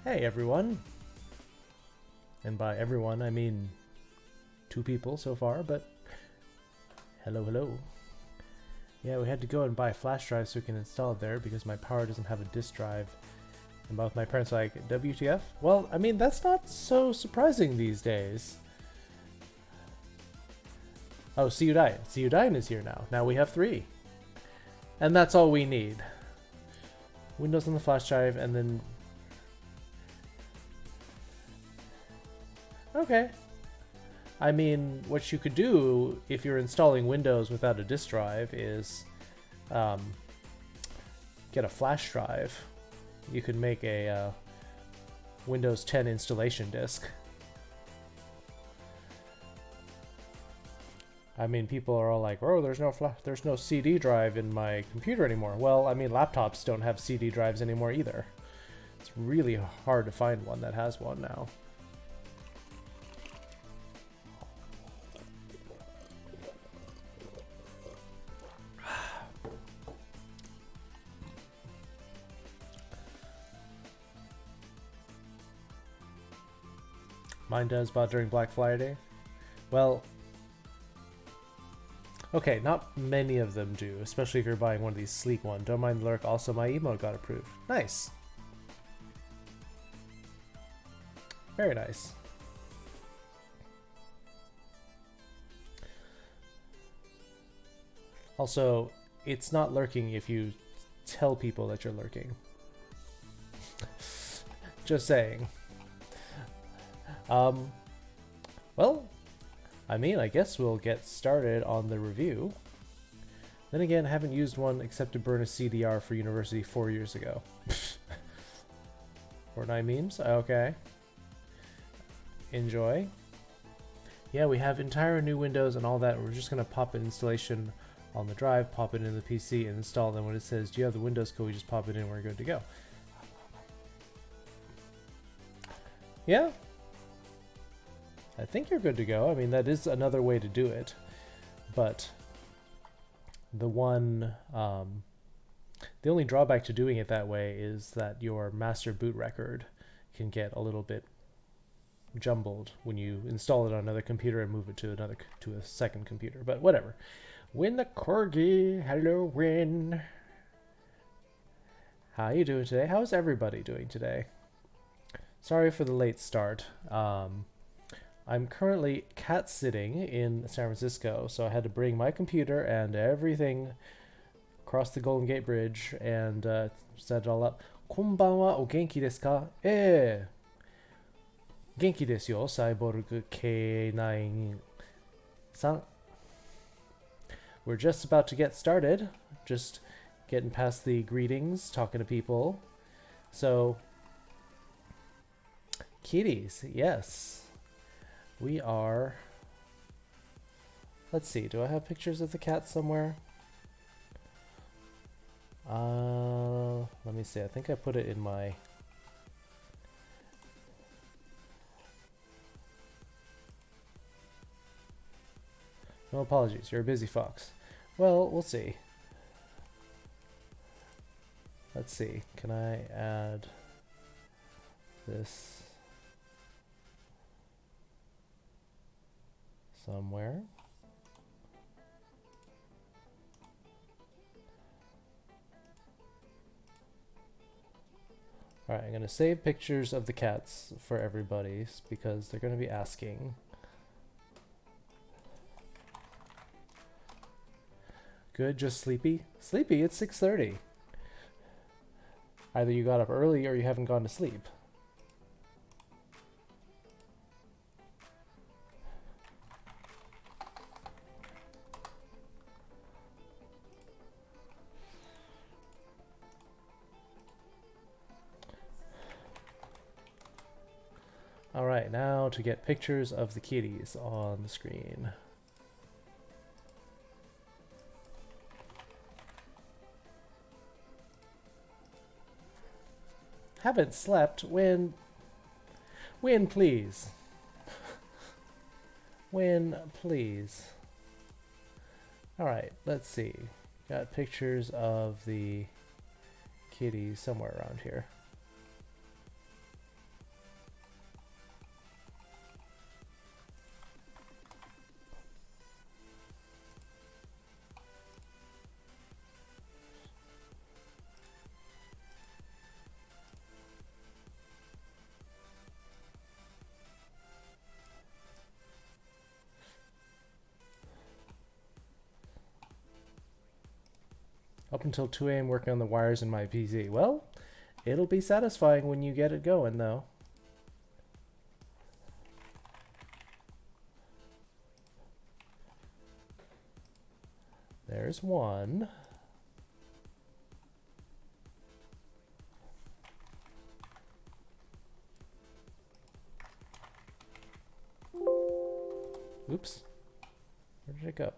Hey everyone! And by everyone, I mean 2 people so far, but hello, hello. Yeah, we had to go and buy a flash drive so we can install it there because my power doesn't have a disk drive. And both my parents are like, WTF? Well, I mean, that's not so surprising these days. Oh, See You Dine. See You Dine is here now. Now we have 3. And that's all we need. Windows on the flash drive, and then... Okay. I mean, what you could do if you're installing Windows without a disk drive is get a flash drive. You could make a Windows 10 installation disk. I mean, people are all like, "Oh, there's no CD drive in my computer anymore." Well, I mean, laptops don't have CD drives anymore either. It's really hard to find one that has one now. Mine does, bought during Black Friday. Well, okay, not many of them do, especially if you're buying one of these sleek ones. Don't mind the lurk. Also, my emote got approved. Nice. Very nice. Also, it's not lurking if you tell people that you're lurking. Just saying. Well, I mean, I guess we'll get started on the review. Then again, I haven't used one except to burn a CDR for university 4 years ago. Fortnite memes? Okay. Enjoy. Yeah, we have entire new windows and all that. We're just going to pop an installation on the drive, pop it in the PC, and install. Then when it says, do you have the Windows code, we just pop it in and we're good to go. Yeah. I think you're good to go. I mean, that is another way to do it. But the one, the only drawback to doing it that way is that your master boot record can get a little bit jumbled when you install it on another computer and move it to a second computer. But whatever. Win the corgi. Hello, Win. How you doing today? How's everybody doing today? Sorry for the late start. I'm currently cat sitting in San Francisco, so I had to bring my computer and everything across the Golden Gate Bridge and set it all up. Konbanwa, o genki desu ka? Genki desu yo, Cyborg K9-san. We're just about to get started. Just getting past the greetings, talking to people. So, kitties, yes. We are... Let's see, do I have pictures of the cat somewhere? Let me see, I think I put it in my... No apologies, you're a busy fox. Well, we'll see. Let's see, can I add this somewhere? Alright, I'm going to save pictures of the cats for everybody because they're going to be asking. Good, just sleepy? Sleepy, it's 6:30. Either you got up early or you haven't gone to sleep. Alright, now to get pictures of the kitties on the screen. Haven't slept. Win, please. Win, please. Alright, let's see. Got pictures of the kitties somewhere around here. Up until 2 a.m. working on the wires in my PC. Well, it'll be satisfying when you get it going, though. There's one. Oops. Where did it go?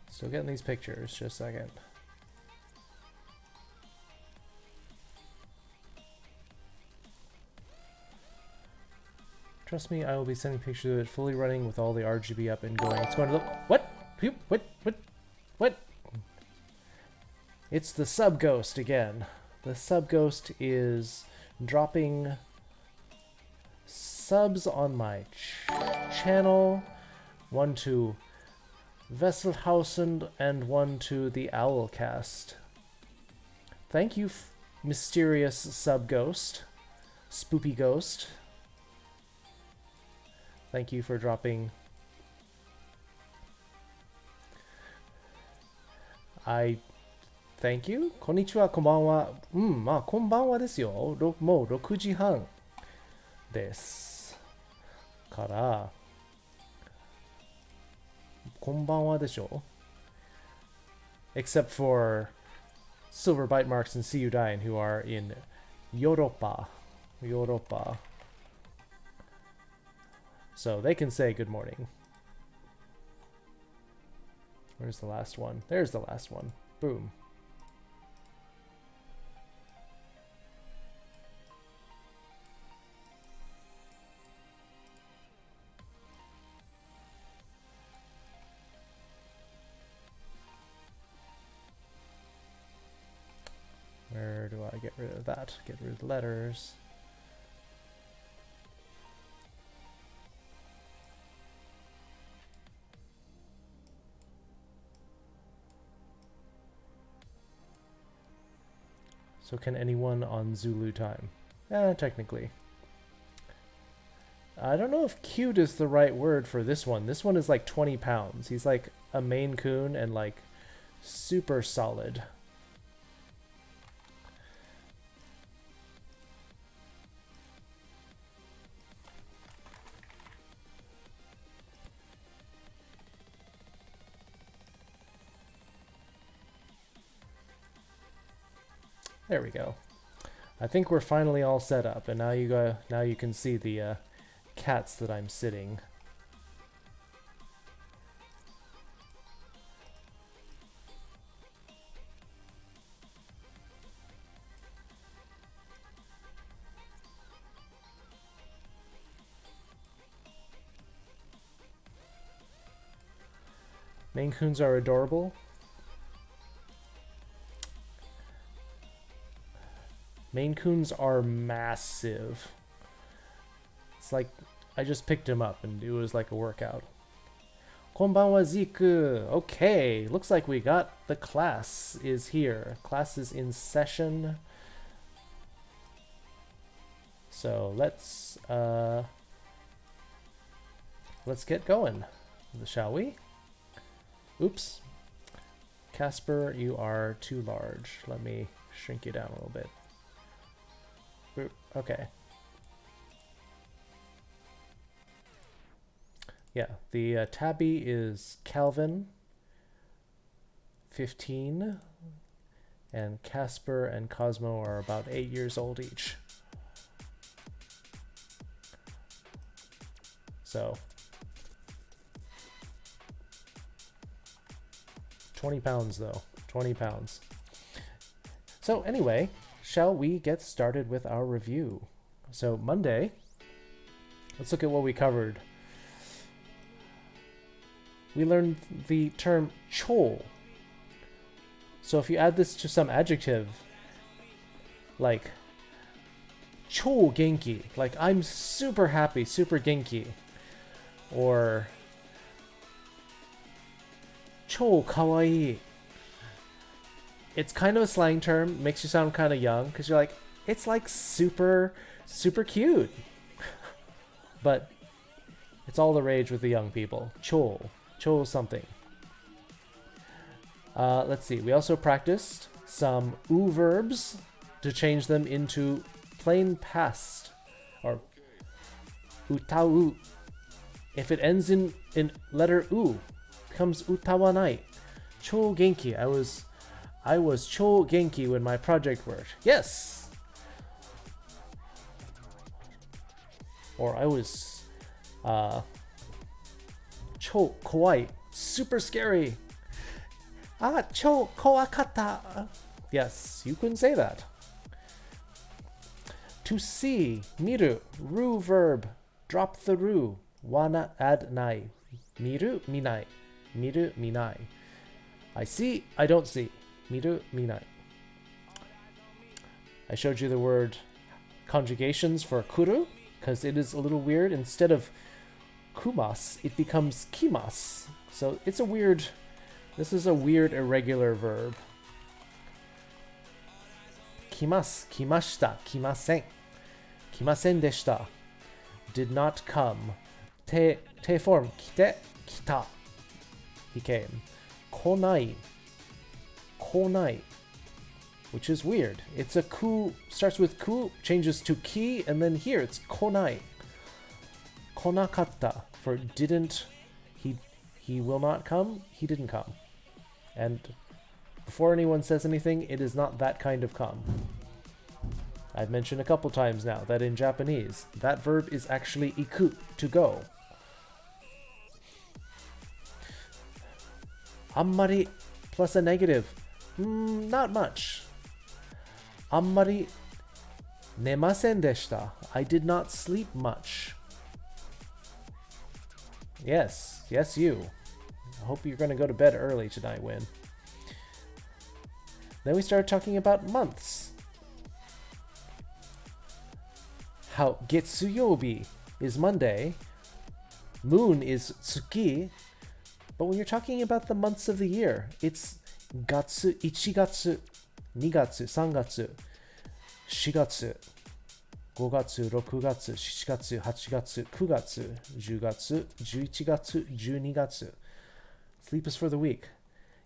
Still getting these pictures, just a second. Trust me, I will be sending pictures of it fully running with all the RGB up and going. It's going to look... What? What? It's the sub-ghost again. The sub-ghost is dropping subs on my channel. One to Vesselhausen and one to the Owlcast. Thank you, mysterious sub-ghost. Spoopy ghost. Thank you for dropping. Thank you. こんにちは、こんばんは。まあ、こんばんはですよ。もう6時半です。から、こんばんはでしょ Except for Silver Bite Marks and See You Dying, who are in Europa. So they can say good morning. Where's the last one? There's the last one. Boom. Where do I get rid of that? Get rid of the letters. So can anyone on Zulu time? Technically. I don't know if cute is the right word for this one. This one is like 20 pounds. He's like a Maine Coon and like super solid. There we go. I think we're finally all set up, and now you can see the cats that I'm sitting. Maine Coons are adorable. Maine Coons are massive. It's like I just picked him up and it was like a workout. Konbanwa Ziku. Okay, looks like we got the class is here. Class is in session. So let's get going, shall we? Oops. Casper, you are too large. Let me shrink you down a little bit. Okay. Yeah, the tabby is Calvin, 15, and Casper and Cosmo are about 8 years old each. So, 20 pounds though, 20 pounds. So anyway, shall we get started with our review? So Monday, let's look at what we covered. We learned the term chou. So if you add this to some adjective, like chou genki, like I'm super happy, super genki, or chou kawaii. It's kind of a slang term, makes you sound kind of young, because you're like, it's like super, super cute. But it's all the rage with the young people. Chou something. Let's see, we also practiced some u verbs to change them into plain past, or utau. If it ends in letter u, becomes utawanai. Chou genki. I was chou genki when my project worked. Yes! Or I was chou kawaii. Super scary. Chou kowakatta. Yes, you couldn't say that. To see, miru, ru verb. Drop the ru. Wana add nai. Miru, minai. Miru, minai. I see, I don't see. Miru, minai. I showed you the word conjugations for kuru, because it is a little weird. Instead of kumas, it becomes kimas. So it's a weird, this is a weird irregular verb. Kimas, kimashita, kimasen. Kimasen deshita. Did not come. Te form, kite, kita. He came. Konai. Konai. Which is weird. It's a ku, starts with ku, changes to ki, and then here it's konai. Konakatta, for didn't, he will not come, he didn't come. And before anyone says anything, it is not that kind of come. I've mentioned a couple times now that in Japanese, that verb is actually iku, to go. Ammari plus a negative. Not much. Ammari nemasen deshita. I did not sleep much. Yes, you. I hope you're going to go to bed early tonight, Win. Then we started talking about months. How Getsuyobi is Monday, Moon is Tsuki, but when you're talking about the months of the year, it's Gatsu, Ichigatsu, Nigatsu, Sangatsu, Shigatsu, 5月、6月、7月、8月、9月、10月、11月、12月. Sleep is for the weak.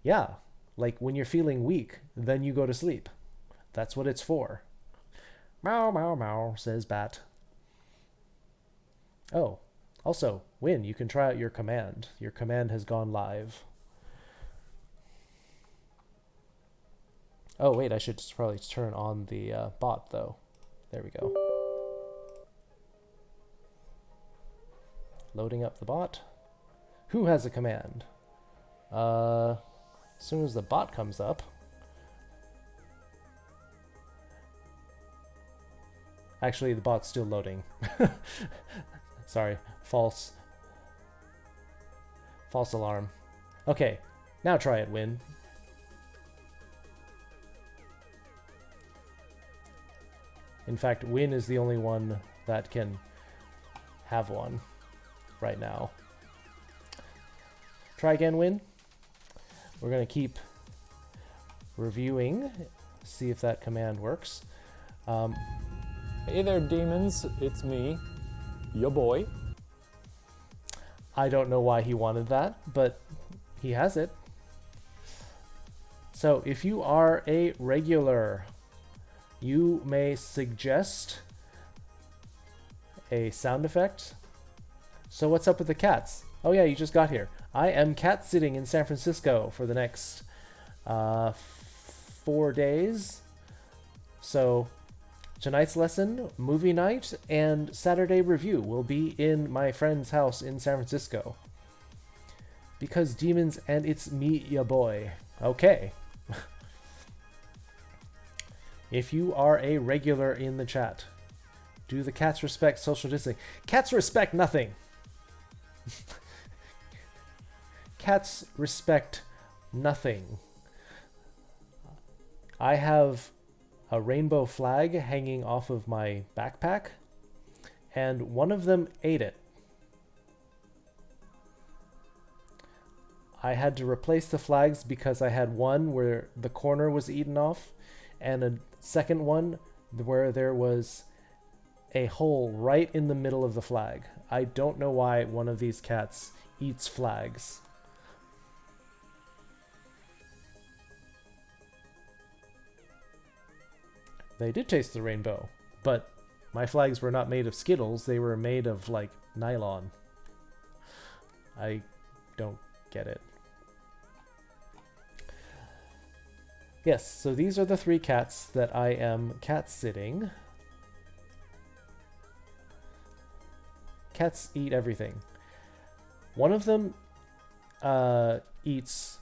Yeah, like when you're feeling weak, then you go to sleep. That's what it's for. Meow, meow, meow, says Bat. Oh, also, Win, you can try out your command. Your command has gone live. Oh, wait, I should probably turn on the bot, though. There we go. Loading up the bot. Who has a command? As soon as the bot comes up. Actually, the bot's still loading. Sorry, false alarm. Okay, now try it, Win. In fact, Win is the only one that can have one right now. Try again, Win. We're going to keep reviewing, see if that command works. Hey there, demons. It's me, your boy. I don't know why he wanted that, but he has it. So if you are a regular, you may suggest a sound effect. So what's up with the cats? Oh yeah, you just got here. I am cat sitting in San Francisco for the next 4 days. So tonight's lesson, movie night, and Saturday review will be in my friend's house in San Francisco. Because demons, and it's me, ya boy. Okay. If you are a regular in the chat, Do the cats respect social distancing? Cats respect nothing. Cats respect nothing. I have a rainbow flag hanging off of my backpack, and one of them ate it. I had to replace the flags because I had one where the corner was eaten off, and a second one where there was a hole right in the middle of the flag. I don't know why one of these cats eats flags. They did taste the rainbow, but my flags were not made of Skittles. They were made of, like, nylon. I don't get it. Yes, so these are the 3 cats that I am cat-sitting. Cats eat everything. One of them eats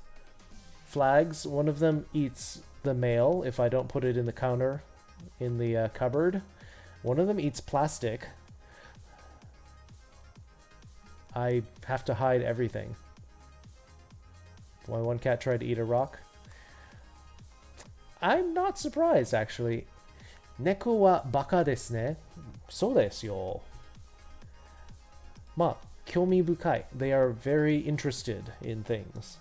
flags. One of them eats the mail if I don't put it in the counter in the cupboard. One of them eats plastic. I have to hide everything. One cat tried to eat a rock. I'm not surprised, actually. Neko wa baka desu ne. So desu yo. Ma, kyomi bukai. They are very interested in things,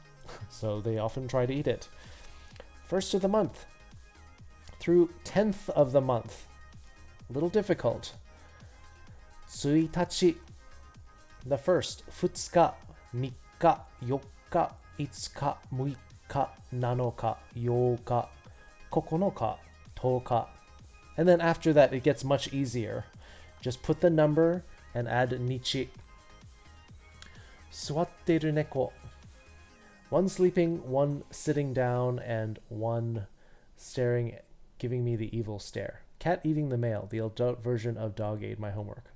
so they often try to eat it. First of the month through 10th of the month. A little difficult. Tsuitachi. The first. Futsuka, Mikka, Yokka, Itsuka, Muika, Nanoka, Yoka, Kokonoka, Toka. And then after that it gets much easier. Just put the number and add nichi. Suwatteru neko. One sleeping, one sitting down, and one staring, giving me the evil stare. Cat eating the mail. The adult version of dog ate my homework.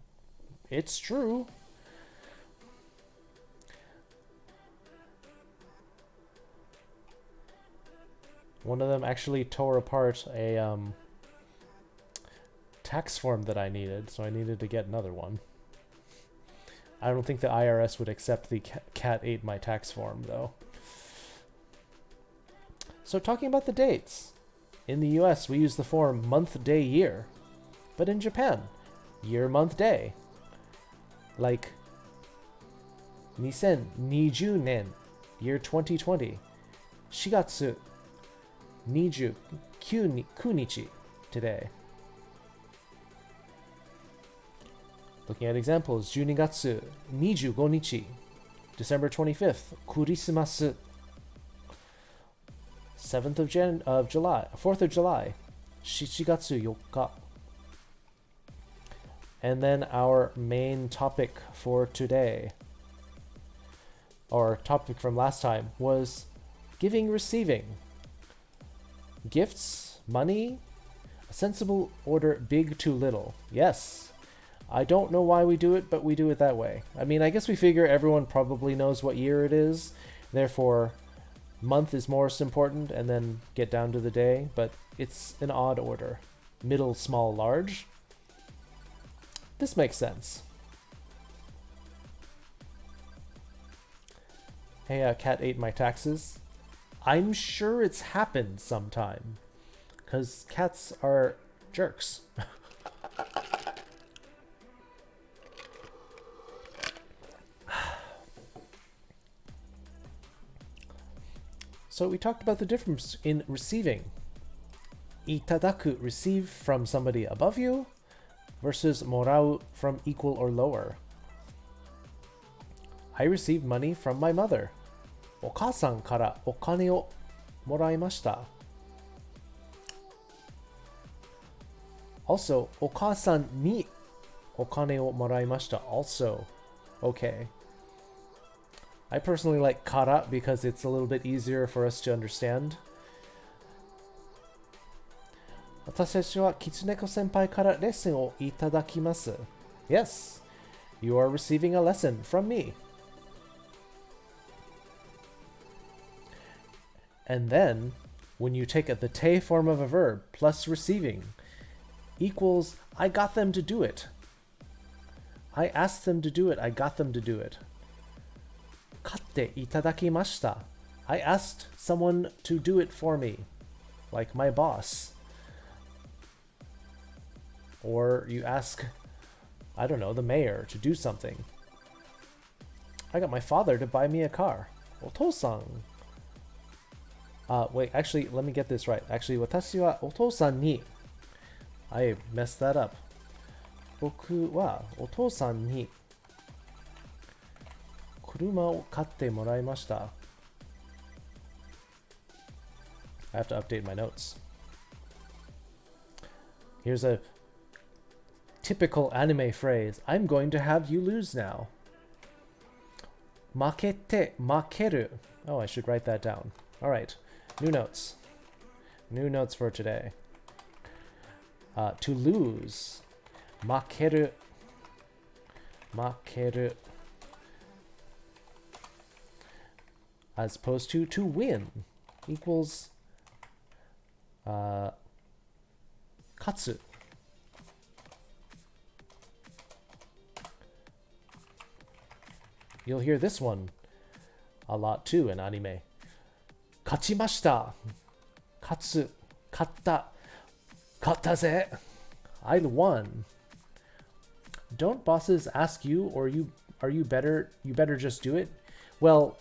It's true. One of them actually tore apart a tax form that I needed, so I needed to get another one. I don't think the IRS would accept the cat ate my tax form, though. So talking about the dates. In the US, we use the form month, day, year. But in Japan, year, month, day. Like 2020年, year 2020. 4月29日, today. Looking at examples, 12月25日, December 25th, クリスマス. 7th of July, 4th of July, 7月4日. And then our main topic for today, or topic from last time, was giving, receiving. Gifts, money, a sensible order, big to little. Yes. I don't know why we do it, but we do it that way. I mean, I guess we figure everyone probably knows what year it is. Therefore, month is most important, and then get down to the day. But it's an odd order. Middle, small, large. This makes sense. Hey, cat ate my taxes. I'm sure it's happened sometime. Because cats are jerks. So we talked about the difference in receiving. Itadaku, receive from somebody above you, versus morau, from equal or lower. I received money from my mother. お母さんからお金をもらいました. Also, お母さんにお金をもらいました. Also, okay. I personally like kara because it's a little bit easier for us to understand. 私たちはキツネコ先輩からレッスンをいただきます. Yes, you are receiving a lesson from me. And then, when you take the te form of a verb plus receiving, equals I got them to do it. I asked them to do it. I got them to do it. 買っていただきました. I asked someone to do it for me, like my boss. Or you ask, I don't know, the mayor to do something. I got my father to buy me a car. お父さん. Wait, actually, let me get this right. Actually, 私はお父さんに I messed that up. 僕はお父さんに車を買ってもらいました. I have to update my notes. Here's a typical anime phrase. I'm going to have you lose now. 負けて負ける. Oh, I should write that down. All right. New notes. New notes for today. To lose. 負ける. 負ける. As opposed to win equals 勝つ. You'll hear this one a lot too in anime. 勝ちました. 勝つ. 勝った. 勝ったぜ. I won. Don't bosses ask you, or are you better? You better just do it. Well,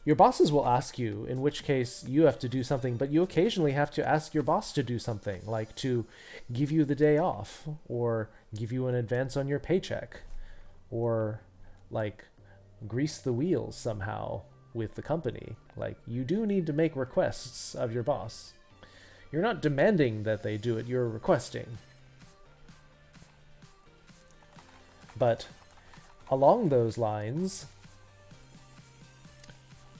your bosses will ask you, in which case you have to do something, but you occasionally have to ask your boss to do something, like to give you the day off, or give you an advance on your paycheck, or like grease the wheels somehow with the company. Like, you do need to make requests of your boss. You're not demanding that they do it, you're requesting. But along those lines,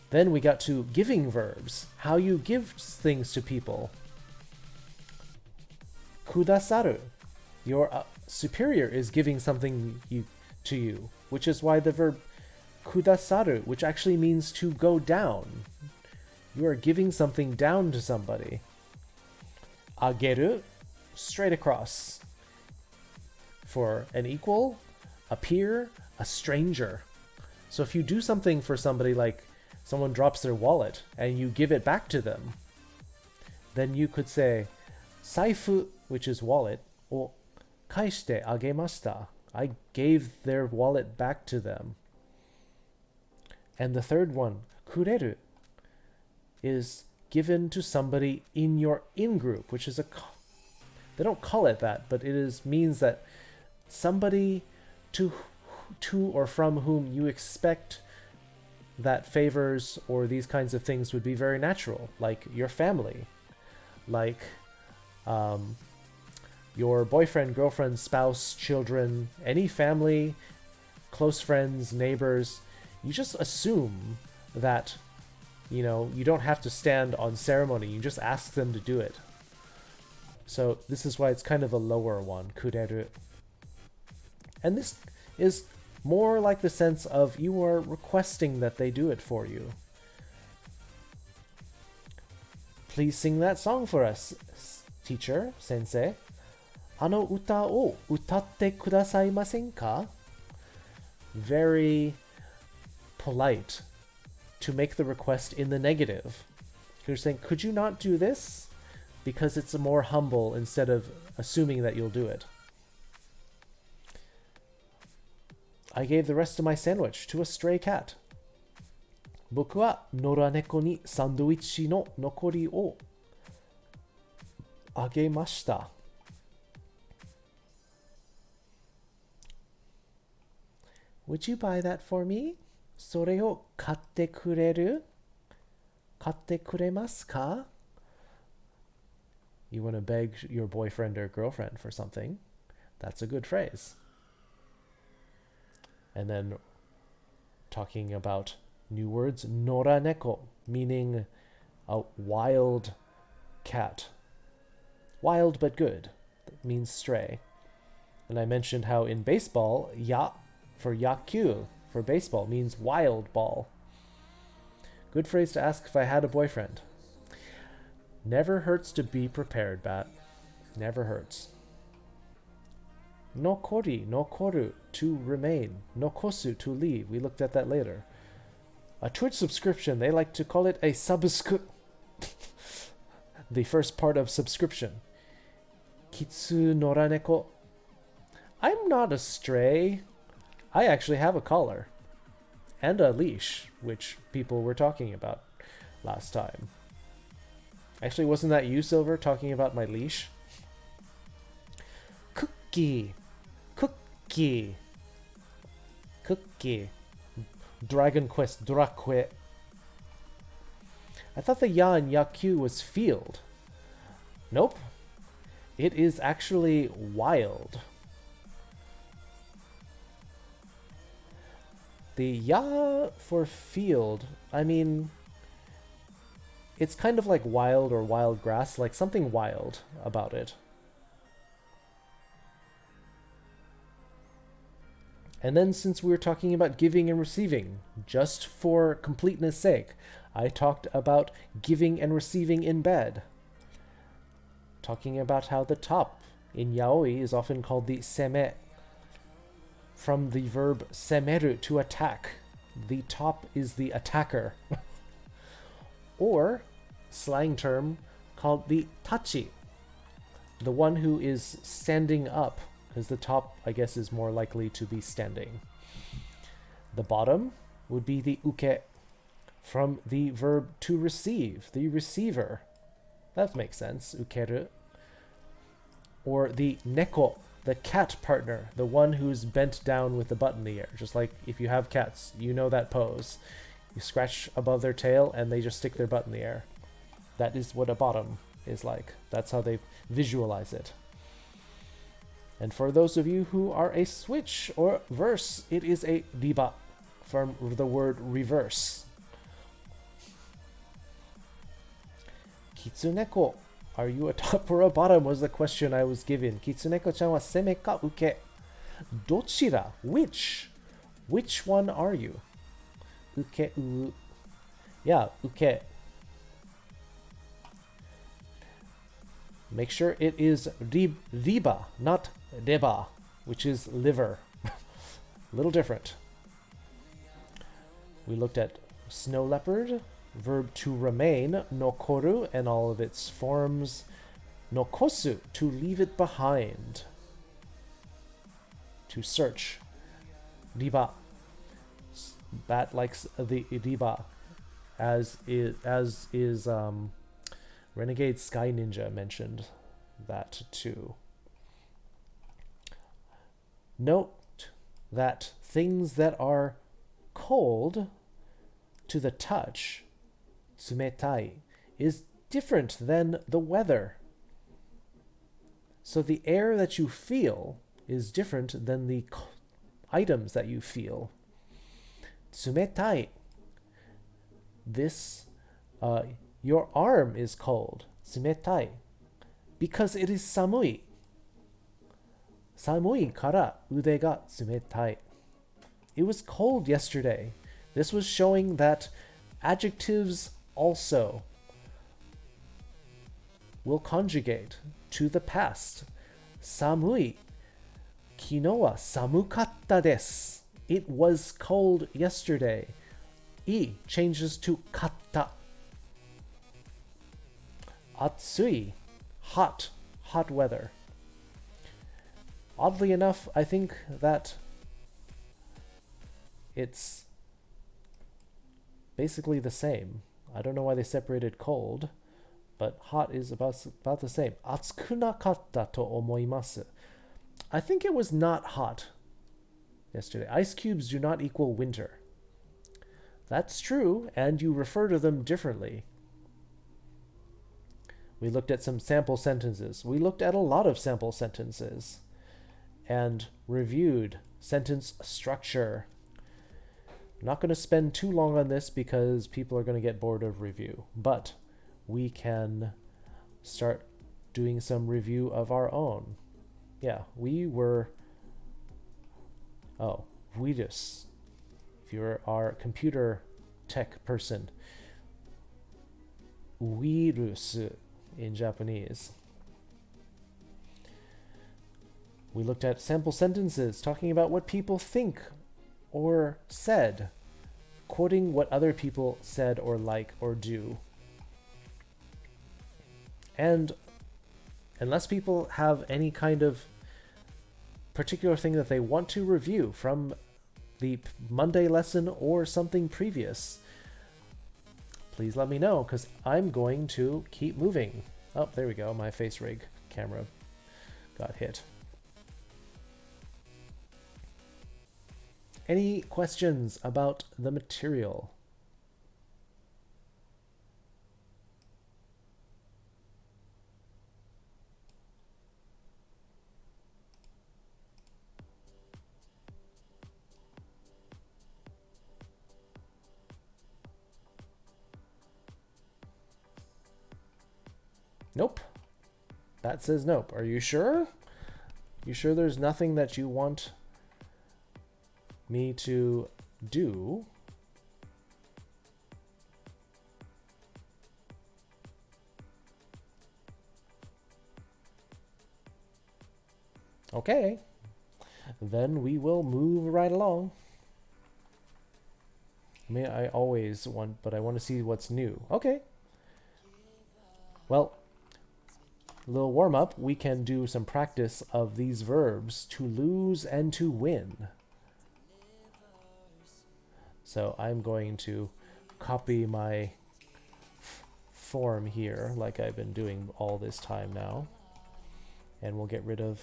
then we got to giving verbs, how you give things to people. Kudasaru. Your superior is giving something to you, which is why the verb kudasaru, which actually means to go down. You are giving something down to somebody. Ageru, straight across. For an equal, a peer, a stranger. So if you do something for somebody, like someone drops their wallet and you give it back to them, then you could say, 財布, which is wallet, を返してあげました. I gave their wallet back to them. And the third one, くれる, is given to somebody in your in-group, which is they don't call it that, but it means that somebody to or from whom you expect that favors or these kinds of things would be very natural, like your family, like your boyfriend, girlfriend, spouse, children, any family, close friends, neighbors. You just assume that, you know, you don't have to stand on ceremony. You just ask them to do it. So this is why it's kind of a lower one, kureru. And this is more like the sense of you are requesting that they do it for you. Please sing that song for us, teacher, sensei. あの歌を歌ってくださいませんか? Very polite to make the request in the negative. You're saying, could you not do this? Because it's more humble instead of assuming that you'll do it. I gave the rest of my sandwich to a stray cat. 僕は野良猫にサンドイッチの残りをあげました. Would you buy that for me? それを買ってくれる? 買ってくれますか? You want to beg your boyfriend or girlfriend for something. That's a good phrase. And then talking about new words, noraneko, meaning a wild cat. Wild but good. That means stray. And I mentioned how in baseball, ya for yakyu, for baseball, means wild ball. Good phrase to ask if I had a boyfriend. Never hurts to be prepared, Bat. Never hurts. Nokori, nokoru, to remain. Nokosu, to leave. We looked at that later. A Twitch subscription, they like to call it a subscription. The first part of subscription. Kitsunoraneko. I'm not a stray. I actually have a collar. And a leash, which people were talking about last time. Actually, wasn't that you, Silver, talking about my leash? Cookie. Cookie. Cookie. Dragon Quest Drakwe. I thought the ya in Yaku was field. Nope. It is actually wild. The ya for field, I mean, it's kind of like wild or wild grass, like something wild about it. And then since we were talking about giving and receiving, just for completeness sake, I talked about giving and receiving in bed. Talking about how the top in yaoi is often called the seme, from the verb semeru, to attack. The top is the attacker. Or, slang term, called the tachi, the one who is standing up, because the top, I guess, is more likely to be standing. The bottom would be the uke, from the verb to receive, the receiver. That makes sense, ukeru. Or the neko, the cat partner, the one who's bent down with the butt in the air. Just like if you have cats, you know that pose. You scratch above their tail and they just stick their butt in the air. That is what a bottom is like. That's how they visualize it. And for those of you who are a switch or verse, it is a riba, from the word reverse. Kitsuneko, are you a top or a bottom, was the question I was given. Kitsuneko-chan wa seme ka uke? Dochira? Which? Which one are you? Uke u. Yeah, uke. Make sure it is riba, not reba, which is liver. A little different. We looked at snow leopard, verb to remain, nokoru, and all of its forms. Nokosu, to leave it behind. To search. Riba. Bat likes the riba, as is Renegade Sky Ninja mentioned that too. Note that things that are cold to the touch, tsumetai, is different than the weather. So the air that you feel is different than the items that you feel. Tsumetai. This, your arm is cold. Tsumetai. Because it is samui. Samui kara ude ga tsumetai. It was cold yesterday. This was showing that adjectives also will conjugate to the past. Samui. Kino wa samukatta desu. It was cold yesterday. I changes to katta. Atsui. Hot. Hot weather. Oddly enough, I think that it's basically the same. I don't know why they separated cold, but hot is about the same. Atsuku nakatta to omoimasu. I think it was not hot yesterday. Ice cubes do not equal winter. That's true, and you refer to them differently. We looked at some sample sentences. We looked at a lot of sample sentences and reviewed sentence structure. I'm not going to spend too long on this because people are going to get bored of review, but we can start doing some review of our own. Yeah, we were... Oh, virus. If you're our computer tech person, virus in Japanese. We looked at sample sentences talking about what people think or said, quoting what other people said or like or do. And unless people have any kind of particular thing that they want to review from the Monday lesson or something previous, please let me know, because I'm going to keep moving. Oh, there we go. My face rig camera got hit. Any questions about the material? Nope. That says nope. Are you sure? You sure there's nothing that you want me to do? Okay. Then we will move right along. I mean, I always want, but I want to see what's new. Okay. Well, a little warm up. We can do some practice of these verbs: to lose and to win. So I'm going to copy my form here like I've been doing all this time now. And we'll get rid of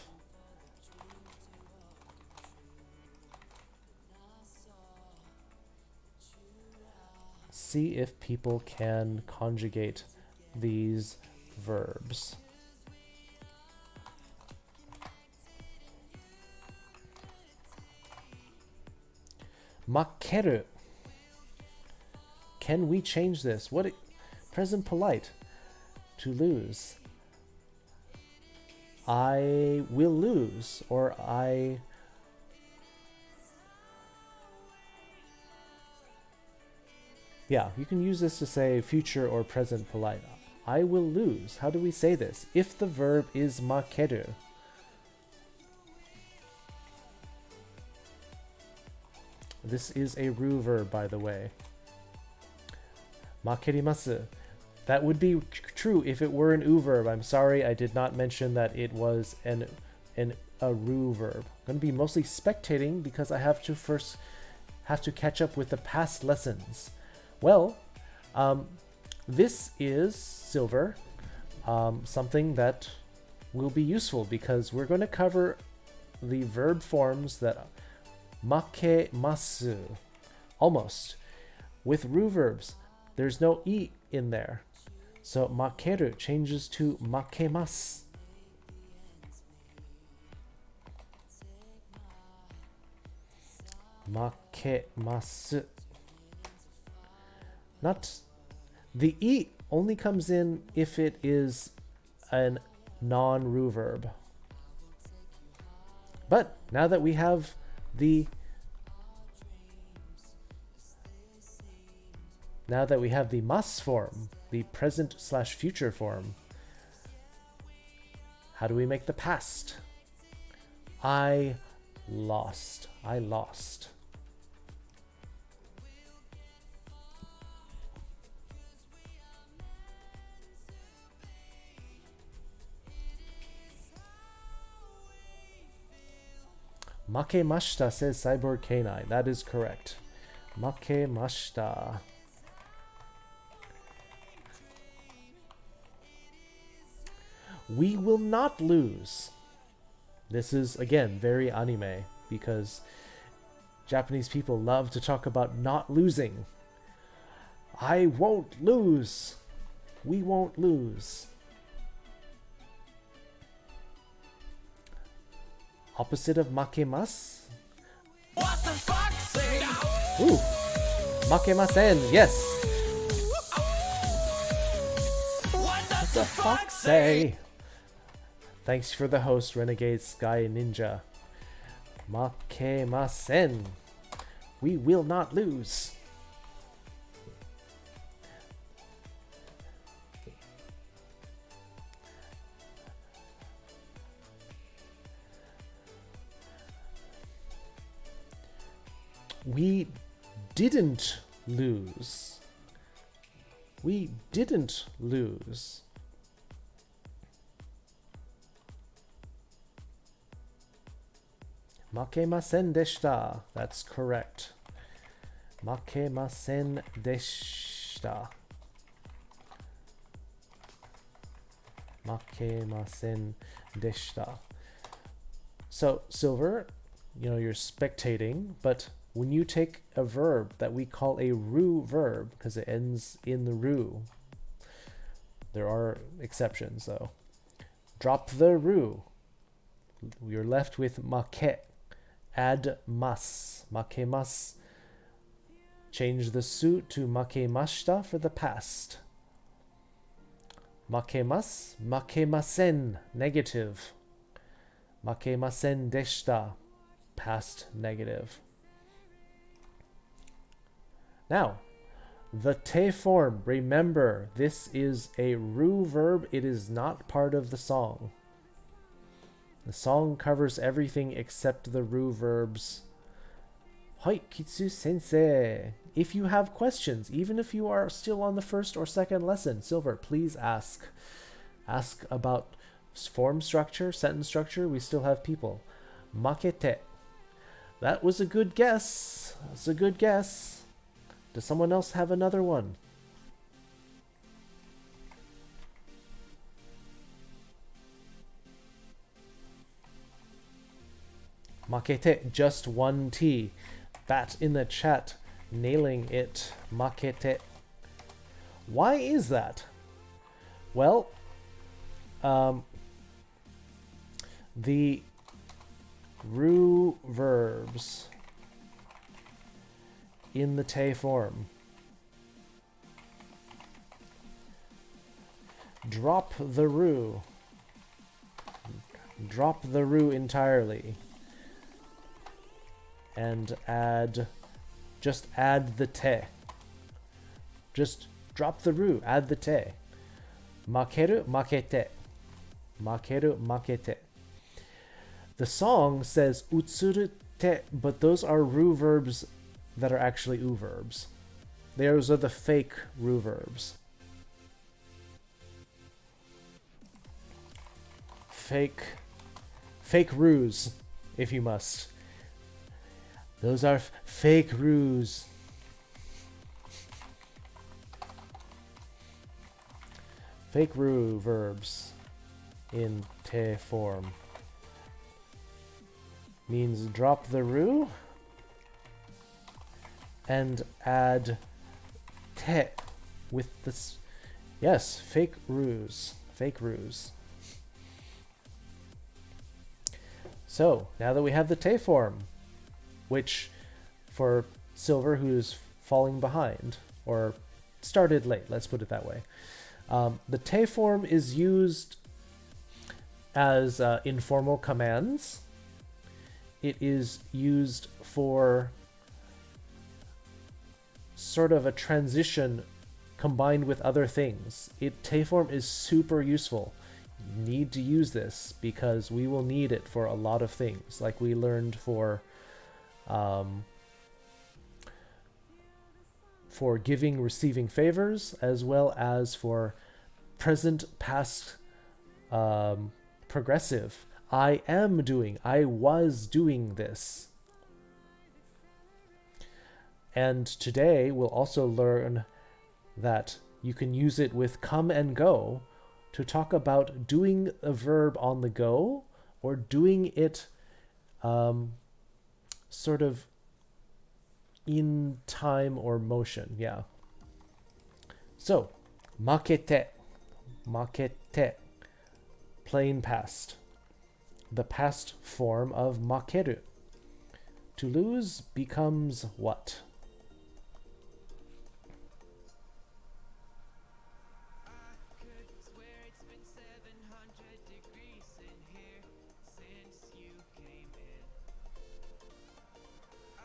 see if people can conjugate these verbs. Makeru. Can we change this? Present polite. To lose. I will lose, or I yeah, you can use this to say future or present polite. I will lose. How do we say this? If the verb is makeru. This is a ru verb, by the way. Makerimasu. That would be true if it were an u verb. I'm sorry I did not mention that it was a ru verb. I'm going to be mostly spectating because I have to catch up with the past lessons. Well, this is Silver, something that will be useful because we're going to cover the verb forms that makemasu, almost. With ru verbs, there's no e in there. So makeru changes to makemasu. Makemasu. Not the e only comes in if it is a non-ru verb. But now that we have the mas form, the present/future form, how do we make the past? I lost. I lost. Makemashita, says Cyborg K9. That is correct. Makemashita. We will not lose. This is, again, very anime because Japanese people love to talk about not losing. I won't lose. We won't lose. Opposite of makemasu. What the fuck say? Ooh. Makemasen, yes. What the fuck say? Thanks for the host, Renegade Sky Ninja. Makemasen. We will not lose. We didn't lose. We didn't lose. Makemasen deshita. That's correct. Makemasen deshita. Makemasen deshita. So, Silver, you know, you're spectating, but when you take a verb that we call a ru verb, because it ends in the ru, there are exceptions though. Drop the ru. You're left with make. Add mas. Makemasu. Change the su to makemashita for the past. Makemasu. Makemasen. Negative. Makemasen deshita. Past negative. Now, the te form. Remember, this is a ru verb. It is not part of the song. The song covers everything except the ru verbs. Hoi, Kitsu sensei. If you have questions, even if you are still on the first or second lesson, Silver, please ask. Ask about form structure, sentence structure. We still have people. Makete. That was a good guess. That's a good guess. Does someone else have another one? Makete, just one T. Bat in the chat, nailing it. Makete. Why is that? Well, the ru verbs in the te form drop the ru. Drop the ru entirely. And just add the te. Just drop the ru, add the te. Makeru, makete. Makeru, makete. The song says utsuru te, but those are ru verbs that are actually u verbs. Those are the fake ru verbs. Fake rus, if you must. Those are fake rus. Fake ru verbs in te form means drop the ru and add te with this. Yes, fake rus. Fake rus. So, now that we have the te form, which for Silver, who's falling behind, or started late, let's put it that way. The te form is used as informal commands. It is used for sort of a transition combined with other things. Te form is super useful. You need to use this because we will need it for a lot of things, like we learned for giving, receiving favors, as well as for present, past, progressive. I am doing, I was doing this. And today we'll also learn that you can use it with come and go to talk about doing a verb on the go or doing it sort of in time or motion. Yeah. So, makete. Makete. Plain past. The past form of makeru. To lose becomes what?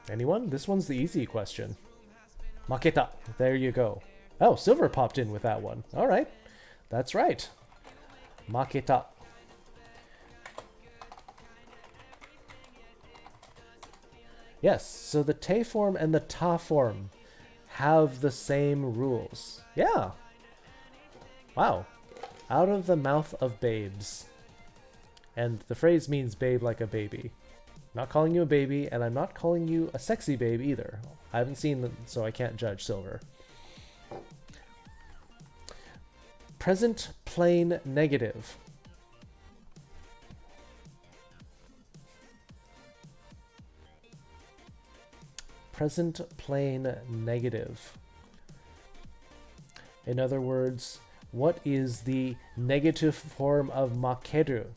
Anyone? This one's the easy question. Maketa. There you go. Oh, Silver popped in with that one. All right. That's right. Maketa. Yes, so the te form and the ta form have the same rules. Yeah. Wow. Out of the mouth of babes. And the phrase means babe like a baby. I'm not calling you a baby, and I'm not calling you a sexy babe either. I haven't seen them, so I can't judge Silver. Present plain negative. Present plain negative. In other words, what is the negative form of makeru?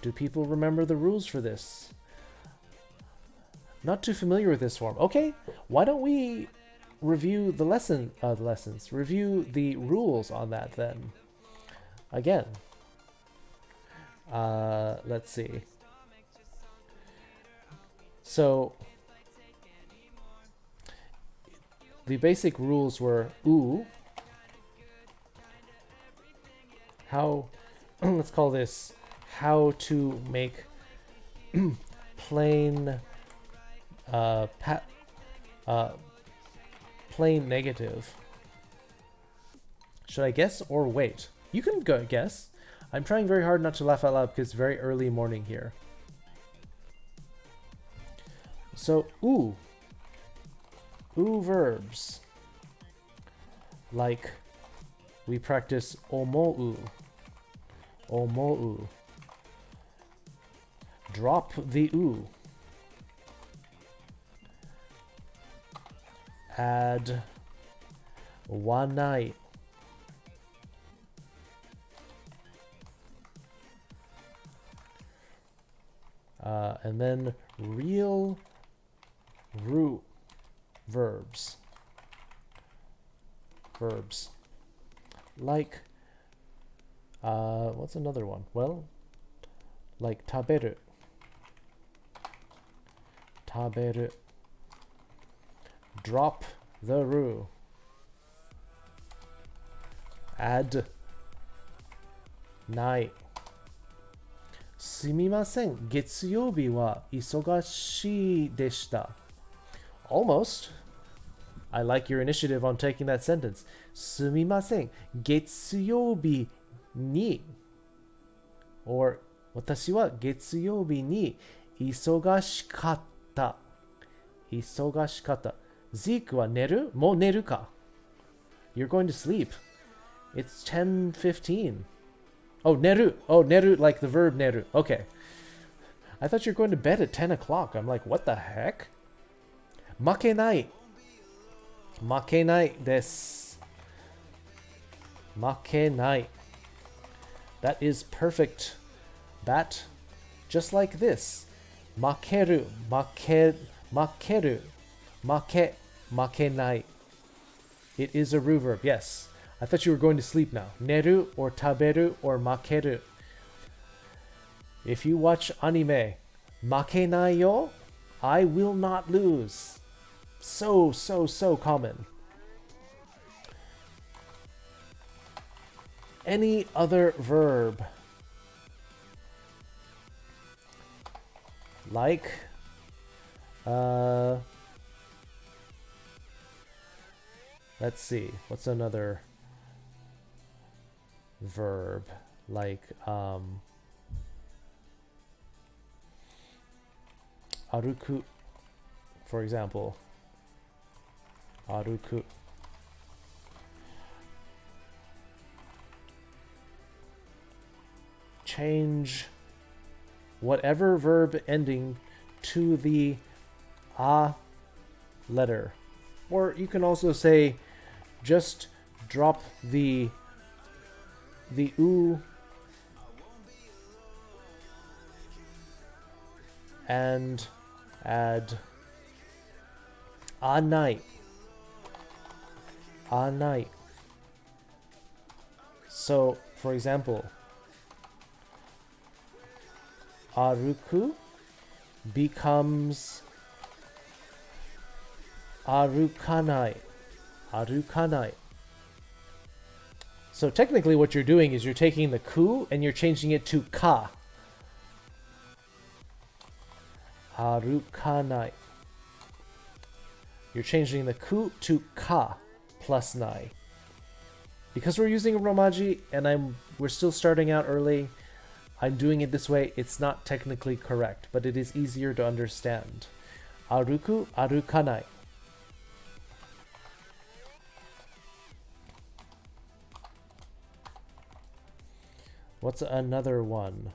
Do people remember the rules for this? Not too familiar with this form. Okay, why don't we review the lessons? Review the rules on that then. Again. Let's see. So the basic rules were how let's call this how to make plain plain negative. Should I guess or wait? You can go guess. I'm trying very hard not to laugh out loud because it's very early morning here. So ooh verbs, like we practice omou. Drop the u. Add wanai. And then real root verbs. Like, what's another one? Well, like taberu. Drop the ru. Add nai. すみません、月曜日は忙しいでした。Almost. I like your initiative on taking that sentence. すみません、月曜日に or 私は月曜日に忙しかった。Zeke は寝る？もう寝るか？ You're going to sleep. It's 10:15. Oh, neru. Oh, neru, like the verb neru. Okay. I thought you were going to bed at 10 o'clock. I'm like, what the heck? Makenai. Makenai desu. Makenai. That is perfect. That, just like this. Makeru. Makeru. Makenai. It is a ru verb, yes. I thought you were going to sleep now. Neru or taberu or makeru. If you watch anime, makenai yo, I will not lose. So common. Any other verb? Like, let's see. What's another verb? Like, aruku, for example. Aruku. Change whatever verb ending to the a letter. Or you can also say just drop the u and add anai. Anai. So, for example, aruku becomes arukanai. Arukanai. So technically what you're doing is you're taking the ku and you're changing it to ka. Arukanai. You're changing the ku to ka plus nai. Because we're using Romaji and we're still starting out early, I'm doing it this way. It's not technically correct, but it is easier to understand. Aruku, arukanai. What's another one?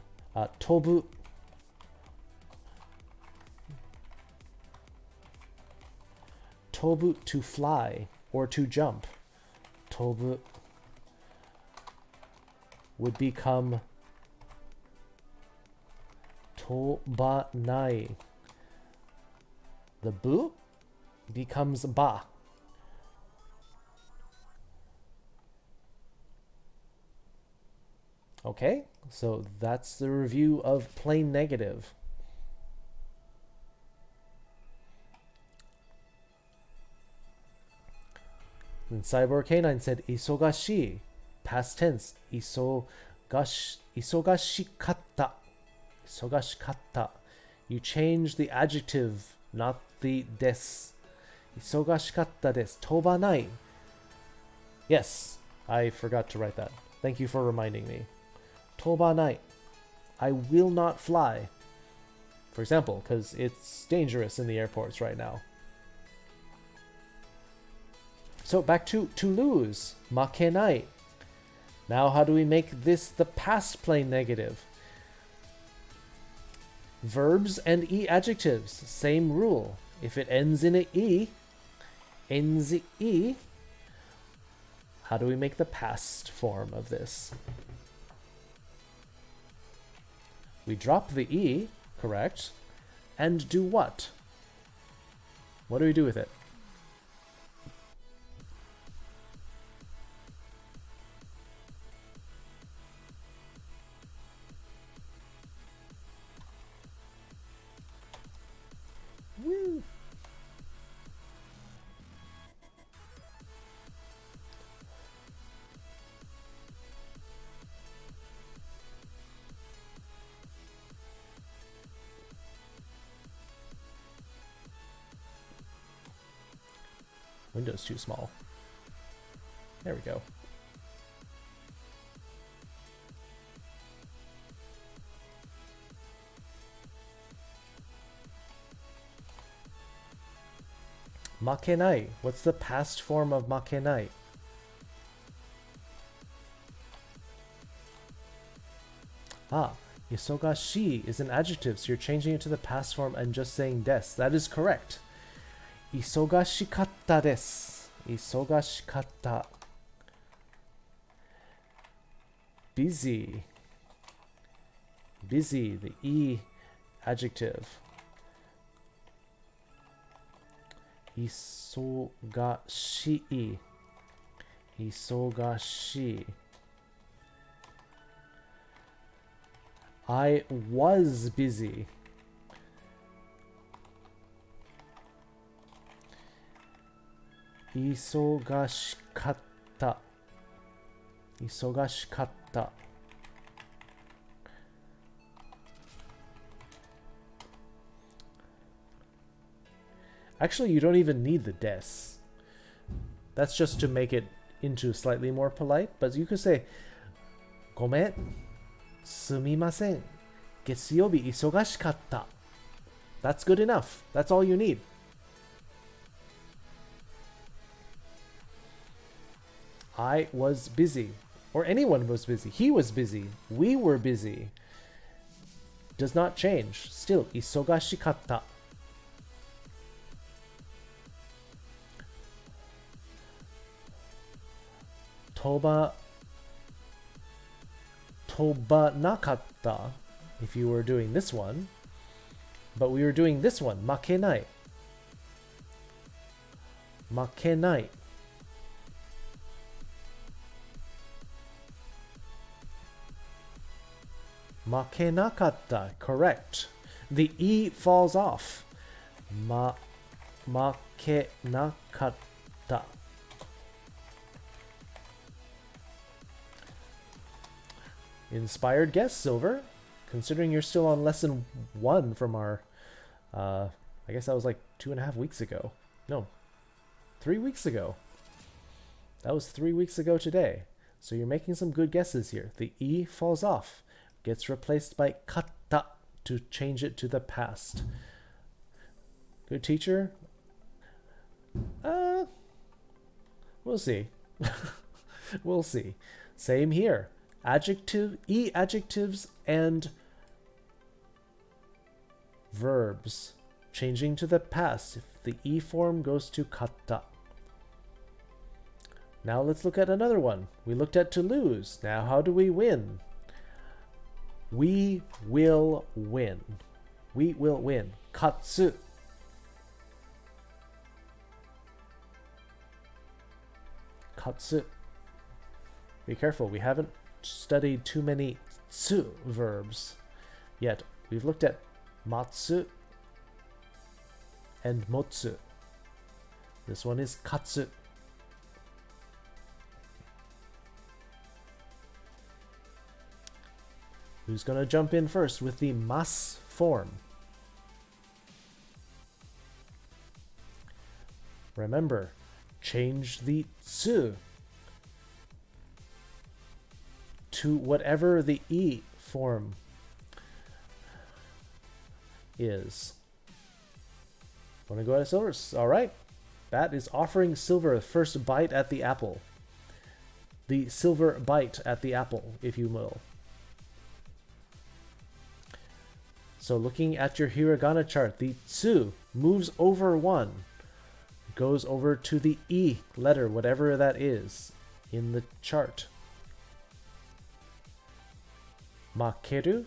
Tobu. Tobu, to fly or to jump. Tobu would become tobanai. The bu becomes ba. Okay, so that's the review of plain negative. And Cyborg K9 said isogashi, past tense, isogashikatta. Isogashikatta. You change the adjective, not the des. Isogashikatta desu. Tobanai. Yes, I forgot to write that. Thank you for reminding me. Tobanai. I will not fly. For example, because it's dangerous in the airports right now. So back to lose. Makenai. Now how do we make this the past plain negative? Verbs and e adjectives. Same rule. If it ends in a e, ends e, how do we make the past form of this? We drop the e, correct, and do what? What do we do with it? Woo. Window's too small. There we go. Makenai. What's the past form of makenai? Isogashi is an adjective, so you're changing it to the past form and just saying des. That is correct. Isogashikatta desu. Isogashikatta. Busy. Busy, the e adjective. Isogashi. Isogashi. I was busy. Isogashikatta. Isogashikatta. Actually, you don't even need the des. That's just to make it into slightly more polite, but you could say, Gomen, sumimasen, getsuyobi isogashikatta. That's good enough. That's all you need. I was busy. Or anyone was busy. He was busy. We were busy. Does not change. Still, isogashikatta. Tobanakatta, if you were doing this one. But we were doing this one. Makenai. Makenai. Makenakatta. Correct. The E falls off. Makenakatta. Inspired guess, Silver. Considering you're still on lesson 1 from our, I guess that was like 2.5 weeks ago. No, 3 weeks ago. That was 3 weeks ago today. So you're making some good guesses here. The E falls off, gets replaced by katta to change it to the past. Good teacher? We'll see. We'll see. Same here. E adjectives and verbs changing to the past if the E form goes to katta. Now let's look at another one. We looked at to lose. Now how do we win? We will win. We will win. Katsu. Katsu. Be careful, we haven't studied too many tsu verbs yet. We've looked at matsu and motsu. This one is katsu. Who's going to jump in first with the mas form? Remember, change the tsu to whatever the E form is. Want to go at silvers? All right. Bat is offering silver the first bite at the apple. The silver bite at the apple, if you will. So looking at your hiragana chart, the tsu moves over one, goes over to the E letter, whatever that is, in the chart. Makeru?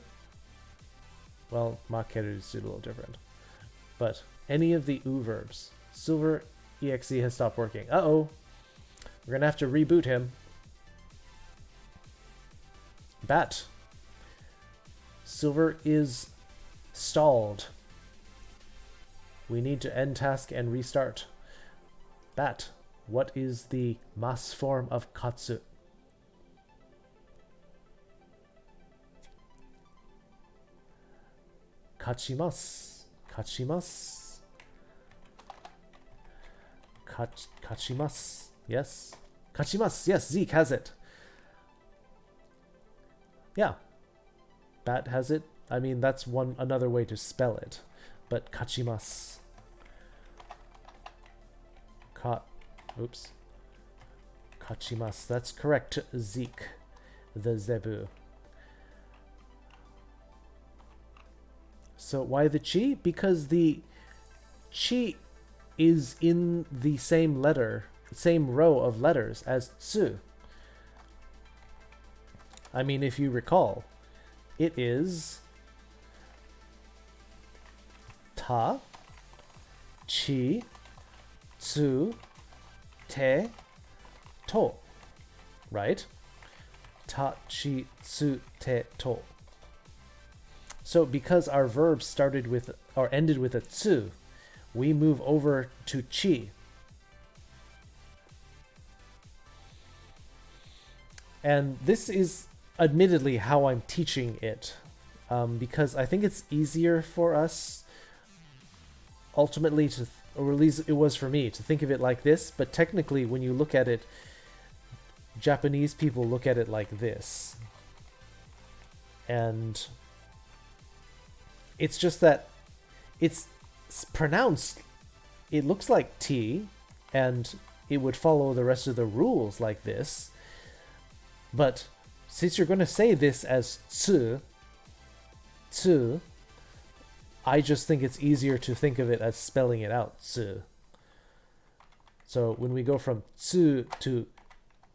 Well, makeru is a little different. But any of the u verbs. Silver exe has stopped working. Uh-oh. We're going to have to reboot him. Bat. Silver is stalled. We need to end task and restart. Bat. What is the mas form of katsu? Kachimasu. Kachimasu. Kachimasu. Yes. Kachimasu. Yes, Zeke has it. Yeah. Bat has it. I mean, that's another way to spell it. But kachimasu. Oops. Kachimasu. That's correct, Zeke. The zebu. So why the chi? Because the chi is in the same row of letters as tsu. I mean, if you recall, it is ta, chi, tsu, te, to, right? Ta, chi, tsu, te, to. So because our verbs started with or ended with a tsu, we move over to chi. And this is admittedly how I'm teaching it, because I think it's easier for us ultimately to, or at least it was for me, to think of it like this. But technically, when you look at it, Japanese people look at it like this. And it's just that it's pronounced, it looks like T, and it would follow the rest of the rules like this. But since you're going to say this as tsu, I just think it's easier to think of it as spelling it out, tsu. So when we go from tsu to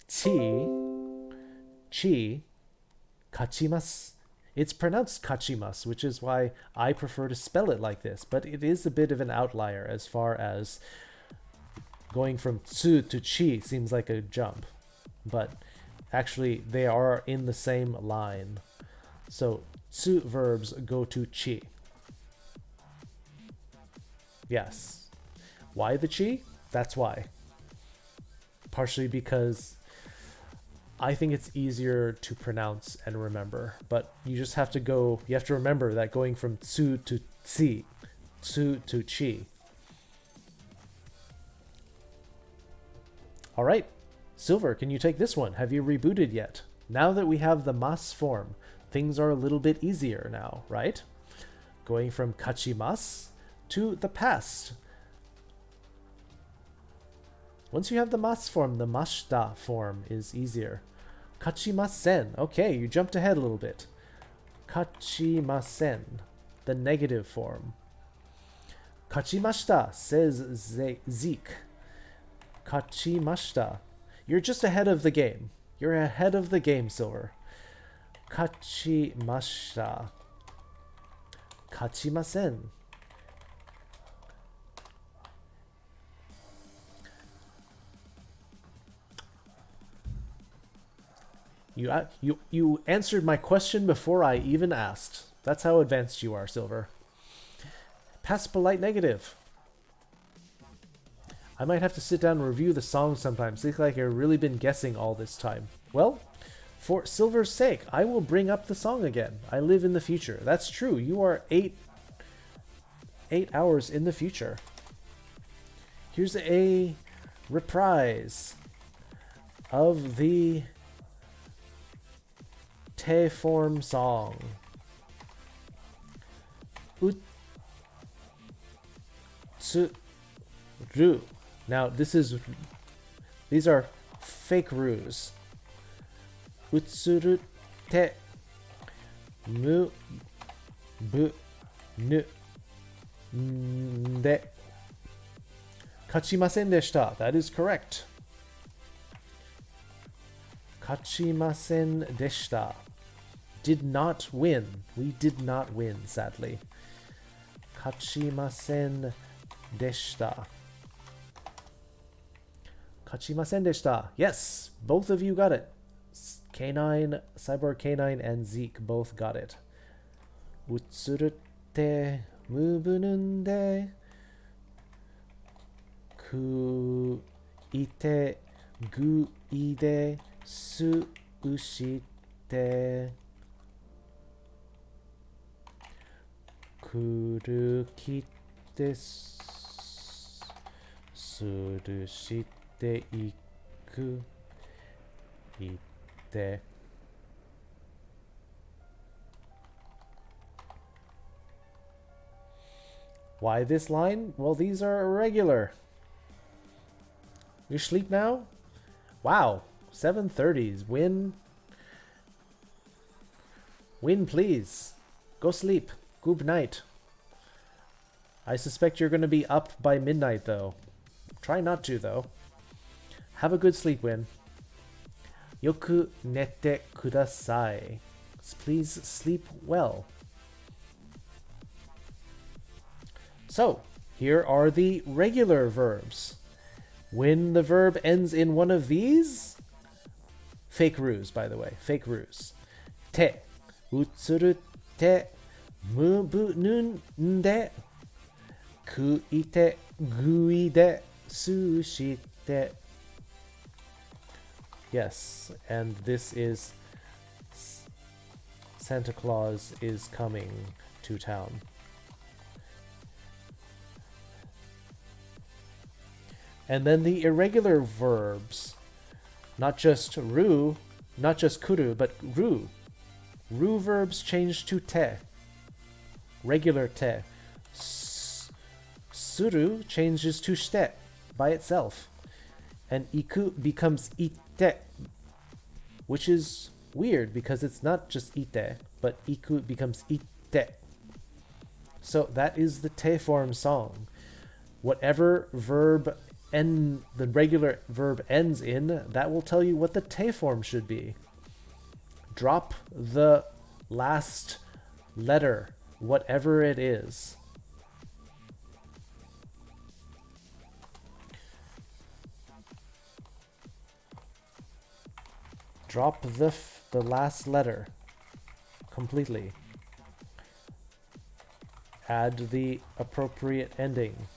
chi, kachimasu, it's pronounced kachimasu, which is why I prefer to spell it like this. But it is a bit of an outlier as far as going from tsu to chi seems like a jump. But actually, they are in the same line. So tsu verbs go to chi. Yes. Why the chi? That's why. Partially because I think it's easier to pronounce and remember, but you just have to remember that going from tsu to tsi, tsu to chi. All right, Silver, can you take this one? Have you rebooted yet? Now that we have the mas form, things are a little bit easier now, right? Going from kachimas to the past. Once you have the mas form, the mashita form is easier. Kachimasen. Okay, you jumped ahead a little bit. Kachimasen, the negative form. Kachimashita, says Zeke. Kachimashita. You're just ahead of the game. You're ahead of the game, Silver. Kachimashita. Kachimasen. You answered my question before I even asked. That's how advanced you are, Silver. Past polite negative. I might have to sit down and review the song sometimes. Looks like I've really been guessing all this time. Well, for Silver's sake, I will bring up the song again. I live in the future. That's true. You are 8 hours in the future. Here's a reprise of the te form song. Utsuru. Now these are fake rus. Utsuru te mu bu nu de kachimasen deshita. That is correct. Kachimasen deshita. Did not win. We did not win, sadly. Kachimasen deshita. Kachimasen deshita. Yes, both of you got it. K9, Cyborg K9 and Zeke both got it. Utsurute mubununde kuite guide su ushite kurukite surushite iku ite. Why this line? Well, these are irregular. You sleep now? Wow, 7:30s. Win, please. Go sleep. Good night. I suspect you're going to be up by midnight, though. Try not to, though. Have a good sleep, Win. Yoku nete kudasai. Please sleep well. So, here are the regular verbs. When the verb ends in one of these, fake ruse, by the way, fake ruse. Te, utsuru te, mubu nunde, kuite, guide, sushite. Yes, and this is Santa Claus is coming to town. And then the irregular verbs, not just ru, not just kuru, but ru. Ru verbs change to te, regular te. Suru changes to shite by itself. And iku becomes ite, which is weird because it's not just ite, but iku becomes ite. So that is the te form song. Whatever verb and the regular verb ends in, that will tell you what the te form should be. Drop the last letter, whatever it is. Drop the last letter completely. Add the appropriate ending.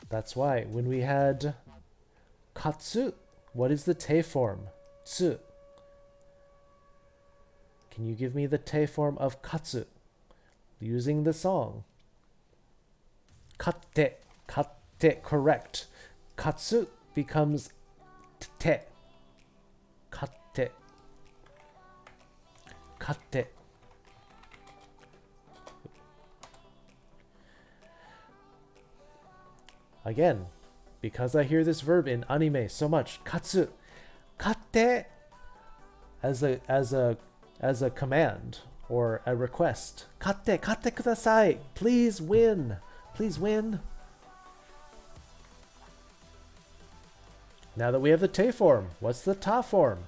That's why when we had katsu, What is the te form? Tsu. Can you give me the te form of katsu using the song? Katte. Katte. Correct. Katsu becomes te. Katte. Katte. Again, because I hear this verb in anime so much, katsu, katte, as a command or a request. Katte kudasai. Please win. Please win. Now that we have the te form, what's the ta form?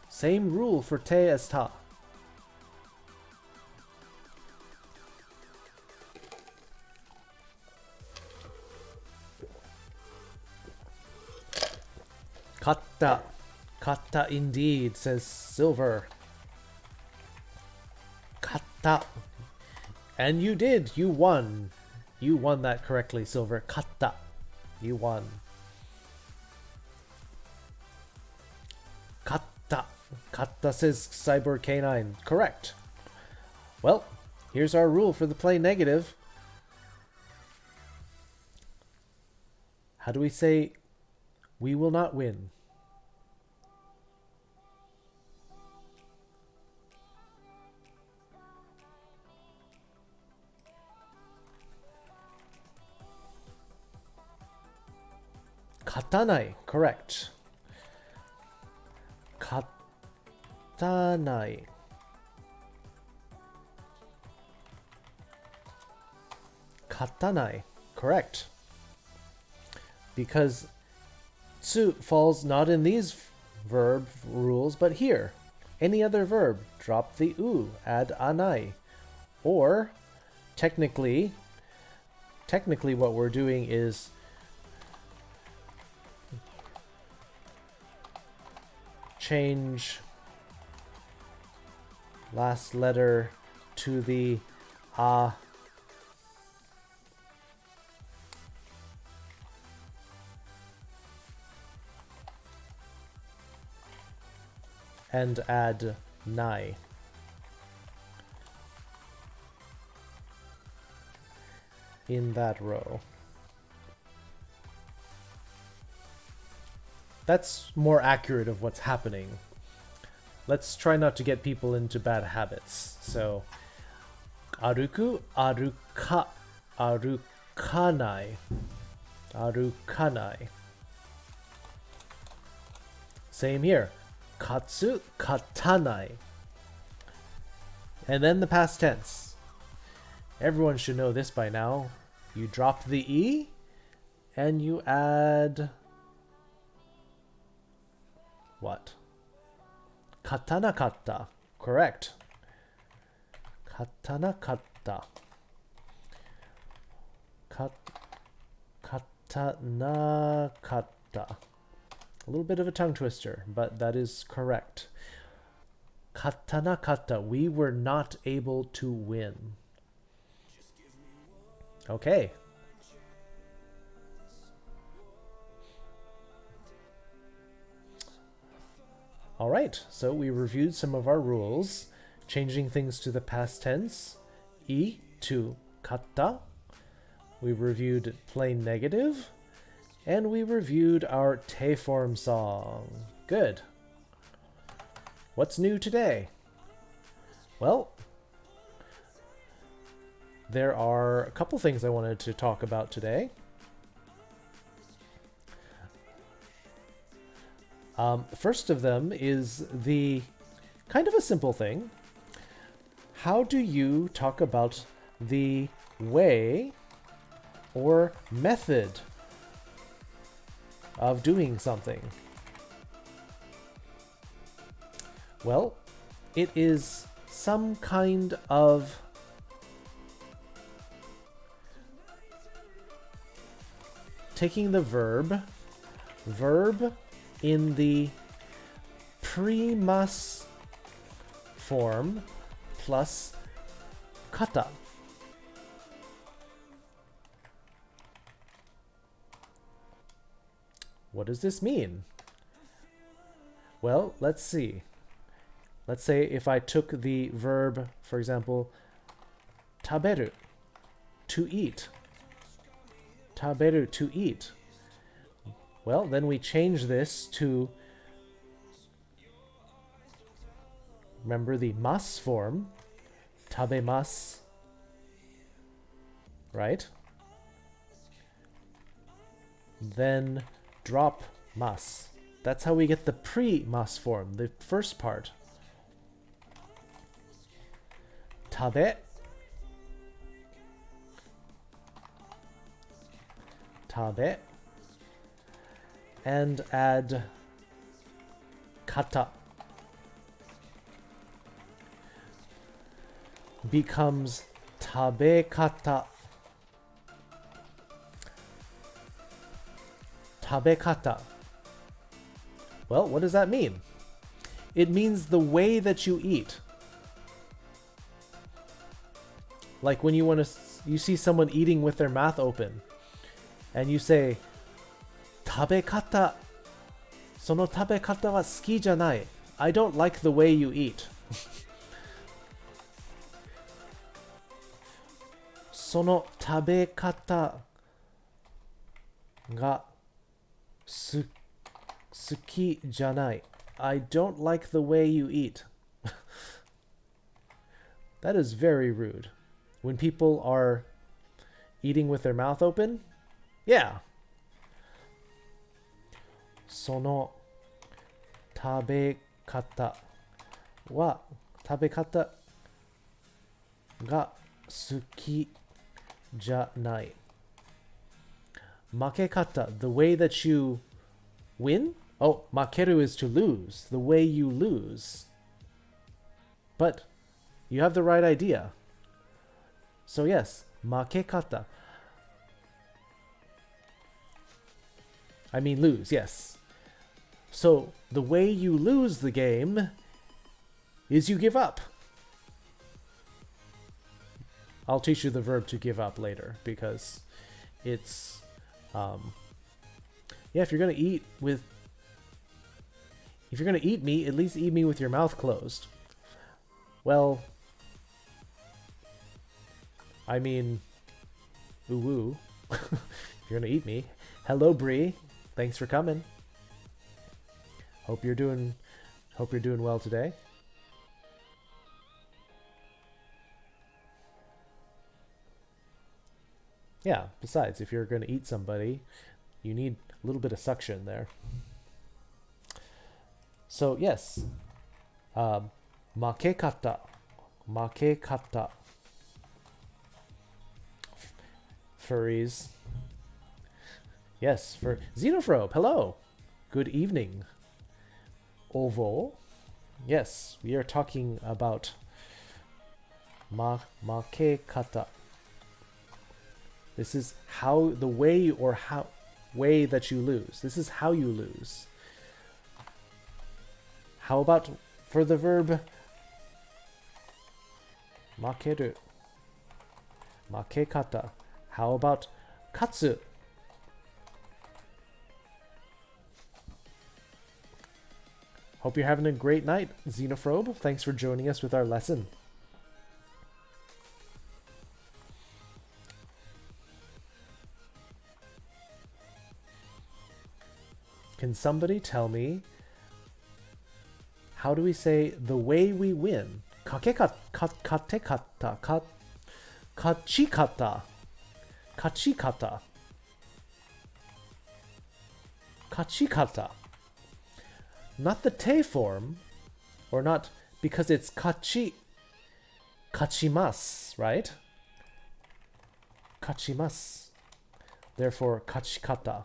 Same rule for te as ta. Katta. Katta indeed, says Silver. Katta. And you did. You won. You won that correctly, Silver. Katta. You won. Katta. Katta, says Cyborg K9. Correct. Well, here's our rule for the play negative. How do we say we will not win? Katanai, correct. Katanai. Katanai, correct. Because tsu falls not in these verb rules, but here. Any other verb, drop the u, add anai. Or, technically what we're doing is change last letter to the a and add nai. In that row. That's more accurate of what's happening. Let's try not to get people into bad habits. So, aruku, aruka, arukanai, arukanai. Same here. Katsu, katanai. And then the past tense. Everyone should know this by now. You drop the e and you add what? Katanakatta. Correct. Katanakatta. Katanakatta. A little bit of a tongue twister, but that is correct. Katanakatta. We were not able to win. Okay. All right, so we reviewed some of our rules, changing things to the past tense, I to katta. We reviewed plain negative, and we reviewed our te form song. Good. What's new today? Well, there are a couple things I wanted to talk about today. First of them is the kind of a simple thing. How do you talk about the way or method of doing something? Well, it is some kind of taking the verb in the primus form plus kata. What does this mean? Well, let's see. Let's say if I took the verb, for example, taberu, to eat. Taberu, to eat. Well, then we change this to, remember the mas form, tabemasu, right? Then drop mas. That's how we get the pre-mas form, the first part. Tabe. Tabe. And add kata. Becomes tabekata. Tabekata. Well, what does that mean? It means the way that you eat. Like when you see someone eating with their mouth open, and you say, "Tabekata, sono tabekata wa suki janai." I don't like the way you eat. Sono tabekata ga suki janai. I don't like the way you eat. That is very rude. When people are eating with their mouth open, yeah. Sono tabekata wa tabekata ga suki janai. Makekata, the way that you win? Oh, makeru is to lose, the way you lose. But you have the right idea. So yes, makekata. I mean lose, yes. So the way you lose the game is you give up. I'll teach you the verb to give up later because it's yeah, if you're gonna eat meat, at least eat me with your mouth closed. Well, I mean, ooh. If you're gonna eat me, hello Bree, thanks for coming. Hope you're doing well today. Yeah, besides, if you're gonna eat somebody, you need a little bit of suction there. So yes, makekata, makekata. Furries. Yes, for Xenophobe, hello. Good evening. Ovo. Yes, we are talking about makekata. This is how the way or how way that you lose. This is how you lose. How about for the verb makeru? Makekata. How about katsu? Hope you're having a great night, Xenophobe. Thanks for joining us with our lesson. Can somebody tell me, how do we say the way we win? Katekata, katekata, kachikata, kachikata, kachikata. Not the te form, or not because it's kachimasu, right? Kachimasu. Therefore, kachikata.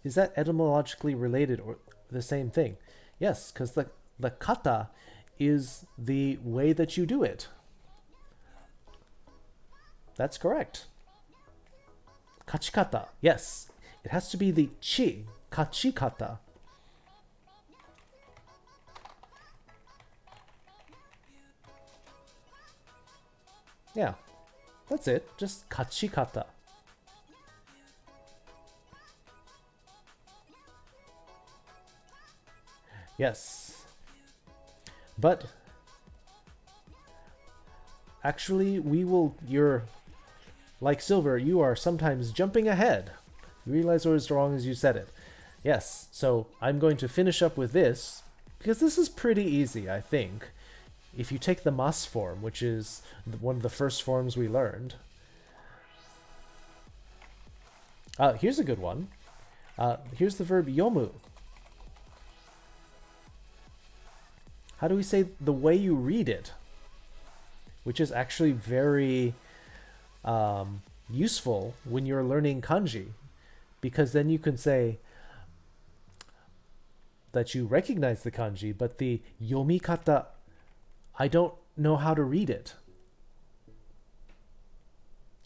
Is that etymologically related or the same thing? Yes, because the kata is the way that you do it. That's correct. Kachikata, yes. It has to be the chi, kachikata. Yeah, that's it. Just kachikata. Yes. But actually, you're like Silver, you are sometimes jumping ahead. You realize what was wrong as you said it. Yes, so I'm going to finish up with this, because this is pretty easy, I think. If you take the mas form, which is one of the first forms we learned. Here's a good one. Here's the verb yomu. How do we say the way you read it? Which is actually very useful when you're learning kanji, because then you can say that you recognize the kanji, but the yomikata, I don't know how to read it.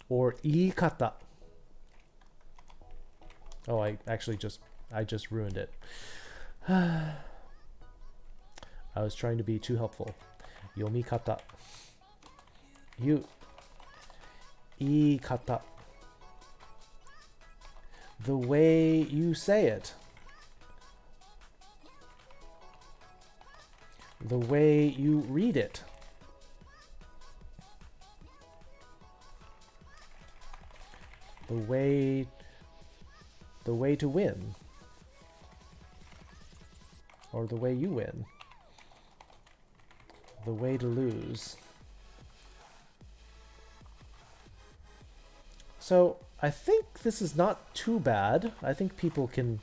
Or iikata. Oh, I just ruined it. I was trying to be too helpful. Yomikata. Iikata. The way you say it. The way you read it. The way to win. Or the way you win. The way to lose. So I think this is not too bad. I think people can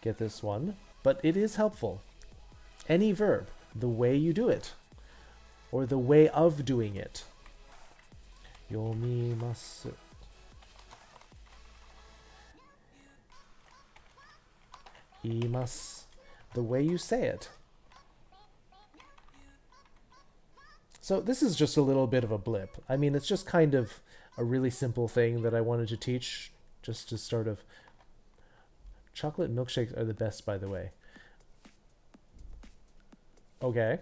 get this one, but it is helpful. Any verb, the way you do it, or the way of doing it. Yomimasu. Iimasu. The way you say it. So this is just a little bit of a blip. I mean, it's just kind of a really simple thing that I wanted to teach, just to sort of... Chocolate milkshakes are the best, by the way. Okay.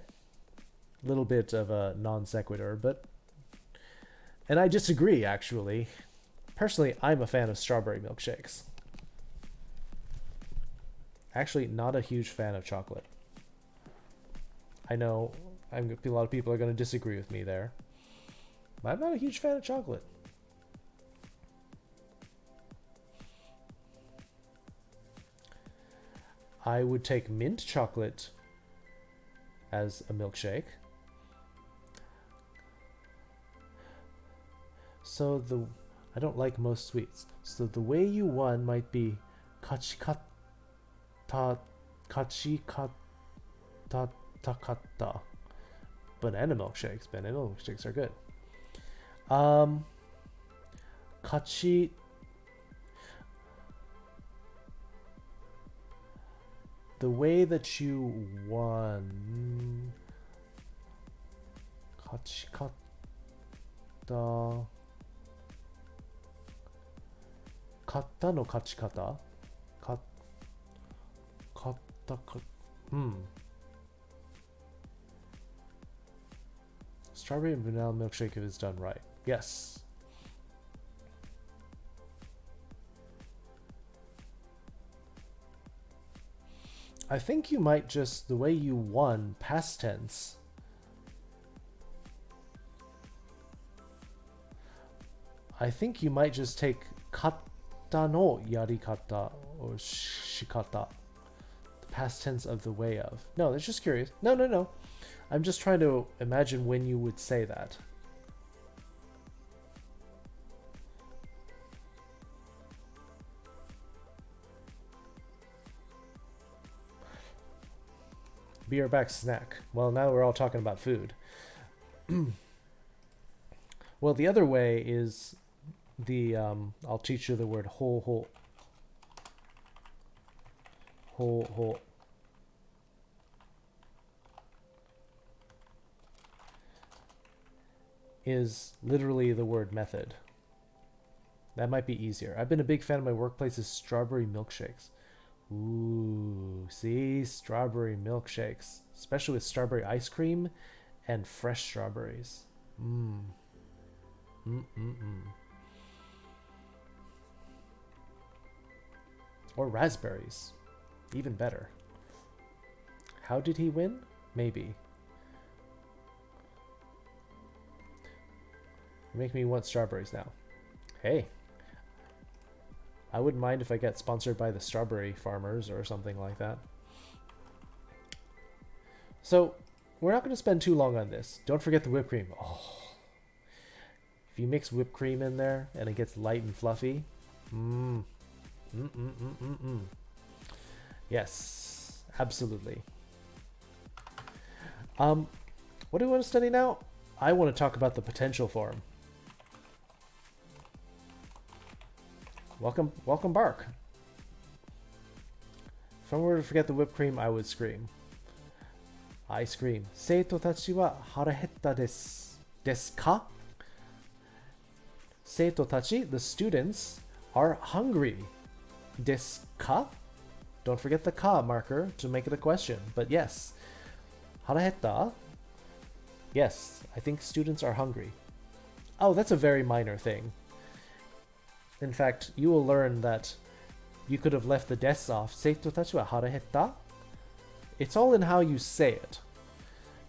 A little bit of a non sequitur, but... And I disagree, actually. Personally, I'm a fan of strawberry milkshakes. Actually, not a huge fan of chocolate. I know a lot of people are going to disagree with me there. But I'm not a huge fan of chocolate. I would take mint chocolate as a milkshake. So I don't like most sweets. So the way you won might be kachikata takata. Banana milkshakes are good. Kachi. The way that you won. Kachikata. Katta no kachikata. Strawberry and vanilla milkshake if it's done right. Yes. I think you might just, the way you won, past tense. I think you might just take kata no yarikata or shikata. The past tense of the way of. No, that's just curious. No. I'm just trying to imagine when you would say that. Be right back, snack. Well, now we're all talking about food. Well, the other way is the, I'll teach you the word ho. Ho. Is literally the word method. That might be easier. I've been a big fan of my workplace's strawberry milkshakes. Ooh, see? Strawberry milkshakes. Especially with strawberry ice cream and fresh strawberries. Or raspberries. Even better. How did he win? Maybe. You make me want strawberries now. Hey. I wouldn't mind if I get sponsored by the strawberry farmers or something like that. So, we're not going to spend too long on this. Don't forget the whipped cream. Oh. If you mix whipped cream in there and it gets light and fluffy. Yes, absolutely. What do we want to study now? I want to talk about the potential form. Welcome, Bark. If I were to forget the whipped cream, I would scream. I scream. 生徒たちは腹減ったですか? 生徒たち, the students, are hungry. ですか? Don't forget the ka marker to make it a question. But yes. 腹減った? Yes, I think students are hungry. Oh, that's a very minor thing. In fact, you will learn that you could have left the des off. 生徒たちは腹減った? It's all in how you say it.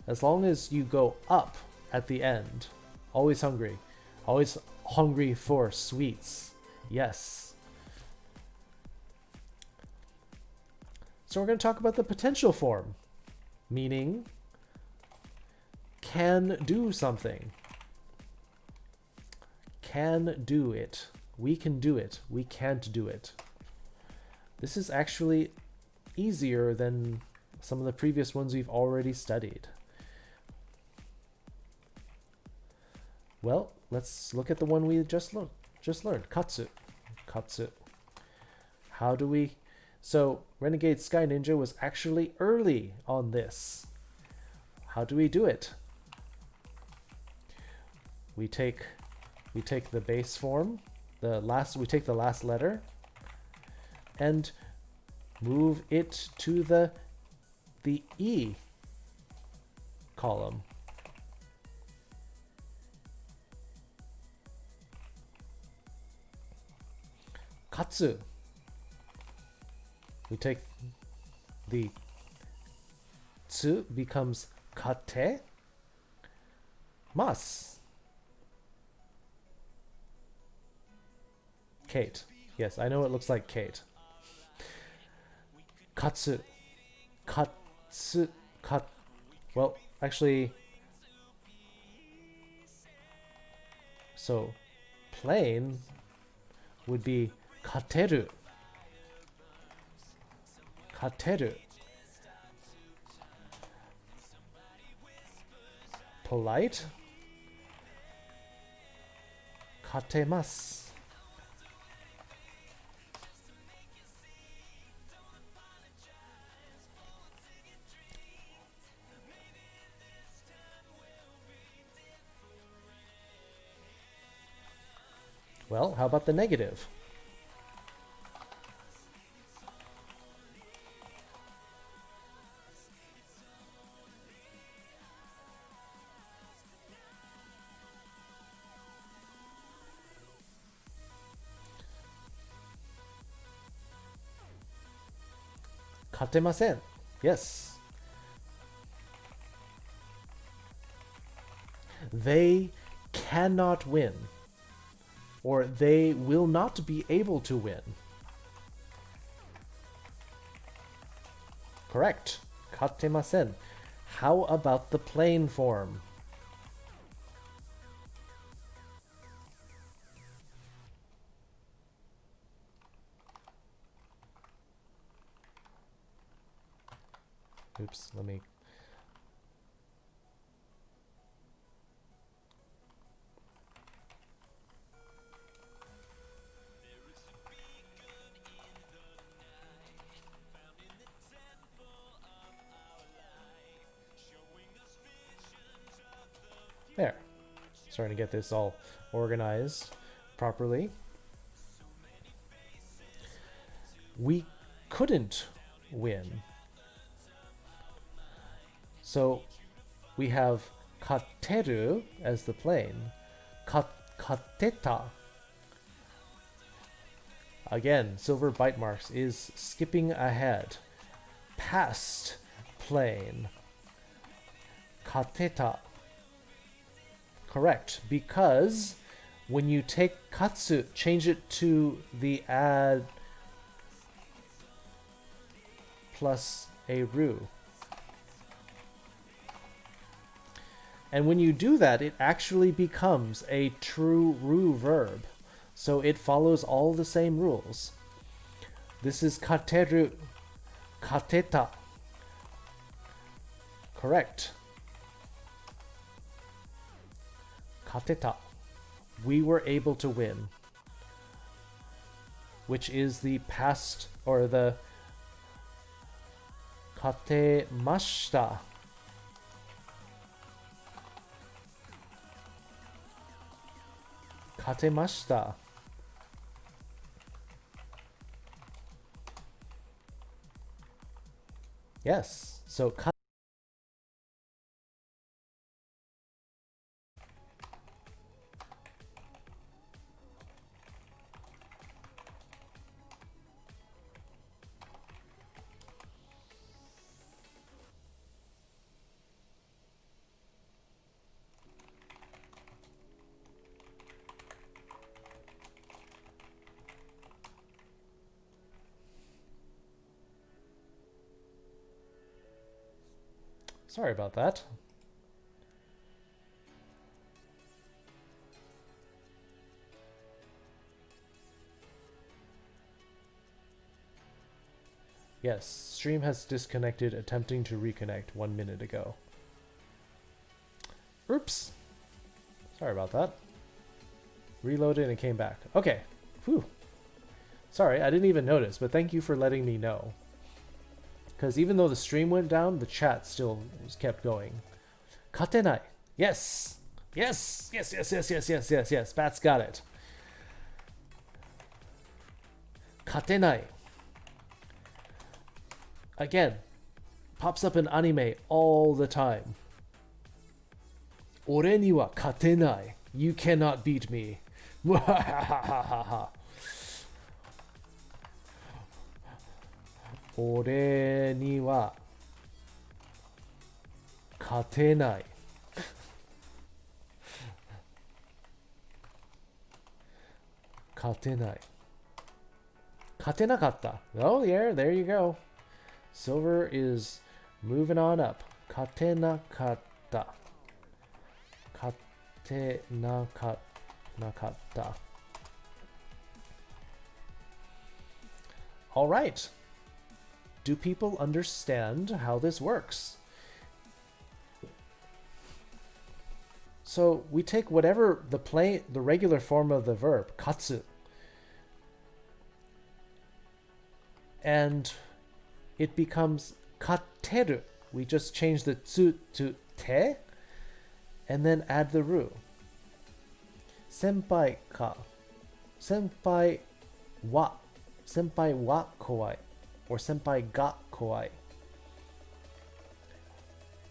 As long as you go up at the end. Always hungry. Always hungry for sweets. Yes. So we're going to talk about the potential form. Meaning, can do something. Can do it. We can do it. We can't do it. This is actually easier than some of the previous ones we've already studied. Well, let's look at the one we just learned. Katsu. Katsu. How do we... So, Renegade Sky Ninja was actually early on this. How do we do it? We take the base form, we take the last letter, and move it to the E column. Katsu. We take the tsu becomes kate mas. Kate. Yes, I know it looks like Kate. Katsu. Katsu. Well, actually... So, plain would be kateru. Kateru. Polite. Katemasu. Well, how about the negative? Katemasen. Yes. They cannot win. Or they will not be able to win. Correct. Katemasen. How about the plain form? Oops, let me... There. Starting to get this all organized properly. We couldn't win. So we have kateru as the plain. Kateta. Again, Silver Bite Marks is skipping ahead. Past plane. Kateta. Correct, because when you take katsu, change it to the add plus a ru. And when you do that, it actually becomes a true ru verb. So it follows all the same rules. This is kateru, kateta. Correct. Kateta. We were able to win. Which is the past, or the katemashita. Katemashita. Yes. So sorry about that. Yes, stream has disconnected, attempting to reconnect 1 minute ago. Oops. Sorry about that. Reloaded and came back. Okay. Whew. Sorry, I didn't even notice, but thank you for letting me know. Because even though the stream went down, the chat still kept going. Katenai. Yes. Yes. Yes, yes, yes, yes, yes, yes, yes. Bats got it. Katenai. Again, pops up in anime all the time. Ore ni wa katenai. You cannot beat me. Ore ni wa katenai. Katenai. Katenakatta. Oh, yeah, there you go. Silver is moving on up. Katenakatta. Katenakatta. All right. Do people understand how this works? So we take whatever the regular form of the verb, katsu, and it becomes kateru. We just change the tsu to te, and then add the ru. Senpai ka. Senpai wa. Senpai wa kowai. Or senpai ga kowai.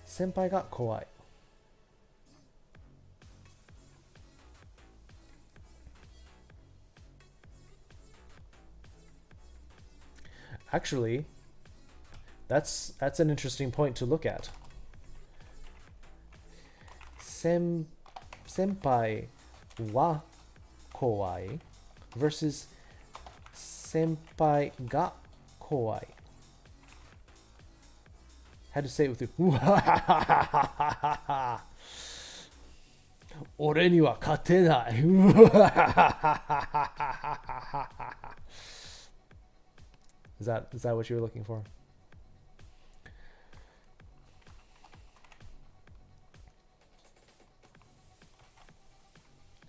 Senpai ga kowai. Actually, that's an interesting point to look at. Senpai wa kowai versus senpai ga kowai. Had to say it with the Ore ni wa katenai. Is that what you were looking for?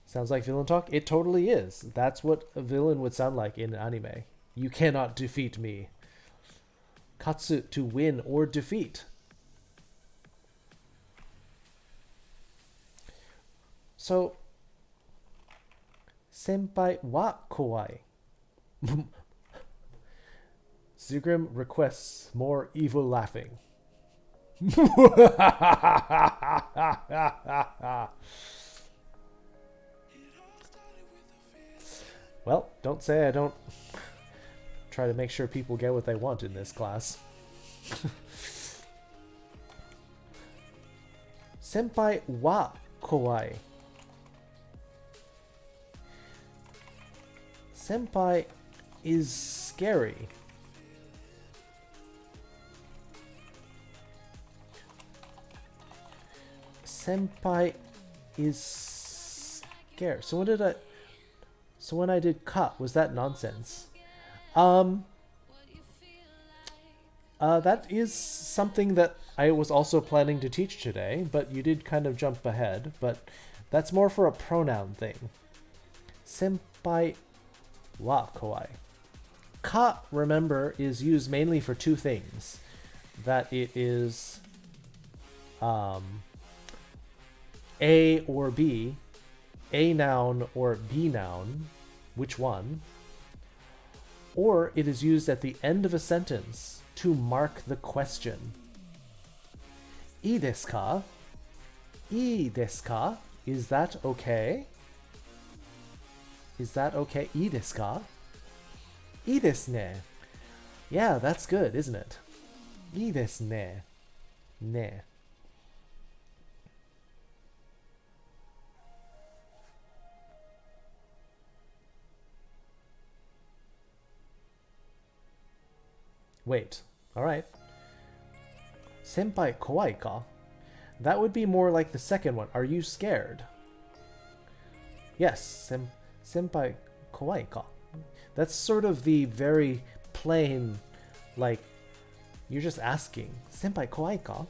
Sounds like villain talk? It totally is. That's what a villain would sound like in anime. You cannot defeat me. Katsu, to win or defeat. So, senpai wa kowai. Zugrim requests more evil laughing. Well, don't say I don't try to make sure people get what they want in this class. Senpai wa kawaii. Senpai is scary. Senpai is scared. So when I did ka, was that nonsense? That is something that I was also planning to teach today, but you did kind of jump ahead, but that's more for a pronoun thing. Senpai wa kawaii. Ka, remember, is used mainly for two things. That it is A or B, A noun or B noun, which one? Or it is used at the end of a sentence to mark the question. Ii desu ka? Ii desu ka? Is that okay? Is that okay? Ii desu ka? Ii desu ne. Yeah, that's good, isn't it? Ii desu ne. Ne. Wait, alright. Senpai kawaii ka? That would be more like the second one. Are you scared? Yes, senpai kawaii ka? That's sort of the very plain, like, you're just asking. Senpai kawaii ka?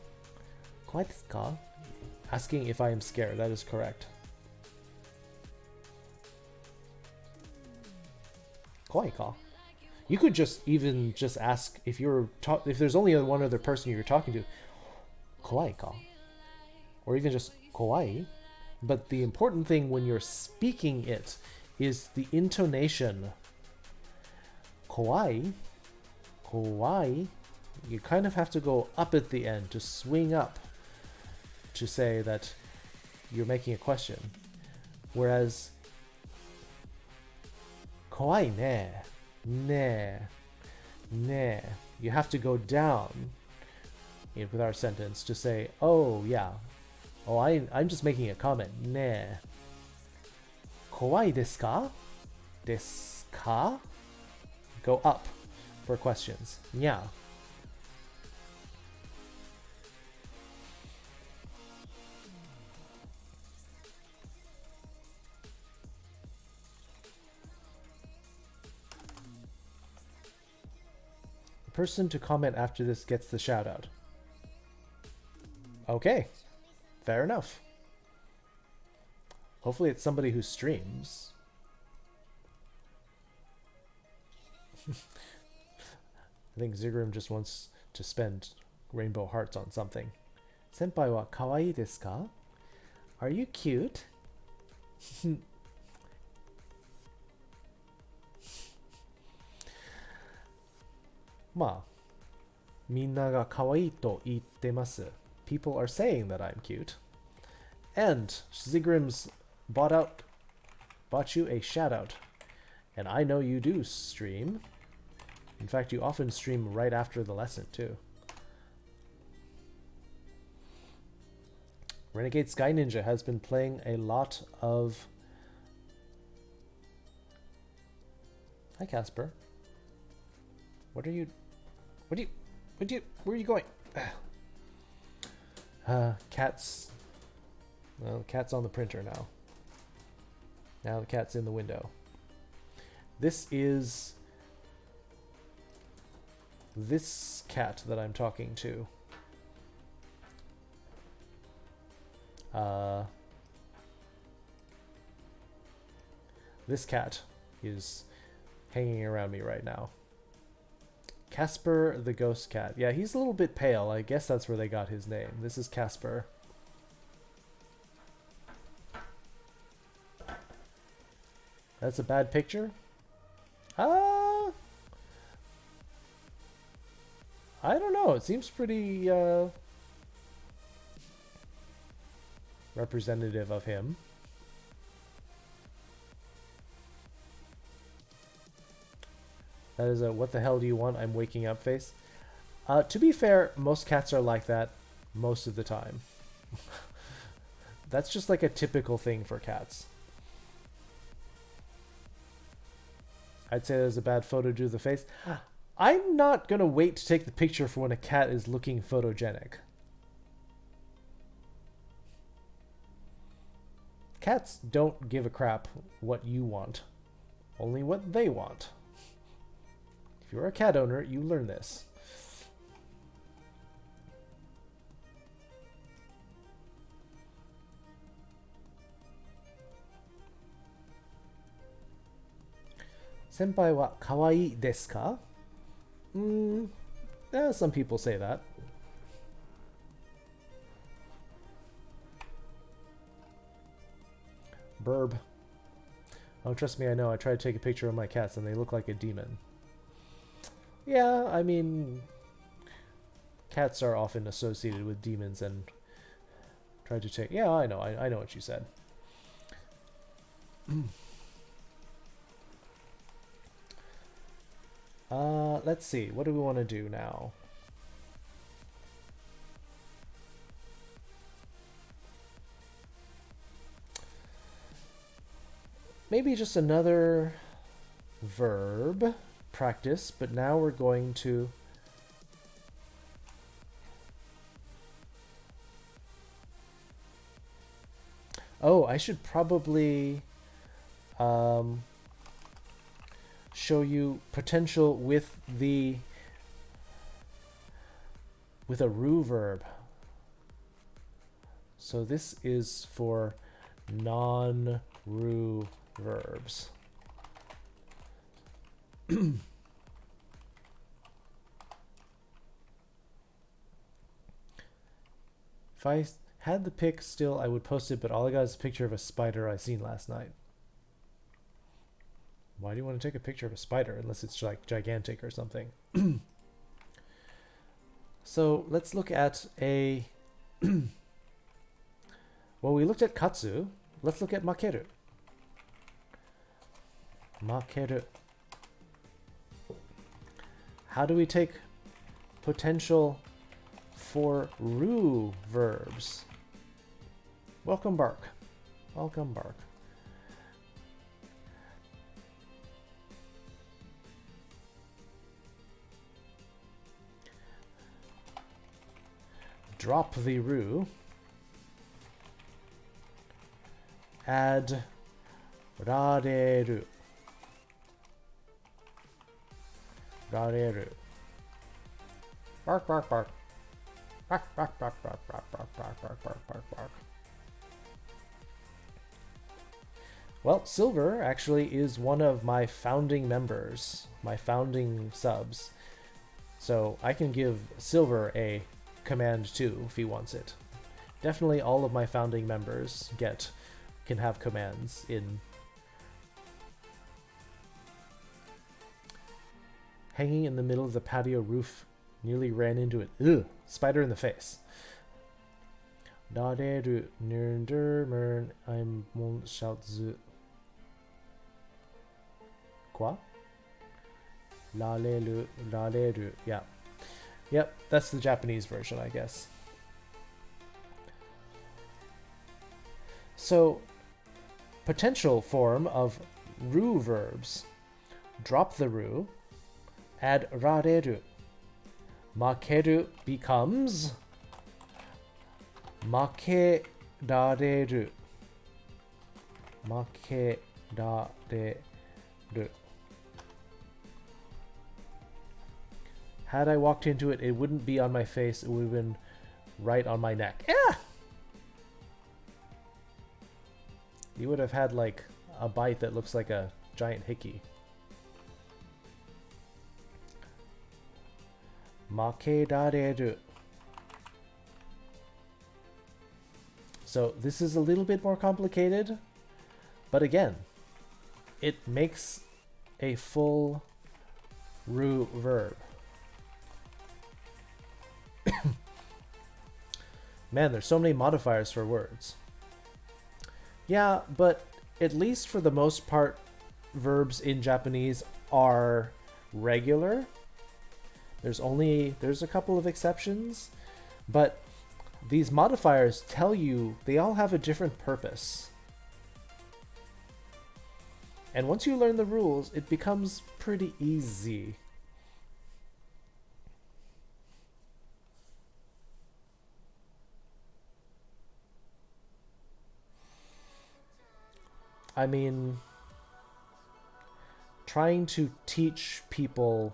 Kawaii desu ka? Asking if I am scared, that is correct. Kawaii ka? You could just even just ask if if there's only one other person you're talking to, kawaii ka? Or even just kawaii. But the important thing when you're speaking it is the intonation. Kawaii, kawaii. You kind of have to go up at the end to swing up to say that you're making a question. Whereas kawaii ne. Ne. Ne. You have to go down with our sentence to say, oh yeah. Oh, I'm just making a comment. Ne. Kawaii desu ka? Desu ka? Go up for questions. Yeah. The person to comment after this gets the shout out. Okay. Fair enough. Hopefully it's somebody who streams. I think Zigguram just wants to spend rainbow hearts on something. Senpai wa kawaii desu ka? Are you cute? Ma, minna ga kawaii to itte masu. People are saying that I'm cute. And Zigguram's bought you a shout out. And I know you do stream. In fact, you often stream right after the lesson too. Renegade Sky Ninja has been playing a lot of... Hi Casper. Where are you going? Cat's... Well, the cat's on the printer now. Now the cat's in the window. This is this cat that I'm talking to. This cat is hanging around me right now. Casper the ghost cat. Yeah, he's a little bit pale. I guess that's where they got his name. This is Casper. That's a bad picture? I don't know. It seems pretty representative of him. That is a what the hell do you want? I'm waking up face. To be fair, most cats are like that most of the time. That's just like a typical thing for cats. I'd say there's a bad photo due to the face. I'm not going to wait to take the picture for when a cat is looking photogenic. Cats don't give a crap what you want, only what they want. If you're a cat owner, you learn this. Senpai wa kawaii desu ka? Some people say that. Burb. Oh, trust me, I know. I tried to take a picture of my cats and they look like a demon. Yeah, I mean, cats are often associated with demons and tried to take... Yeah, I know. I know what you said. Let's see. What do we want to do now? Maybe just another verb practice, but now we're going to I should probably show you potential with a ru verb. So this is for non-ru verbs. If I had the pic still, I would post it, but all I got is a picture of a spider I seen last night. Why do you want to take a picture of a spider unless it's like gigantic or something? So let's look at a... Well, we looked at katsu. Let's look at makeru. Makeru. How do we take potential for ru verbs? Welcome, Bark. Welcome, Bark. Drop the ru. Add rareru. Rareru. Bark, bark, bark. Bark, bark, bark, bark, bark, bark, bark, bark, bark, bark, bark. Well, Silver actually is one of my founding members, my founding subs. So I can give Silver a command too if he wants it. Definitely all of my founding members can have commands in. Hanging in the middle of the patio roof, nearly ran into it. Ugh, spider in the face. Dareru nirnder I'm mon shoutzu. Quoi? Rareru. Yeah. Yep, that's the Japanese version, I guess. So, potential form of ru verbs. Drop the ru, add rareru. Makeru becomes makerareru. Makerareru. Had I walked into it, it wouldn't be on my face. It would have been right on my neck. Yeah! You would have had like a bite that looks like a giant hickey. Makerareru. So this is a little bit more complicated, but again, it makes a full ru verb. Man, there's so many modifiers for words. Yeah, but at least for the most part, verbs in Japanese are regular. There's a couple of exceptions, but these modifiers tell you they all have a different purpose. And once you learn the rules, it becomes pretty easy. I mean, trying to teach people,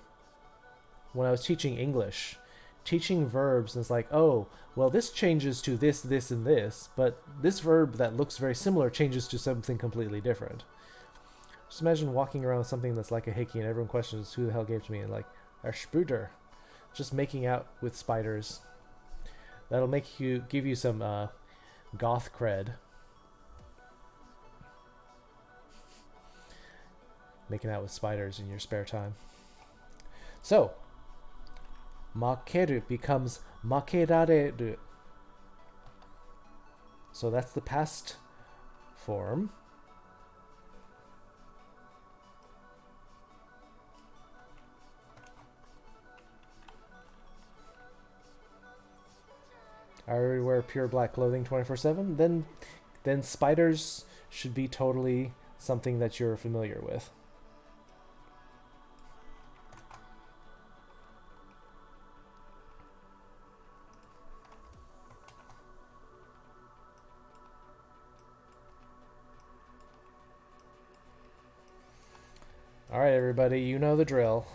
when I was teaching English, teaching verbs, and it's like, oh, well, this changes to this, this, and this, but this verb that looks very similar changes to something completely different. Just imagine walking around with something that's like a hickey and everyone questions who the hell gave it to me, and like, a spruder. Just making out with spiders. That'll give you some goth cred. Making out with spiders in your spare time. So, makeru becomes makerareru. So that's the past form. I already wear pure black clothing 24/7. Then spiders should be totally something that you're familiar with. All right, everybody, you know the drill.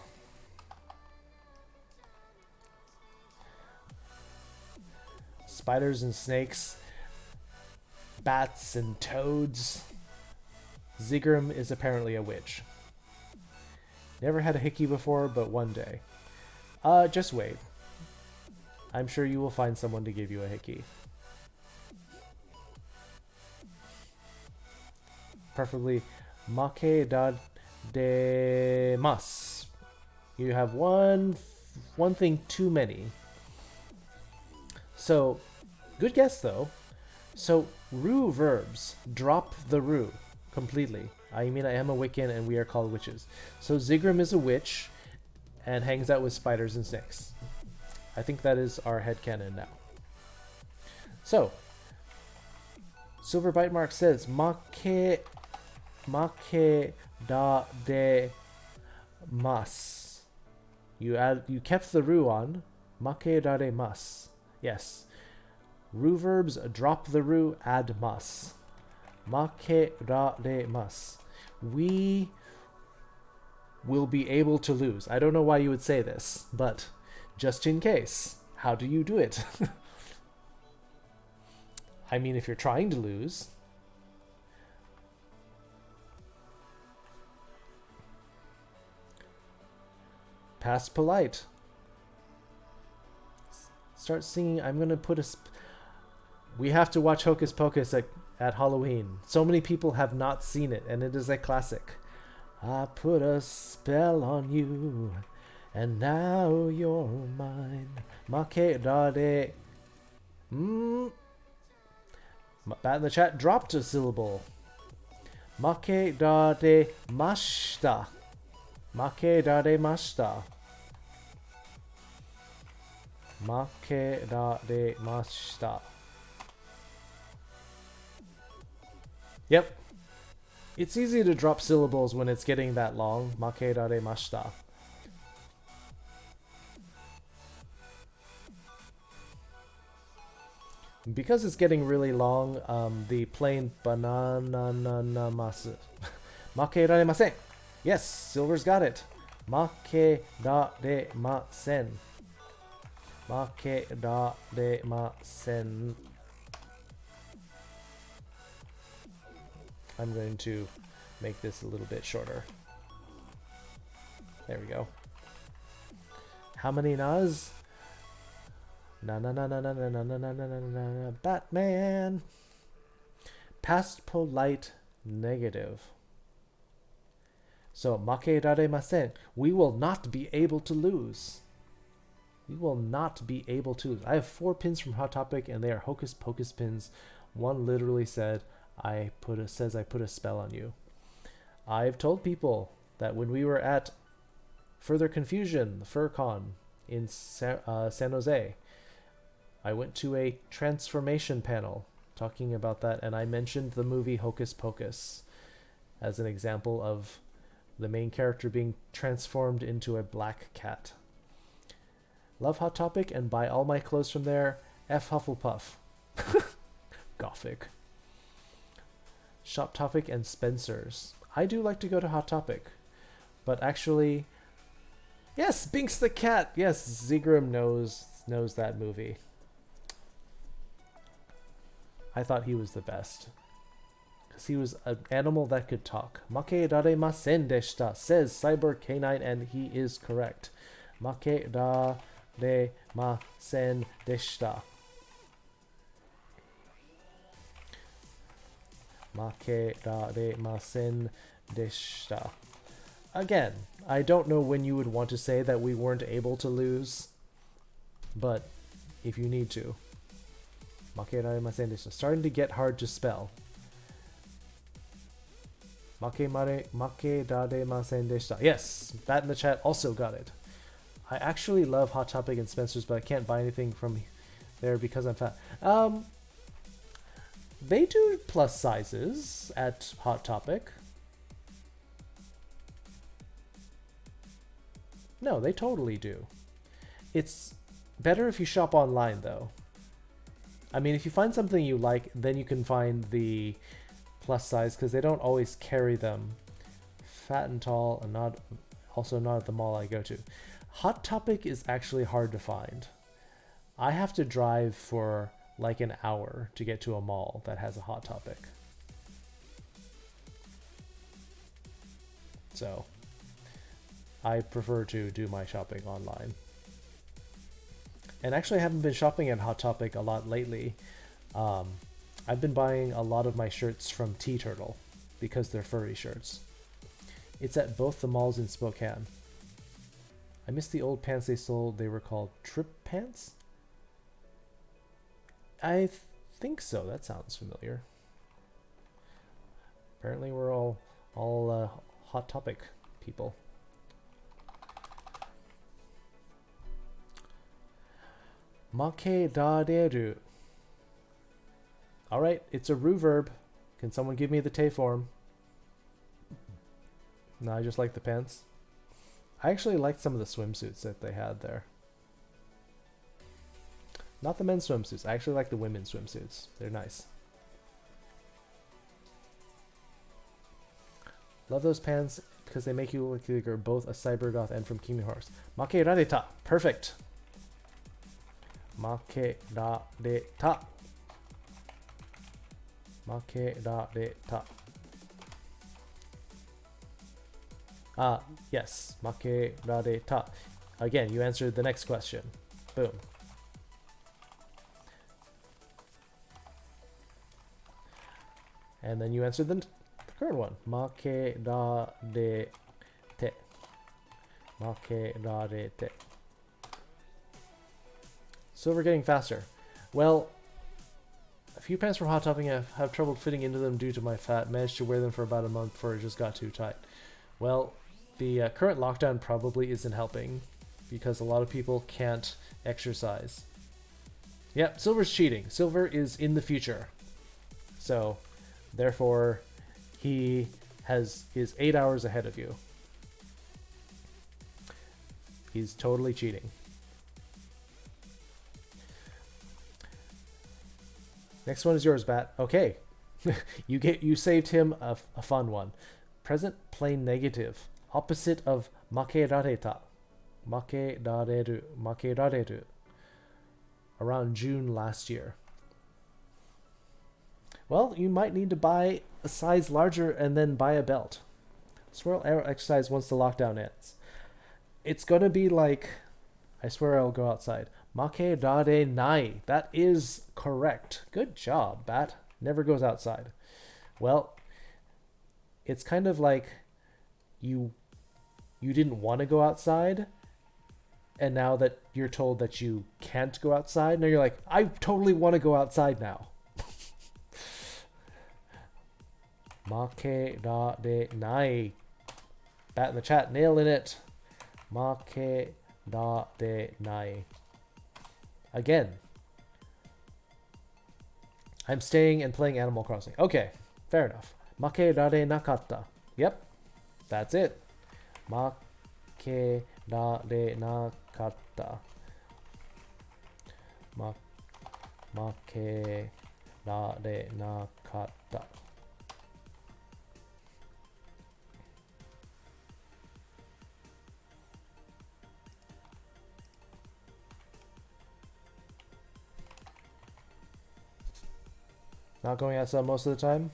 Spiders and snakes, bats and toads. Zigguram is apparently a witch. Never had a hickey before, but one day. Just wait. I'm sure you will find someone to give you a hickey. Preferably make da de mas. You have one thing too many. So, good guess though. So, ru verbs drop the ru completely. I mean, I am a Wiccan and we are called witches. So, Zigguram is a witch and hangs out with spiders and snakes. I think that is our headcanon now. So, Silver Bite Mark says, make da de mas. You kept the ru on. Make da de mas. Yes. Ru verbs drop the ru, add mas. Make da de mas. We will be able to lose. I don't know why you would say this, but just in case, how do you do it? I mean, if you're trying to lose, past polite. Start singing. I'm gonna put a. We have to watch Hocus Pocus at Halloween. So many people have not seen it, and it is a classic. I put a spell on you, and now you're mine. Make da de. Bat in the chat dropped a syllable. Make da de mashita. Make da de mashita. Make da de mashita. Yep. It's easy to drop syllables when it's getting that long. Make da de mashita. Because it's getting really long, the plain banana masu. Make da de masen. Yes, Silver's got it. Make da de masen. Make da de masen. I'm going to make this a little bit shorter. There we go. How many nas? Na na na na na na na na na na na na. Batman. Past polite negative. So make raremasen. We will not be able to lose. We will not be able to lose. I have 4 pins from Hot Topic, and they are Hocus Pocus pins. One literally said, I put a spell on you. I've told people that when we were at Further Confusion, the FurCon in San Jose, I went to a transformation panel talking about that, and I mentioned the movie Hocus Pocus as an example of the main character being transformed into a black cat. Love Hot Topic and buy all my clothes from there. F Hufflepuff. Gothic. Shop Topic and Spencer's. I do like to go to Hot Topic, but actually, yes, Binks the cat. Yes, Zigram knows that movie. I thought he was the best because he was an animal that could talk. Make daremasen deshita, says Cyber K9, and he is correct. Make daremasen deshita. Make daremasen deshita. Again, I don't know when you would want to say that we weren't able to lose, but if you need to. Make daremasen deshita. Starting to get hard to spell. Make daremasen deshita. Yes, that in the chat also got it. I actually love Hot Topic and Spencer's, but I can't buy anything from there because I'm fat. They do plus sizes at Hot Topic. No, they totally do. It's better if you shop online, though. I mean, if you find something you like, then you can find the plus size, because they don't always carry them. Fat and tall, and also not at the mall I go to. Hot Topic is actually hard to find. I have to drive for like an hour to get to a mall that has a Hot Topic. So I prefer to do my shopping online. And actually I haven't been shopping at Hot Topic a lot lately. I've been buying a lot of my shirts from Tea Turtle because they're furry shirts. It's at both the malls in Spokane. I miss the old pants they sold. They were called Trip Pants? I think so. That sounds familiar. Apparently we're all Hot Topic people. Make dareru. Alright, it's a Ru verb. Can someone give me the te form? No, I just like the pants. I actually liked some of the swimsuits that they had there. Not the men's swimsuits. I actually like the women's swimsuits. They're nice. Love those pants because they make you look like you're both a cybergoth and from Kingdom Hearts. Make rareta. Perfect. Make rareta. Make rareta. Yes. Make rareta. Again, you answered the next question. Boom. And then you answered the current one. Make rarete. Make rarete. So we're getting faster. Well, a few pants from Hot Topic have trouble fitting into them due to my fat. Managed to wear them for about a month before it just got too tight. Well, the current lockdown probably isn't helping because a lot of people can't exercise. Yep, Silver's cheating. Silver is in the future. So, therefore, he is 8 hours ahead of you. He's totally cheating. Next one is yours, Bat. Okay. you saved him a fun one. Present plain negative. Opposite of makerareta. Makerareru. Makerareru. Around June last year. Well, you might need to buy a size larger and then buy a belt. Swirl arrow exercise once the lockdown ends. It's gonna be like, I swear I'll go outside. Makerare nai. That is correct. Good job, Bat. Never goes outside. Well, it's kind of like you didn't want to go outside, and now that you're told that you can't go outside, now you're like, I totally want to go outside now. Makerare nai. Bat in the chat, nailing it. Makerare nai. Again, I'm staying and playing Animal Crossing. Okay, fair enough. Make rare nakatta. Yep, that's it. Make rare nakatta. Make rare nakatta. Not going outside most of the time.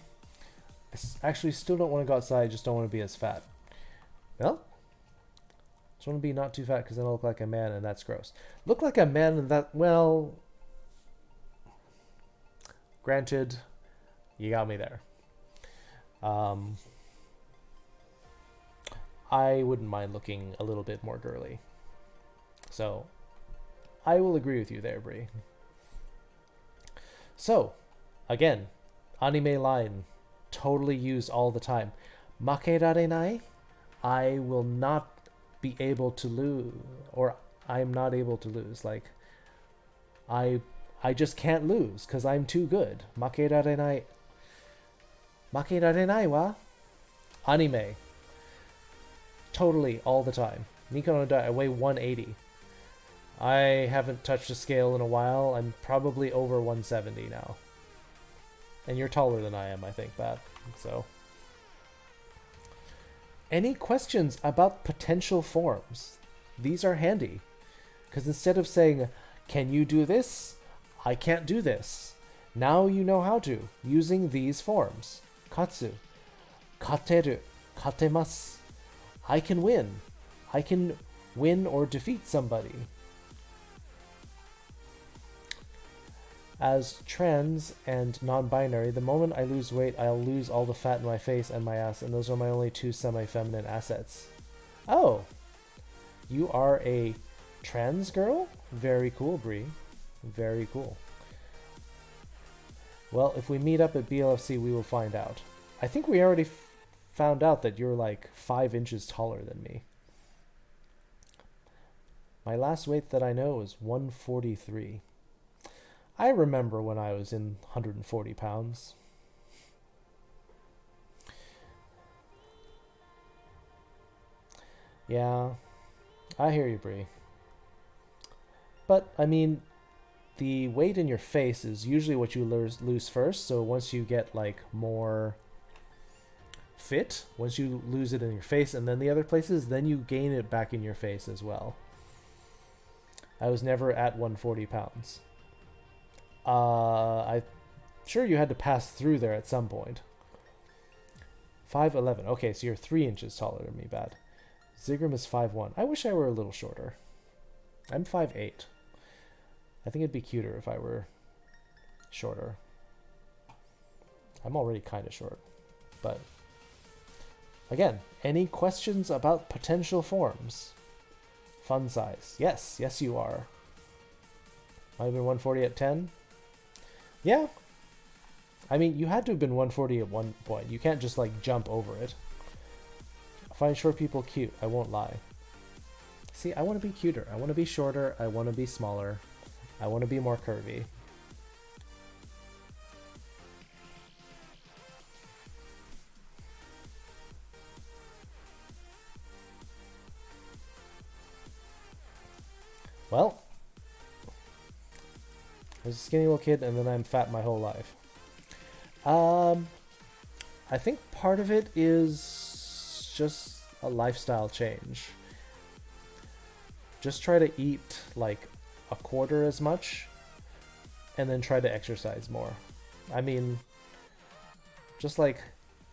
I actually still don't want to go outside. I just don't want to be as fat. Well, just want to be not too fat because then I look like a man, and that's gross. Look like a man, and that, well, granted, you got me there. I wouldn't mind looking a little bit more girly. So, I will agree with you there, Brie. So, again, anime line, totally used all the time. Makerarenai, I will not be able to lose, or I'm not able to lose. Like, I just can't lose because I'm too good. Makerarenai. Makerarenai wa anime. Totally all the time. Nico no Dai, I weigh 180. I haven't touched a scale in a while. I'm probably over 170 now. And you're taller than I am, I think, Bat. So, any questions about potential forms? These are handy. Because instead of saying, can you do this? I can't do this. Now you know how to, using these forms. Katsu. Kateru. Katemasu. I can win. I can win or defeat somebody. As trans and non-binary, the moment I lose weight, I'll lose all the fat in my face and my ass, and those are my only two semi-feminine assets. Oh, you are a trans girl? Very cool, Brie. Very cool. Well, if we meet up at BLFC, we will find out. I think we already found out that you're like 5 inches taller than me. My last weight that I know was 143. I remember when I was in 140 pounds. Yeah, I hear you, Brie. But, I mean, the weight in your face is usually what you lose first, so once you get, like, more fit, once you lose it in your face and then the other places, then you gain it back in your face as well. I was never at 140 pounds. I'm sure you had to pass through there at some point. 5'11". Okay, so you're 3 inches taller than me, Bad. Zigram is 5'1". I wish I were a little shorter. I'm 5'8". I think it'd be cuter if I were shorter. I'm already kind of short. But, again, any questions about potential forms? Fun size. Yes, yes you are. Might have been 140 at 10. Yeah. I mean, you had to have been 140 at one point. You can't just, like, jump over it. I find short people cute. I won't lie. See, I want to be cuter. I want to be shorter. I want to be smaller. I want to be more curvy. Well, I was a skinny little kid, and then I'm fat my whole life. I think part of it is just a lifestyle change. Just try to eat like a quarter as much, and then try to exercise more. I mean, just like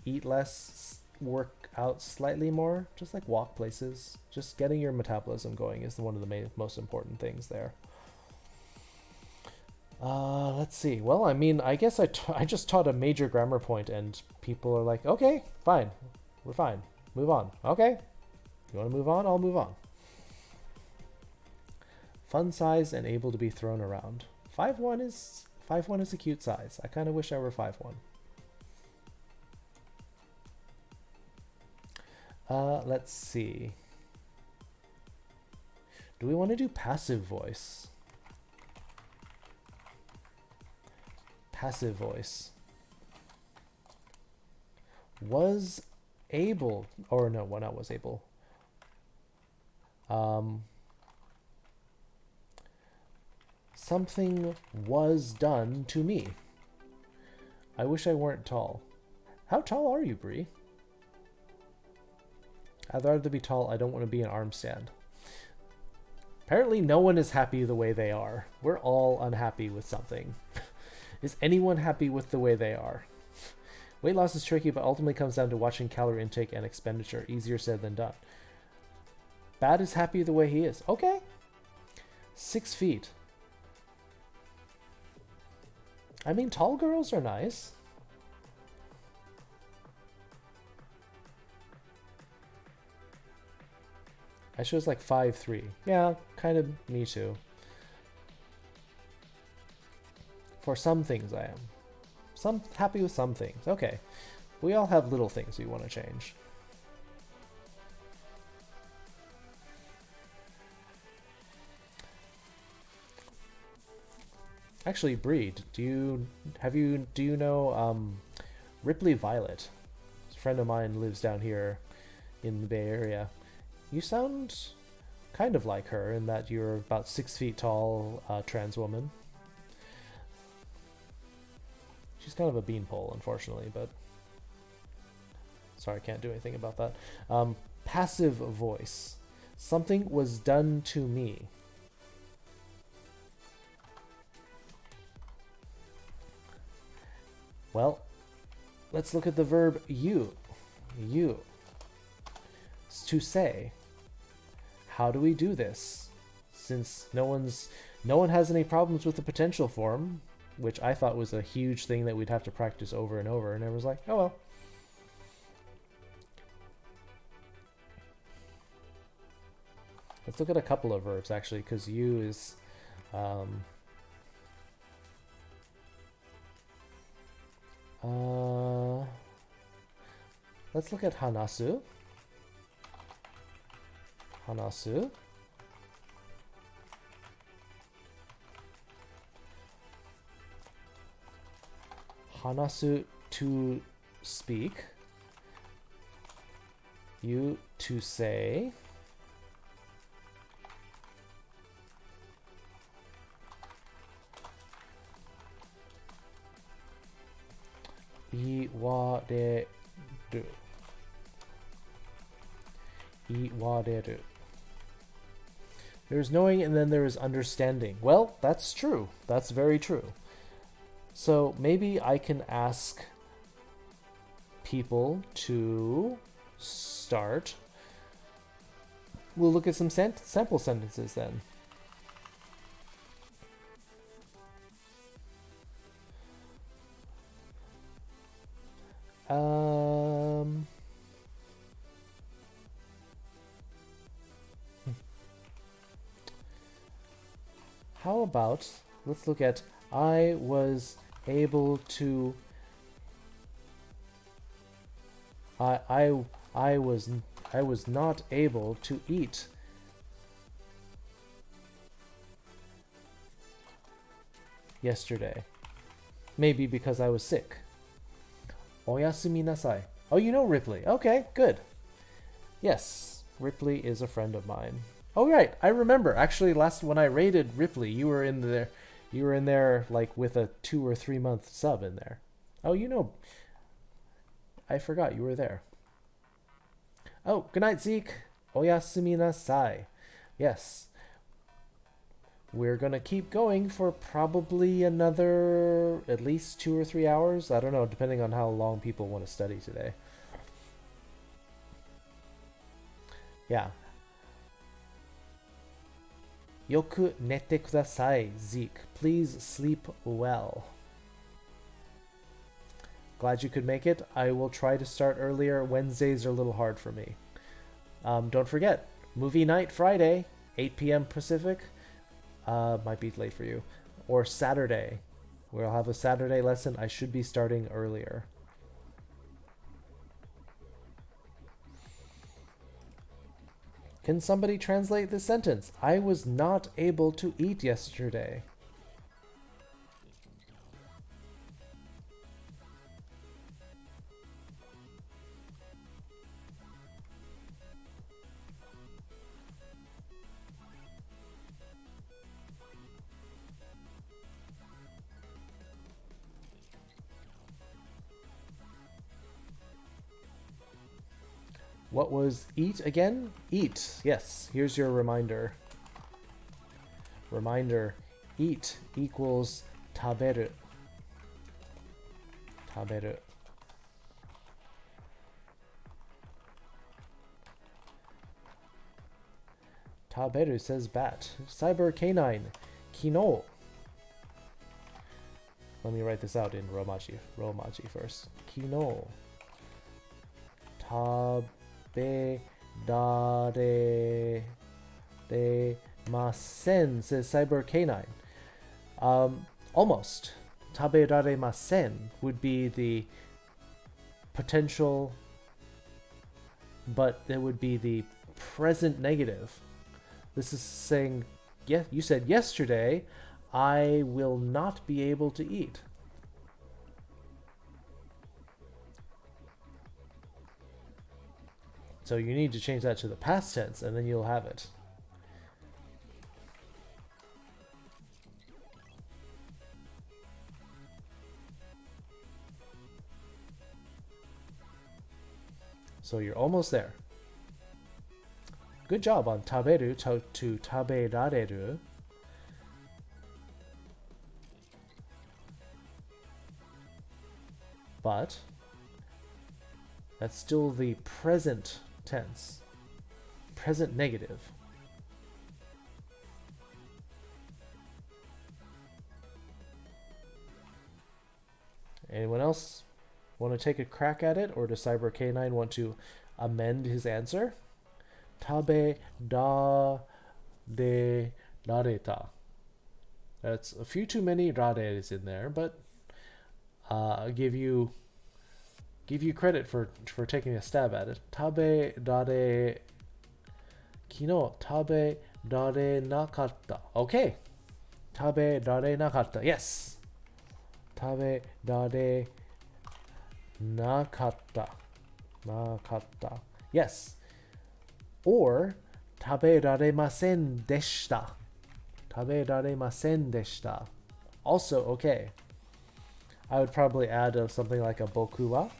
eat less, work out slightly more, just like walk places. Just getting your metabolism going is one of the most important things there. Let's see. Well, I mean, I guess I just taught a major grammar point and people are like, okay, fine. We're fine. Move on. Okay. You want to move on? I'll move on. Fun size and able to be thrown around. 5'1" is a cute size. I kind of wish I were 5'1". Let's see. Do we want to do passive voice? Passive voice. Was able, or no, well, not was able. Something was done to me. I wish I weren't tall. How tall are you, Bree? I'd rather be tall. I don't want to be an arm stand. Apparently no one is happy the way they are. We're all unhappy with something. Is anyone happy with the way they are? Weight loss is tricky, but ultimately comes down to watching calorie intake and expenditure. Easier said than done. Bad is happy the way he is. Okay. 6 feet. I mean, tall girls are nice. I chose like 5'3". Yeah, kind of me too. For some things I am. Some happy with some things. Okay. We all have little things we want to change. Actually, Bree, do you know Ripley Violet? A friend of mine lives down here in the Bay Area. You sound kind of like her in that you're about 6 feet tall, trans woman. She's kind of a beanpole, unfortunately, but sorry, I can't do anything about that. Passive voice. Something was done to me. Well, let's look at the verb you. You. It's to say. How do we do this? Since no one has any problems with the potential form, which I thought was a huge thing that we'd have to practice over and over, and I was like, oh well. Let's look at a couple of verbs actually, because you is let's look at hanasu. Hanasu. Hanasu, to speak. You, to say. Iwareru. Iwareru. There's knowing and then there is understanding. Well, that's true. That's very true. So maybe I can ask people to start. We'll look at some sample sentences then. How about, let's look at I was able to I was not able to eat yesterday. Maybe because I was sick. Oyasumi nasai. Oh, you know Ripley. Okay, good. Yes, Ripley is a friend of mine. Oh right, I remember. Actually, when I rated Ripley, you were in there. You were in there like with a 2 or 3 month sub in there. Oh, you know. I forgot you were there. Oh, good night, Zeke. Oyasumi nasai. Yes. We're gonna keep going for probably another at least 2 or 3 hours. I don't know, depending on how long people want to study today. Yeah. Yoku nete kudasai, Zeke. Please sleep well. Glad you could make it. I will try to start earlier. Wednesdays are a little hard for me. Don't forget, movie night Friday, 8 p.m. Pacific. Might be late for you. Or Saturday. We'll have a Saturday lesson. I should be starting earlier. Can somebody translate this sentence? I was not able to eat yesterday. What was eat again? Eat. Yes, here's your reminder. Reminder, eat equals taberu. Taberu. Taberu says bat. Cyber Canine. Kino. Let me write this out in Romaji. Romaji first. Kino. Tabe dare de masen, says Cyber Canine. Almost. Tabe dare masen would be the potential, but it would be the present negative. This is saying, yeah, you said yesterday, I will not be able to eat. So you need to change that to the past tense, and then you'll have it. So you're almost there. Good job on taberu to taberareru. But that's still the present tense. Present negative. Anyone else want to take a crack at it, or does Cyber K9 want to amend his answer? Tabe da de rareta. That's a few too many rares in there, but I'll give you credit for taking a stab at it. Tabe dare kino tabe dare nakatta. Okay. Tabe dare nakatta. Yes. Tabe dare nakatta. Nakatta. Yes. Or taberaremasen deshita. Taberaremasen deshita. Also okay. I would probably add something like a boku wa.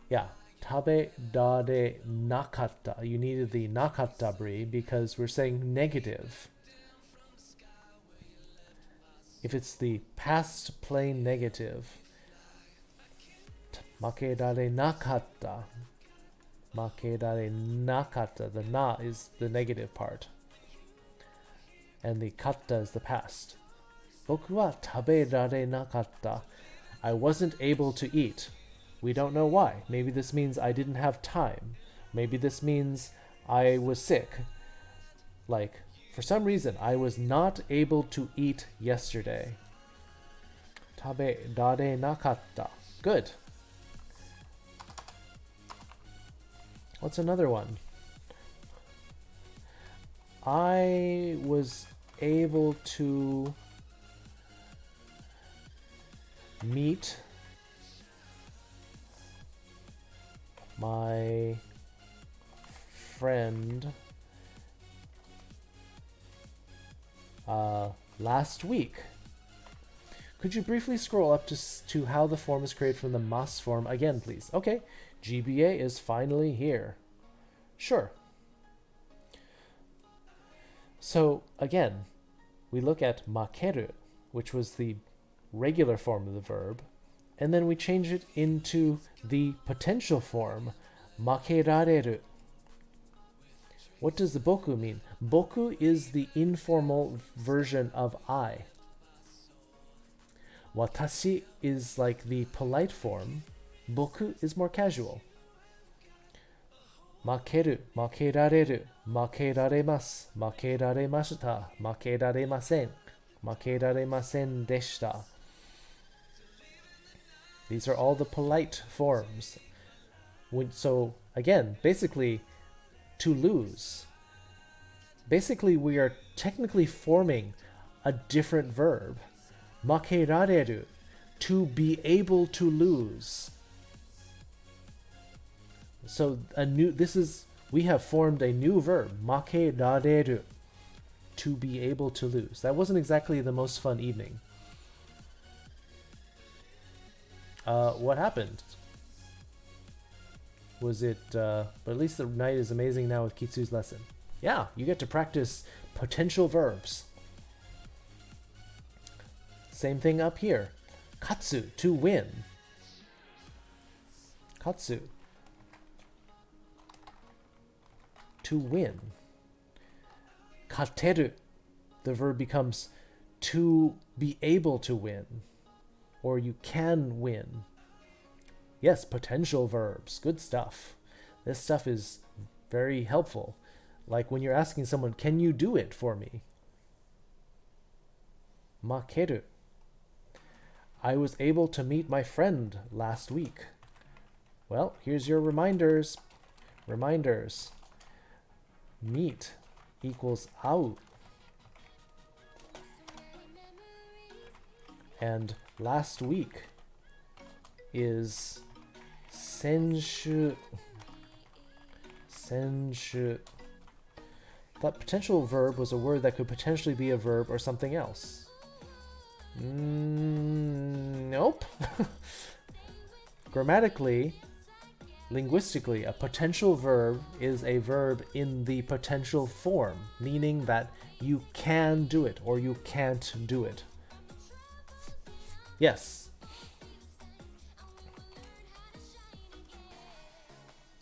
Yeah. Tabe dare nakatta. You needed the nakatta bri because we're saying negative. If it's the past plain negative, makedare nakatta. Makedare nakatta. The na is the negative part. And the katta is the past. Boku wa taberare nakatta. I wasn't able to eat. We don't know why. Maybe this means I didn't have time. Maybe this means I was sick. Like, for some reason, I was not able to eat yesterday. Taberare nakatta. Good. What's another one? I was able to meet my friend last week. Could you briefly scroll up to how the form is created from the mas form again, please? Okay. GBA is finally here. Sure. So again, we look at makeru, which was the regular form of the verb, and then we change it into the potential form, makerareru. What does the boku mean? Boku is the informal version of I. Watashi is like the polite form. Boku is more casual. Makeru, makerareru, makeraremasu, makeraremashita, makeraremasen, makeraremasen deshita. These are all the polite forms. So again, basically, to lose. Basically, we are technically forming a different verb. Makerareru, to be able to lose. So we have formed a new verb, makerareru, to be able to lose. That wasn't exactly the most fun evening. What happened? Was it, but at least the night is amazing now with Kitsu's lesson. Yeah, you get to practice potential verbs. Same thing up here. Katsu, to win. Katsu. To win. Kateru. The verb becomes to be able to win. Or you can win. Yes, potential verbs. Good stuff. This stuff is very helpful. Like when you're asking someone, can you do it for me? Makeru. I was able to meet my friend last week. Well, here's your reminders. Reminders. Meet equals au. And last week is senshu. Senshu. That potential verb was a word that could potentially be a verb or something else. Nope. Grammatically, linguistically, a potential verb is a verb in the potential form, meaning that you can do it or you can't do it. Yes.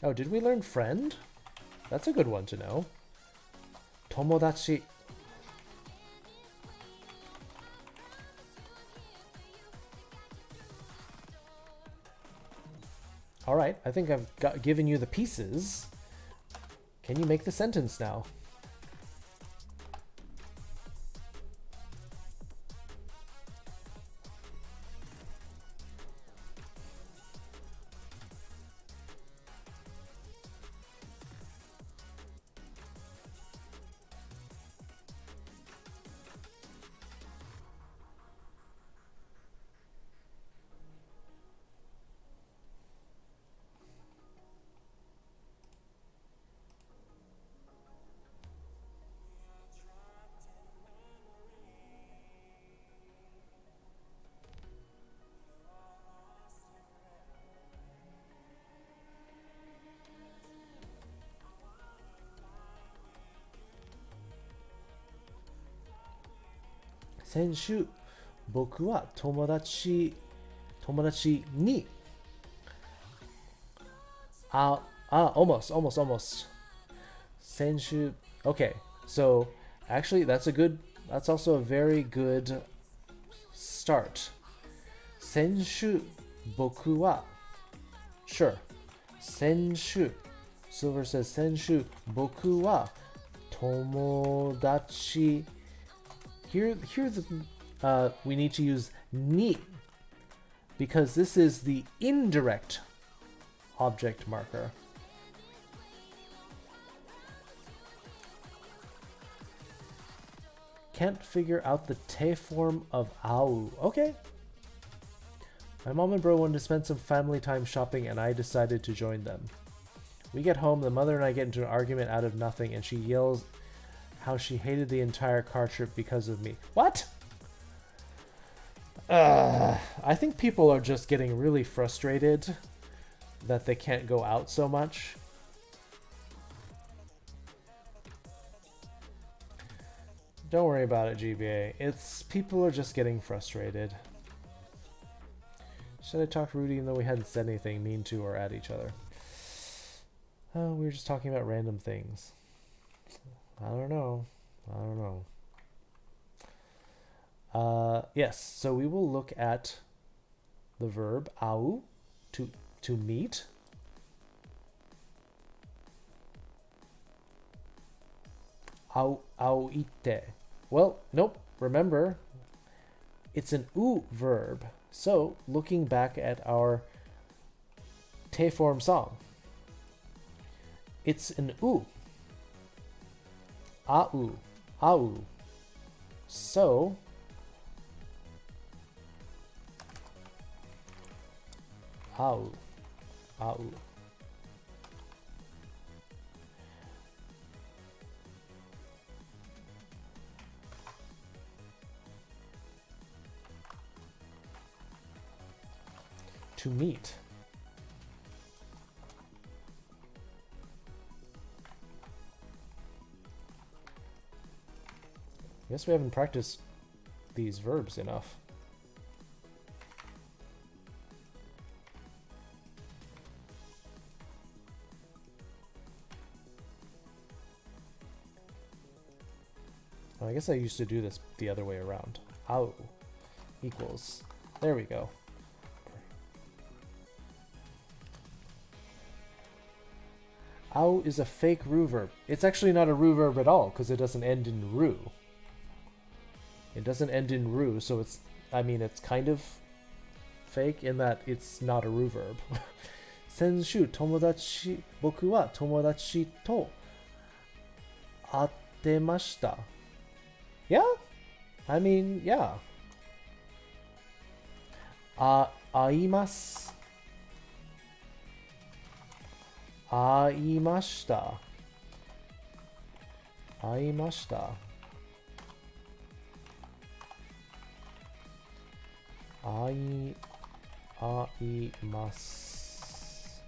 Oh, did we learn friend? That's a good one to know. Tomodachi. All right, I think I've given you the pieces. Can you make the sentence now? Senshu, 僕は友達に almost. Senshu. Okay, so actually that's also a very good start. Senshu, 僕は sure. Senshu. Silver says senshu, 僕は友達 Here we need to use ni because this is the indirect object marker. Can't figure out the te form of au. Okay. My mom and bro wanted to spend some family time shopping and I decided to join them. We get home, the mother and I get into an argument out of nothing and she yells how she hated the entire car trip because of me. What? I think people are just getting really frustrated that they can't go out so much. Don't worry about it, GBA. People are just getting frustrated. Should I talk to Rudy even though we hadn't said anything mean to or at each other? Oh, we were just talking about random things. I don't know. Yes, so we will look at the verb au, to meet. Auite. Well, nope. Remember, it's an u verb. So, looking back at our te form song, it's an u. Au. So, au. To meet. guess we haven't practiced these verbs enough. Well, I guess I used to do this the other way around. Au equals. There we go. Au is a fake ru verb. It's actually not a ru verb at all because it doesn't end in ru. It doesn't end in ru, so it's, I mean, it's kind of fake in that it's not a ru verb. 先週友達、僕は友達と会ってました。Yeah? I mean, yeah. 会います。会いました。会いました。会います。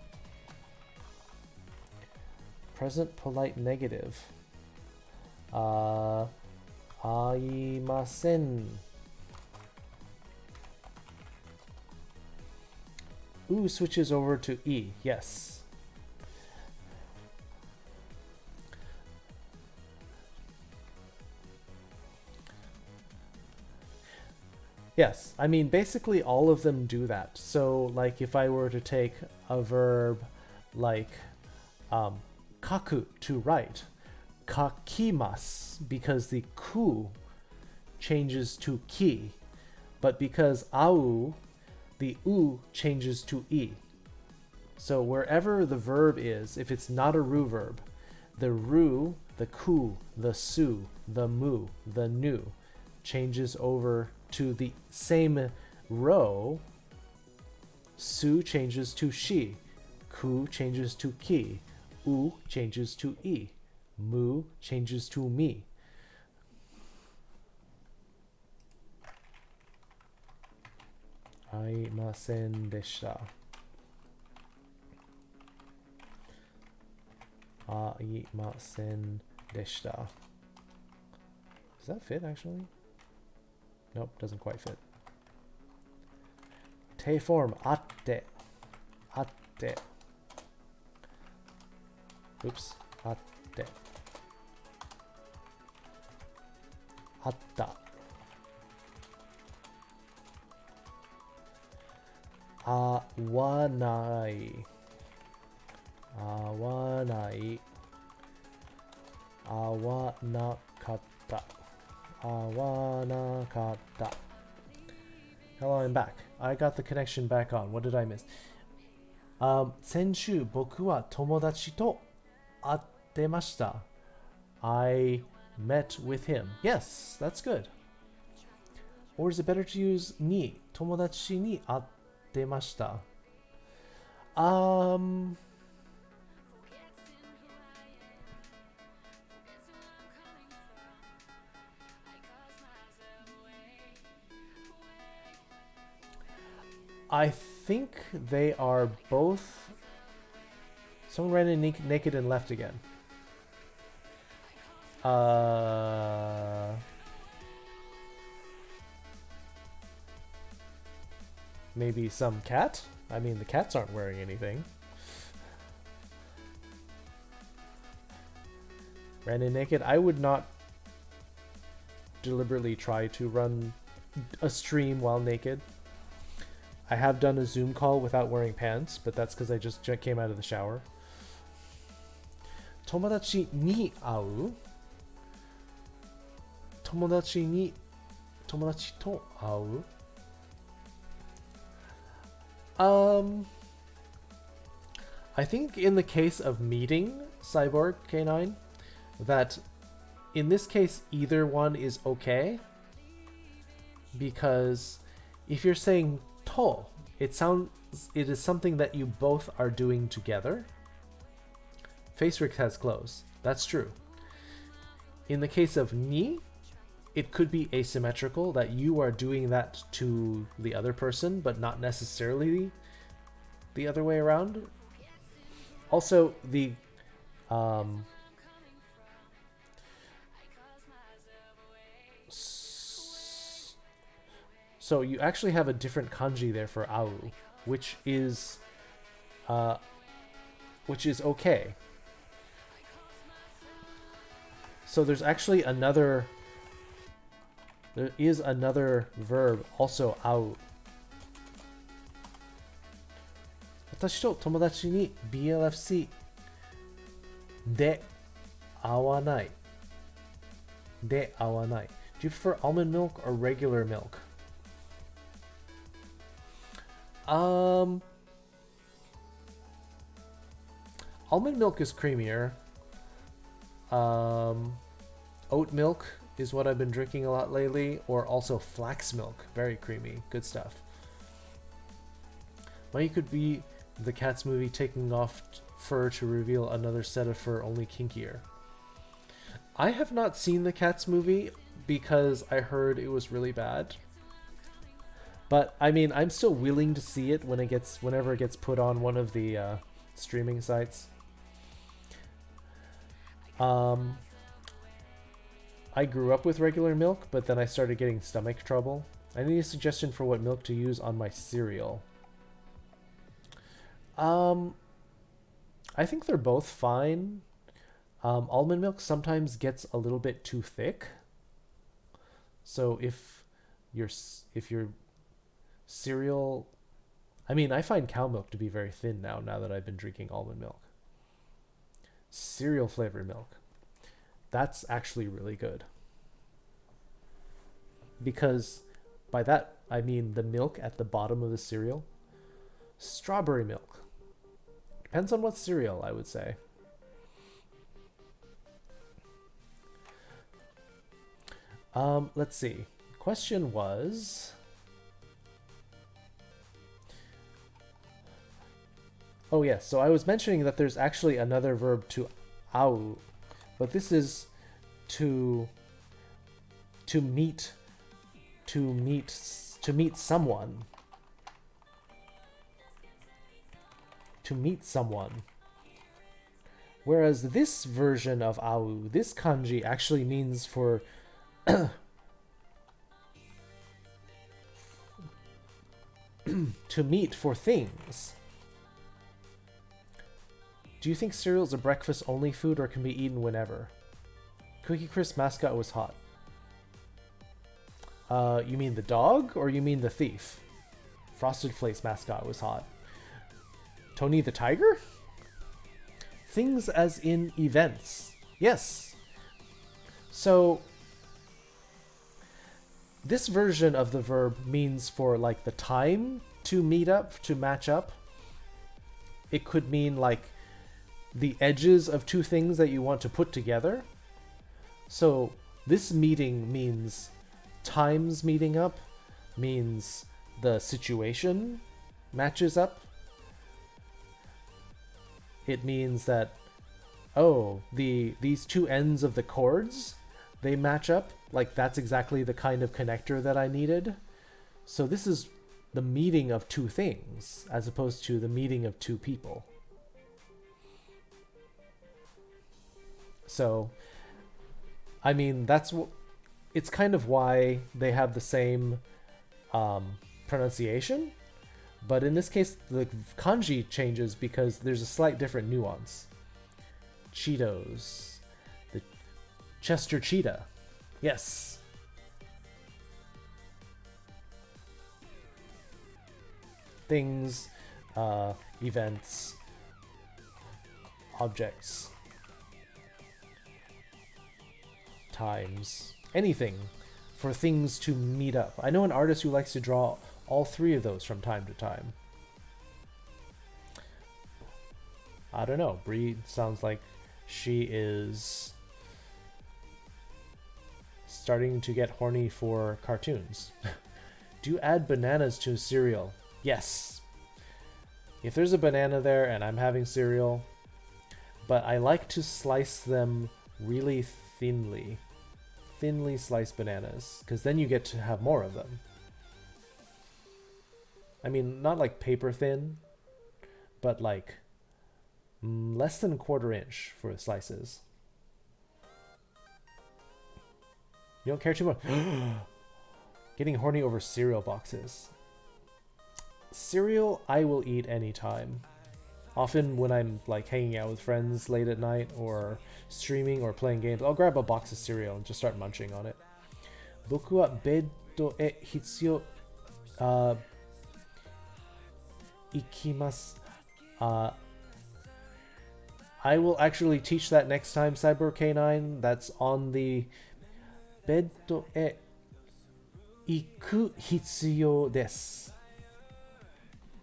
Present polite negative. 会いません。Ooh switches over to E. Yes. Yes, I mean, basically all of them do that. So, like, if I were to take a verb like kaku, to write, kakimasu, because the ku changes to ki, but because au, the u changes to e. So wherever the verb is, if it's not a ru verb, the ru, the ku, the su, the mu, the nu changes over to the same row. Su changes to she, ku changes to ki, u changes to e, mu changes to me. Aimasen deshita. Aimasen deshita. Does that fit actually? Nope, doesn't quite fit. Te form, atte. Atte. Oops, atte. Atta. Awanai. Awanai. Awanakatta. Awanakatta. Hello, I'm back. I got the connection back on. What did I miss? 先週僕は友達と会ってました。I met with him. Yes, that's good. Or is it better to use に友達に会ってました? I think they are both. Someone ran in naked and left again. Maybe some cat? I mean, the cats aren't wearing anything. Ran in naked. I would not deliberately try to run a stream while naked. I have done a Zoom call without wearing pants, but that's because I just came out of the shower. Tomodachi ni au. Tomodachi to au. I think in the case of meeting Cyborg K9, that in this case either one is okay, because if you're saying to, it is something that you both are doing together. Facerik has clothes. That's true. In the case of ni, it could be asymmetrical, that you are doing that to the other person, but not necessarily the other way around. Also, the So you actually have a different kanji there for au, which is okay. So there is another verb, also au. 私と友達に BLFC で合わない。で合わない。Do you prefer almond milk or regular milk? Almond milk is creamier. Oat milk is what I've been drinking a lot lately, or also flax milk. Very creamy. Good stuff. Why could be the Cats movie taking off fur to reveal another set of fur, only kinkier. I have not seen the Cats movie because I heard it was really bad. But I mean, I'm still willing to see it whenever it gets put on one of the streaming sites. I grew up with regular milk, but then I started getting stomach trouble. I need a suggestion for what milk to use on my cereal. I think they're both fine. Almond milk sometimes gets a little bit too thick. So if your cereal, I mean, I find cow milk to be very thin now that I've been drinking almond milk. Cereal flavored milk. That's actually really good. Because by that, I mean the milk at the bottom of the cereal. Strawberry milk. Depends on what cereal, I would say. Let's see. Question was... Oh yes, so I was mentioning that there's actually another verb to au, but this is to meet someone. To meet someone. Whereas this version of au, this kanji actually means for to meet for things. Do you think cereal is a breakfast-only food or can be eaten whenever? Cookie Crisp mascot was hot. You mean the dog or you mean the thief? Frosted Flakes mascot was hot. Tony the Tiger? Things as in events. Yes. So this version of the verb means for like the time to meet up, to match up. It could mean like the edges of two things that you want to put together. So this meeting means times meeting up, means the situation matches up. It means that, oh, these two ends of the chords, they match up. Like that's exactly the kind of connector that I needed. So this is the meeting of two things as opposed to the meeting of two people. So, I mean, it's kind of why they have the same pronunciation, but in this case, the kanji changes because there's a slight different nuance. Cheetos, the Chester Cheetah, yes. Things, events, objects. Times, anything for things to meet up. I know an artist who likes to draw all three of those from time to time. I don't know. Bree sounds like she is starting to get horny for cartoons. Do you add bananas to cereal? Yes. If there's a banana there and I'm having cereal, but I like to slice them really thinly sliced bananas, because then you get to have more of them. I mean, not like paper thin, but like less than a 1/4 inch for the slices. You don't care too much. Getting horny over cereal boxes. Cereal I will eat anytime. Often when I'm like hanging out with friends late at night or streaming or playing games, I'll grab a box of cereal and just start munching on it. Boku wa beddo e hitsuyo ikimasu. I will actually teach that next time, Cyber K9. That's on the beddo e iku hitsuyo desu.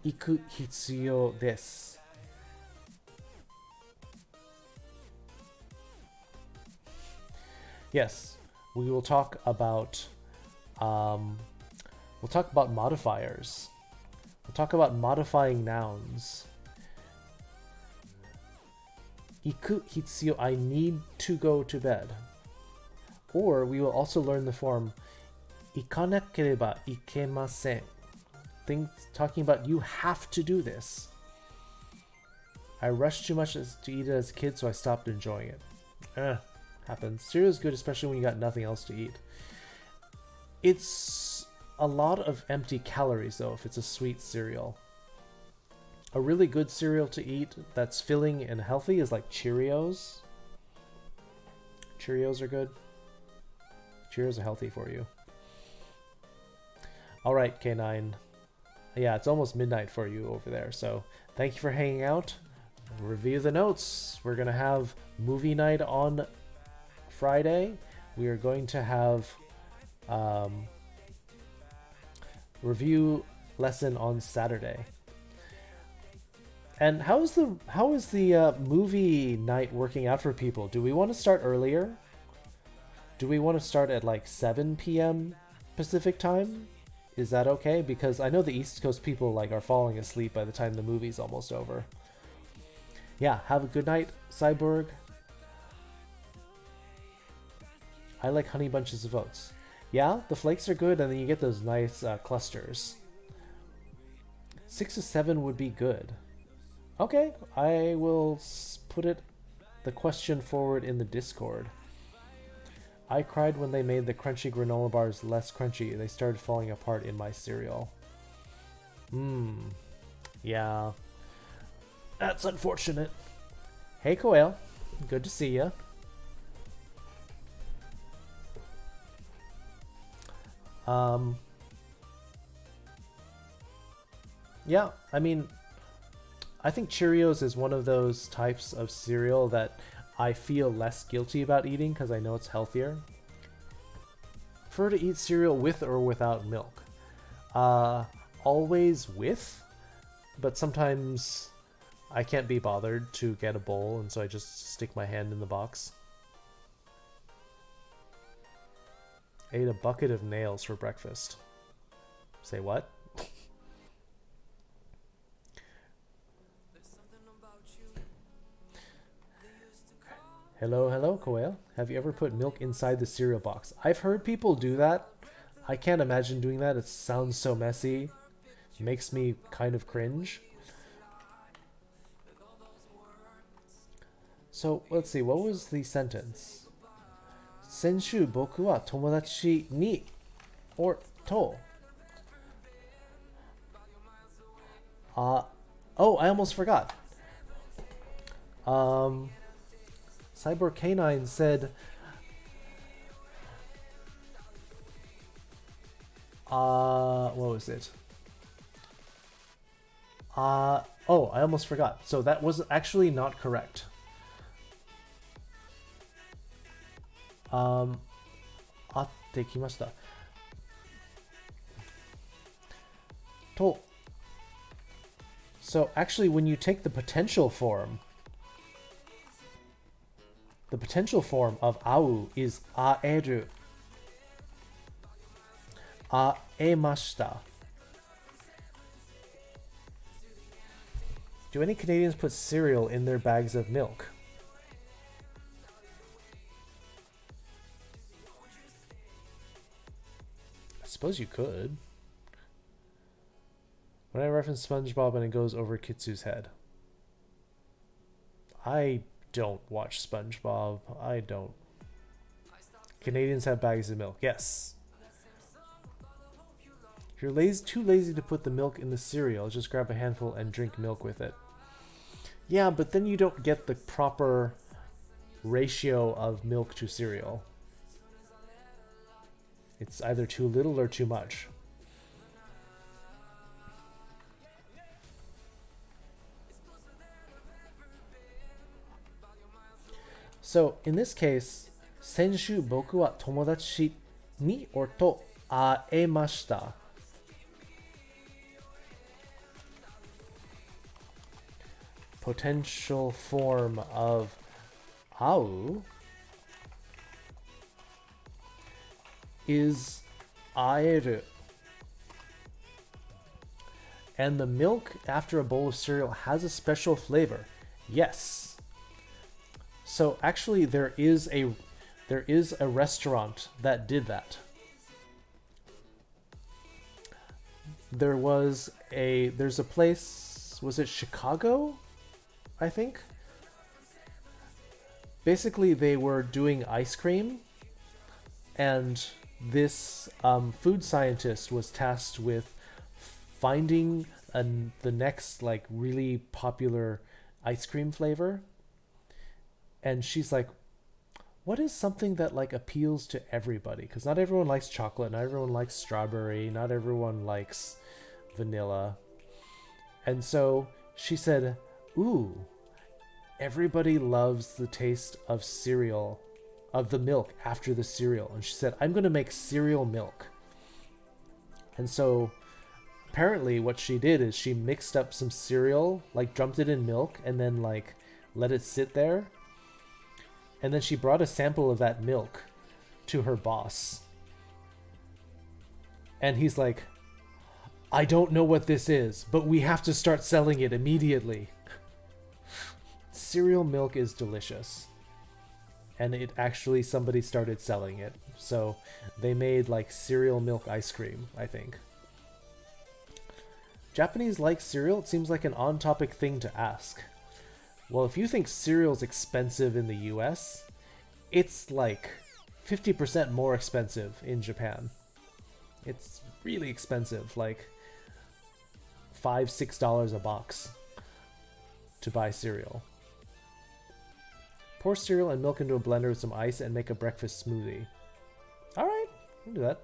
Iku hitsuyo desu. Yes, we will talk about modifiers. We'll talk about modifying nouns. Iku hitsuyo, I need to go to bed. Or we will also learn the form ikanakereba ikemasen. Things talking about you have to do this. I rushed too much to eat it as a kid, so I stopped enjoying it. Happens. Cereal is good, especially when you got nothing else to eat. It's a lot of empty calories, though, if it's a sweet cereal. A really good cereal to eat that's filling and healthy is like Cheerios. Cheerios are good. Cheerios are healthy for you. Alright, K9. Yeah, it's almost midnight for you over there, so thank you for hanging out. Review the notes. We're going to have movie night on Friday. We are going to have review lesson on Saturday. And how is the movie night working out for people? Do we want to start earlier? Do we want to start at like 7 p.m. Pacific time? Is that okay? Because I know the East Coast people like are falling asleep by the time the movie's almost over. Yeah, have a good night, Cyborg. I like honey bunches of oats. Yeah, the flakes are good, and then you get those nice clusters. 6 to 7 would be good. Okay, I will put the question forward in the Discord. I cried when they made the crunchy granola bars less crunchy. They started falling apart in my cereal. Yeah. That's unfortunate. Hey, Koel. Good to see you. Yeah, I mean, I think Cheerios is one of those types of cereal that I feel less guilty about eating because I know it's healthier. Prefer to eat cereal with or without milk? Always with, but sometimes I can't be bothered to get a bowl, and so I just stick my hand in the box. Ate a bucket of nails for breakfast. Say what? Hello, Koel. Have you ever put milk inside the cereal box? I've heard people do that. I can't imagine doing that. It sounds so messy. It makes me kind of cringe. So, let's see. What was the sentence? Senshu boku wa tomodachi ni or to. Oh, I almost forgot. Cyber K9 said, what was it? Oh, I almost forgot. So that was actually not correct. Atte kimashita. To. So actually, when you take the potential form of au is aeru. Aemashita. Do any Canadians put cereal in their bags of milk? I suppose you could. When I reference SpongeBob and it goes over Kitsu's head. I don't watch SpongeBob. I don't. Canadians have bags of milk. Yes. If you're lazy, too lazy to put the milk in the cereal, just grab a handful and drink milk with it. Yeah, but then you don't get the proper ratio of milk to cereal. It's either too little or too much. So in this case, 先週僕は友達にと会えました。Potential form of 会う is 会える. And the milk after a bowl of cereal has a special flavor. Yes. So actually there is a restaurant that did that. There's a place, was it Chicago? I think. Basically they were doing ice cream, and this food scientist was tasked with finding the next like really popular ice cream flavor. And she's like, what is something that like appeals to everybody? Because not everyone likes chocolate, not everyone likes strawberry, not everyone likes vanilla. And so she said, ooh, everybody loves the taste of cereal, of the milk after the cereal. And she said, I'm going to make cereal milk. And so apparently what she did is she mixed up some cereal, like dumped it in milk, and then like let it sit there. And then she brought a sample of that milk to her boss. And he's like, I don't know what this is, but we have to start selling it immediately. Cereal milk is delicious. And it actually, somebody started selling it. So they made like cereal milk ice cream, I think. Japanese like cereal? It seems like an on-topic thing to ask. Well, if you think cereal's expensive in the US, it's like 50% more expensive in Japan. It's really expensive, like $5-6 a box to buy cereal. Pour cereal and milk into a blender with some ice and make a breakfast smoothie. Alright, I can do that.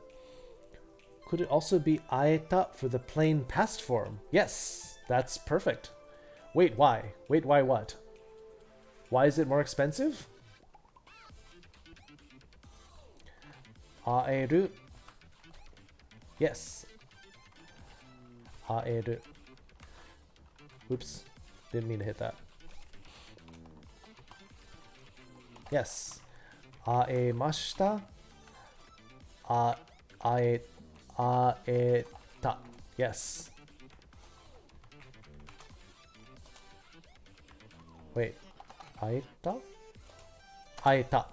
Could it also be aeta for the plain past form? Yes, that's perfect. Wait, why? Wait, why what? Why is it more expensive? Aeru. Yes. Aeru. Oops. Didn't mean to hit that. Yes. Aemashita. Aeta. Yes. Wait. Aeta? Aeta.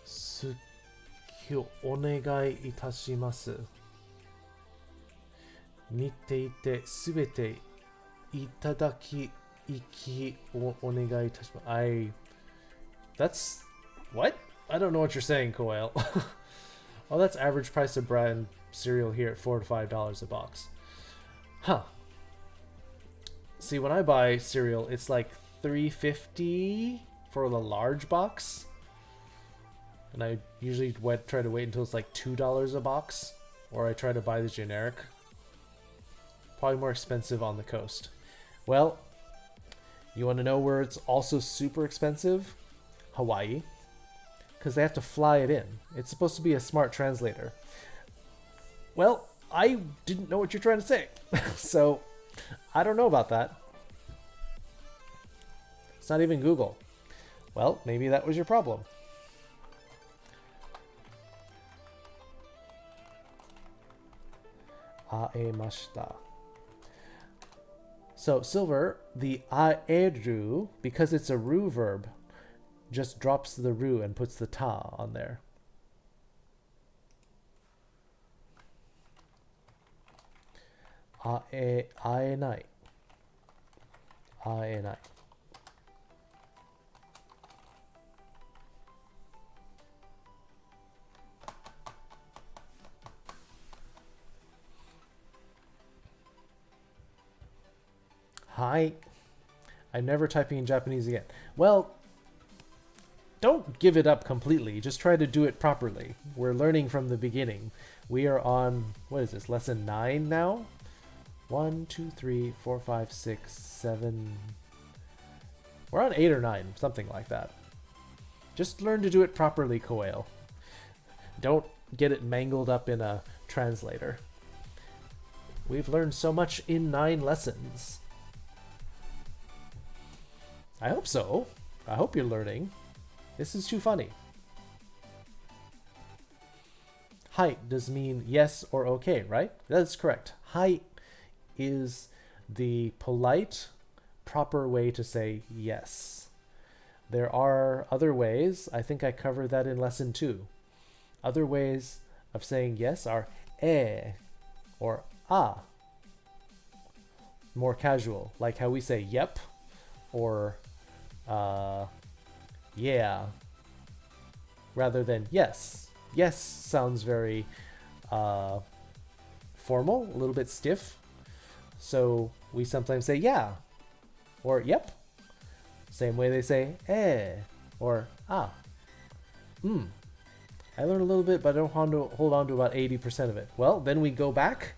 Sukyo onegai itashimasu. 見ていてすべていただきお願いいたします。That's what? I don't know what you're saying, Koel. Oh, that's average price of bread and cereal here at $4 to $5 a box. Huh. See, when I buy cereal, it's like $3.50 for the large box. And I usually try to wait until it's like $2 a box. Or I try to buy the generic. Probably more expensive on the coast. Well, you want to know where it's also super expensive? Hawaii. Because they have to fly it in. It's supposed to be a smart translator. Well, I didn't know what you're trying to say. So, I don't know about that. It's not even Google. Well, maybe that was your problem. Aemashita. So, Silver, the aeru, because it's a ru verb, just drops the ru and puts the ta on there. Aenai. Aenai. Hi. I'm never typing in Japanese again. Well, don't give it up completely. Just try to do it properly. We're learning from the beginning. We are on, what is this, lesson 9 now? 1, 2, 3, 4, 5, 6, 7. We're on 8 or 9, something like that. Just learn to do it properly, Koel. Don't get it mangled up in a translator. We've learned so much in 9 lessons. I hope so. I hope you're learning. This is too funny. Hai does mean yes or okay, right? That's correct. Hai is the polite, proper way to say yes. There are other ways. I think I covered that in lesson 2. Other ways of saying yes are or ah. More casual, like how we say yep or yeah, rather than yes. Yes sounds very formal, a little bit stiff. So we sometimes say yeah or yep. Same way they say or ah. I learned a little bit, but I don't hold on to about 80% of it. Well, then we go back,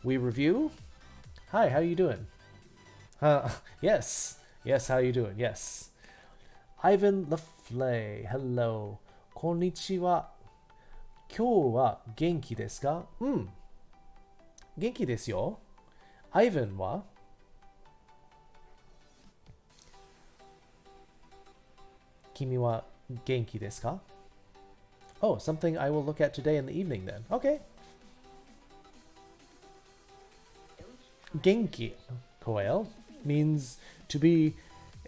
we review. Hi, how you doing? Yes. Yes, how you doing? Yes. Ivan LaFlay, hello. Konnichiwa. 今日は元気ですか? 元気ですよ. Ivan は? Kimi wa genki desu ka? Oh, something I will look at today in the evening then. Okay. Genki, Koel, means to be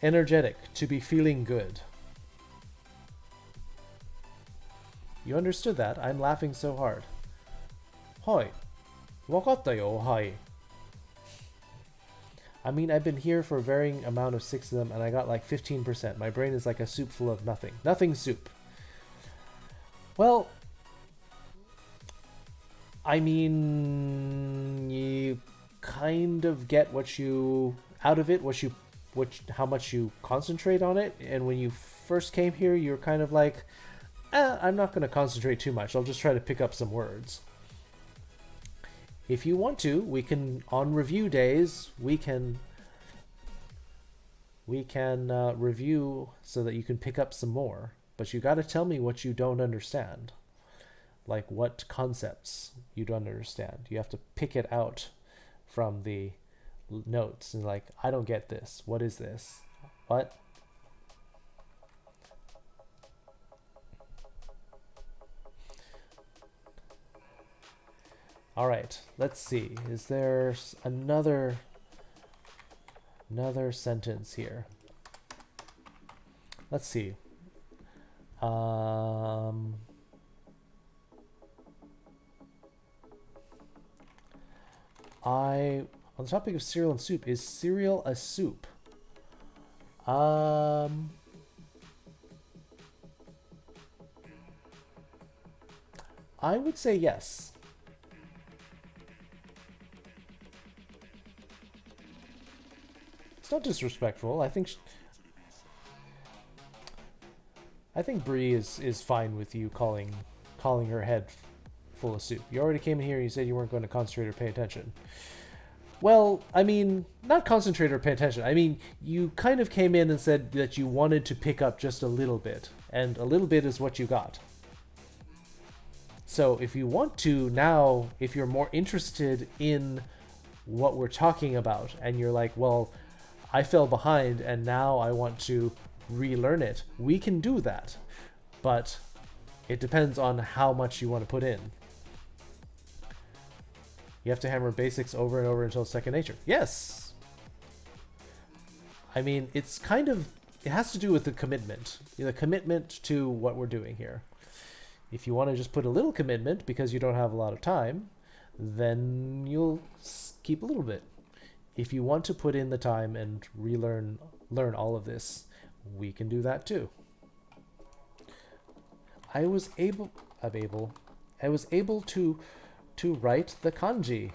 energetic, to be feeling good. You understood that? I'm laughing so hard. Hoi. Wakatta yo, hai. I mean, I've been here for a varying amount of 6 of them, and I got like 15%. My brain is like a soup full of nothing. Nothing soup. Well, I mean, you kind of get what you out of it, how much you concentrate on it. And when you first came here, you're kind of like, I'm not going to concentrate too much. I'll just try to pick up some words. If you want to, we can, on review days, we can review so that you can pick up some more. But you got to tell me what you don't understand. Like what concepts you don't understand. You have to pick it out from the notes and like, I don't get this. What is this? What? All right, let's see. Is there another sentence here? Let's see. On the topic of cereal and soup, is cereal a soup? I would say yes. It's not disrespectful. I think Bree is fine with you calling her head full of soup. You already came in here and you said you weren't going to concentrate or pay attention. Well, I mean, not concentrate or pay attention. I mean, you kind of came in and said that you wanted to pick up just a little bit, and a little bit is what you got. So if you want to now, if you're more interested in what we're talking about, and you're like, well, I fell behind and now I want to relearn it, we can do that. But it depends on how much you want to put in. You have to hammer basics over and over until it's second nature. Yes! I mean, it's kind of, it has to do with the commitment to what we're doing here. If you want to just put a little commitment because you don't have a lot of time, then you'll keep a little bit. If you want to put in the time and learn all of this, we can do that too. I was able to write the kanji.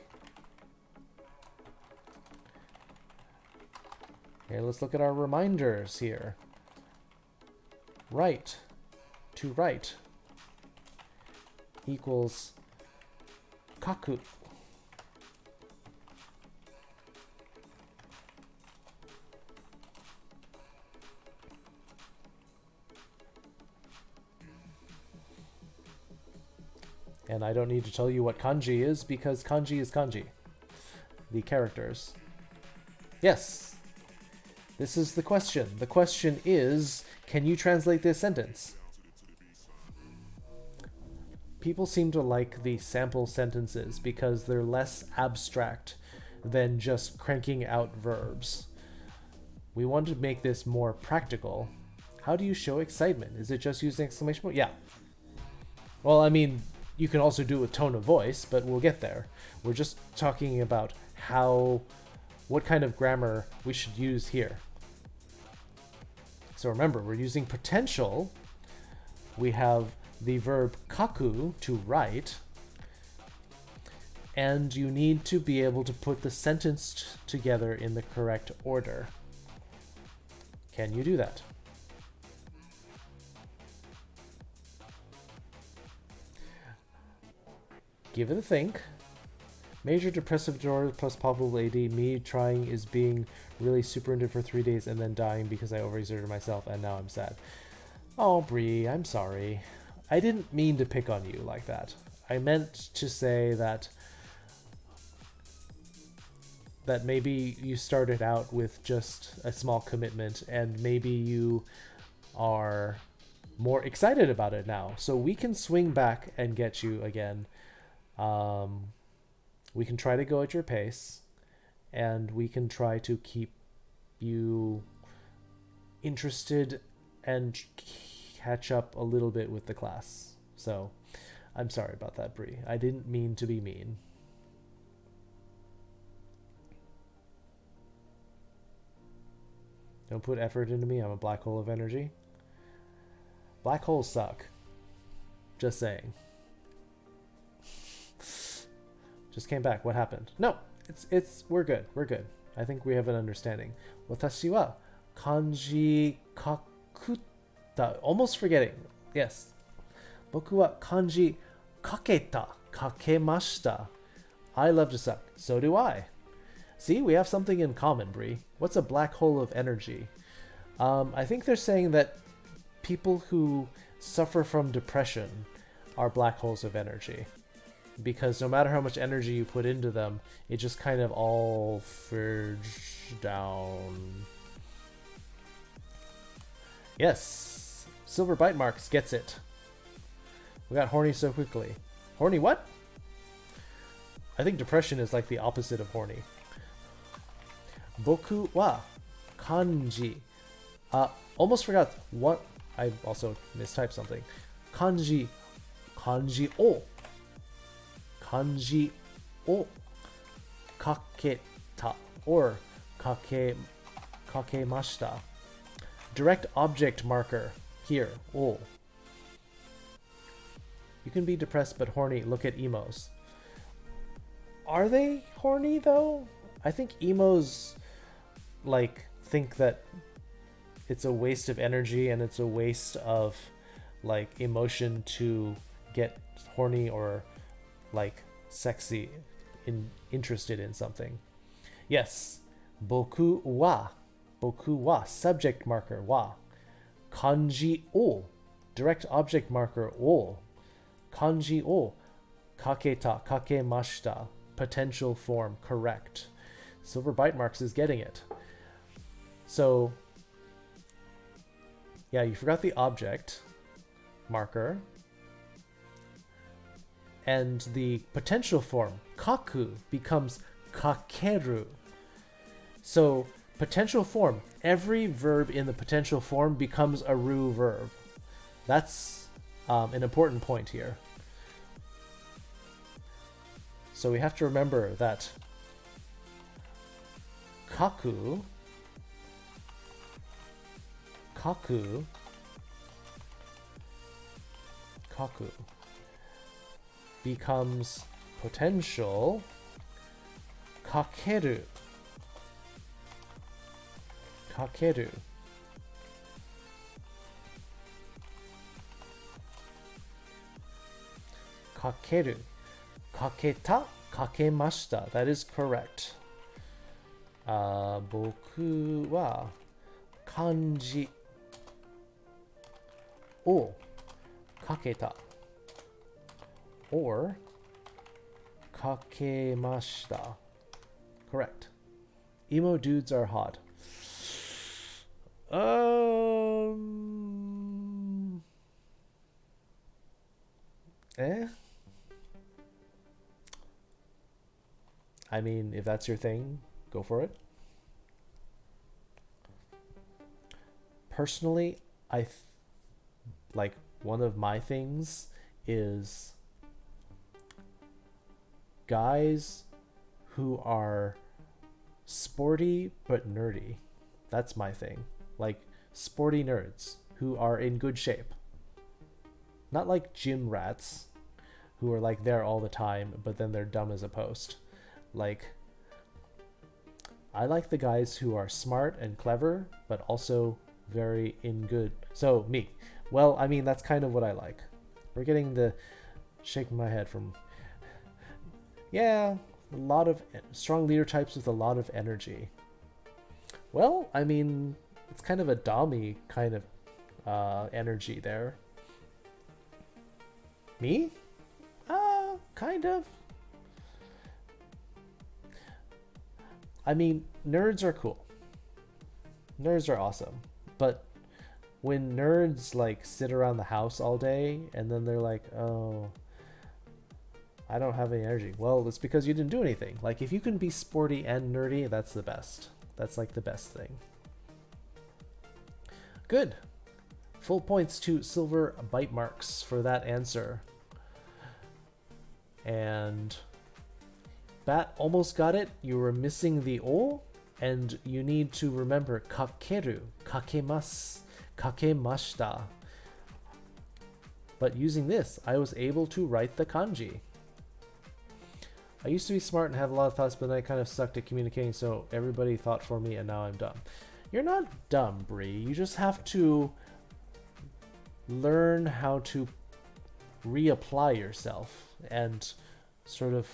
Okay, let's look at our reminders here. Right to right equals kaku. And I don't need to tell you what kanji is because kanji is kanji. The characters. Yes. This is the question. The question is, can you translate this sentence? People seem to like the sample sentences because they're less abstract than just cranking out verbs. We want to make this more practical. How do you show excitement? Is it just using exclamation point? Yeah. Well, I mean, you can also do it with tone of voice, but we'll get there. We're just talking about what kind of grammar we should use here. So remember, we're using potential. We have the verb kaku, to write, and you need to be able to put the sentence together in the correct order. Can you do that? Give it a think. Major depressive disorder plus probable AD. Me trying is being really super into for 3 days and then dying because I overexerted myself and now I'm sad. Oh, Bree, I'm sorry. I didn't mean to pick on you like that. I meant to say that maybe you started out with just a small commitment and maybe you are more excited about it now. So we can swing back and get you again. We can try to go at your pace, and we can try to keep you interested and catch up a little bit with the class. So I'm sorry about that, Bree. I didn't mean to be mean. Don't put effort into me. I'm a black hole of energy. Black holes suck. Just saying. Just came back. What happened? No, we're good. We're good. I think we have an understanding. Watashi wa kanji kakutta. Almost forgetting. Yes. Boku wa kanji kaketa. Kakemashita. I love to suck. So do I. See, we have something in common, Bree. What's a black hole of energy? I think they're saying that people who suffer from depression are black holes of energy. Because no matter how much energy you put into them, it just kind of all furges down. Yes! Silver Bite Marks gets it. We got horny so quickly. Horny what? I think depression is like the opposite of horny. Boku wa kanji. Almost forgot what. I also mistyped something. Kanji o. Kanji o kaketa or kakemashita. Direct object marker here. O. You can be depressed but horny. Look at emos. Are they horny though? I think emos like think that it's a waste of energy and it's a waste of like emotion to get horny or like sexy, interested in something. Yes, boku wa, subject marker wa, kanji o, direct object marker o, kanji o, kaketa, kakemashita, potential form, correct. Silver Bite Marks is getting it. So, yeah, you forgot the object marker. And the potential form, kaku, becomes kakeru. So, potential form, every verb in the potential form becomes a ru verb. That's an important point here. So we have to remember that kaku becomes potential kakeru. kakeru. Kakeru. Kaketa, kakemashita. That is correct. 僕は漢字をかけた or かけました correct. Emo dudes are hot. I mean, if that's your thing, go for it. Personally, like one of my things is guys who are sporty but nerdy. That's my thing. Like sporty nerds who are in good shape. Not like gym rats who are like there all the time, but then they're dumb as a post. Like, I like the guys who are smart and clever, but also very in good. So, me. Well, I mean, that's kind of what I like. We're getting the shaking my head from... Yeah, a lot of strong leader types with a lot of energy. Well, I mean, it's kind of a dommy kind of energy there. Me? Kind of. I mean, nerds are cool. Nerds are awesome. But when nerds like sit around the house all day and then they're like, oh, I don't have any energy. Well, it's because you didn't do anything. Like if you can be sporty and nerdy, that's the best. That's like the best thing. Good. Full points to Silver Bite Marks for that answer. And Bat almost got it. You were missing the O, and you need to remember kakeru, kakemasu, kakemashita. But using this, I was able to write the kanji. I used to be smart and have a lot of thoughts, but then I kind of sucked at communicating, so everybody thought for me, and now I'm dumb. You're not dumb, Bree. You just have to learn how to reapply yourself and sort of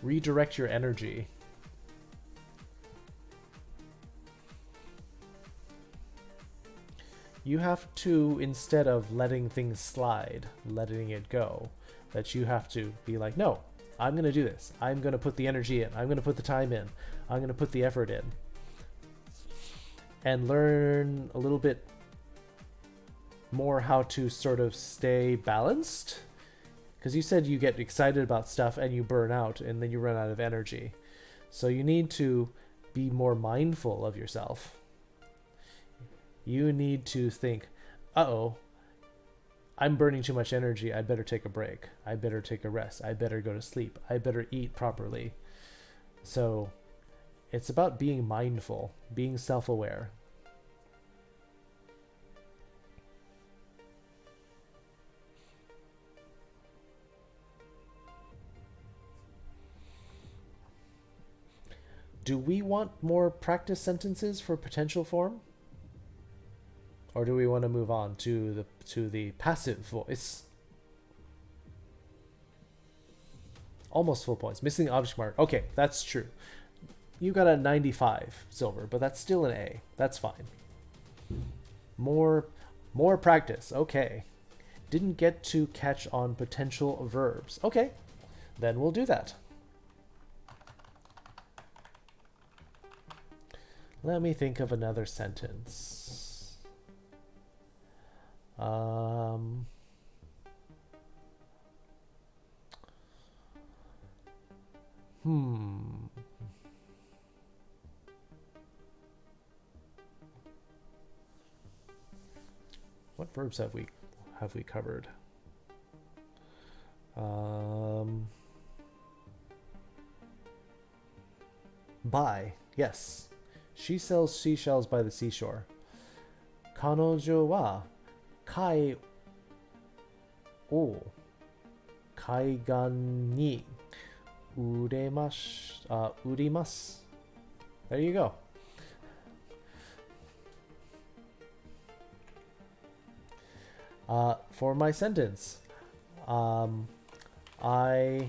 redirect your energy. You have to, instead of letting things slide, letting it go, that you have to be like, no, I'm going to do this. I'm going to put the energy in. I'm going to put the time in. I'm going to put the effort in. And learn a little bit more how to sort of stay balanced. Because you said you get excited about stuff and you burn out and then you run out of energy. So you need to be more mindful of yourself. You need to think, uh-oh, I'm burning too much energy. I better take a break. I better take a rest. I better go to sleep. I better eat properly. So it's about being mindful, being self-aware. Do we want more practice sentences for potential form? Or do we want to move on to the passive voice? Almost full points. Missing object mark. Okay, that's true. You got a 95 silver, but that's still an A. That's fine. More practice. Okay. Didn't get to catch on potential verbs. Okay, then we'll do that. Let me think of another sentence. What verbs have we covered? Buy. Yes. She sells seashells by the seashore. 彼女は貝を海岸に売ります。There you go. For my sentence, I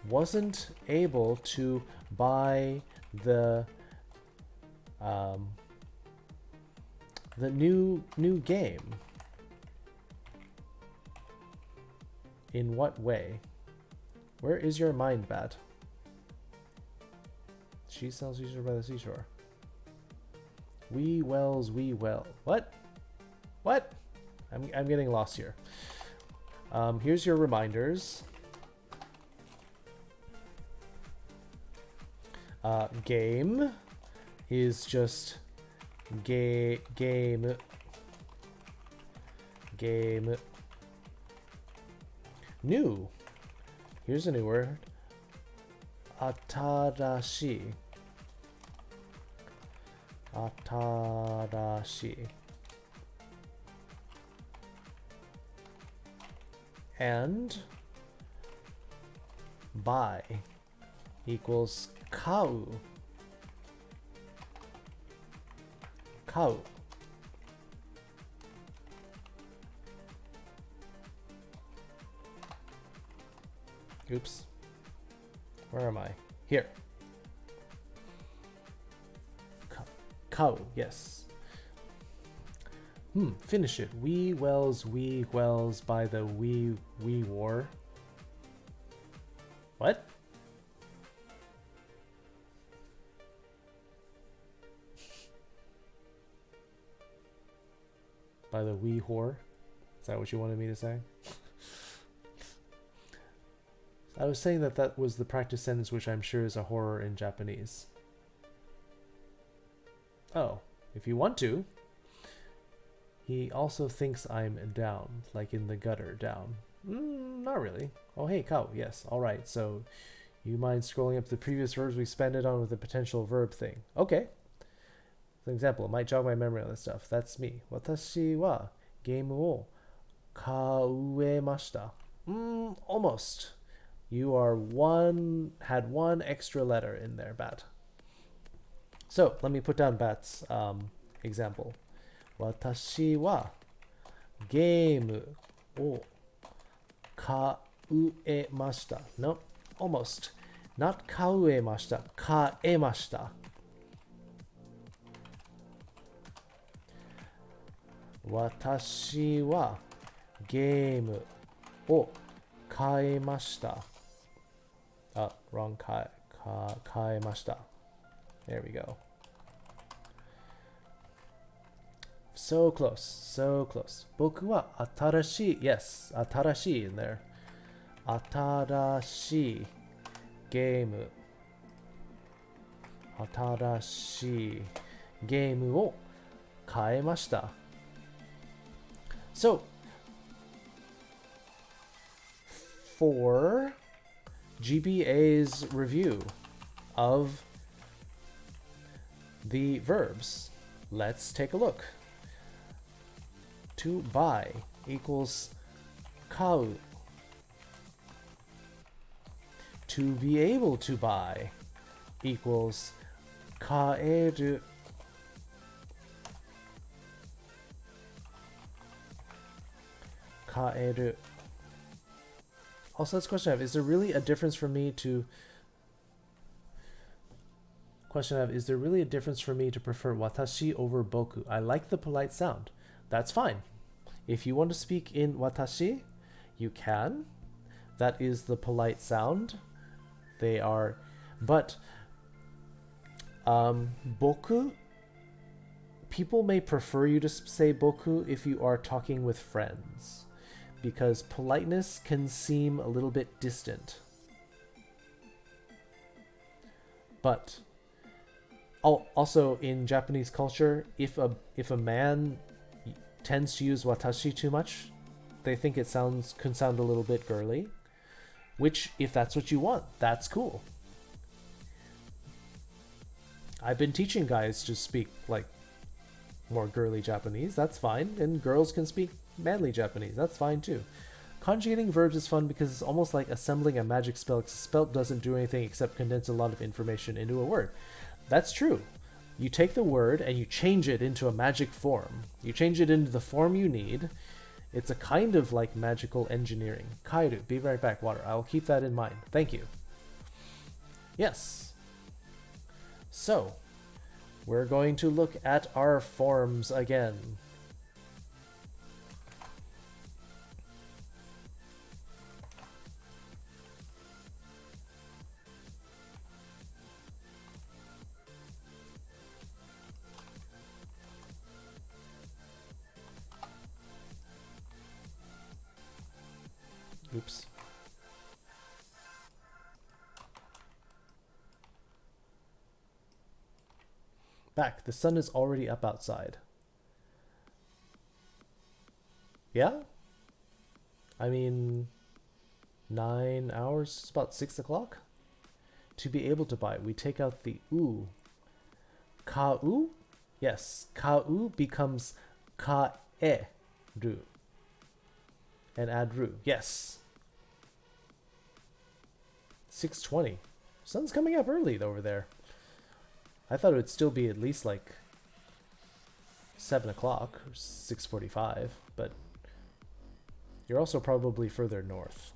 wasn't able to buy the new game. In what way? Where is your mind, Bat? She sells seashore by the seashore. We well. What? What? I'm getting lost here. Here's your reminders. Game is just game. New. Here's a new word. Atarashi. And buy equals kau. Oops. Where am I? Here. Kau, yes. Finish it. We wells by the we war. What? By the we whore? Is that what you wanted me to say? I was saying that was the practice sentence, which I'm sure is a horror in Japanese. Oh, if you want to. He also thinks I'm down, like in the gutter down. Not really. Oh, hey, Kao. Yes, all right. So you mind scrolling up the previous verbs we spent it on with the potential verb thing? Okay. For example, it might jog my memory on this stuff. That's me. Watashi wa game wo kauemashita. Almost. You are had one extra letter in there, Bat. So let me put down Bat's example. Watashi wa game wo kauemashita. Nope, almost. Not kauemashita, kaemashita. Watashi wa game wo kaemashita. Wrong. Kaemashita. There we go. So close, so close. Boku wa atarashi. Yes, atarashi in there. Atarashi game. Atarashi game wo kaemashita. So, for GBA's review of the verbs, let's take a look. To buy equals kau. To be able to buy equals kaeru. Kaeru. Also, that's question I have. Is there really a difference for me to... Question I have. Is there really a difference for me to prefer watashi over boku? I like the polite sound. That's fine. If you want to speak in watashi, you can. That is the polite sound. They are... But... boku... People may prefer you to say boku if you are talking with friends, because politeness can seem a little bit distant. But also in Japanese culture, if a man tends to use watashi too much, they think it can sound a little bit girly, which, if that's what you want, that's cool. I've been teaching guys to speak like more girly Japanese. That's fine. And girls can speak manly Japanese. That's fine too. Conjugating verbs is fun because it's almost like assembling a magic spell, because a spell doesn't do anything except condense a lot of information into a word. That's true. You take the word and you change it into a magic form. You change it into the form you need. It's a kind of like magical engineering. Kairu, be right back, water. I will keep that in mind. Thank you. Yes. So, we're going to look at our forms again. Oops. Back. The sun is already up outside. Yeah? I mean, 9 hours? It's about 6 o'clock? To be able to buy, we take out the u. Ka-u? Yes. Ka-u becomes ka-e-ru. And add ru. Yes. 6:20. Sun's coming up early over there. I thought it would still be at least like 7 o'clock or 6:45, but you're also probably further north.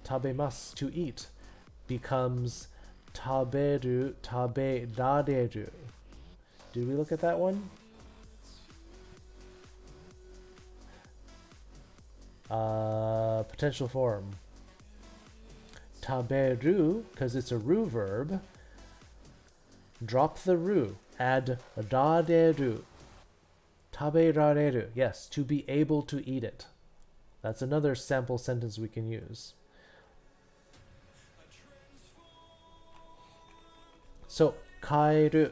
Tabemasu, to eat, becomes taberu, taberareru. Did we look at that one? Potential form. Taberu, because it's a ru verb. Drop the ru. Add rareru. Taberareru. Yes, to be able to eat it. That's another sample sentence we can use. So, kaeru.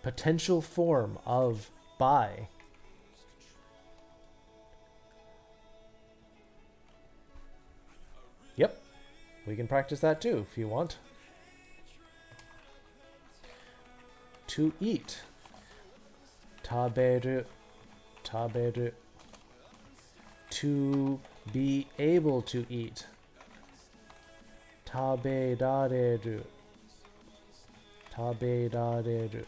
Potential form of buy. Yep, we can practice that too if you want. To eat. Taberu. Taberu. To be able to eat. Taberareru. Taberareru.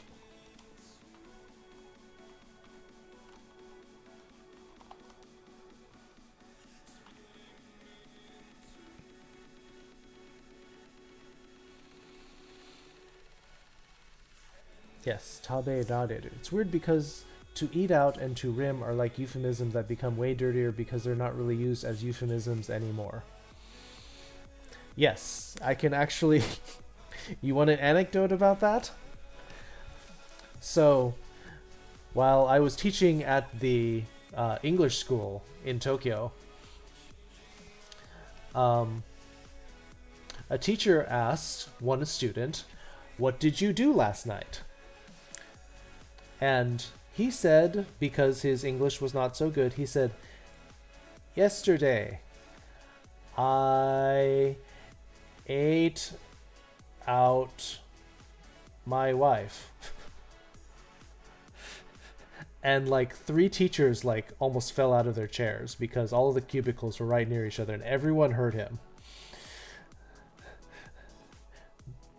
Yes, taberareru. It's weird because to eat out and to rim are like euphemisms that become way dirtier because they're not really used as euphemisms anymore. Yes, I can actually... You want an anecdote about that? So, while I was teaching at the English school in Tokyo, a teacher asked one student, "What did you do last night?" And he said, because his English was not so good, he said, "Yesterday, I ate out my wife." And like 3 teachers like almost fell out of their chairs because all of the cubicles were right near each other and everyone heard him.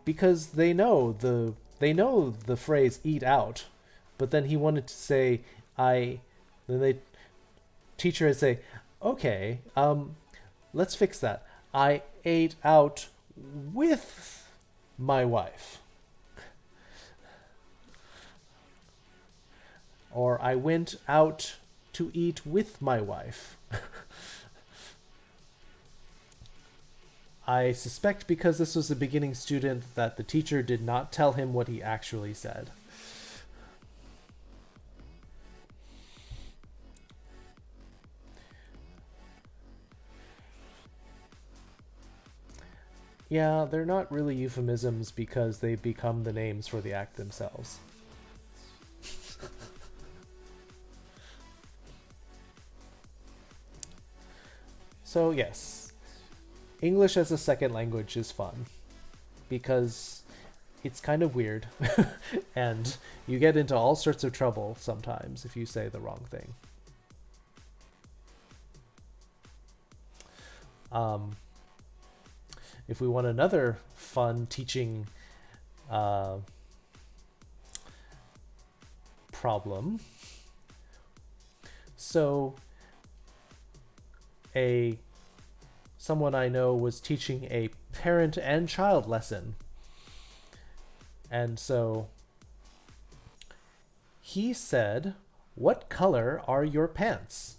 Because they know the phrase "eat out," but then he wanted to say then the teacher would say, "Okay, let's fix that. I ate out with my wife." Or "I went out to eat with my wife." I suspect because this was a beginning student that the teacher did not tell him what he actually said. Yeah, they're not really euphemisms because they become the names for the act themselves. So yes, English as a second language is fun because it's kind of weird and you get into all sorts of trouble sometimes if you say the wrong thing. if we want another fun teaching problem. So someone I know was teaching a parent and child lesson. And so he said, "What color are your pants?"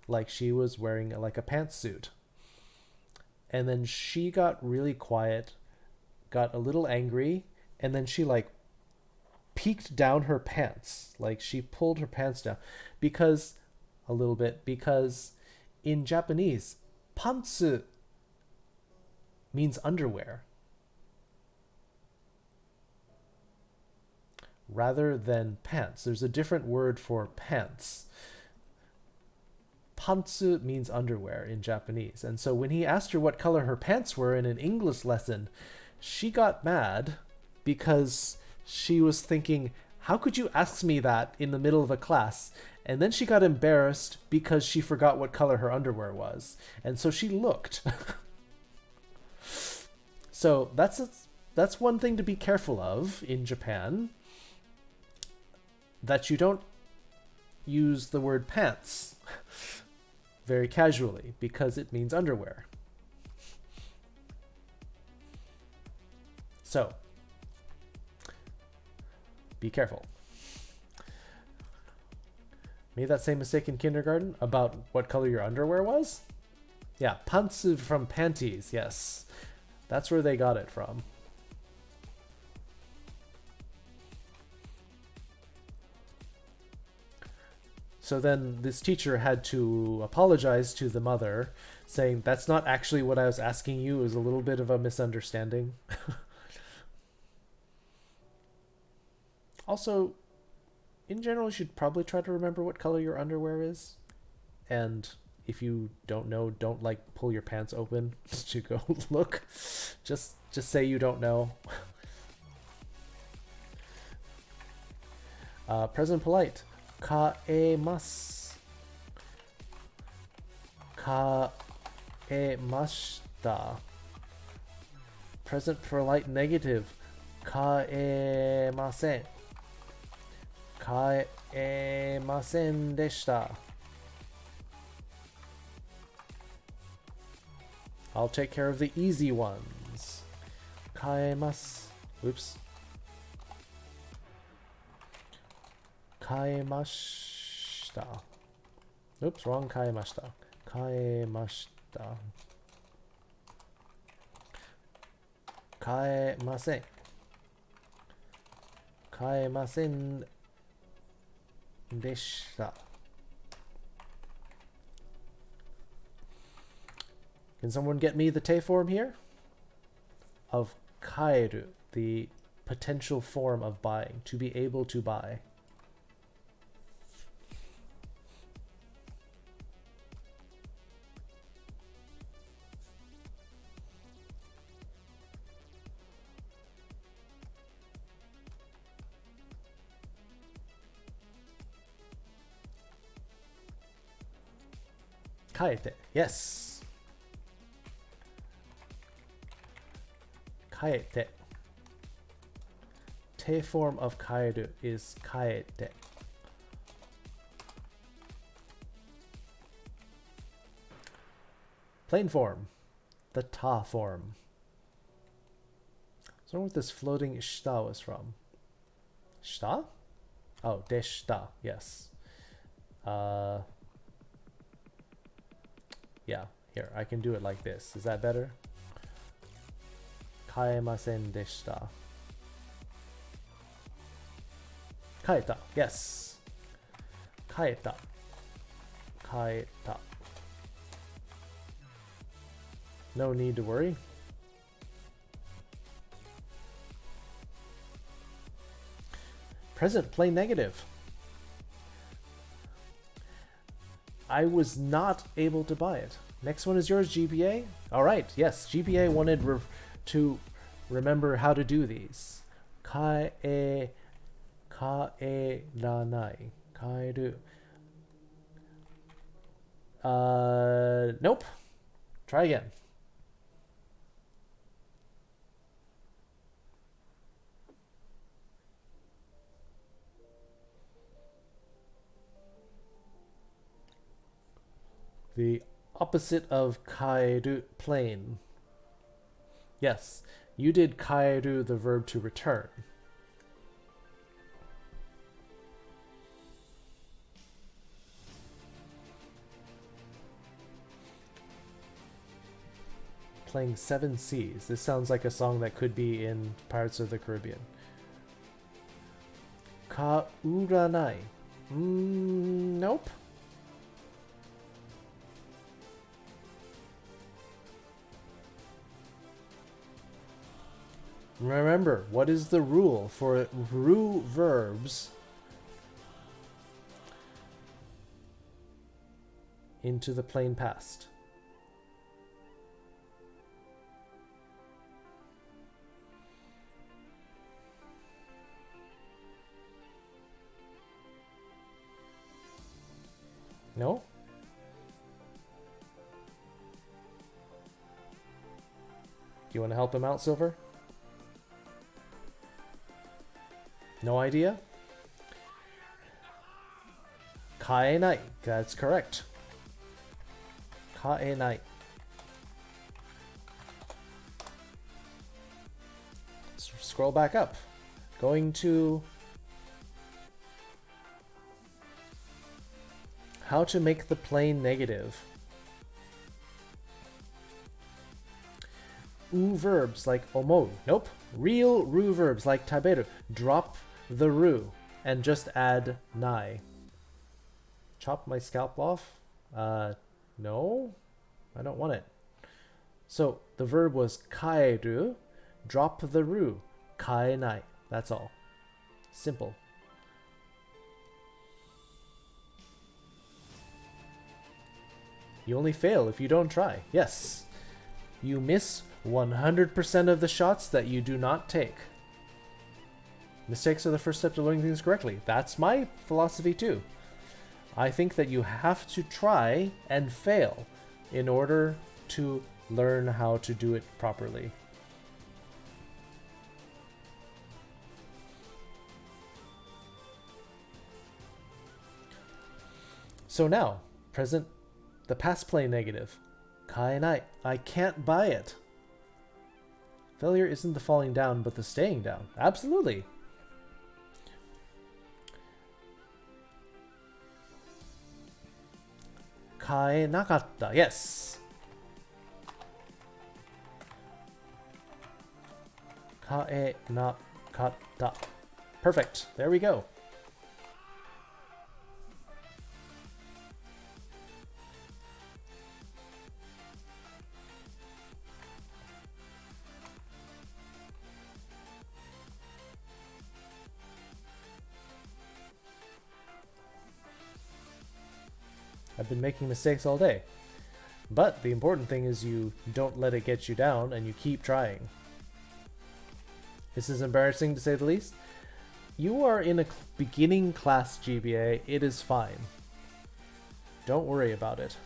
Like she was wearing like a pantsuit. And then she got really quiet, got a little angry, and then she like peeked down her pants. Like she pulled her pants down because in Japanese, pantsu means underwear rather than pants. There's a different word for pants. Pantsu means underwear in Japanese. And so when he asked her what color her pants were in an English lesson, she got mad because she was thinking, how could you ask me that in the middle of a class? And then she got embarrassed because she forgot what color her underwear was. And so she looked. So that's one thing to be careful of in Japan, that you don't use the word pants very casually because it means underwear. So be careful. Made that same mistake in kindergarten about what color your underwear was? Yeah, pantsu from panties, yes. That's where they got it from. So then this teacher had to apologize to the mother, saying, "That's not actually what I was asking you. It was a little bit of a misunderstanding." Also, in general, you should probably try to remember what color your underwear is. And if you don't know, don't like pull your pants open to go look. Just say you don't know. Present polite. Kaemasu. Kaemashita. Present polite negative. Kaemasen. Kaemasen deshita. I'll take care of the easy ones. Kaemasu. Oops. Kaemashita. Oops, wrong kaemashita. Kaemashita. Kaemasen. Kaemasen deshita. Can someone get me the te form here? Of kaeru, the potential form of buying, to be able to buy. Kaete, yes. Kaete. Te form of kaeru is kaete. Plain form, the ta form. So I wonder what this floating shita was from. Shita? Oh, deshita, yes. Yeah, here, I can do it like this. Is that better? Kaemasen deshita. Kaeta, yes. Kaeta. Kaeta. No need to worry. Present, plain negative. I was not able to buy it. Next one is yours, GBA. All right, yes, GBA wanted to remember how to do these. Kaeranai. Kaeru. Nope. Try again. The opposite of kaeru, plain. Yes, you did kaeru, the verb to return. Playing Seven Seas. This sounds like a song that could be in Pirates of the Caribbean. Kauranai. Nope. Remember, what is the rule for ru verbs into the plain past? No? Do you want to help him out, Silver? No idea? Kaenai. That's correct. Kaenai. Scroll back up. Going to how to make the plain negative. U verbs like omou. Nope. Real ru verbs like taberu. Drop the ru and just add nai. Chop my scalp off? No. I don't want it. So the verb was kaeru. Drop the ru. Kaenai. That's all. Simple. You only fail if you don't try. Yes. You miss 100% of the shots that you do not take. Mistakes are the first step to learning things correctly. That's my philosophy too. I think that you have to try and fail in order to learn how to do it properly. So now, present the past play negative. Kaenai. I can't buy it. Failure isn't the falling down, but the staying down. Absolutely. Kaenakatta. Yes. Kaenakatta. Perfect. There we go. I've been making mistakes all day. But the important thing is you don't let it get you down and you keep trying. This is embarrassing to say the least. You are in a beginning class GBA. It is fine. Don't worry about it.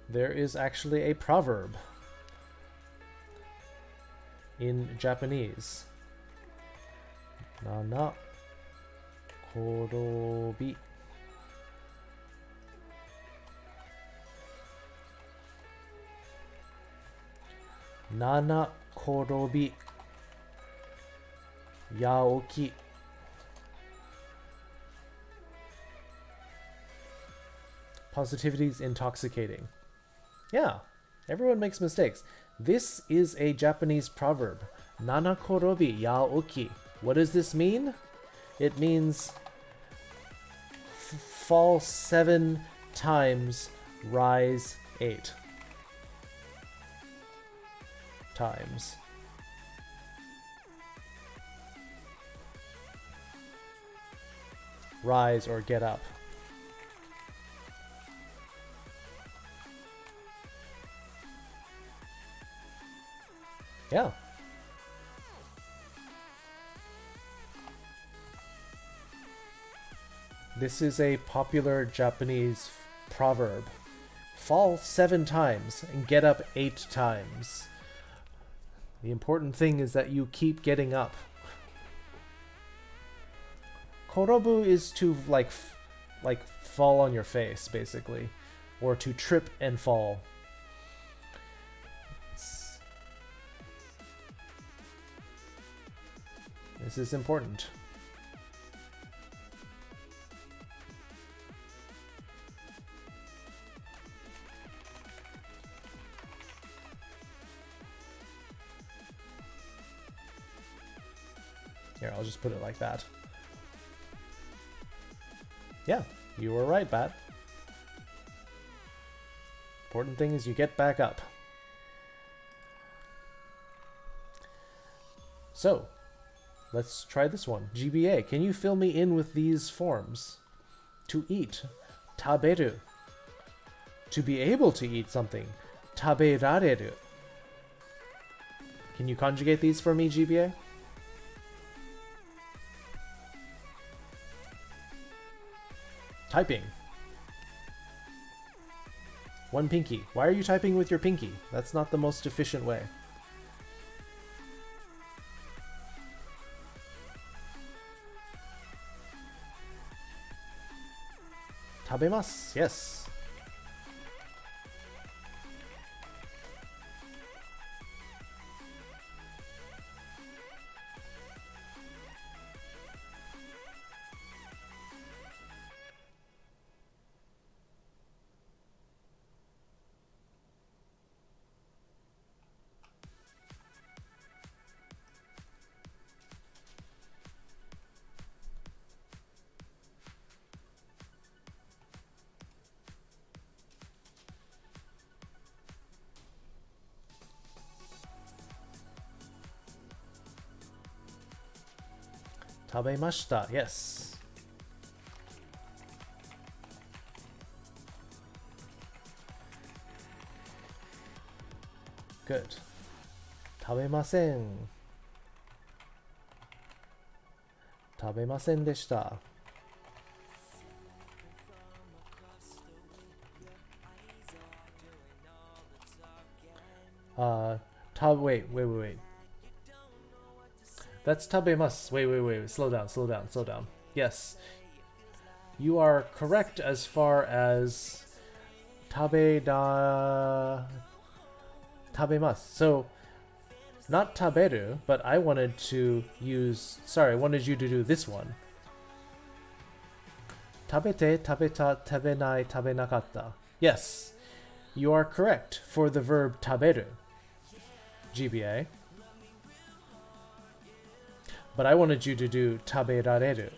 There is actually a proverb in Japanese. Nana korobi. Nana korobi. Yaoki. Positivity is intoxicating. Yeah, everyone makes mistakes. This is a Japanese proverb. Nana korobi yaoki. What does this mean? It means fall 7 times, rise 8 times. rise or get up. Yeah. This is a popular Japanese proverb. Fall 7 times and get up 8 times. The important thing is that you keep getting up. Korobu is to like fall on your face, basically, or to trip and fall. This is important. Here, I'll just put it like that. Yeah, you were right, Bat. Important thing is you get back up. So, let's try this one. GBA, can you fill me in with these forms? To eat, taberu. To be able to eat something, taberareru. Can you conjugate these for me, GBA? Typing. One pinky. Why are you typing with your pinky? That's not the most efficient way. Tabemasu. Yes. Tabemashita, yes. Good. Tabemasen. Tabemasen deshita. Wait. That's tabemasu. Wait. Slow down. Yes. You are correct as far as tabemasu. So, not taberu, but I wanted you to do this one. Tabete, tabeta, tabenai, tabenakatta. Yes. You are correct for the verb taberu. GBA. But I wanted you to do taberareru.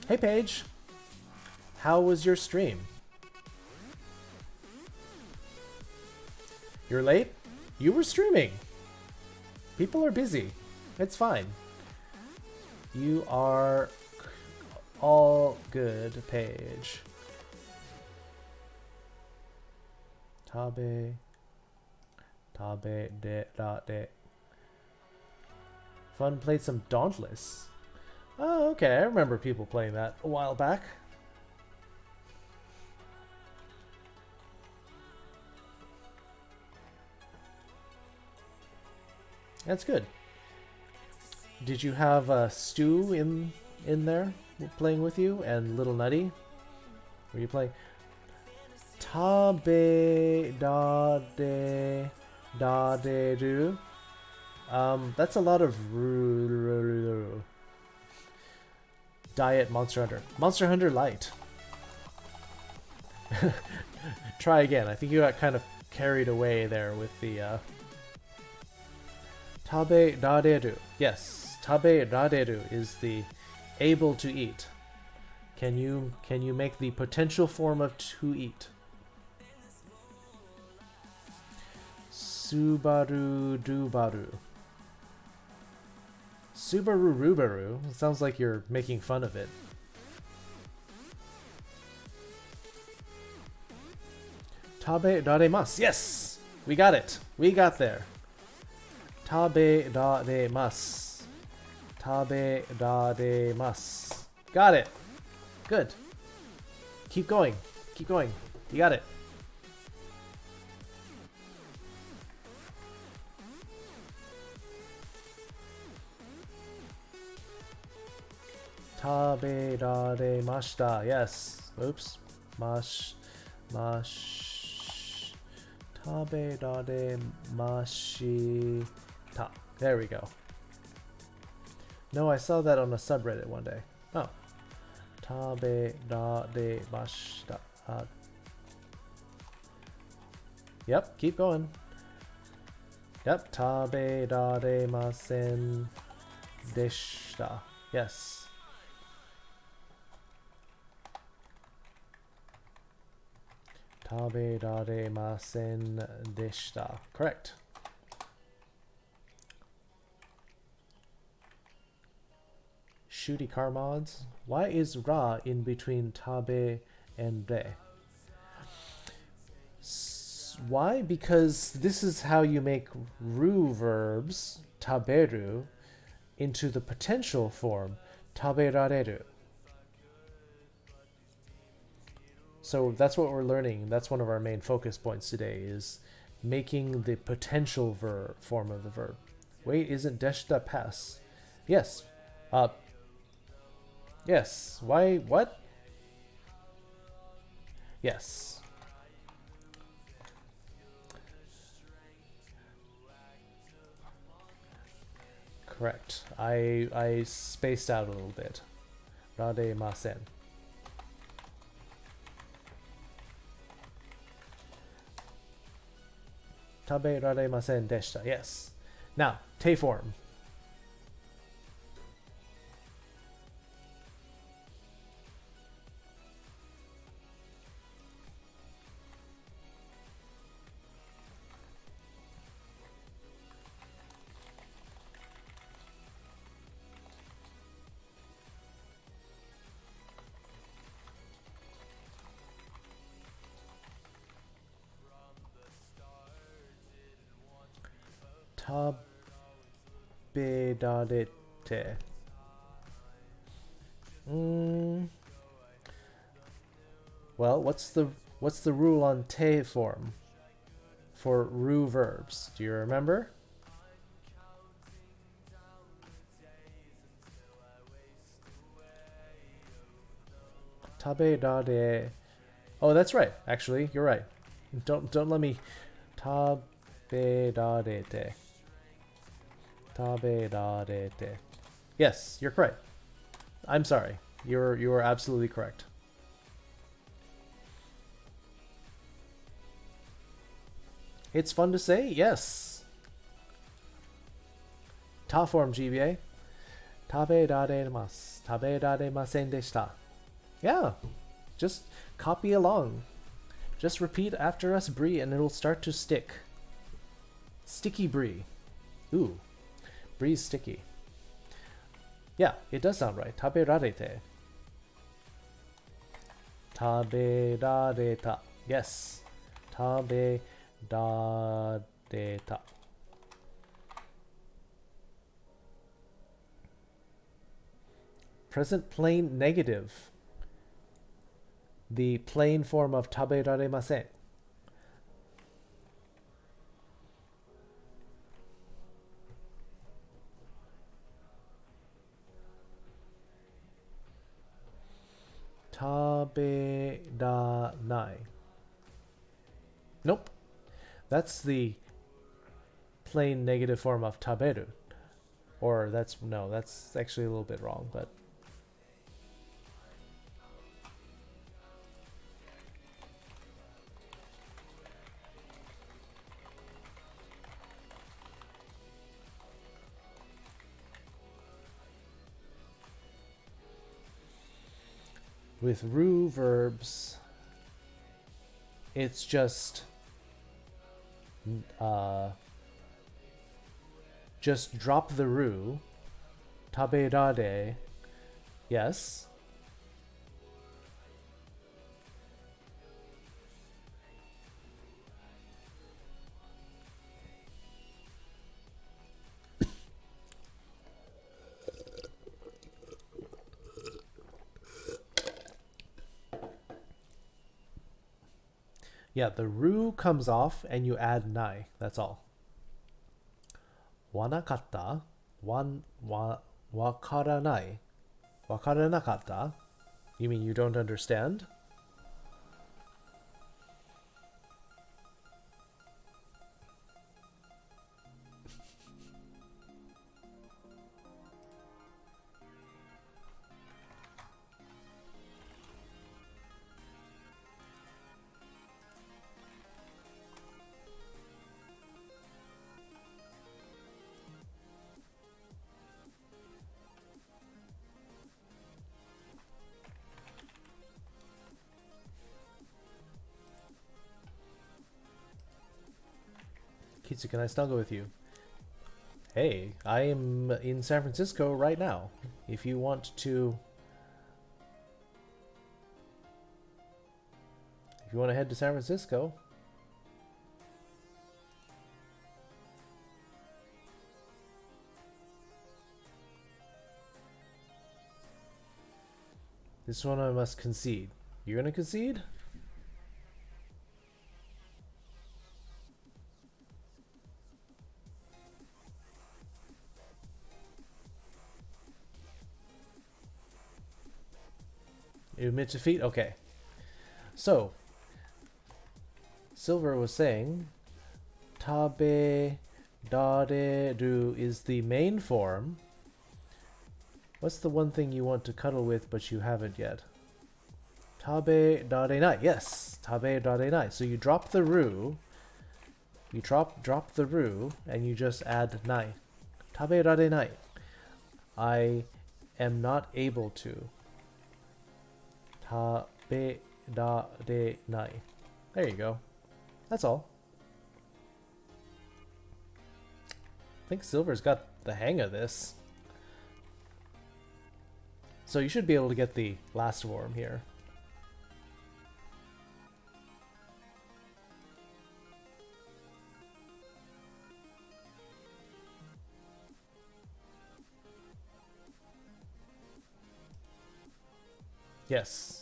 Hey Paige, how was your stream? You're late? You were streaming. People are busy. It's fine. You are all good, Paige. Tabe de da de. Fun played some Dauntless. Oh, okay. I remember people playing that a while back. That's good. Did you have Stu in there playing with you and Little Nutty? Were you playing? Tabe da de ru. That's a lot of Diet Monster Hunter. Monster Hunter Light. Try again. I think you got kind of carried away there with the Tabe rareru. Yes, tabe rareru is the able to eat. Can you make the potential form of to eat? Subaru Dubaru. Subaru Rubaru. It sounds like you're making fun of it. Tabe daremasu. Yes! We got it. We got there. Tabe daremasu. Tabe daremasu. Got it. Good. Keep going. Keep going. You got it. Tabe daremashita. Yes. Oops. Mash. Tabe daremashita. There we go. No, I saw that on a subreddit one day. Oh. Tabe daremashita. Yep, keep going. Yep, tabe daremasen deshita. Yes. Tabe daremasen deshita. Correct. Shooty car mods. Why is ra in between tabe and re? Why? Because this is how you make ru verbs, taberu, into the potential form, taberareru. So that's what we're learning. That's one of our main focus points today, is making the potential verb form of the verb. Wait, isn't deshita pass? Yes. Yes. Why? What? Yes. Correct. I spaced out a little bit. Rademasen. Tabe rademasen deshita. Yes. Now, te form. Tabedarete. Well, what's the rule on te form for ru verbs? Do you remember? Tabedare. Oh, that's right. Actually, you're right. Don't let me. Tabedarete. Tabedarete. Yes, you're correct. I'm sorry. You are absolutely correct. It's fun to say, yes. Ta form, GBA. Tabedaremasu. Tabedaremasen deshita. Yeah. Just copy along. Just repeat after us, Brie, and it'll start to stick. Sticky Brie. Ooh. Brie's sticky. Yeah, it does sound right. Taberarete. Taberareta. Yes. Taberareta. Present plain negative. The plain form of taberaremasen. Taberanai. Nope. That's the plain negative form of taberu. Or that's actually a little bit wrong, but with ru verbs, it's just drop the ru. Taberare. Yes. Yeah, the ru comes off and you add nai. That's all. Wanakatta. Wakaranai. Wakaranakatta. You mean you don't understand? Kitsu, can I snuggle with you? Hey, I am in San Francisco right now. If you want to... If you want to head to San Francisco... This one I must concede. You're gonna concede? You admit defeat? Okay. So, Silver was saying, tabe dareru is the main form. What's the one thing you want to cuddle with but you haven't yet? Tabe darenai. Yes, tabe darenai. So you drop the ru. You drop the ru and you just add nai. Tabe darenai. I am not able to. Tabe darenai. There you go. That's all. I think Silver's got the hang of this. So you should be able to get the last form here. Yes.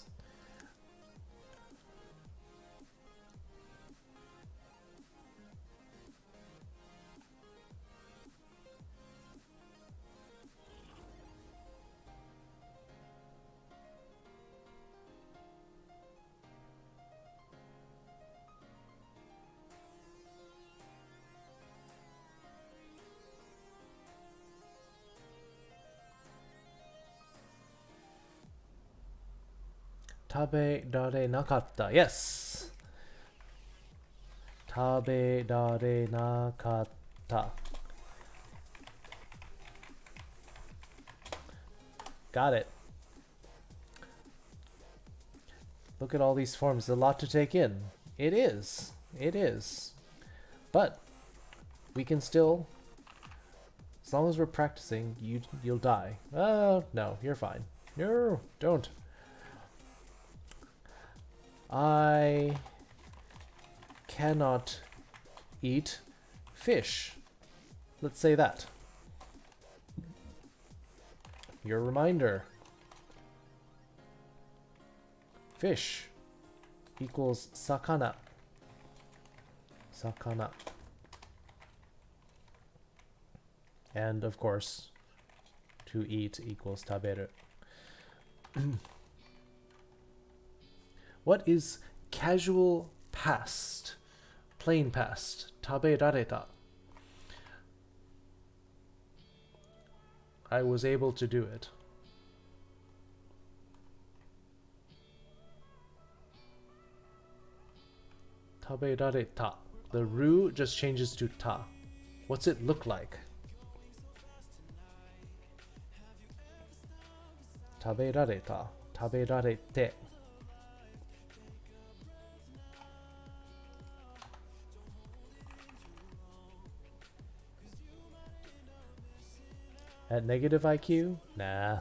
Tabe dare nakatta. Yes. Tabe dare nakatta. Got it. Look at all these forms. A lot to take in. It is. It is. But we can still, as long as we're practicing, you'll die. Oh, no, you're fine. No, don't. I cannot eat fish. Let's say that. Your reminder. Fish equals sakana. Sakana. And of course, to eat equals taberu. What is casual past? Plain past. Taberareta. I was able to do it. Taberareta. The ru just changes to ta. What's it look like? Taberareta. 食べられて at negative IQ? Nah.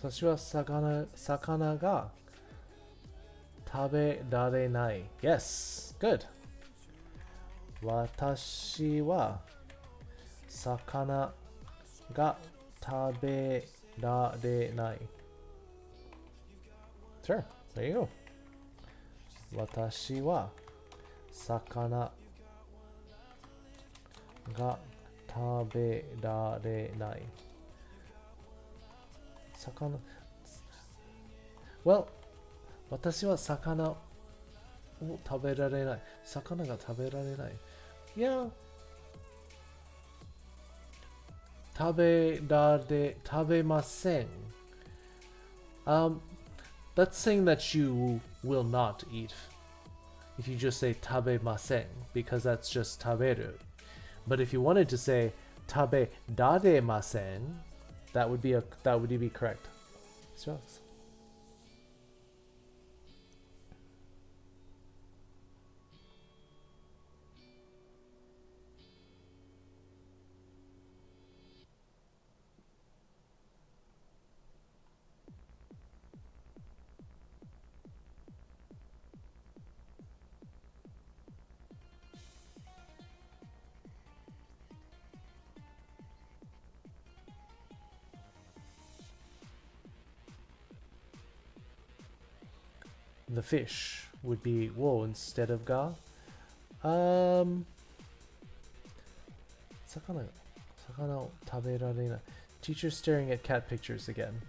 Such was sakana ga tabe rarenai. Yes, good. Watashi wa sakana ga tabe rarenai. Sure, there you go. Watashi wa sakana ga tabe rarenai. Sakana. Well, 私は魚を食べられない。魚が食べられない。Yeah. 食べません。That's saying that you will not eat. If you just say 食べません because that's just 食べる. But if you wanted to say 食べられません that would be correct. So, the fish would be wo instead of ga. Sakanaを食べられない. Teacher staring at cat pictures again.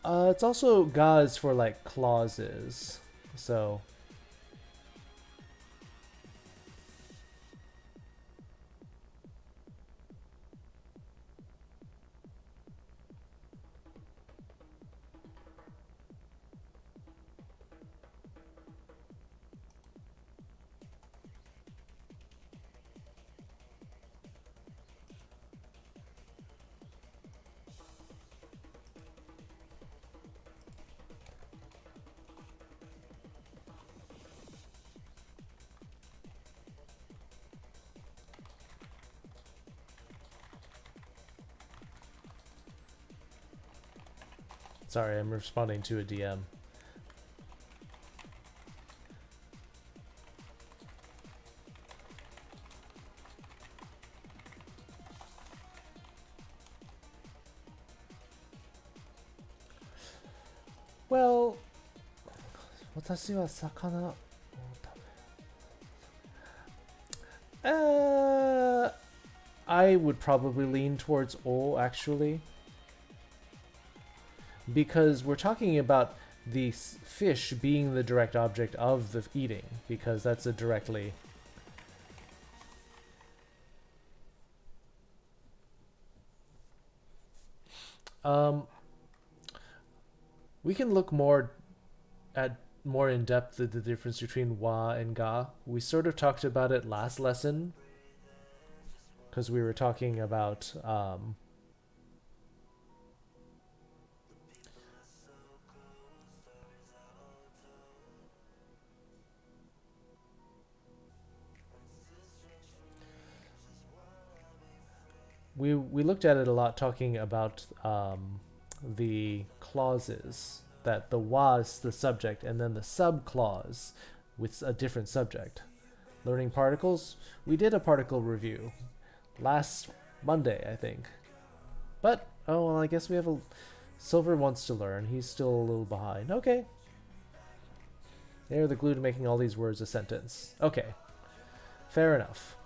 It's also ga is for like clauses. So sorry, I'm responding to a DM. Well, 私は魚を食べ I would probably lean towards o actually. Because we're talking about the fish being the direct object of the eating, because that's a directly... we can look more in depth at the difference between wa and ga. We sort of talked about it last lesson, because we were talking about we looked at it a lot, talking about the clauses, that the wa is the subject and then the sub clause with a different subject. Learning particles, we did a particle review last Monday, I think. But oh well, I guess we have a Silver wants to learn. He's still a little behind. Okay. They're the glue to making all these words a sentence. Okay. Fair enough.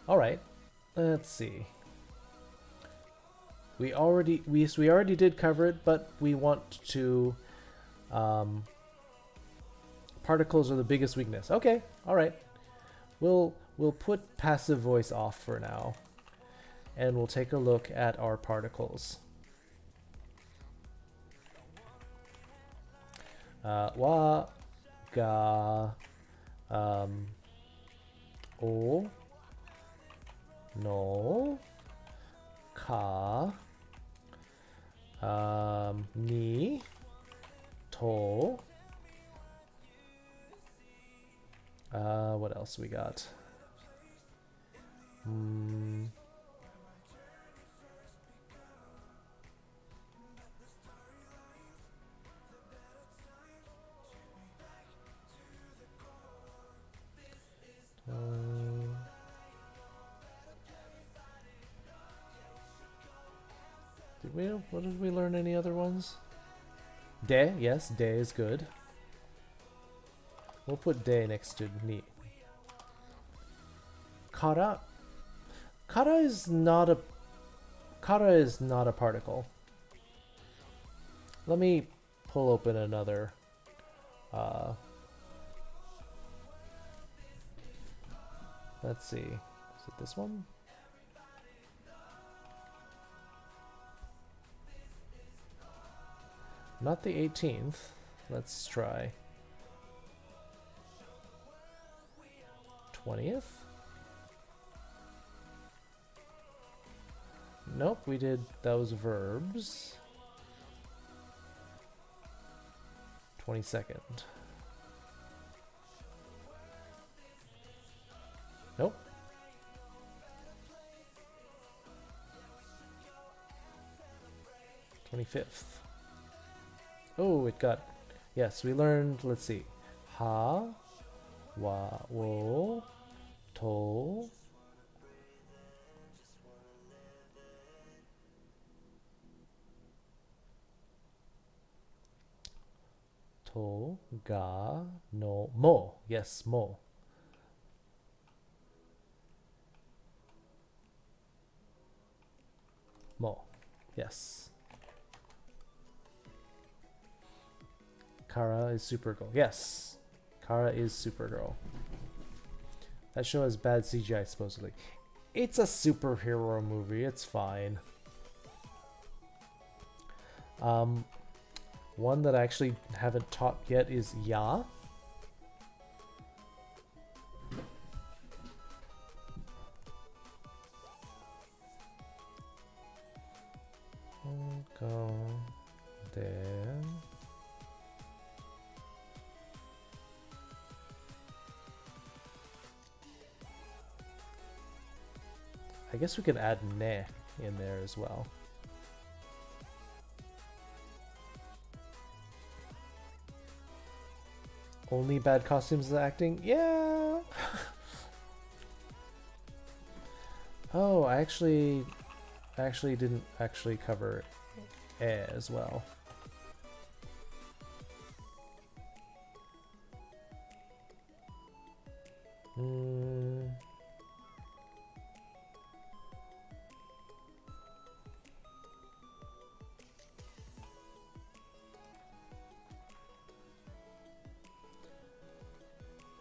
All right. Let's see. We already did cover it, but we want to. Particles are the biggest weakness. Okay. All right. We'll put passive voice off for now, and we'll take a look at our particles. Wa, ga, o, no, ka, ni, to. What else we got? What did we learn? Any other ones? De, yes, de is good. We'll put de next to ni. Kara. Kara is not a particle. Let me pull open another. Let's see. Is it this one? Not the 18th. Let's try 20th. Nope, we did those verbs. 22nd. Nope. Twenty-fifth. Oh, it got. Yes, we learned. Let's see. Ha, wa, wo, to. To, ga, no, mo. Yes, mo. Mo. Yes. Kara is Supergirl. Yes. Kara is Supergirl. That show has bad CGI, supposedly. It's a superhero movie. It's fine. One that I actually haven't taught yet is ya. Go there. I guess we could add ne in there as well. Only bad costumes and acting? Yeah. Oh, I actually didn't actually cover as well.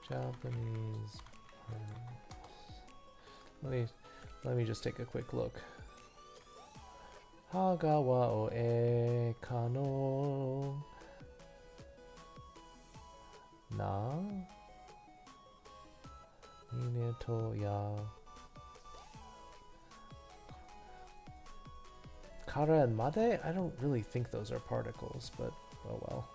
Japanese. Let me just take a quick look. Hagawa o e kano na ine to ya Kara and Made? I don't really think those are particles, but oh well.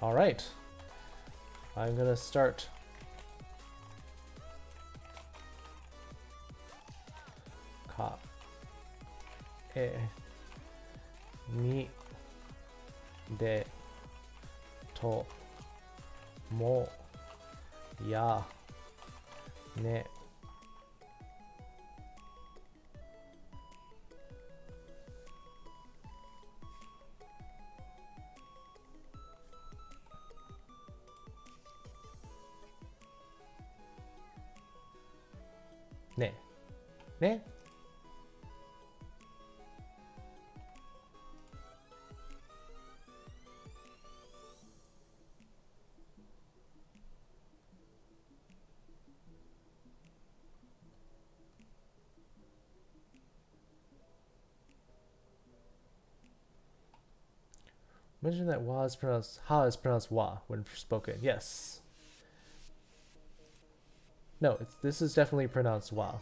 Alright. I'm gonna start. Ka. E. Ni. De. To. Mo. Ya. Ne. Ne. Ne? Mention that wa is pronounced ha is pronounced wa when spoken. Yes. No, this is definitely pronounced wa.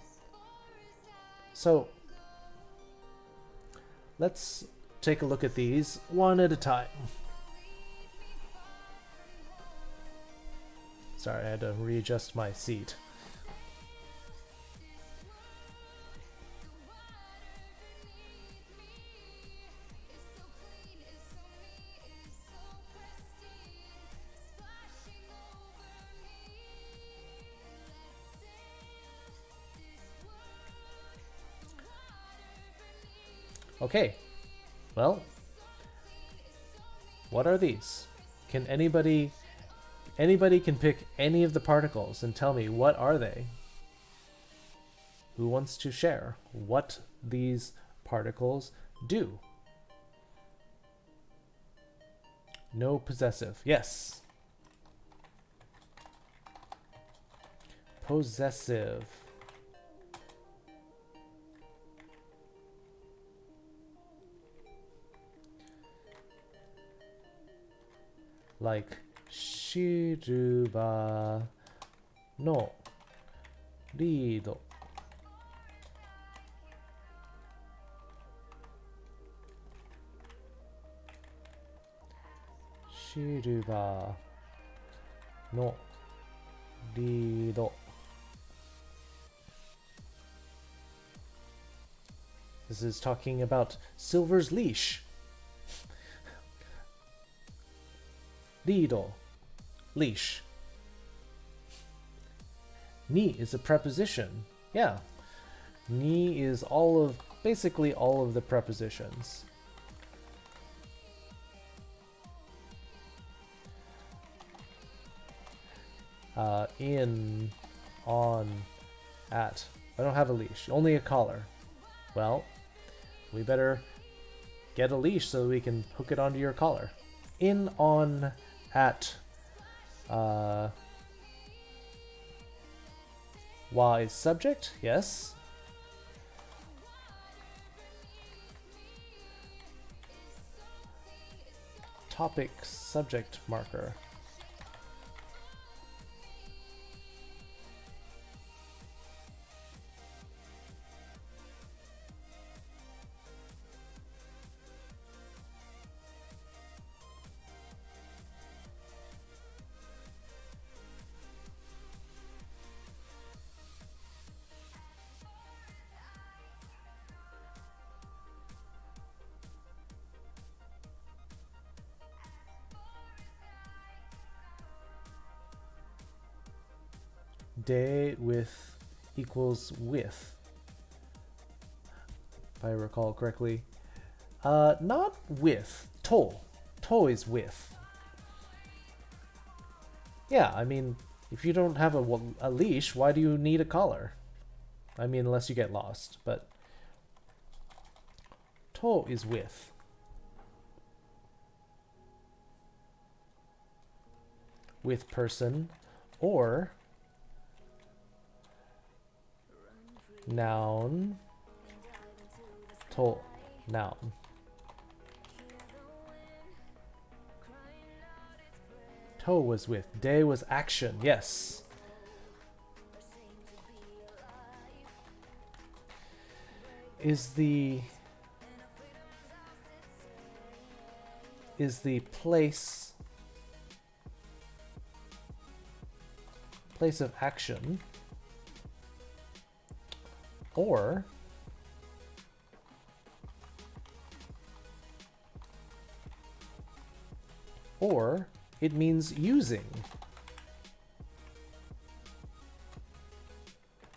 So let's take a look at these one at a time. Sorry, I had to readjust my seat. Okay, well, what are these? Can anybody can pick any of the particles and tell me what are they? Who wants to share what these particles do? No possessive. Yes. Possessive. Like shiruba no rido. Shiruba no rido. This is talking about Silver's leash. Rido, leash. Ni is a preposition. Yeah. Ni is basically all of the prepositions. In, on, at. I don't have a leash, only a collar. Well, we better get a leash so we can hook it onto your collar. In, on, at. Wa is subject, yes. Topic subject marker. De with equals with, if I recall correctly. Not with. To. To is with. Yeah, I mean, if you don't have a leash, why do you need a collar? I mean, unless you get lost, but to is with. With person, or noun, to, noun. To was with. De was action. Yes. Is the place of action or it means using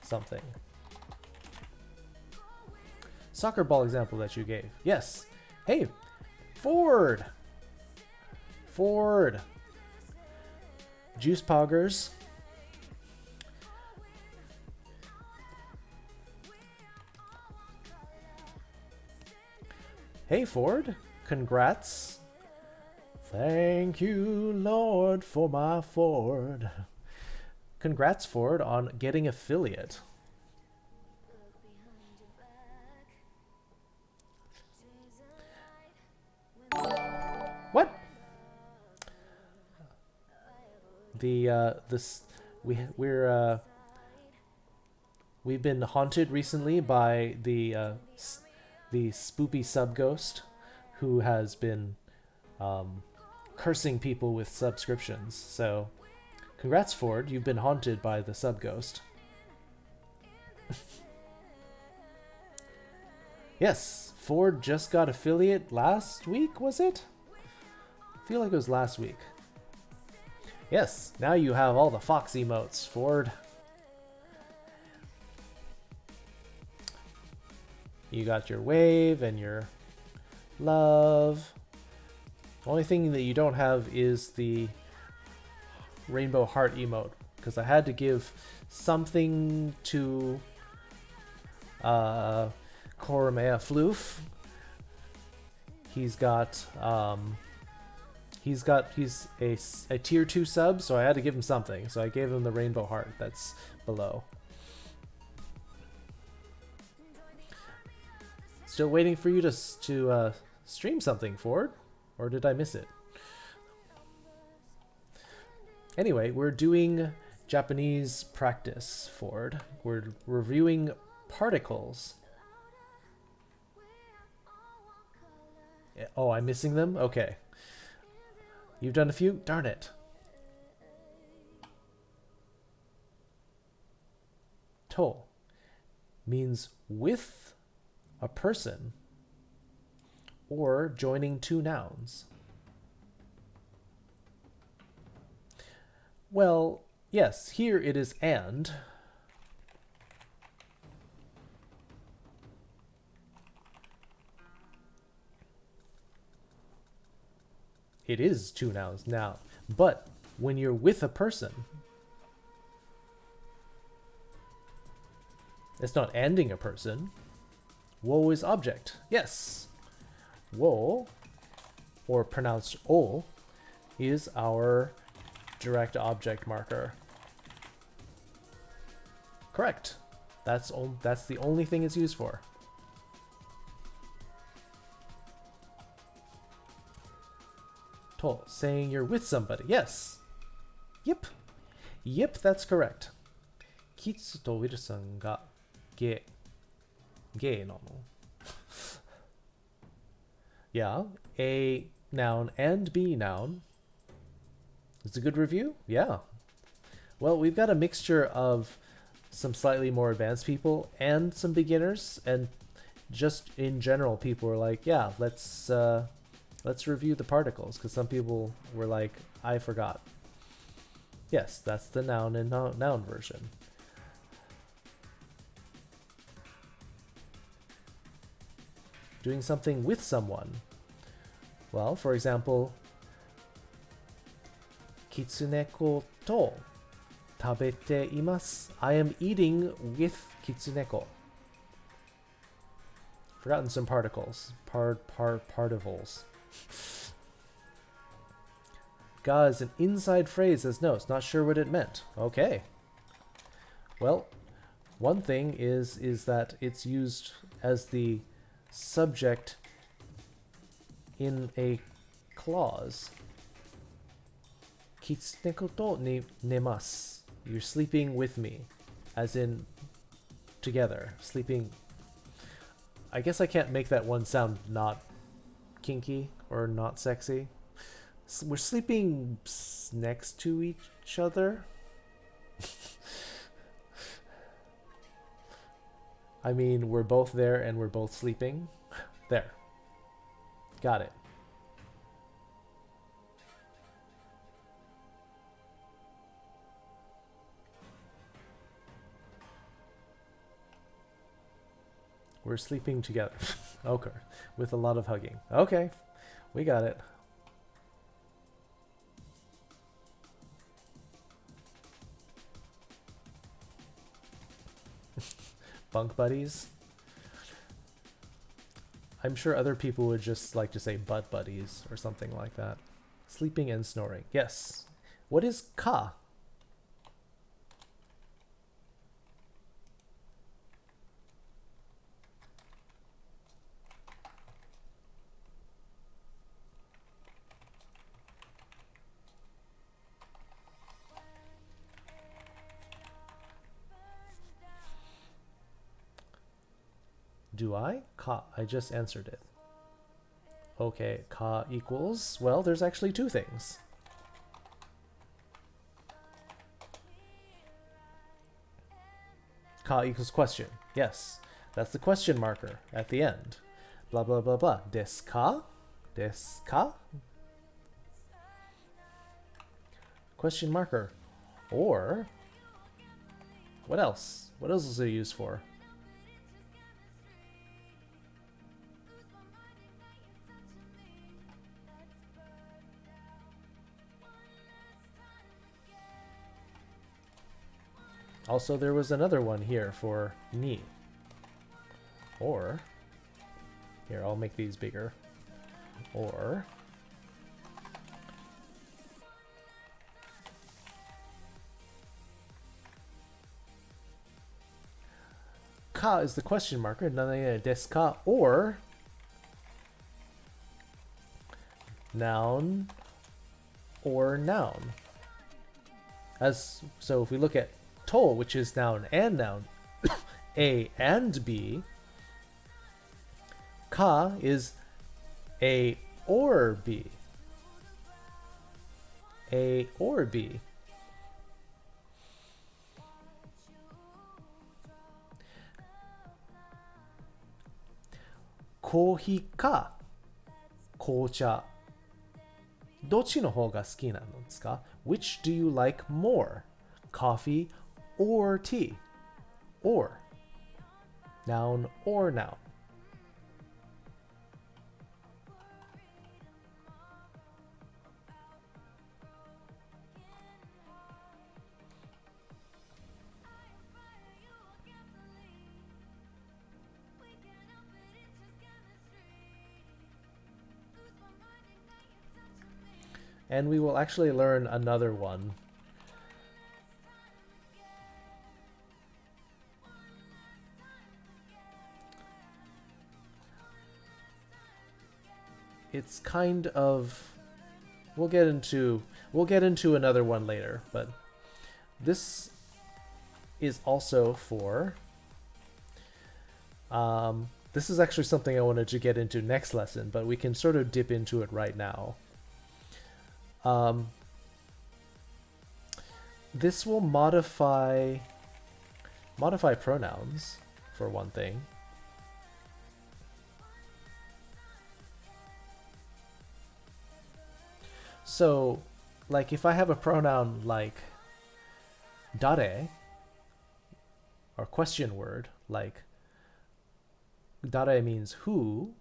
something. Soccer ball example that you gave. Yes. Hey, Ford. Juice poggers. Hey, Ford. Congrats. Thank you, Lord, for my Ford. Congrats, Ford, on getting affiliate. What? We've been haunted recently by the spoopy sub ghost who has been cursing people with subscriptions. So, congrats, Ford. You've been haunted by the sub ghost. Yes, Ford just got affiliate last week, was it? I feel like it was last week. Yes, now you have all the Fox emotes, Ford. You got your wave and your love. The only thing that you don't have is the rainbow heart emote, because I had to give something to Koromea Floof. He's a tier 2 sub, so I had to give him something. So I gave him the rainbow heart that's below. Still waiting for you to stream something, Ford, or did I miss it? Anyway, we're doing Japanese practice, Ford. We're reviewing particles. Oh, I'm missing them? Okay. You've done a few? Darn it. To means with a person or joining two nouns. Well, yes, here it is and. It is two nouns now, but when you're with a person, it's not anding a person. Wo is object. Yes. Wo, or pronounced o, is our direct object marker. Correct. That's the only thing it's used for. To, saying you're with somebody. Yes. Yep. Yep, that's correct. Kitsu to Wilson ga ge. Ge no. Yeah, A noun and B noun. It's a good review? Yeah. Well, we've got a mixture of some slightly more advanced people and some beginners, and just in general, people were like, yeah, let's review the particles, because some people were like, I forgot. Yes, that's the noun and noun version. Doing something with someone. Well, for example, Kitsuneko to tabete imasu. I am eating with Kitsuneko. Forgotten some particles. Particles. Ga is an inside phrase as notes. Not sure what it meant. Okay. Well, one thing is that it's used as the subject in a clause. Kitsuneko to nemasu. You're sleeping with me. As in, together. Sleeping. I guess I can't make that one sound not kinky or not sexy. We're sleeping next to each other. I mean, we're both there and we're both sleeping. There. Got it. We're sleeping together. Okay. With a lot of hugging. Okay. We got it. Bunk buddies. I'm sure other people would just like to say butt buddies or something like that. Sleeping and snoring. Yes. What is ka? Do I? Ka. I just answered it. Okay, ka equals... Well, there's actually two things. Ka equals question. Yes, that's the question marker at the end. Blah, blah, blah, blah. Desu ka? Desu ka? Question marker. Or... What else? What else is it used for? Also, there was another one here for ni. Or, here, I'll make these bigger. Or, ka is the question marker, desu ka, or noun or noun. So if we look at to, which is noun, A and B, ka is A or B. A or B. Kohi ka紅茶 どっちの方が好きなのですか? Which do you like more? Coffee or tea? Or. Noun or noun. And we will actually learn another one. It's kind of... We'll get into another one later, but this is also for... this is actually something I wanted to get into next lesson, but we can sort of dip into it right now. This will modify pronouns, for one thing. So, like, if I have a pronoun like dare, or question word, like dare means who,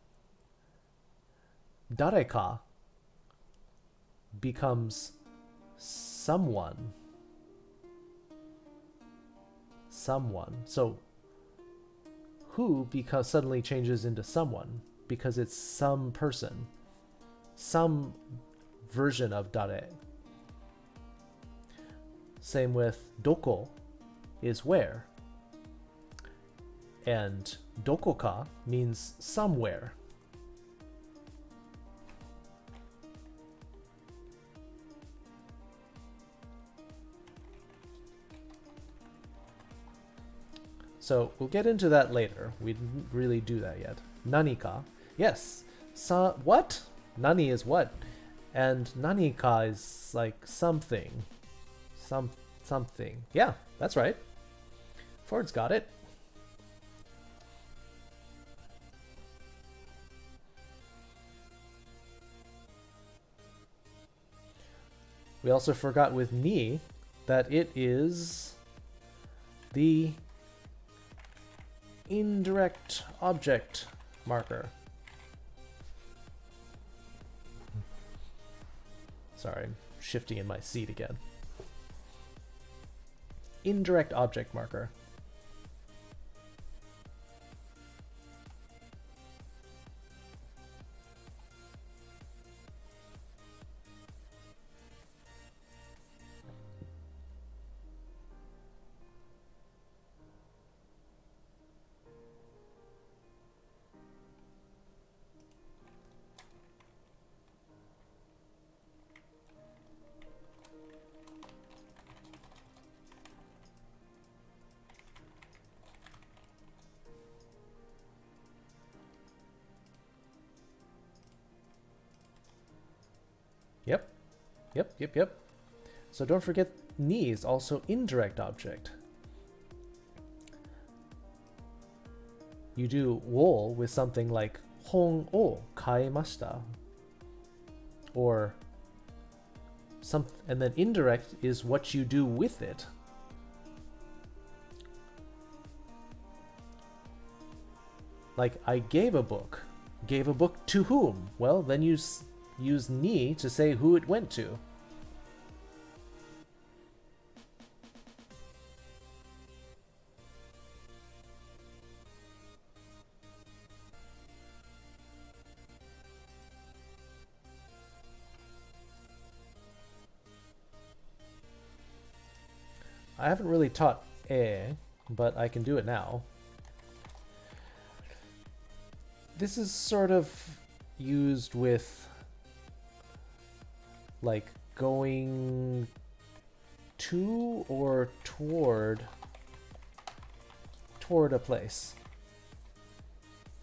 dareka becomes someone. So who suddenly changes into someone because it's some person, some version of dare. Same with doko is where, and dokoka means somewhere. So we'll get into that later. We didn't really do that yet. Nanika. Yes. What? Nani is what? And nanika is like something. Something. Yeah, that's right. Ford's got it. We also forgot with ni that it is the indirect object marker. Sorry, I'm shifting in my seat again. Indirect object marker. Yep. So don't forget ni is also indirect object. You do wo with something like hon o kaemashita. Or and then indirect is what you do with it. Like I gave a book. Gave a book to whom? Well, then you use ni to say who it went to. I haven't really taught but I can do it now. This is sort of used with like going to or toward a place.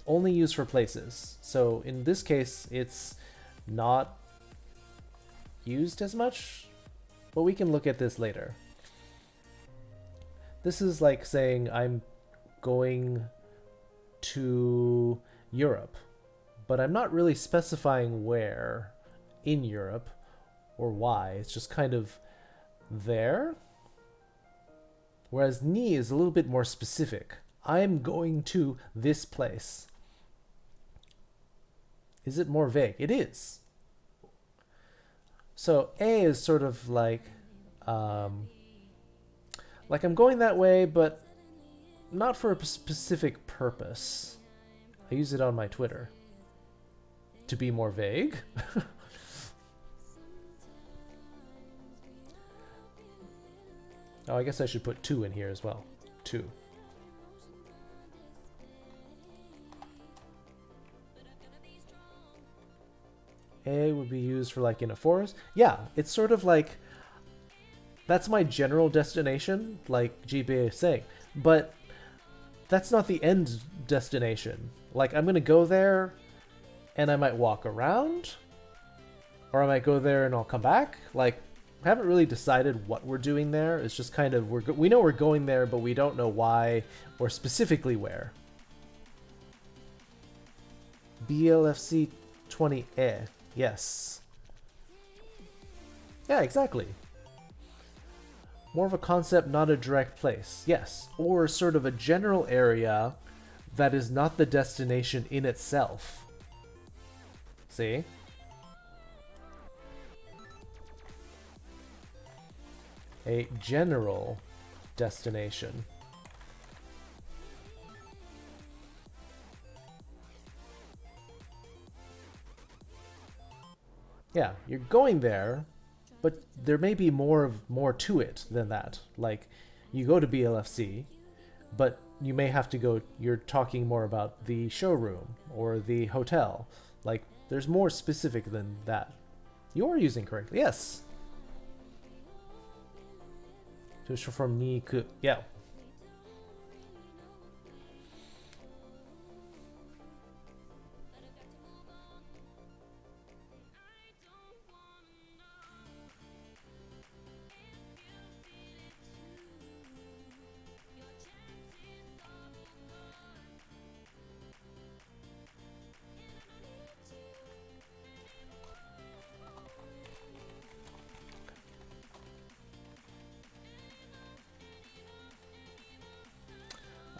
Only used for places. So in this case, it's not used as much, but we can look at this later. This is like saying I'm going to Europe, but I'm not really specifying where in Europe or why. It's just kind of there. Whereas ni is a little bit more specific. I'm going to this place. Is it more vague? It is. So a is sort of like I'm going that way, but not for a specific purpose. I use it on my Twitter to be more vague. Oh, I guess I should put 2 in here as well. 2. A would be used for like in a forest. Yeah, it's sort of like that's my general destination, like GBA is saying, but that's not the end destination. Like I'm gonna go there and I might walk around, or I might go there and I'll come back. Like I haven't really decided what we're doing there. It's just kind of we know we're going there, but we don't know why or specifically where. BLFC 20E. Yes. Yeah, exactly. More of a concept, not a direct place. Yes. Or sort of a general area that is not the destination in itself. See? A general destination. Yeah, you're going there, but there may be more to it than that. Like, you go to BLFC, but you may have to go. You're talking more about the showroom or the hotel. Like, there's more specific than that. You are using correctly. Yes. To from Niku. Yeah.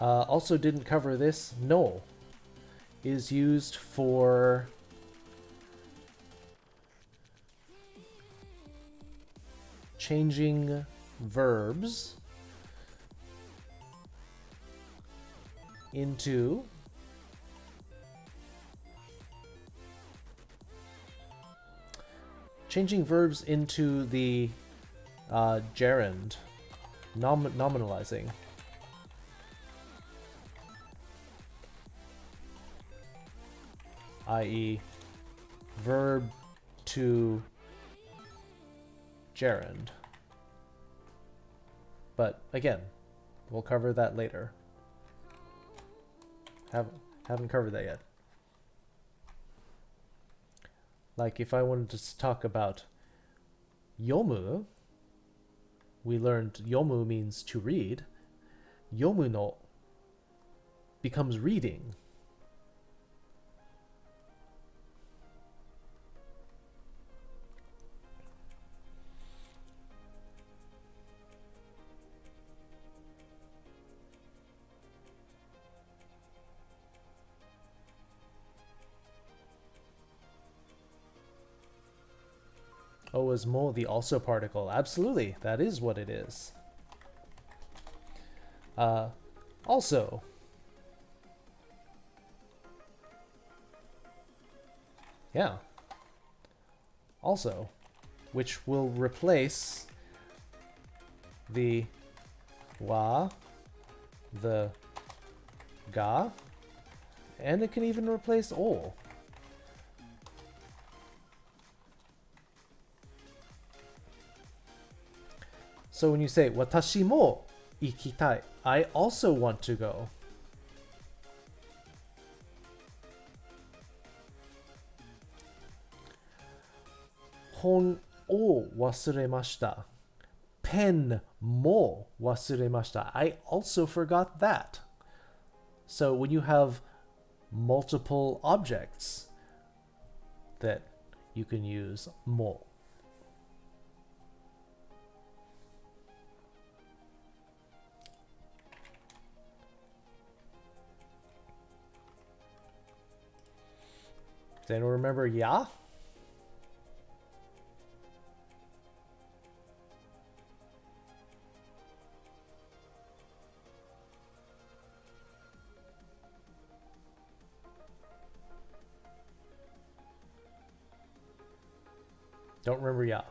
Also didn't cover this. No is used for changing verbs into the gerund, nominalizing. I.e. verb to gerund. But again, we'll cover that later. Haven't covered that yet. Like if I wanted to talk about yomu, we learned yomu means to read. Yomu no becomes reading. Oh, is mo the also particle? Absolutely, that is what it is. Also. Yeah. Also, which will replace the wa, the ga, and it can even replace o. So when you say watashi mo ikitai, I also want to go. Hon o wasuremashita. Pen mo wasuremashita. I also forgot that. So when you have multiple objects that you can use mo. Does anyone remember ya? Don't remember ya.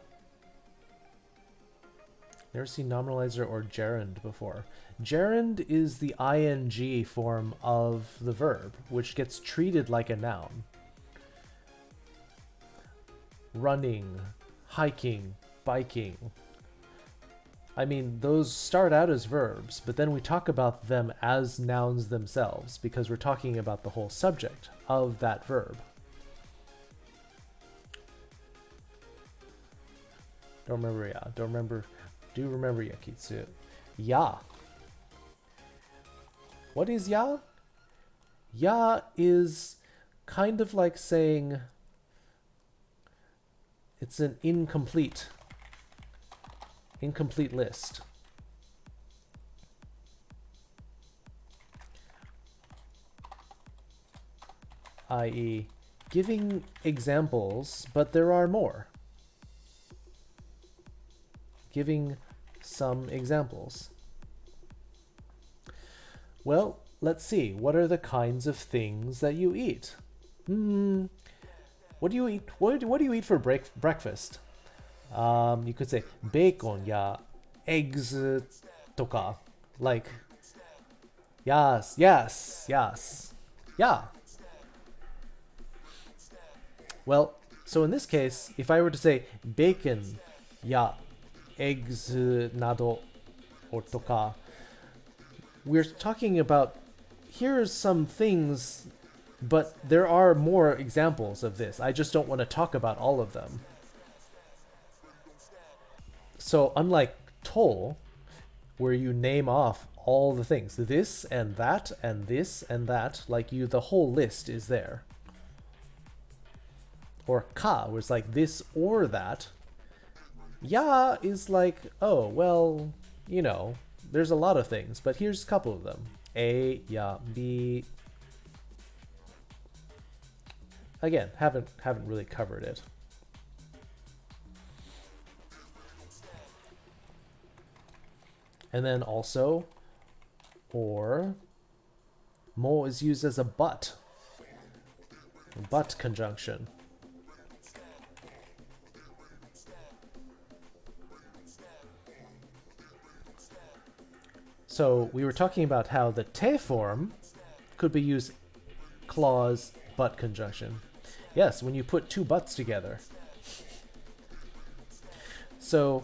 Never seen nominalizer or gerund before. Gerund is the ing form of the verb, which gets treated like a noun. Running, hiking, biking. I mean, those start out as verbs, but then we talk about them as nouns themselves because we're talking about the whole subject of that verb. Don't remember ya. Don't remember. Do remember ya, Kitsu. Ya. What is ya? Ya is kind of like saying it's an incomplete list. I.e., giving examples, but there are more. Giving some examples. Well, let's see. What are the kinds of things that you eat? What do you eat? What do you eat for breakfast? You could say bacon, ya, eggs, toka. Like, yes, yeah. Well, so in this case, if I were to say bacon, ya, eggs, nado, or toka, we're talking about here's some things, but there are more examples of this. I just don't want to talk about all of them. So unlike to, where you name off all the things, this and that and this and that, like the whole list is there. Or ka, where it's like this or that. Ya is like, oh, well, there's a lot of things, but here's a couple of them. A, ya, B. Again, haven't really covered it. And then also, or, mo is used as a but conjunction. So we were talking about how the te form could be used clause but conjunction. Yes, when you put two buts together. So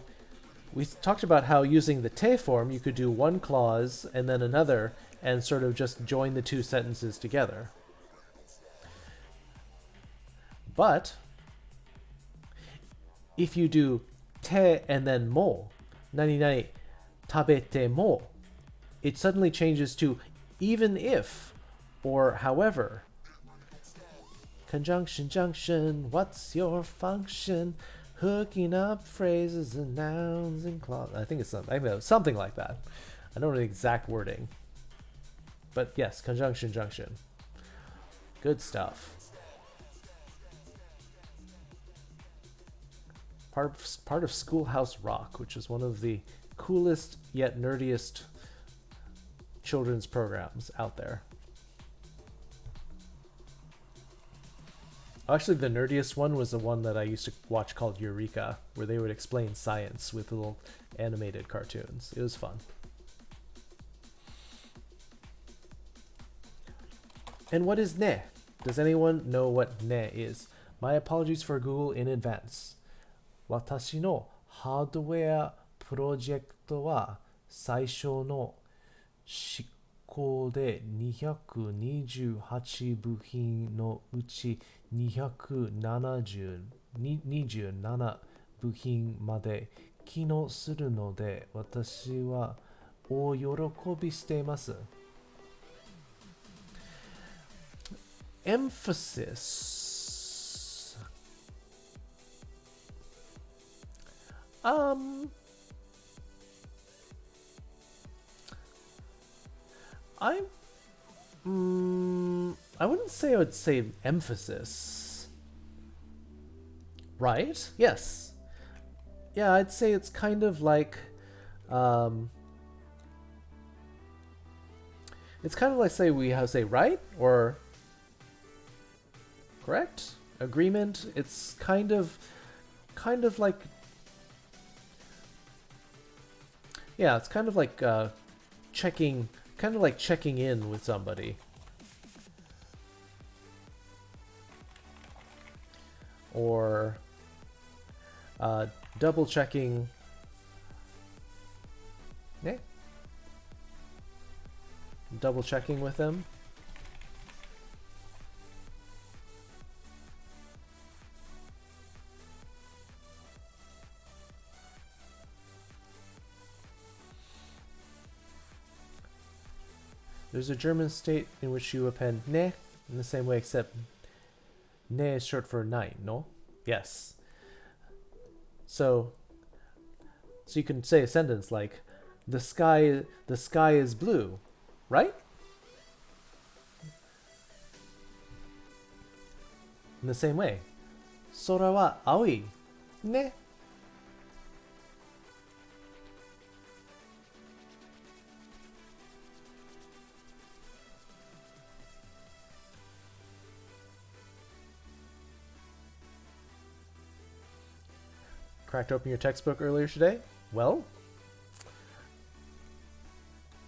we talked about how using the te form you could do one clause and then another and sort of just join the two sentences together. But if you do te and then mo, nani nani tabete mo, it suddenly changes to even if or however. Conjunction, junction, what's your function? Hooking up phrases and nouns and clauses. I think it's something like that. I don't know the exact wording. But yes, conjunction, junction. Good stuff. Part of Schoolhouse Rock, which is one of the coolest yet nerdiest children's programs out there. Actually, the nerdiest one was the one that I used to watch called Eureka, where they would explain science with little animated cartoons. It was fun. And what is ne? Does anyone know what ne is? My apologies for Google in advance. 私のハードウェアプロジェクトは最初の執行で228部品のうち227部品まで機能するので私は大喜びしています。Emphasis. I wouldn't say I would say emphasis. Right? Yes. Yeah, I'd say it's kind of like it's kind of like say we have say right or correct? Agreement. It's kind of like yeah, it's kind of like checking in with somebody. Or double checking. Yeah. Double checking with them. There's a German state in which you append ne in the same way, except ne is short for nein, no? Yes. So you can say a sentence like, the sky is blue, right? In the same way, 空は青い, ne. Cracked open your textbook earlier today? Well,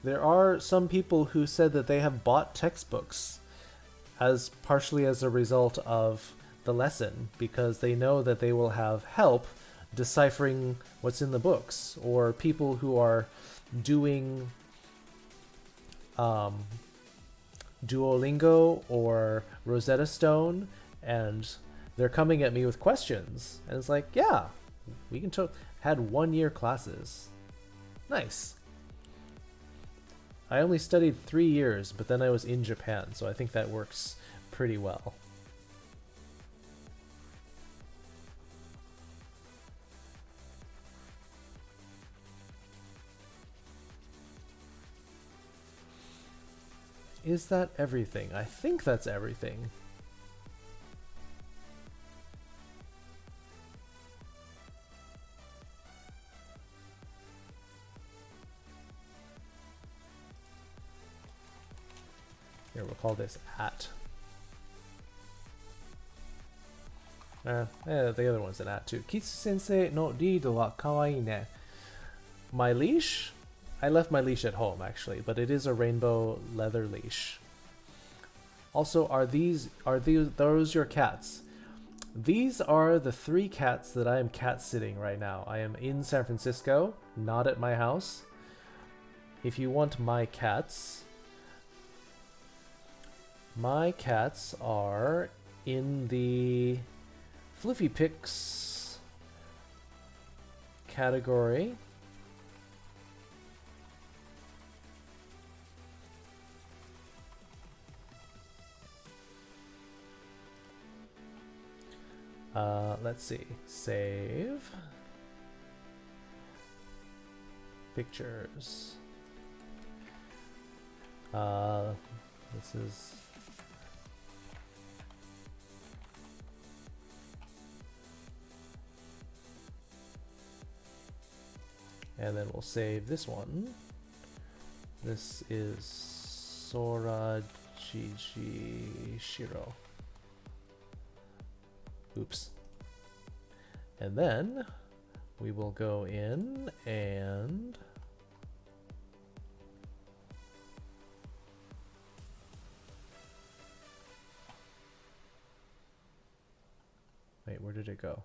there are some people who said that they have bought textbooks as partially as a result of the lesson because they know that they will have help deciphering what's in the books, or people who are doing Duolingo or Rosetta Stone and they're coming at me with questions, and it's like, yeah, we can had 1 year classes. Nice. I only studied 3 years, but then I was in Japan, so I think that works pretty well. is that everything? I think that's everything. Here, we'll call this at. The other one's an at too. Kitsu-sensei no rido wa kawaii ne. My leash? I left my leash at home actually, but it is a rainbow leather leash. Also, are those your cats? These are the 3 cats that I am cat sitting right now. I am in San Francisco, not at my house. If you want my cats are in the Floofy Pics category. Let's see. Save. Pictures. This is... And then we'll save this one. This is Sora Jiji Shiro. Oops. And then we will go in and wait, where did it go?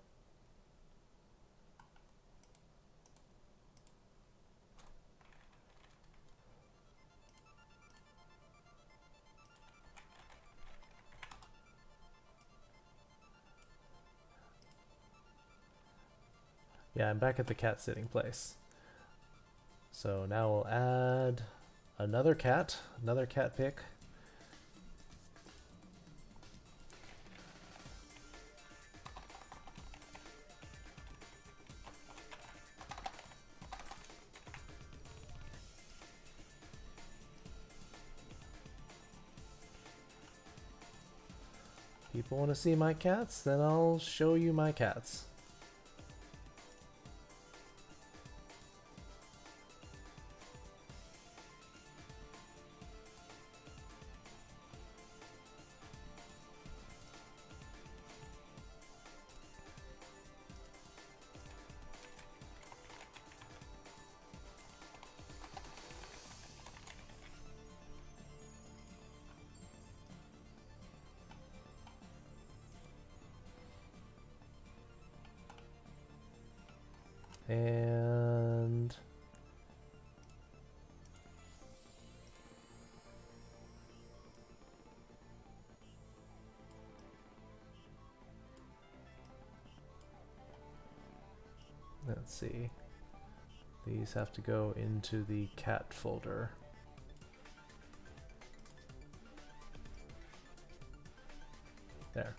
Yeah, I'm back at the cat sitting place. So now we'll add another cat pic. People want to see my cats? Then I'll show you my cats. And let's see. These have to go into the cat folder. There.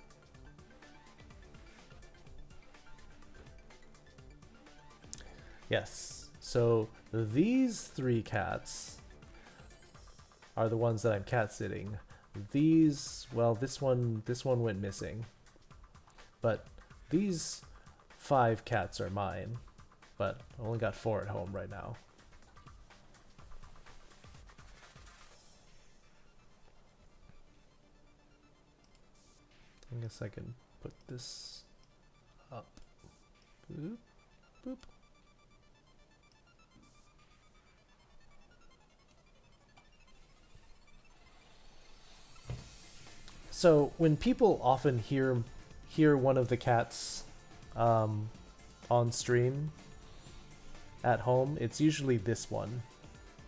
Yes, so these 3 cats are the ones that I'm cat sitting. These, well, this one went missing. But these 5 cats are mine. But I only got 4 at home right now. I guess I can put this up. Boop, boop. So when people often hear one of the cats on stream at home, it's usually this one.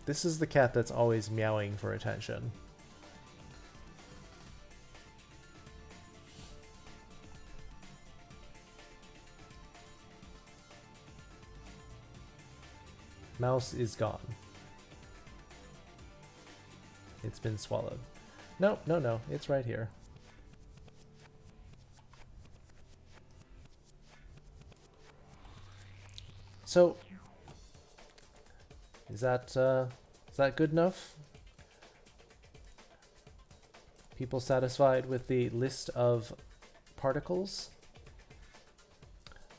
This is the cat that's always meowing for attention. Mouse is gone. It's been swallowed. No, no, no, it's right here. So, is that good enough? People satisfied with the list of particles?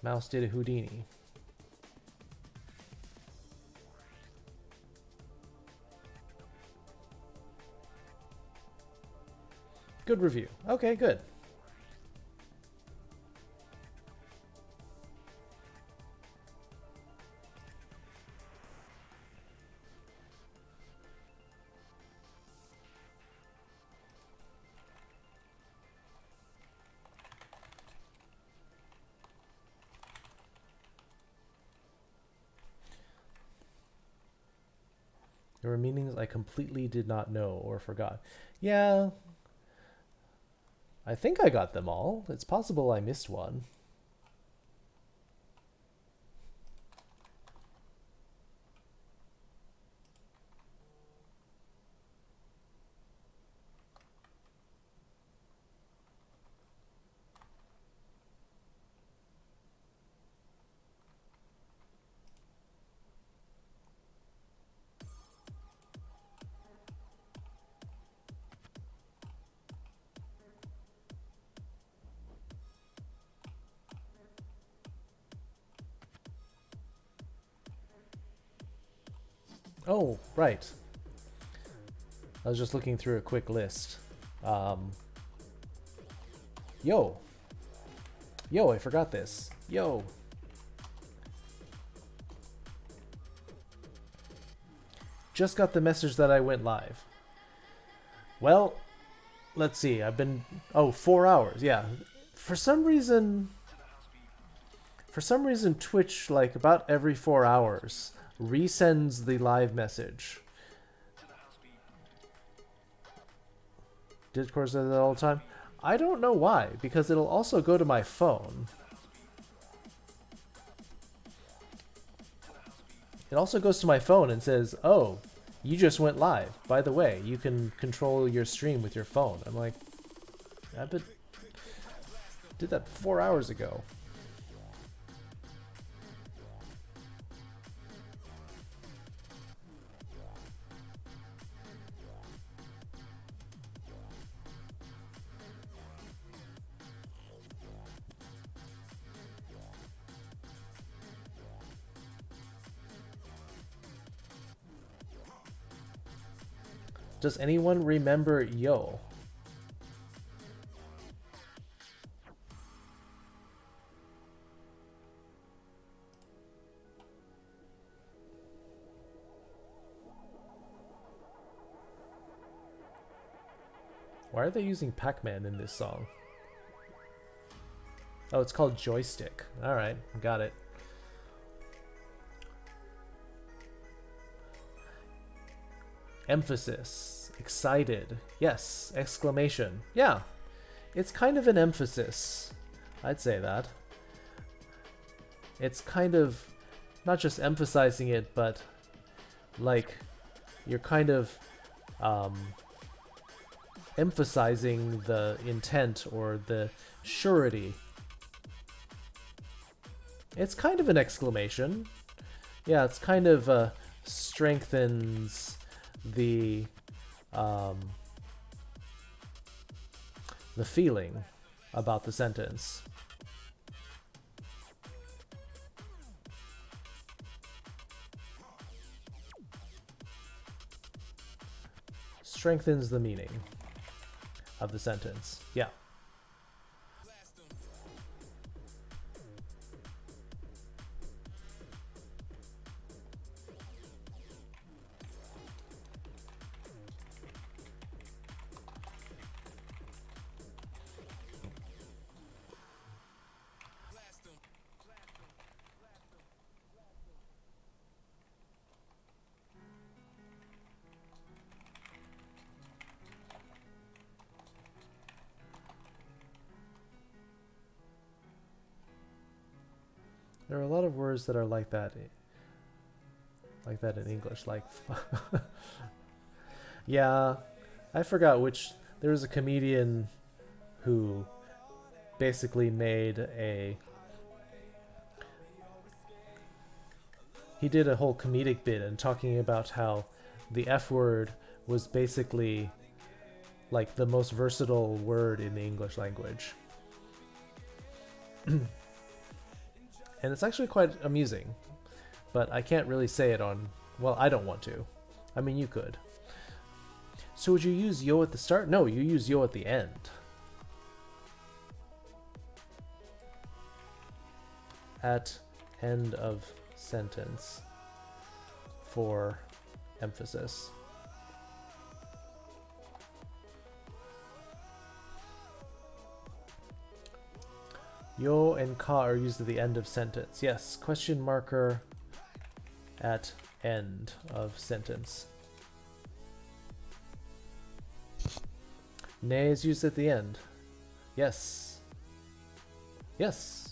Mouse did a Houdini. Good review. Okay, good. There were meanings I completely did not know or forgot. Yeah, I think I got them all. It's possible I missed one. Oh, right. I was just looking through a quick list. Yo. Yo, I forgot this. Yo. Just got the message that I went live. Well, let's see. I've been... Oh, 4 hours. Yeah. For some reason, Twitch, like, about every 4 hours, resends the live message. Discord says that all the time. I don't know why, because it'll also go to my phone. It also goes to my phone and says, oh, you just went live. By the way, you can control your stream with your phone. I'm like, I did that 4 hours ago. Does anyone remember Yo? Why are they using Pac-Man in this song? Oh, it's called Joystick. Alright, got it. Emphasis. Excited. Yes. Exclamation. Yeah. It's kind of an emphasis. I'd say that. It's kind of not just emphasizing it, but like you're kind of emphasizing the intent or the surety. It's kind of an exclamation. Yeah, it's kind of strengthens the feeling about the sentence. Strengthens the meaning of the sentence. Yeah. There are a lot of words that are like that in English, like yeah, I forgot which. There was a comedian who basically he did a whole comedic bit and talking about how the F word was basically like the most versatile word in the English language. And it's actually quite amusing, but I can't really say it on, well, I don't want to. I mean, you could. So would you use yo at the start? No, you use yo at the end. At end of sentence for emphasis. Yo and ka are used at the end of sentence. Yes, question marker at end of sentence. Ne is used at the end. Yes. Yes.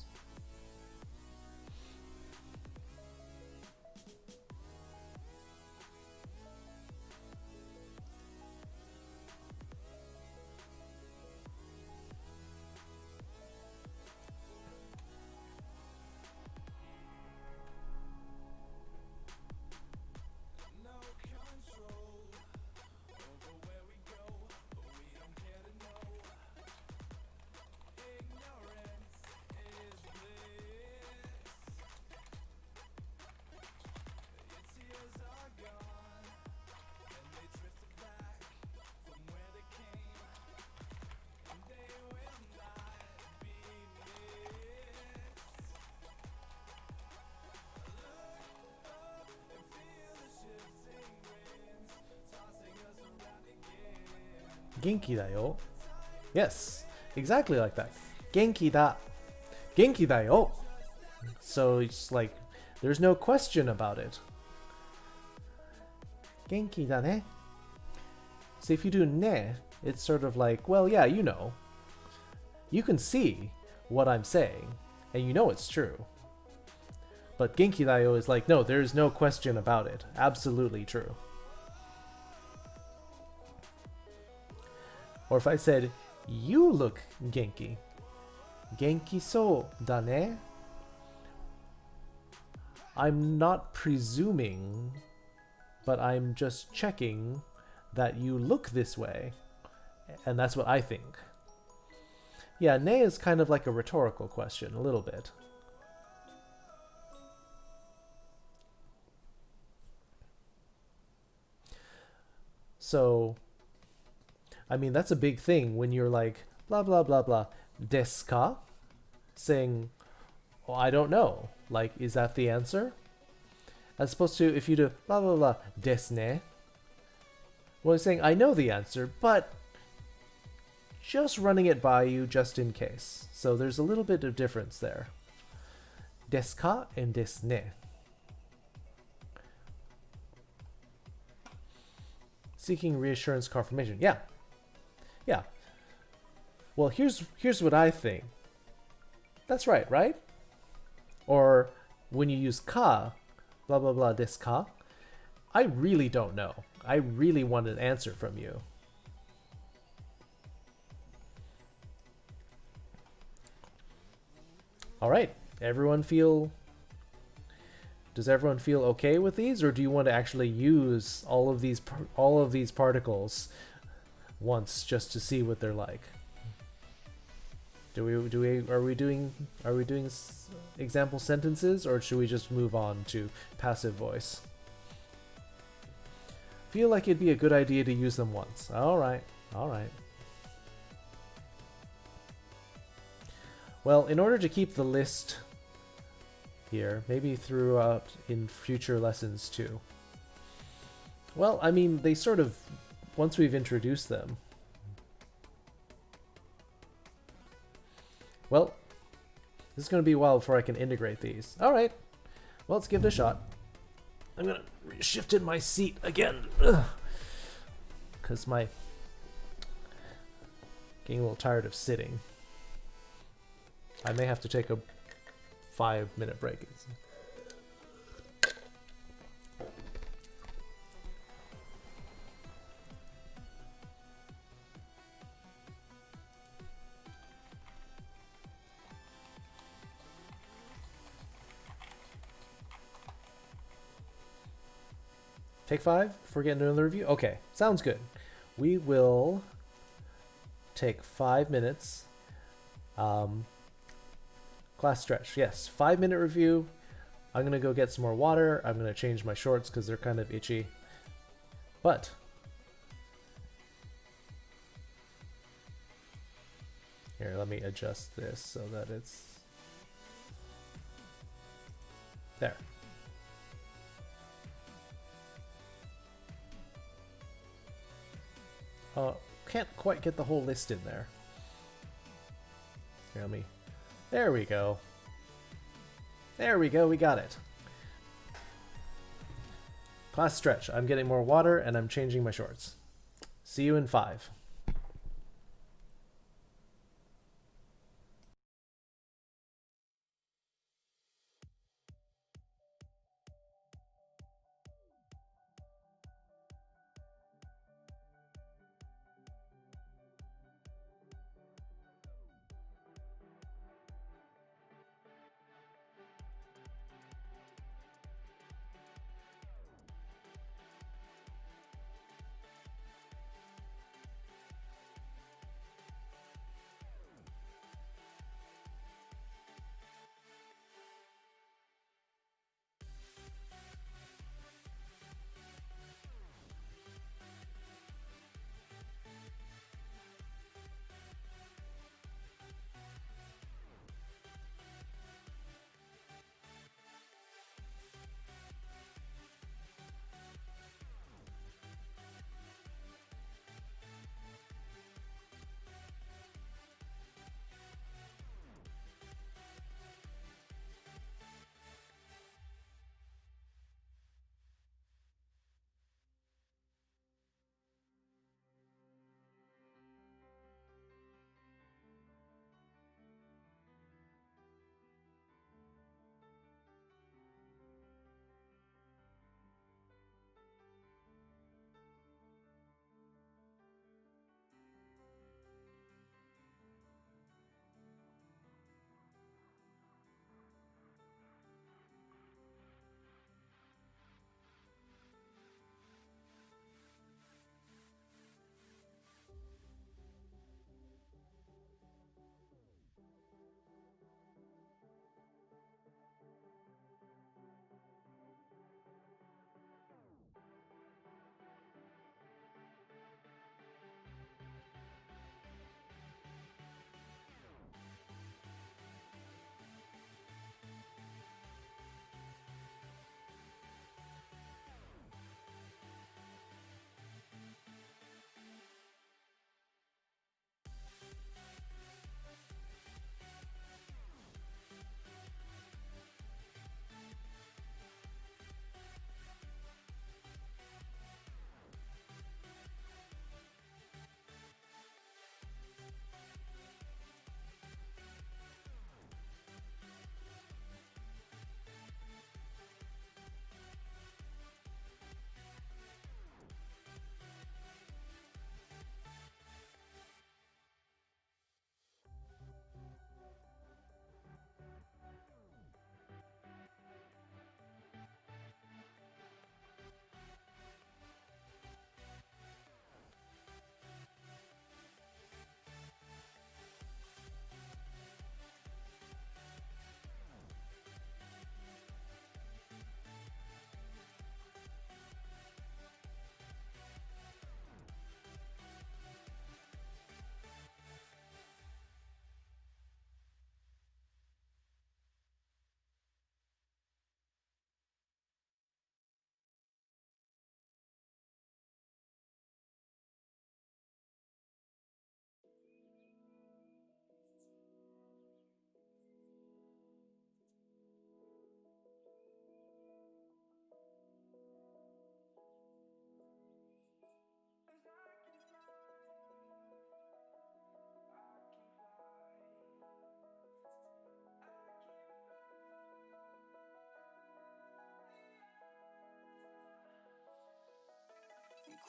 Genki da yo. Yes, exactly like that. Genki da. Genki da yo. So it's like, there's no question about it. Genki da ne. So if you do ne, it's sort of like, well, yeah, you know. You can see what I'm saying, and you know it's true. But genki da yo is like, no, there's no question about it. Absolutely true. Or if I said, you look genki. Genki so da ne. I'm not presuming, but I'm just checking that you look this way. And that's what I think. Yeah, ne is kind of like a rhetorical question, a little bit. So, I mean, that's a big thing when you're like, blah, blah, blah, blah, desu ka? Saying, oh, I don't know. Like, is that the answer? As opposed to if you do blah, blah, blah, desu ne. Well, it's saying, I know the answer, but just running it by you just in case. So there's a little bit of difference there. Desu ka and desu ne. Seeking reassurance confirmation. Yeah. Yeah. Well, here's what I think. That's right, right? Or when you use ka, blah, blah, blah, desu ka, I really don't know. I really want an answer from you. All right. Does everyone feel okay with these, or do you want to actually use all of these particles once just to see what they're like? Are we doing example sentences, or should we just move on to passive voice? Feel like it'd be a good idea to use them once. All right. Well, in order to keep the list here, maybe throughout in future lessons too. Well, I mean, they sort of, once we've introduced them. Well, this is going to be a while before I can integrate these. All right. Well, let's give it a shot. I'm going to shift in my seat again. Because getting a little tired of sitting. I may have to take a 5-minute break. Take 5 before getting another review? Okay, sounds good. We will take 5 minutes. Class stretch, yes, 5-minute review. I'm gonna go get some more water. I'm gonna change my shorts because they're kind of itchy. But here, let me adjust this so that it's there. Can't quite get the whole list in there. Here, let me. There we go. There we go, we got it. Class stretch. I'm getting more water and I'm changing my shorts. See you in 5.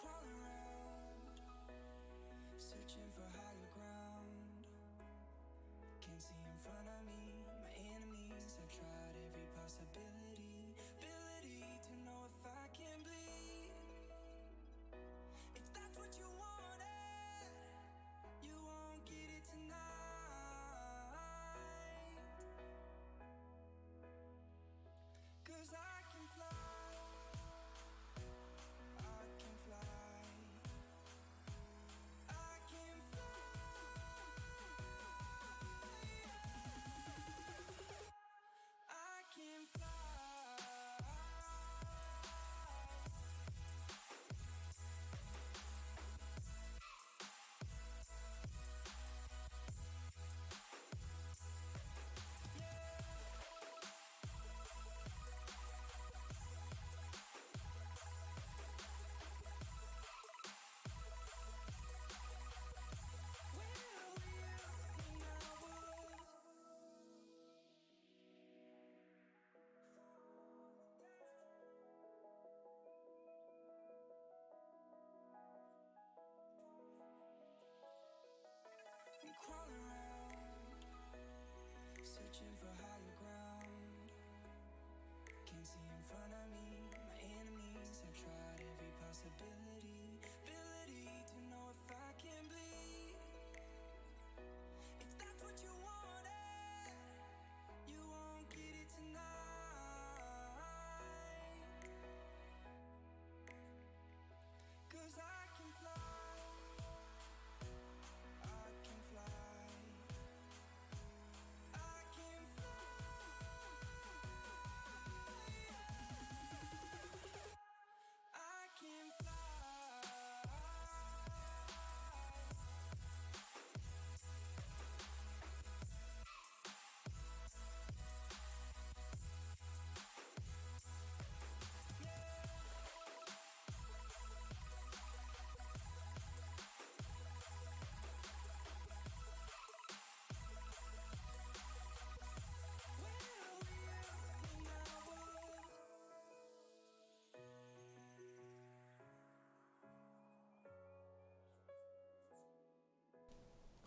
Crawling around, searching for higher ground. Can't see in front of me, my enemies. I've tried every possibility, ability to know if I can bleed. If that's what you wanted, you want.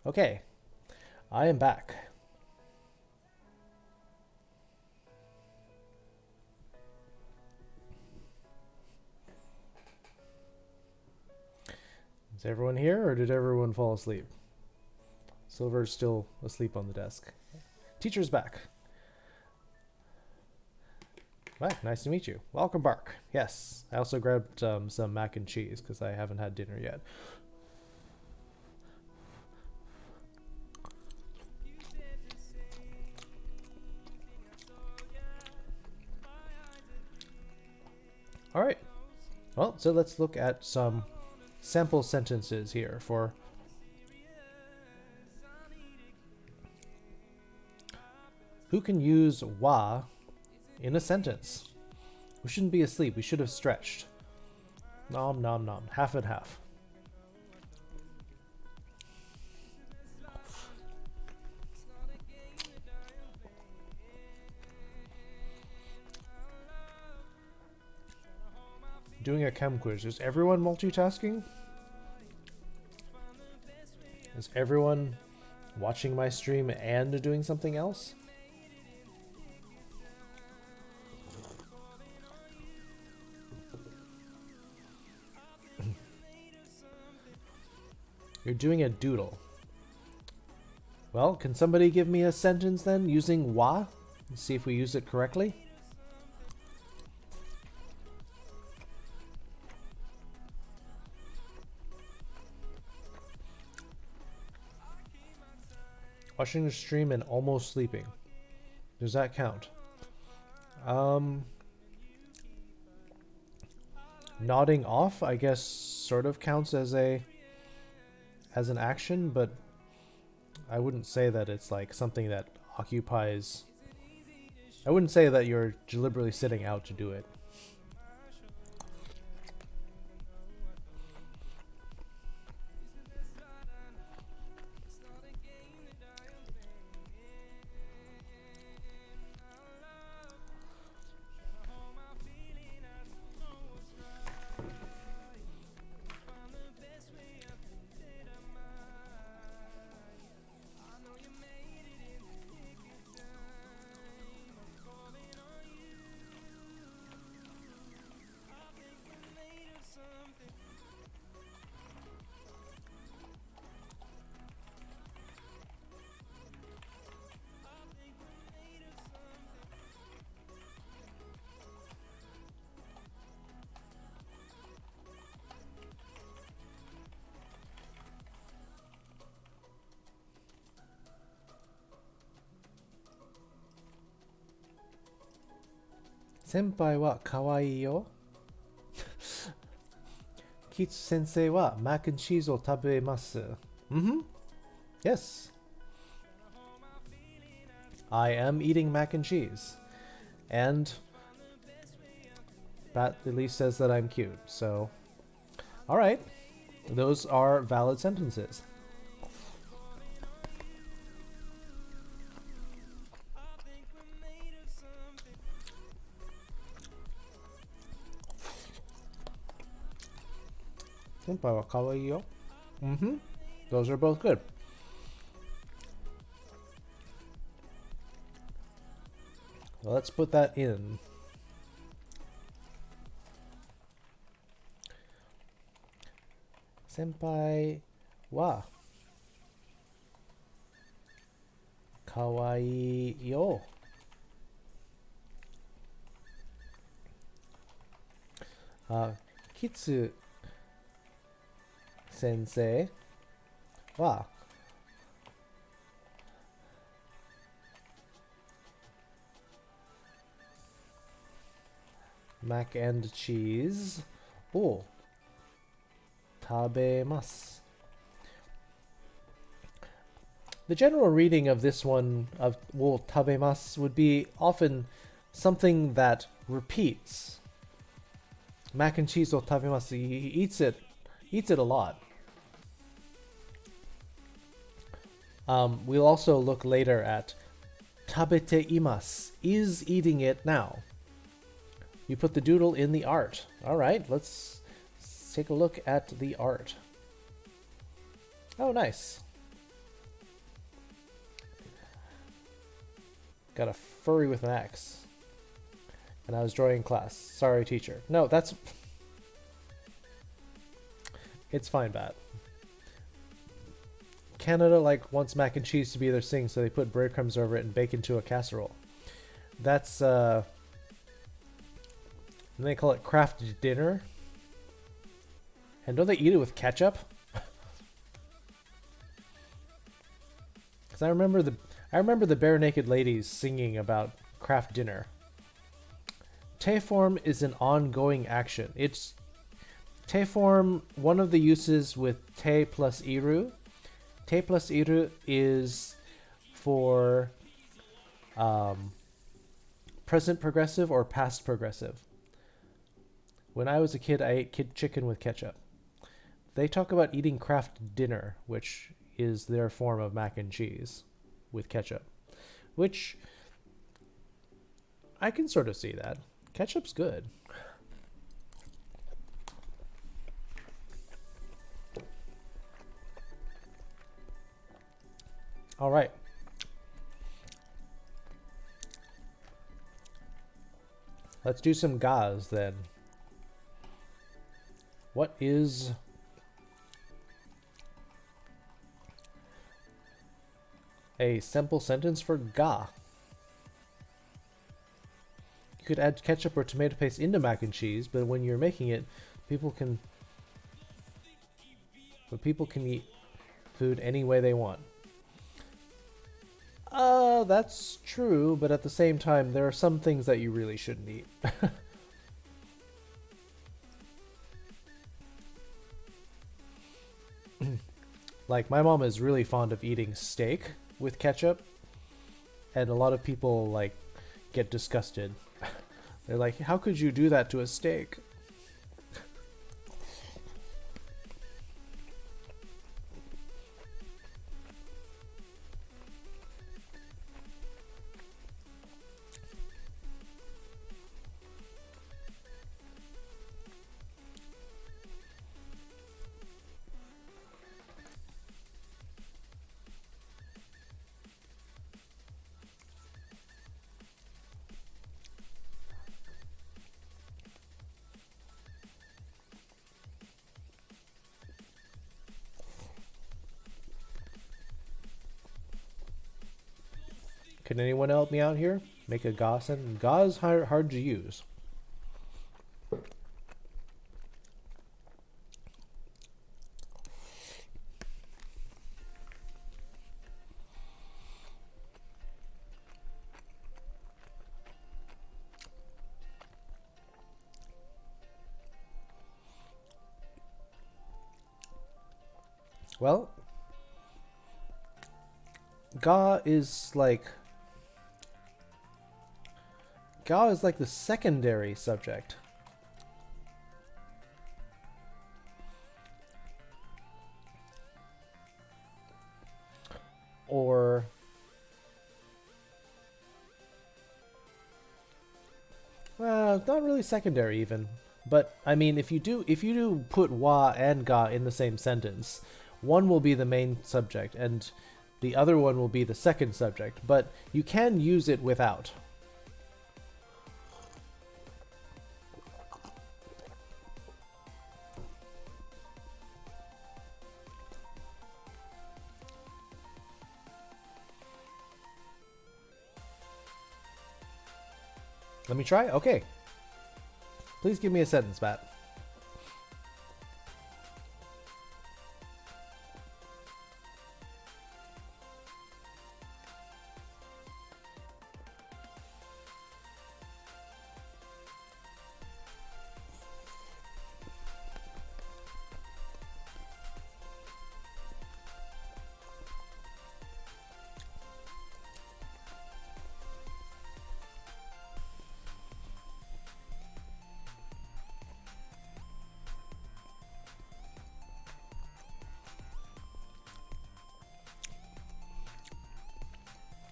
Okay, I am back. Is everyone here, or did everyone fall asleep? Silver's still asleep on the desk. Teacher's back. Hi, nice to meet you. Welcome, Bark. Yes, I also grabbed some mac and cheese because I haven't had dinner yet. All right. Well, so let's look at some sample sentences here for who can use wa in a sentence. We shouldn't be asleep. We should have stretched. Nom nom nom. Half and half. Doing a chem quiz. Is everyone multitasking? Is everyone watching my stream and doing something else? You're doing a doodle. Well, can somebody give me a sentence then using wa? Let's see if we use it correctly. Watching the stream and almost sleeping. Does that count? Nodding off, I guess, sort of counts as an action, but I wouldn't say that it's like something that occupies. I wouldn't say that you're deliberately sitting out to do it. Senpai wa kawaii yo. Kitsu sensei wa mac and cheese o tabemasu. Yes. I am eating mac and cheese. And that at least says that I'm cute. So, alright. Those are valid sentences. Senpai wa kawaii yo. Those are both good. Well, let's put that in. Senpai wa kawaii yo. Kitsu sensei wa mac and cheese o tabemasu. The general reading of this one of wo tabemasu would be often something that repeats. Mac and cheese o tabemasu. He eats it a lot. We'll also look later at tabete imasu, is eating it now. You put the doodle in the art. Alright, let's take a look at the art. Oh, nice. Got a furry with an axe. And I was drawing in class. Sorry, teacher. No, that's... It's fine, Bat. Canada wants mac and cheese to be their thing, so they put breadcrumbs over it and bake into a casserole. That's and they call it craft dinner. And don't they eat it with ketchup? Because I remember the bare naked ladies singing about craft dinner. Te form is an ongoing action. It's te form. One of the uses with te plus iru. Te plus iru is for present progressive or past progressive. When I was a kid, I ate chicken with ketchup. They talk about eating craft dinner, which is their form of mac and cheese with ketchup, which I can sort of see that. Ketchup's good. All right. Let's do some gaz then. What is a simple sentence for ga? You could add ketchup or tomato paste into mac and cheese, but when you're making it, people can eat food any way they want. That's true, but at the same time, there are some things that you really shouldn't eat. Like, my mom is really fond of eating steak with ketchup, and a lot of people, get disgusted. They're like, how could you do that to a steak? Can anyone help me out here? Make a ga sentence. Ga is hard to use. Well, ga is like the secondary subject. Or it's not really secondary even. But I mean, if you do put wa and ga in the same sentence, one will be the main subject and the other one will be the second subject, but you can use it without. Let me try? Okay. Please give me a sentence, Matt.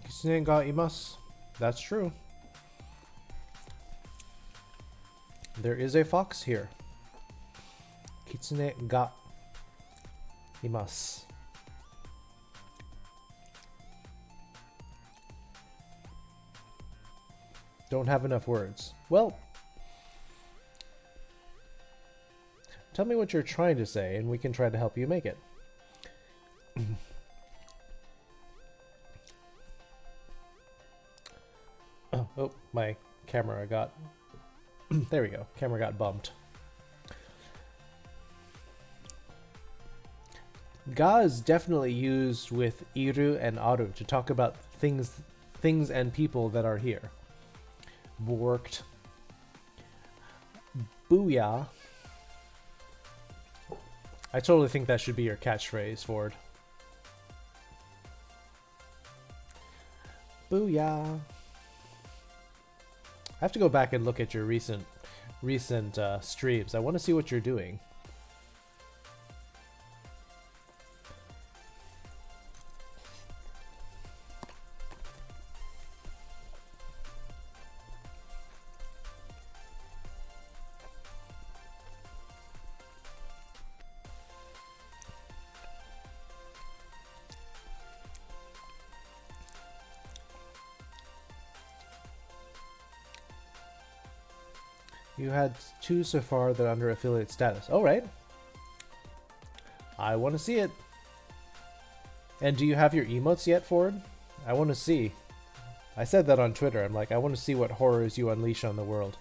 Kitsune ga imasu. That's true. There is a fox here. Kitsune ga imasu. Don't have enough words. Well, tell me what you're trying to say, and we can try to help you make it. Oh, my camera got... there we go. Camera got bumped. Ga is definitely used with iru and aru to talk about things and people that are here. Borked. Booyah. I totally think that should be your catchphrase, Ford. Booyah. I have to go back and look at your recent streams. I want to see what you're doing. You had 2 so far that are under affiliate status. All right. I want to see it. And do you have your emotes yet, Ford? I want to see. I said that on Twitter. I'm like, I want to see what horrors you unleash on the world.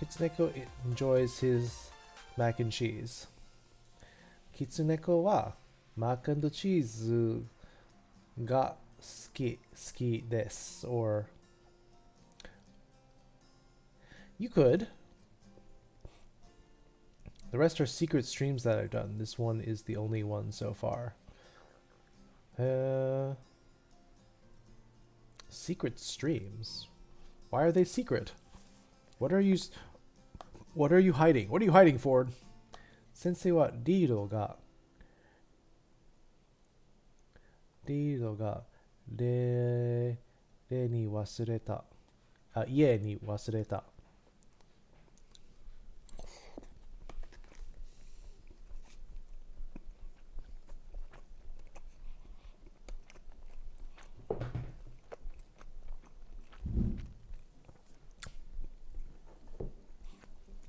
Kitsuneko enjoys his mac and cheese. Kitsuneko wa mac and cheese ga suki desu. Or... you could. The rest are secret streams that I've done. This one is the only one so far. Secret streams? Why are they secret? What are you hiding? What are you hiding, Ford? Sensei wa riido ga re ni wasureta. Ie ni wasureta.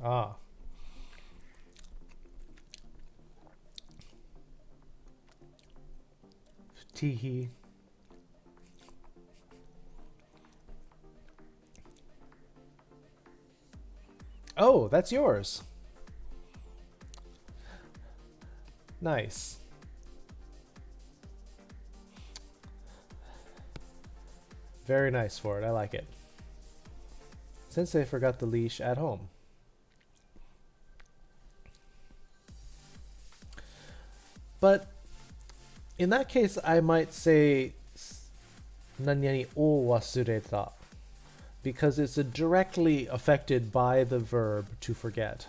Ah. Teehee. Oh, that's yours. Nice. Very nice for it. I like it. Sensei forgot the leash at home. But in that case, I might say nanyani o wasureta, because it's directly affected by the verb to forget.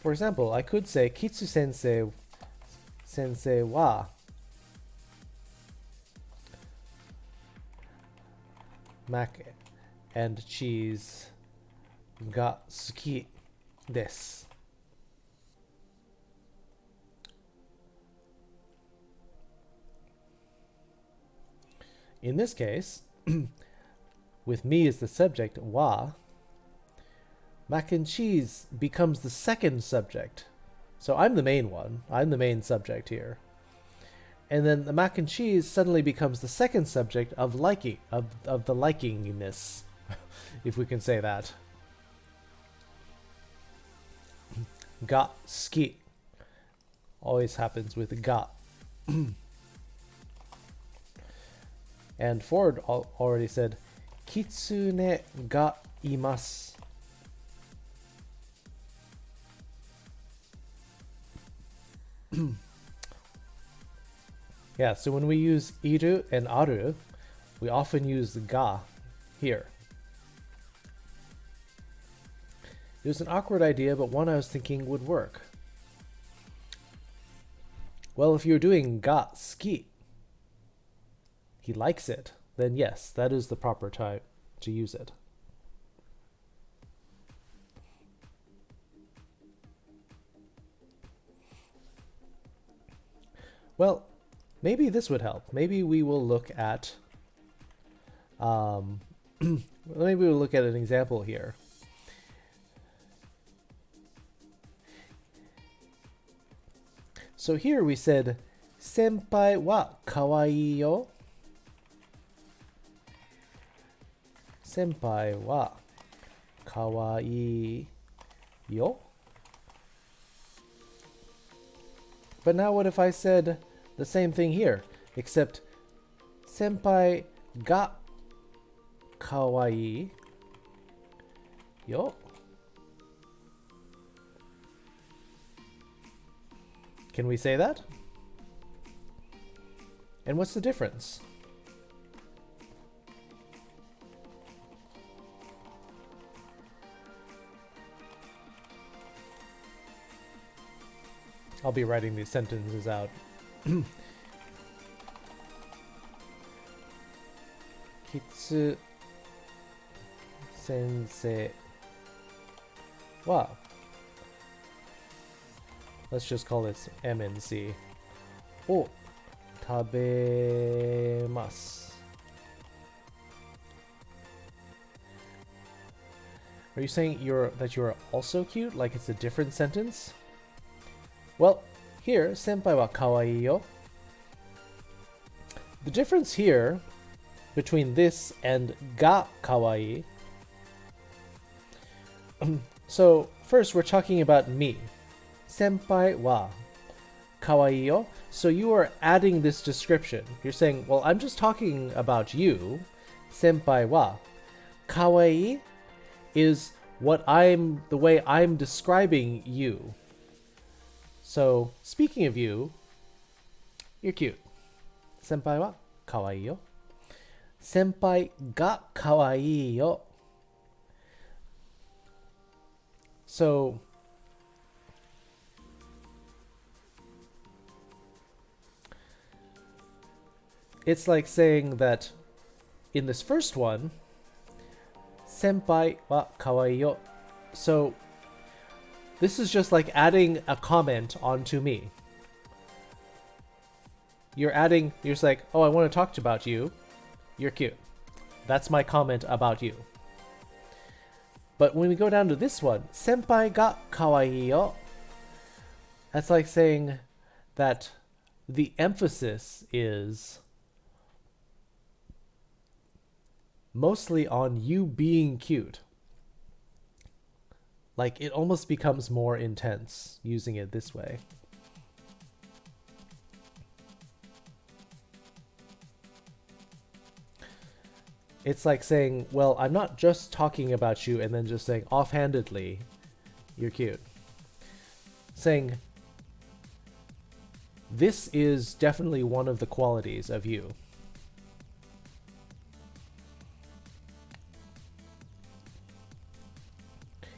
For example, I could say Kitsu sensei wa mac and cheese ga suki desu. In this case, with me as the subject, wa, mac and cheese becomes the second subject. So I'm the main one. I'm the main subject here. And then the mac and cheese suddenly becomes the second subject of liking, of the likingness, if we can say that. Ga suki always happens with ga. And Ford already said, Kitsune ga imasu. Yeah, so when we use iru and aru, we often use ga here. It was an awkward idea, but one I was thinking would work. Well, if you're doing ga suki, he likes it, then yes, that is the proper time to use it. Well, maybe this would help. Maybe we will look at maybe we'll look at an example here. So here we said, senpai wa kawaii yo. Senpai wa kawaii yo. But now what if I said the same thing here, except senpai ga kawaii yo? Can we say that? And what's the difference? I'll be writing these sentences out. Kitsu sensei wa, let's just call this M and C, o tabemasu. Are you saying that you're also cute, like it's a different sentence? Well, here, senpai wa kawaii yo. The difference here between this and ga kawaii. So first we're talking about me. Senpai wa kawaii yo. So you are adding this description. You're saying, well, I'm just talking about you. Senpai wa kawaii is the way I'm describing you. So, speaking of you, you're cute. Senpai wa kawaii yo. Senpai ga kawaii yo. So, it's like saying that in this first one, senpai wa kawaii yo. So, this is just like adding a comment onto me. You're just like, oh, I want to talk about you. You're cute. That's my comment about you. But when we go down to this one, senpai ga kawaii yo, that's like saying that the emphasis is mostly on you being cute. Like, it almost becomes more intense using it this way. It's like saying, well, I'm not just talking about you and then just saying offhandedly, you're cute. Saying, this is definitely one of the qualities of you.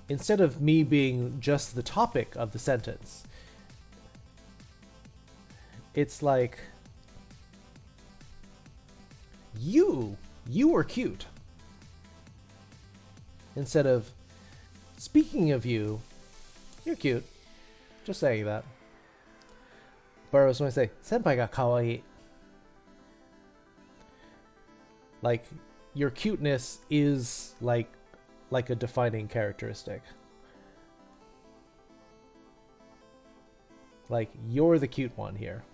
Instead of me being just the topic of the sentence, it's like, you are cute. Instead of, speaking of you, you're cute. Just saying that. But I was going to say, senpai ga kawaii. Like, your cuteness is like a defining characteristic. Like, you're the cute one here.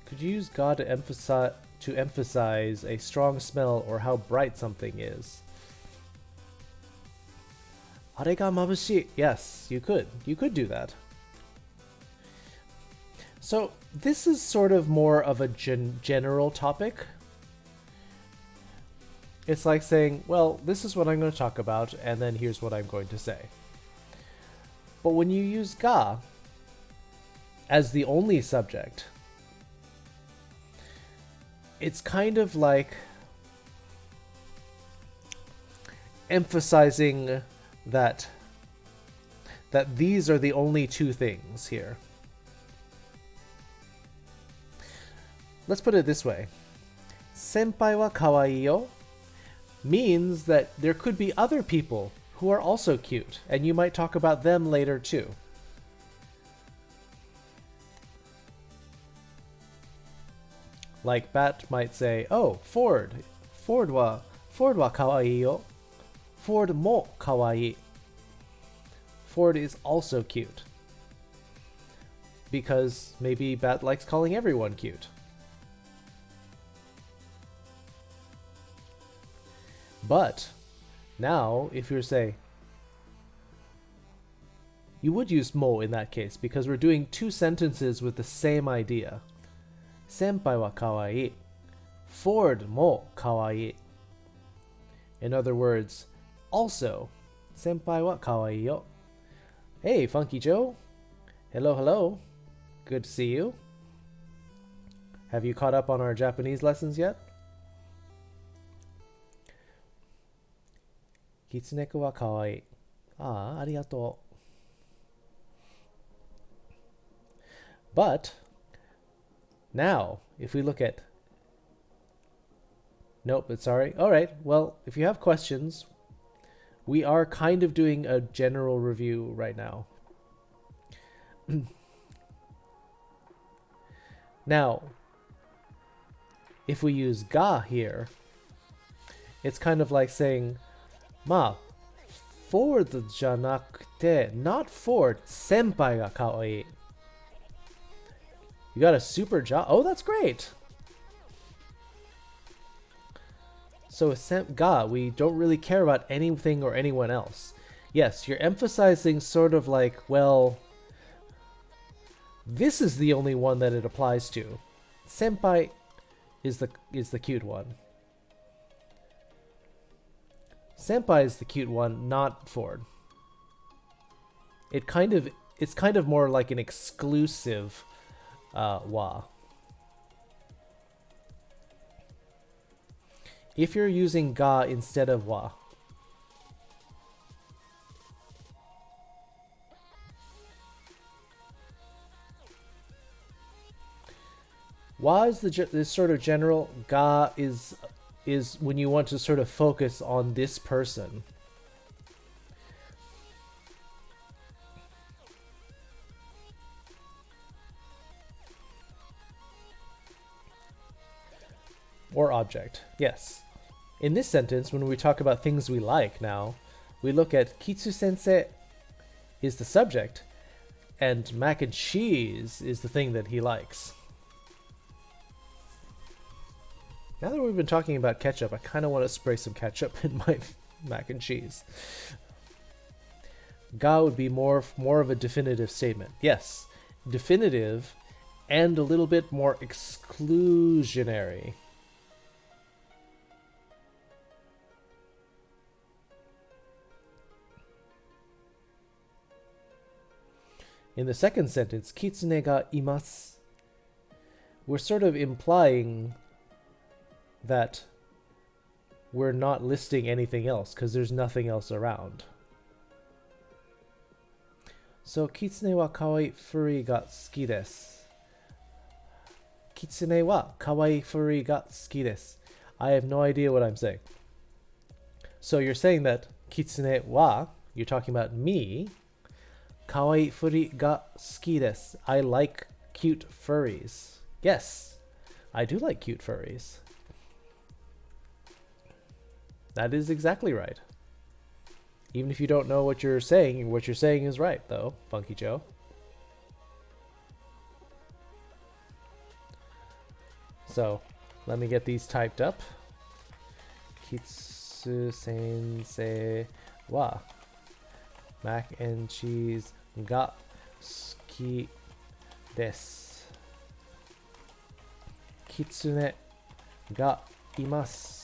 Could you use God to emphasize a strong smell or how bright something is? Are ga mabushii. Yes, you could. You could do that. So this is sort of more of a general topic. It's like saying, well, this is what I'm going to talk about, and then here's what I'm going to say. But when you use ga as the only subject, it's kind of like emphasizing that these are the only two things here. Let's put it this way. Senpai wa kawaii yo means that there could be other people who are also cute, and you might talk about them later too. Like Bat might say, "Oh, Ford wa kawaii yo. Ford mo kawaii." Ford is also cute. Because maybe Bat likes calling everyone cute. But now, if you're say, you would use mo in that case because we're doing two sentences with the same idea. Senpai wa kawaii. Ford mo kawaii. In other words, also, senpai wa kawaii yo. Hey, Funky Joe. Hello, hello. Good to see you. Have you caught up on our Japanese lessons yet? Kitsuneko wa kawaii. Ah, arigatou. But now, if we look at... Nope, it's sorry. All right, well, if you have questions, we are kind of doing a general review right now. Now, if we use ga here, it's kind of like saying, Ma, Ford janakute, not Ford, senpai ga kawaii. You got a super job. Oh, that's great. So with ga, we don't really care about anything or anyone else. Yes, you're emphasizing sort of like, well, this is the only one that it applies to. Senpai is the cute one. Senpai is the cute one, not Ford. It's kind of more like an exclusive wa. If you're using ga instead of wa. Wa is this sort of general. Ga is when you want to sort of focus on this person. Or object, yes. In this sentence, when we talk about things we like now, we look at Kitsu sensei is the subject, and mac and cheese is the thing that he likes. Now that we've been talking about ketchup, I kind of want to spray some ketchup in my mac and cheese. Ga would be more of a definitive statement. Yes, definitive and a little bit more exclusionary. In the second sentence, kitsune ga imasu, we're sort of implying that we're not listing anything else because there's nothing else around. So, kitsune wa kawaii furry ga suki desu. Kitsune wa kawaii furry ga suki desu. I have no idea what I'm saying. So you're saying that kitsune wa, you're talking about me, kawaii furry ga suki desu. I like cute furries. Yes, I do like cute furries. That is exactly right. Even if you don't know what you're saying is right, though, Funky Joe. So, let me get these typed up. Kitsu sensei wa mac and cheese ga suki desu. Kitsune ga imasu.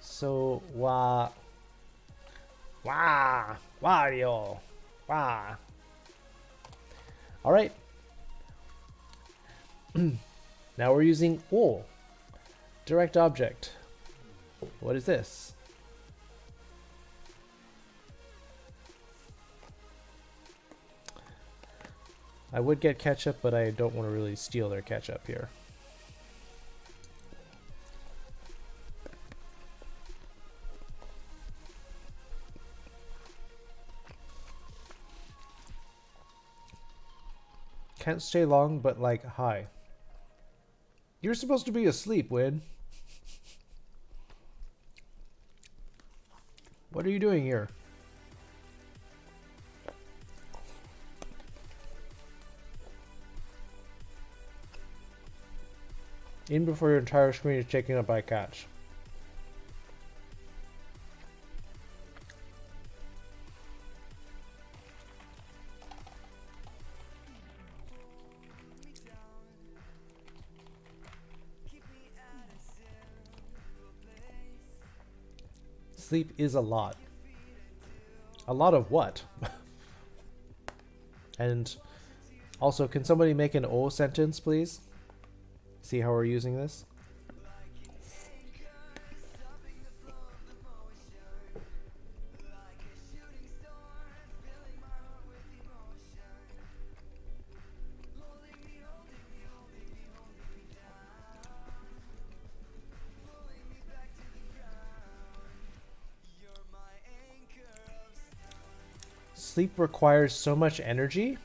So, wa ryo, wa. All right. Now we're using O. Direct object. What is this? I would get ketchup, but I don't want to really steal their ketchup here. Can't stay long, but like, hi. You're supposed to be asleep, Win. What are you doing here? In before your entire screen is taken up by cats. Sleep is a lot. A lot of what? And also, can somebody make an O sentence, please? See how we're using this? Sleep requires so much energy.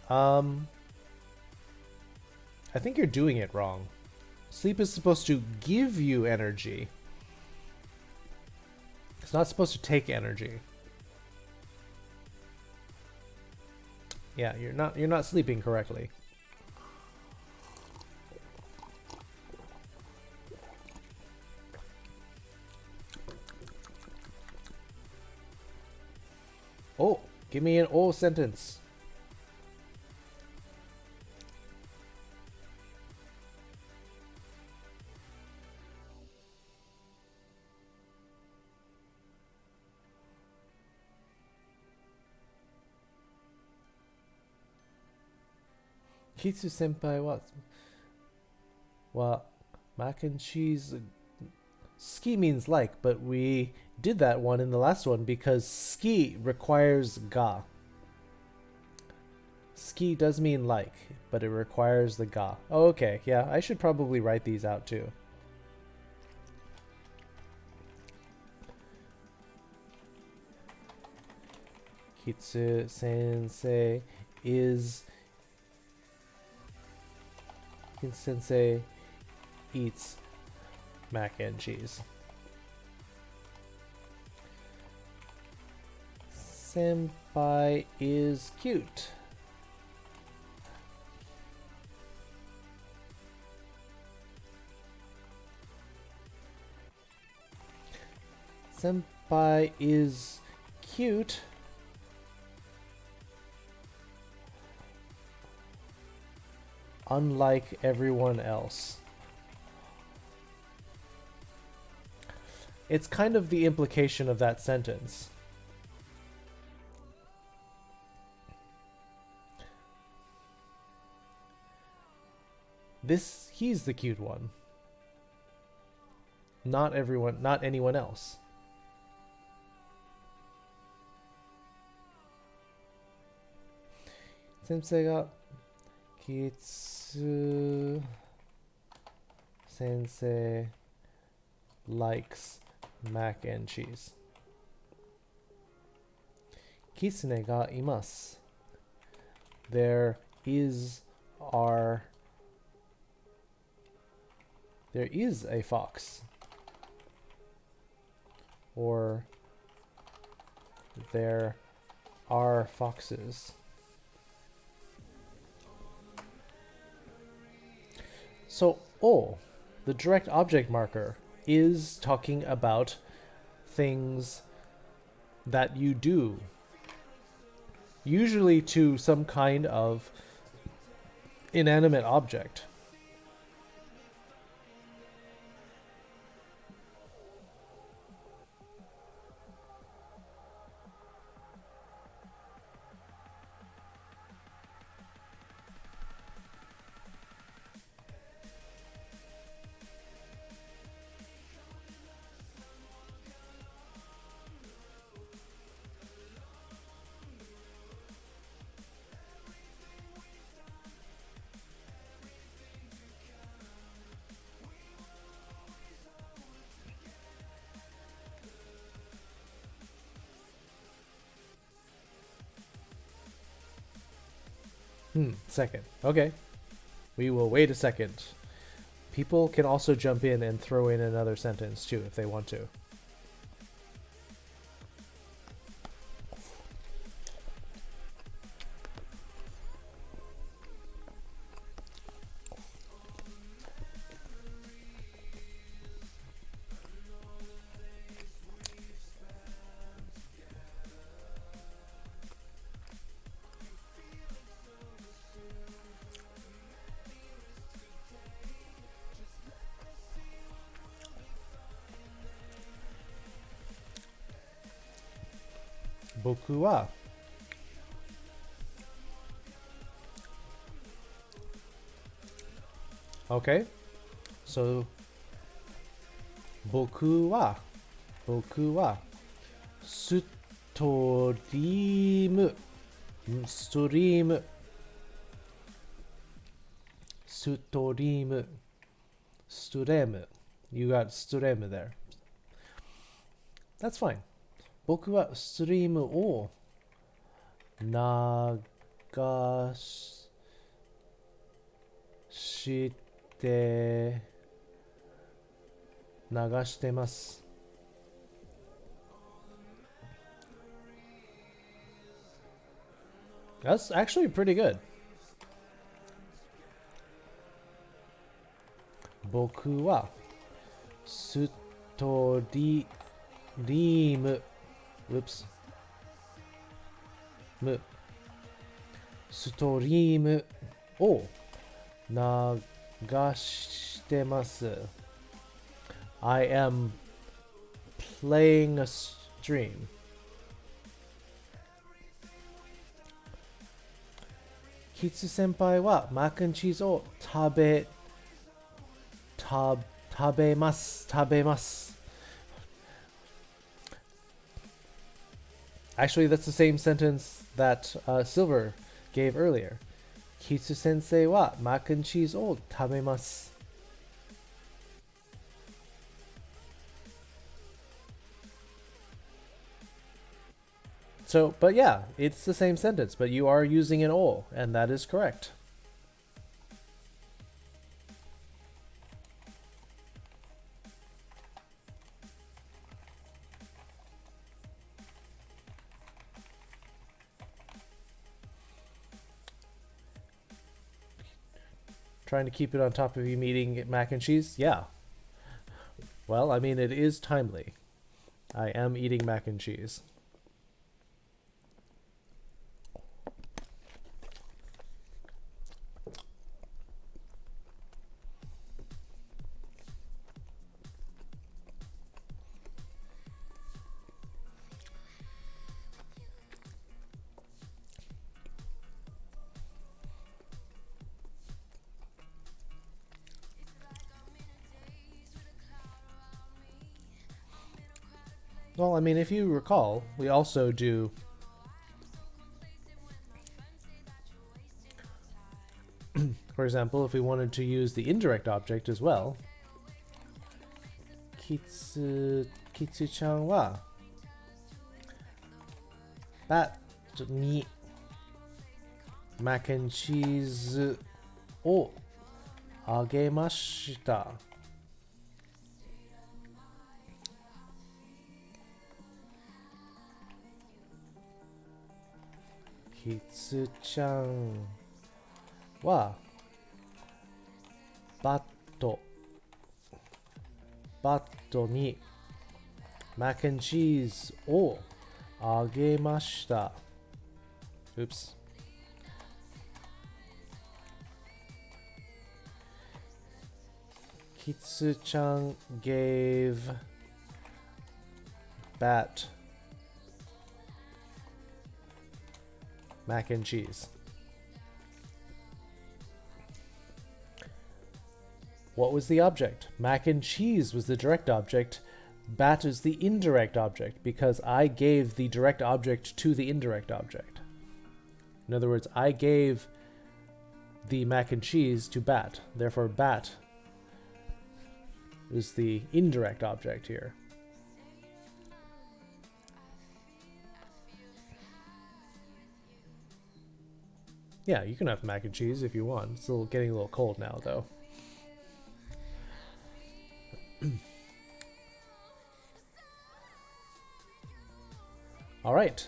I think you're doing it wrong. Sleep is supposed to give you energy. It's not supposed to take energy. Yeah, you're not sleeping correctly. Oh, give me an O sentence. Kitsu senpai wa mac and cheese. Ski means like, but we did that one in the last one because ski requires ga. Ski does mean like, but it requires the ga. Oh, okay. Yeah, I should probably write these out too. Kitsu sensei is... Kitsu sensei eats mac and cheese. Senpai is cute. Senpai is cute. Unlike everyone else. It's kind of the implication of that sentence. He's the cute one. Not everyone, not anyone else. Sensei ga Kitsu sensei likes mac and cheese. Kitsune ga imasu. There is a fox. Or there are foxes. So, the direct object marker is talking about things that you do. Usually to some kind of inanimate object. Second. Okay. We will wait a second. People can also jump in and throw in another sentence too if they want to. Boku wa. Okay. So boku waストリームストリームストリームストレム You got ストレム there. That's fine. 僕はストリームを流してます。That's actually pretty good. 僕はストリーム Whoops. ストリームを流してます。I am playing a stream. キツ先輩はマックンチーズを食べます。Actually, that's the same sentence that Silver gave earlier. Kitsu sensei wa mac and cheese o tabemasu. So, but yeah, it's the same sentence, but you are using an o, and that is correct. Trying to keep it on top of you eating mac and cheese? Yeah. Well, I mean, it is timely. I am eating mac and cheese. Well, I mean, if you recall, we also do for example, if we wanted to use the indirect object as well, Kitsu-chan wa bat ni mac and cheese o agemashita. Kitsu-chan waバットにマックンチーズをあげました。Oops. Kitsu-chan gave Bat mac and cheese. What was the object? Mac and cheese was the direct object. Bat is the indirect object because I gave the direct object to the indirect object. In other words, I gave the mac and cheese to Bat. Therefore, Bat is the indirect object here. Yeah, you can have mac and cheese if you want. It's getting a little cold now, though. All right.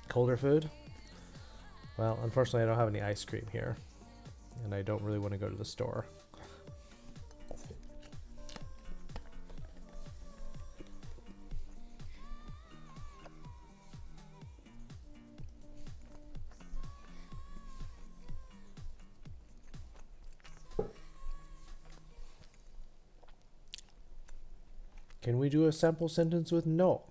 Colder food? Well, unfortunately, I don't have any ice cream here. And I don't really want to go to the store. Can we do a sample sentence with no?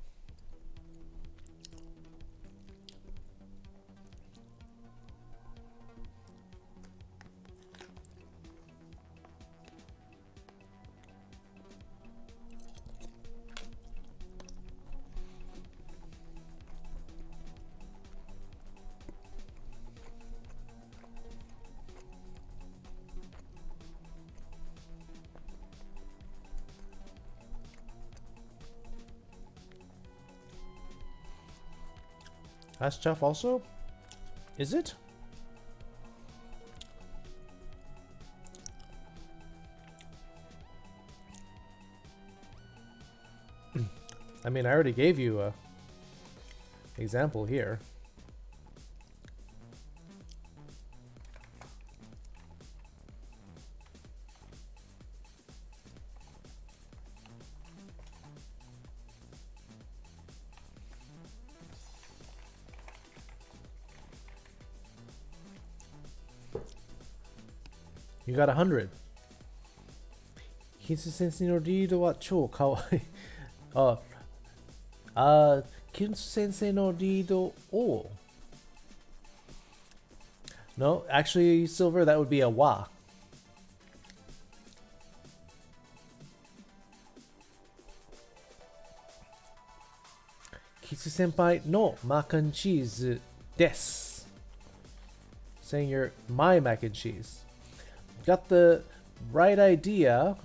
That's tough also? Is it? I mean, I already gave you a example here. You got 100. キンス先生のリードは超かわいい。キンス先生のリードを No, actually, Silver, that would be a wa. Kitsu senpai no mac and cheese desu. Saying you're my mac and cheese. Got the right idea,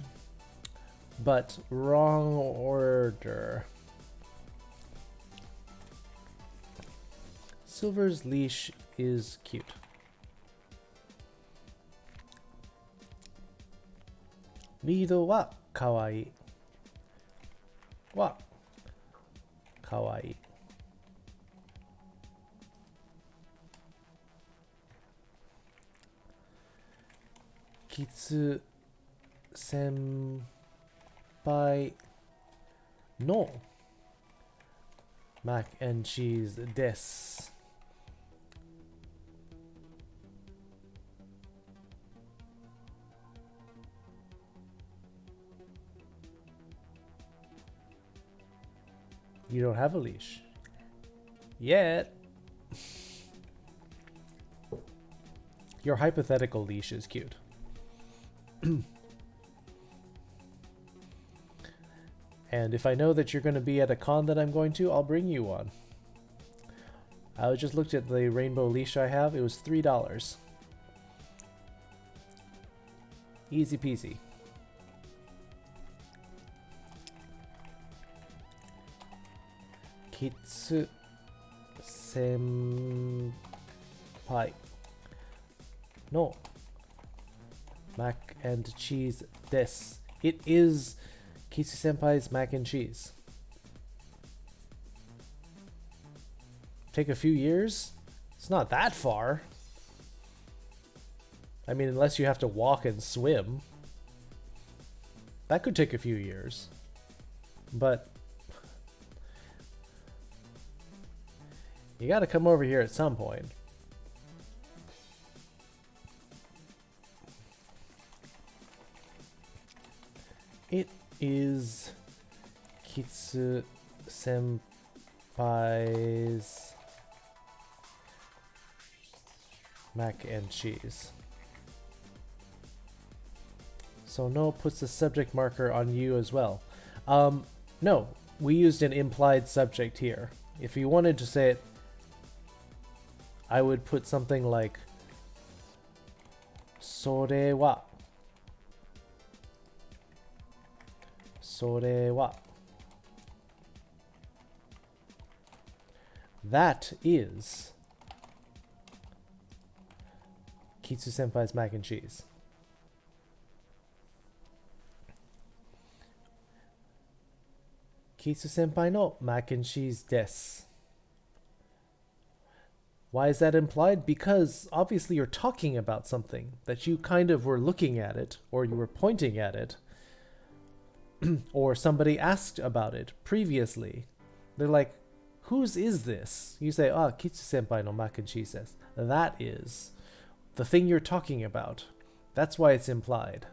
but wrong order. Silver's leash is cute. Rido wa kawaii. Wa kawaii. Kitsu senpai no mac and cheese desu. You don't have a leash. Yet. Your hypothetical leash is cute. And if I know that you're going to be at a con that I'm going to, I'll bring you one. I just looked at the rainbow leash I have. It was $3. Easy peasy. Kitsu senpai no mac and cheese desu. It is Kitsu senpai's mac and cheese. Take a few years? It's not that far. I mean, unless you have to walk and swim. That could take a few years. But you gotta come over here at some point. It is Kitsu senpai's mac and cheese. So no puts the subject marker on you as well. No, we used an implied subject here. If you wanted to say it, I would put something like それは それは That is Kitsu senpai's mac and cheese. Kitsu senpai no mac and cheese desu. Why is that implied? Because obviously you're talking about something, that you kind of were looking at it, or you were pointing at it, or somebody asked about it previously. They're like, whose is this? You say, Kitsu senpai no mac and cheese desu. That is the thing you're talking about. That's why it's implied.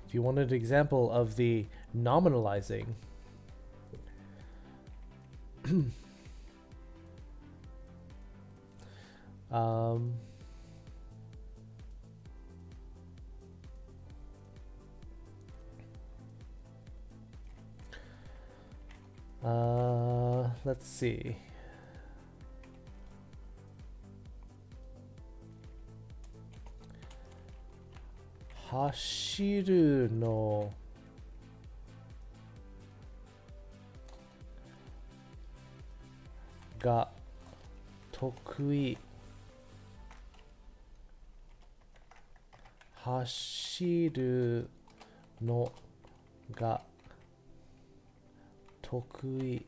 If you wanted an example of the nominalizing, let's see. Hashiru no ga tokui. Hashiru no ga tokui.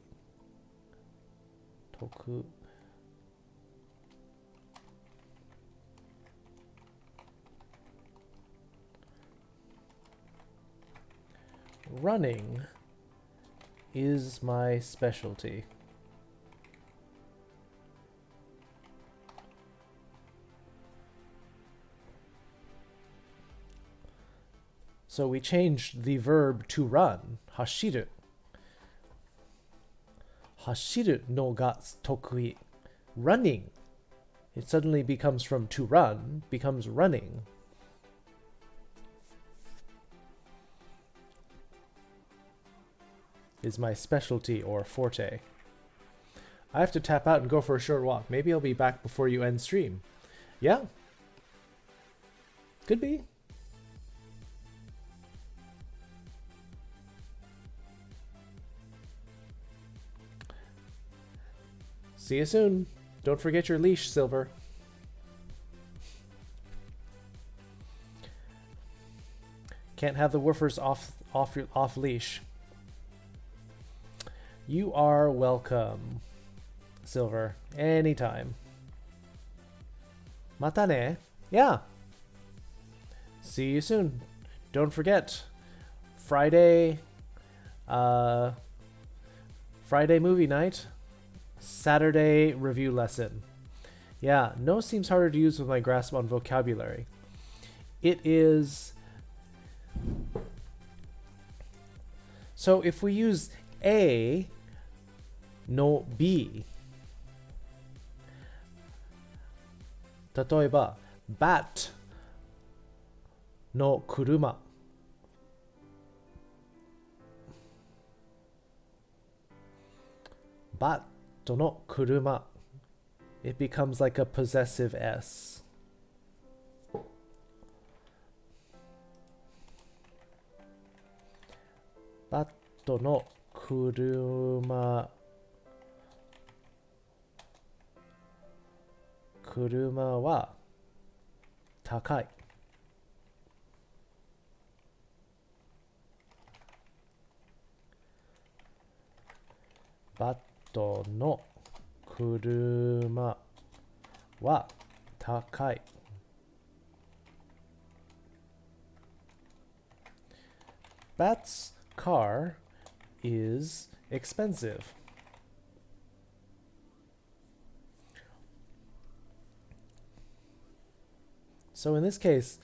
Toku. Running is my specialty. So we changed the verb to run, hashiru. Hashiru no ga tokui. Running. It suddenly becomes from to run, becomes running. Is my specialty or forte. I have to tap out and go for a short walk. Maybe I'll be back before you end stream. Yeah. Could be. See you soon. Don't forget your leash, Silver. Can't have the woofers off leash. You are welcome, Silver. Anytime. Mata ne. Yeah. See you soon. Don't forget, Friday movie night, Saturday review lesson. Yeah, no seems harder to use with my grasp on vocabulary. It is... So if we use A no B, 例えば bat の車 bat の車 it becomes like a possessive S. bat の車は高い。バットの車は高い。Bat's car is expensive. So in this case,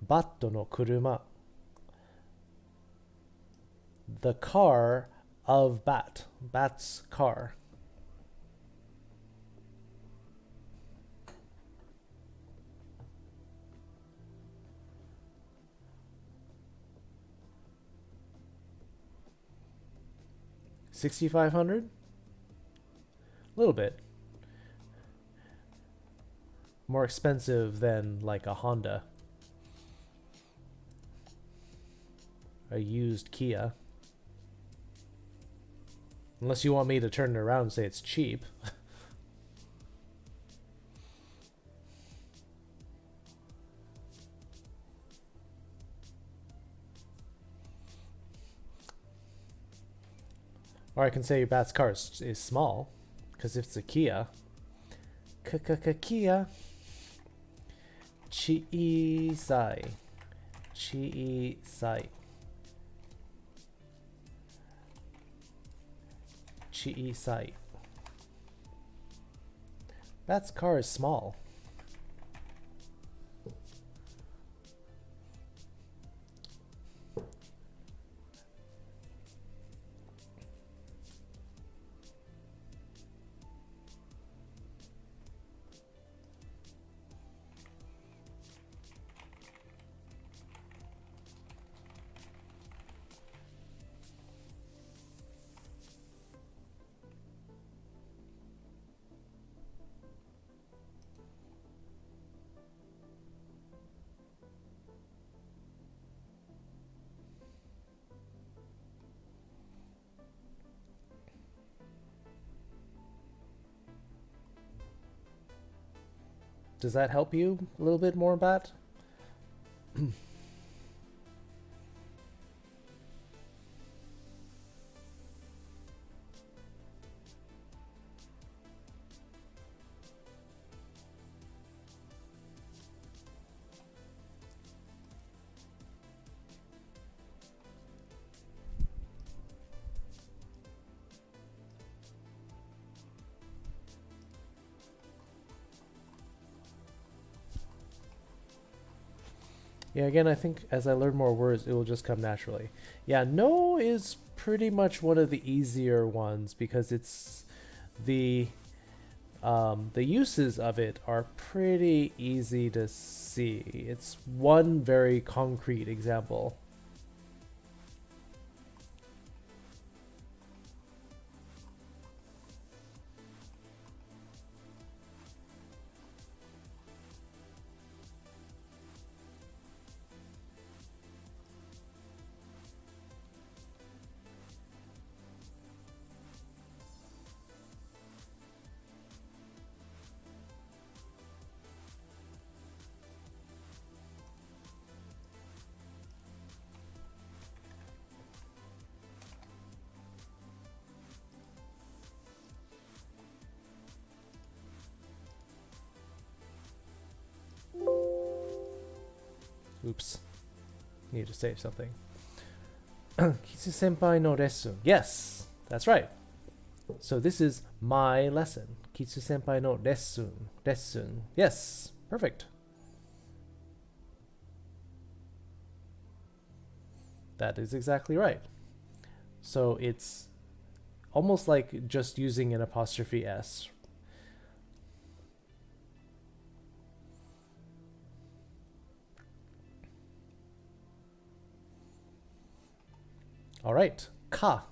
バットの車, the car of Bat's car. $6,500? A little bit. More expensive than like a Honda. A used Kia. Unless you want me to turn it around and say it's cheap. Or I can say Bat's car is small, because if it's a Kia, Kia, 小さい, 小さい, 小さい. Bat's car is small. Does that help you a little bit more, Bat? Yeah, again, I think as I learn more words, it will just come naturally. Yeah, no is pretty much one of the easier ones because it's the uses of it are pretty easy to see. It's one very concrete example. Oops. Need to save something. Kitsu-senpai no lesson. Yes, that's right. So this is my lesson. Kitsu-senpai no lesson. Lesson. Yes, perfect. That is exactly right. So it's almost like just using an apostrophe S. All right, ka.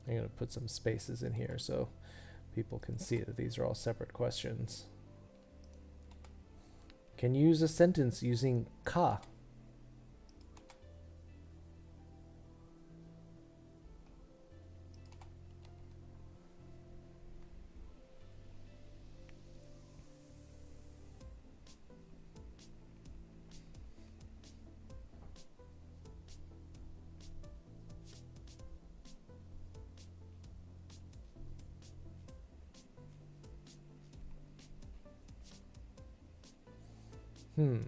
I'm going to put some spaces in here so people can see that these are all separate questions. Can you use a sentence using ka? Hmm.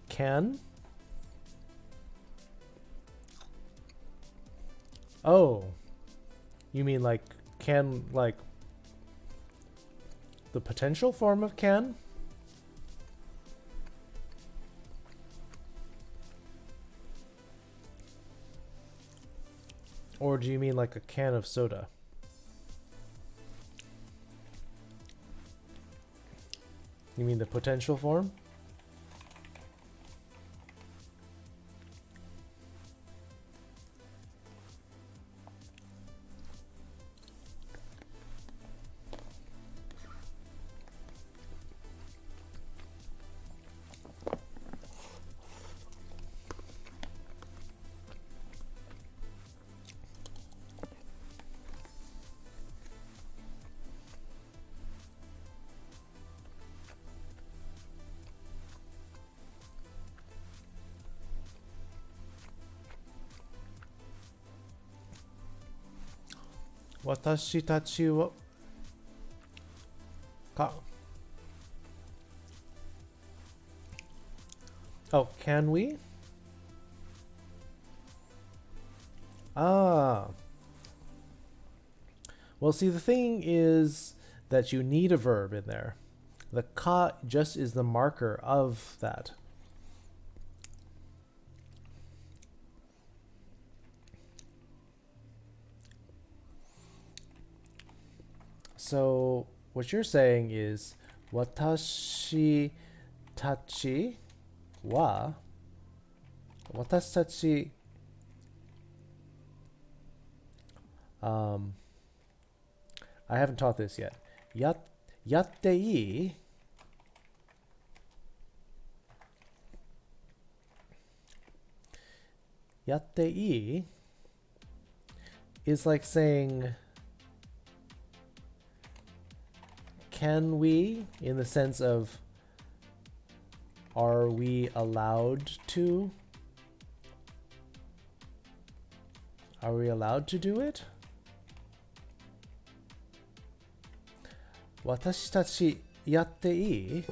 Can? Oh. You mean like can, like the potential form of can? Or do you mean like a can of soda? You mean the potential form? Watashi tachi wa ka. Oh, can we? Ah. Well, see, the thing is that you need a verb in there. The ka just is the marker of that. So what you're saying is watashi tachi wa watashi tachi I haven't taught this yet. Yatte ii yatte ii is like saying can we, in the sense of are we allowed to? Are we allowed to do it? Watashi tachi yatte ii?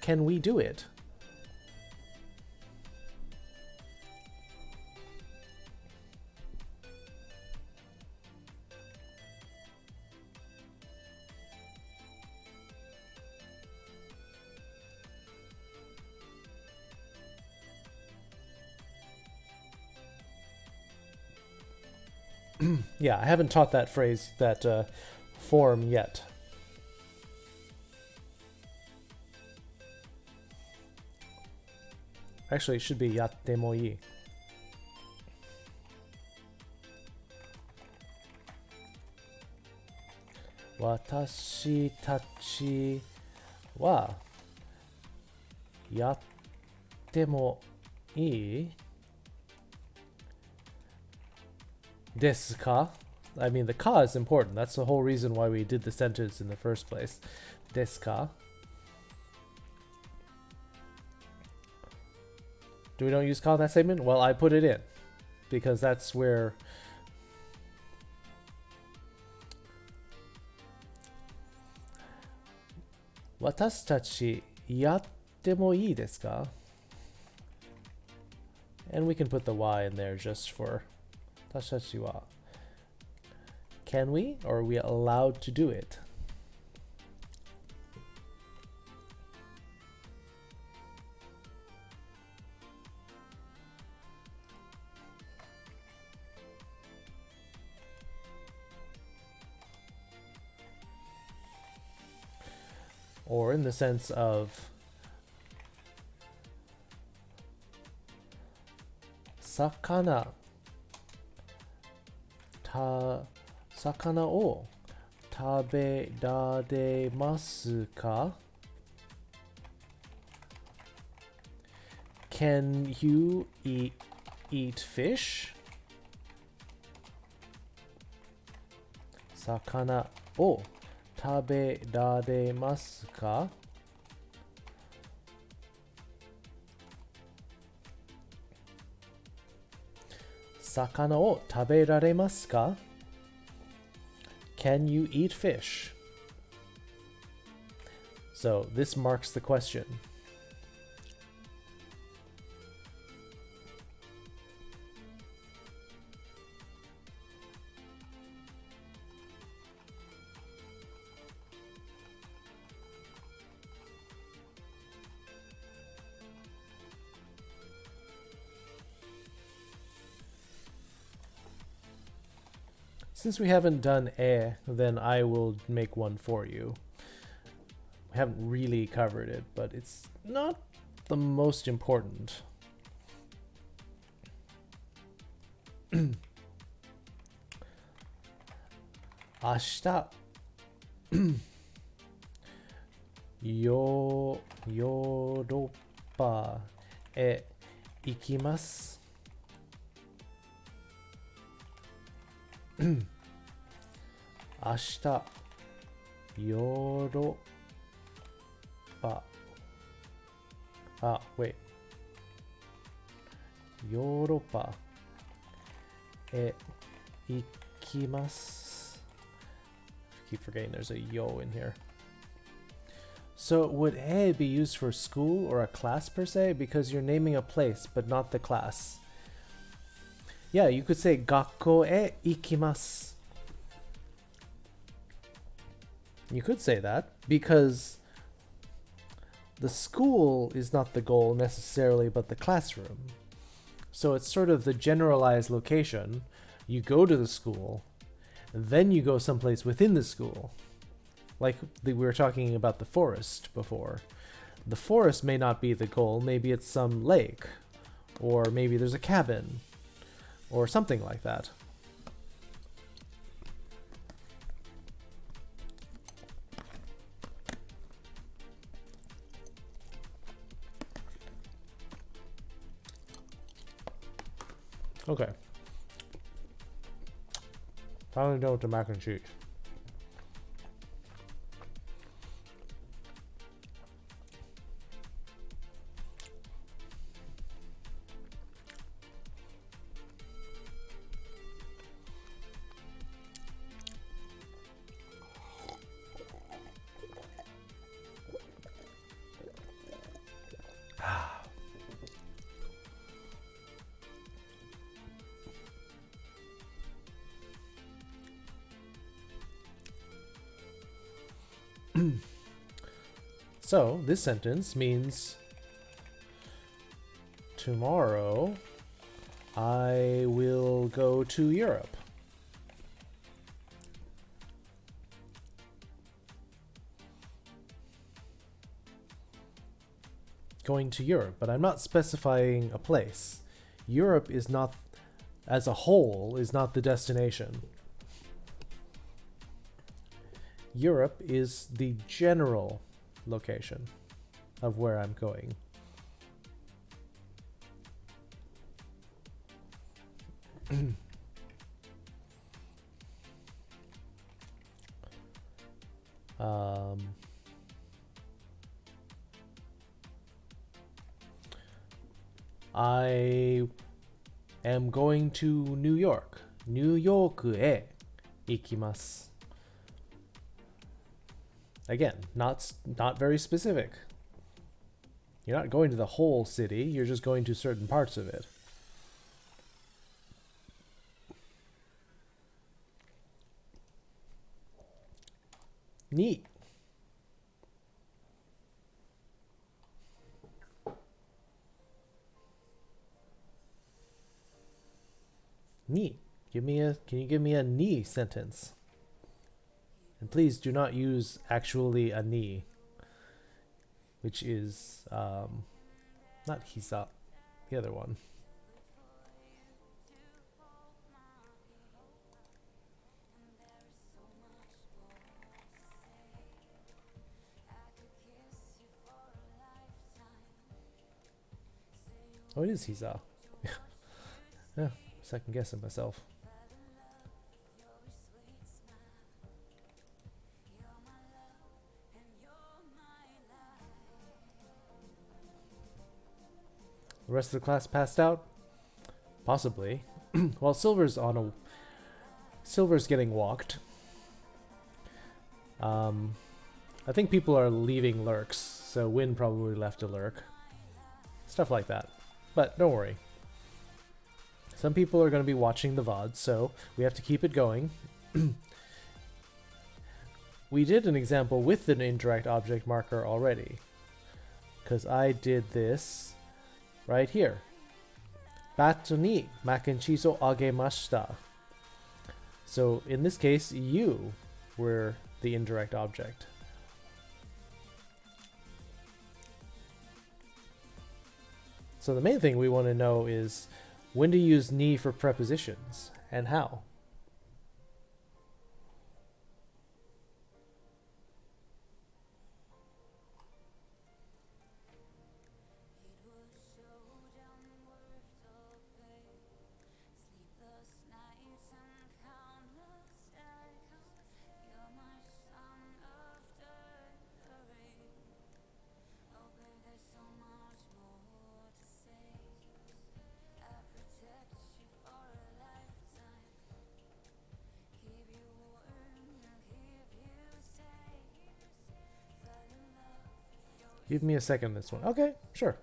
Can we do it? Yeah, I haven't taught that phrase, that form yet. Actually, it should be yatte mo ii. Watashi tachi wa yatte mo ii desu ka? I mean, the ka is important. That's the whole reason why we did the sentence in the first place. Desu ka? Do we don't use ka in that statement? Well, I put it in because that's where watashi tachi yatte mo ii desu ka? And we can put the y in there just for watashi wa. Can we, or are we allowed to do it? Or in the sense of sakana o taberaremasu ka? Can you eat fish? 魚を食べられますか？魚を食べられますか？ Can you eat fish? So this marks the question. Since we haven't done then I will make one for you. We haven't really covered it, but it's not the most important. 明日ヨーロッパへ行きます。明日ヨーロッパwait ヨーロッパへ行きます。Keep forgetting there's a yo in here. So would e be used for school or a class per se? Because you're naming a place but not the class. Yeah, you could say 学校へ行きます. You could say that because the school is not the goal necessarily, but the classroom. So it's sort of the generalized location. You go to the school, then you go someplace within the school. Like we were talking about the forest before. The forest may not be the goal. Maybe it's some lake, or maybe there's a cabin, or something like that. Okay. Finally done with the mac and cheese. So this sentence means tomorrow I will go to Europe. Going to Europe, but I'm not specifying a place. Europe is not, as a whole, is not the destination. Europe is the general location of where I'm going. I am going to New York. ニューヨークへ行きます. Again, not very specific. You're not going to the whole city, you're just going to certain parts of it. Neat. Neat. Can you give me a ni sentence? And please do not use actually a ni, which is not hisa, the other one. Oh, it is hisa. Yeah, second guessing myself. rest of the class passed out? Possibly. While Silver's getting walked. I think people are leaving lurks, so Win probably left a lurk. Stuff like that. But don't worry. Some people are going to be watching the VOD, so we have to keep it going. We did an example with an indirect object marker already, because I did this right here. Bat ni mac and cheese o agemashita. So in this case, you were the indirect object. So the main thing we want to know is when to use ni for prepositions and how. Give me a second this one. Okay, sure.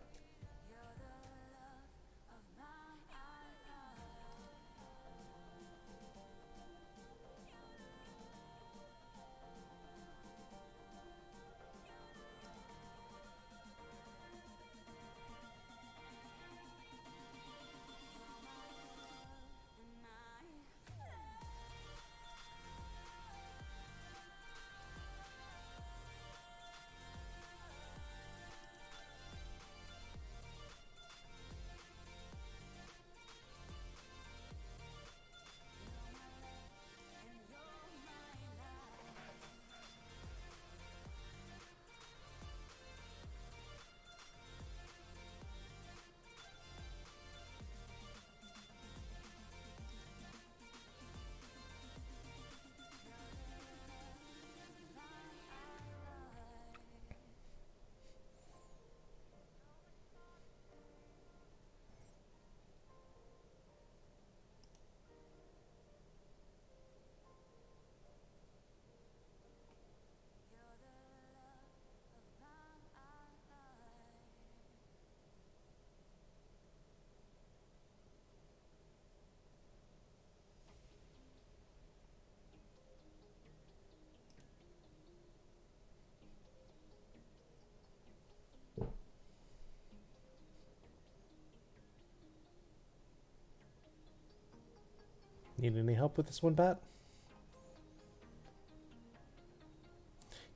Need any help with this one, Pat?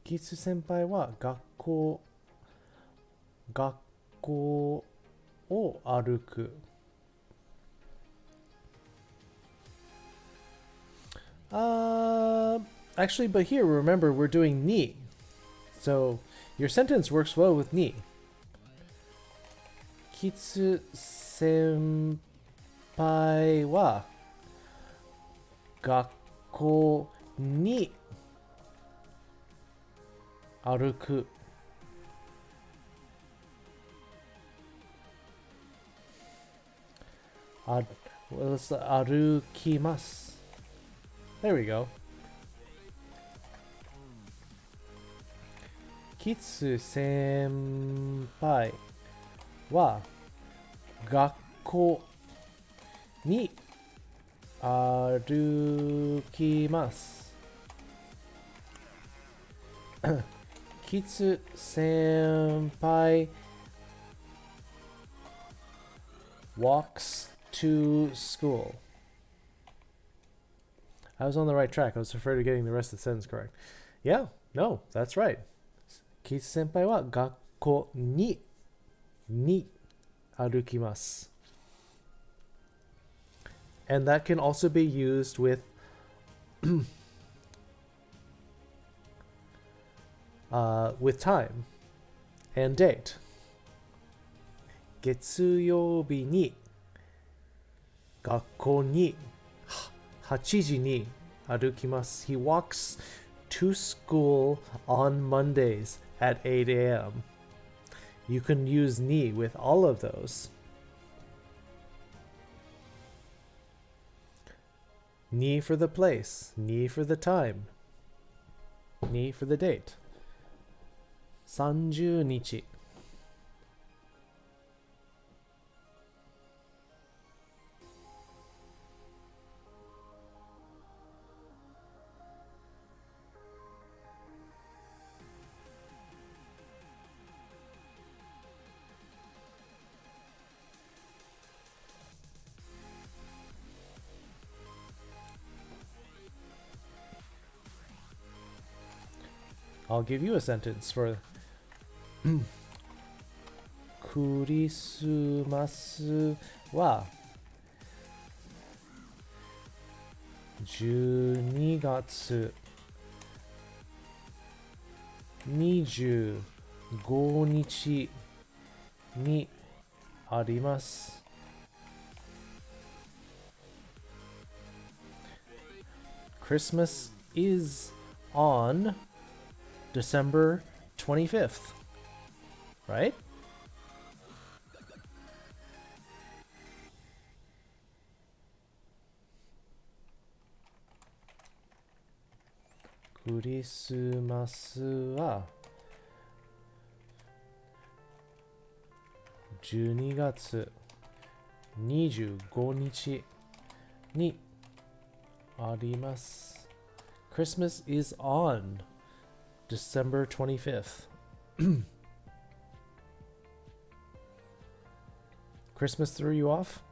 Kitsu senpai wa gakkou o aruku. Actually, but here, remember, we're doing ni. So, your sentence works well with ni. Kitsu senpai wa gakkou ni aruku. Arukimasu. There we go. Kitsu senpai wa gakkou ni arukimasu. Kitsu senpai walks to school. I was on the right track. I was afraid of getting the rest of the sentence correct. Yeah, no, that's right. Kitsu senpai wa gakkou ni arukimasu. And that can also be used with with time and date. 月曜日に学校に8時に歩きます. He walks to school on Mondays at 8 a.m. You can use ni with all of those. Ni for the place. Ni for the time. Ni for the date. 30日. I'll give you a sentence for クリスマスは12月25日にあります。Christmas is on December 25th, right? Christmas は12月25日にあります。Christmas is on December 25th. Christmas threw you off?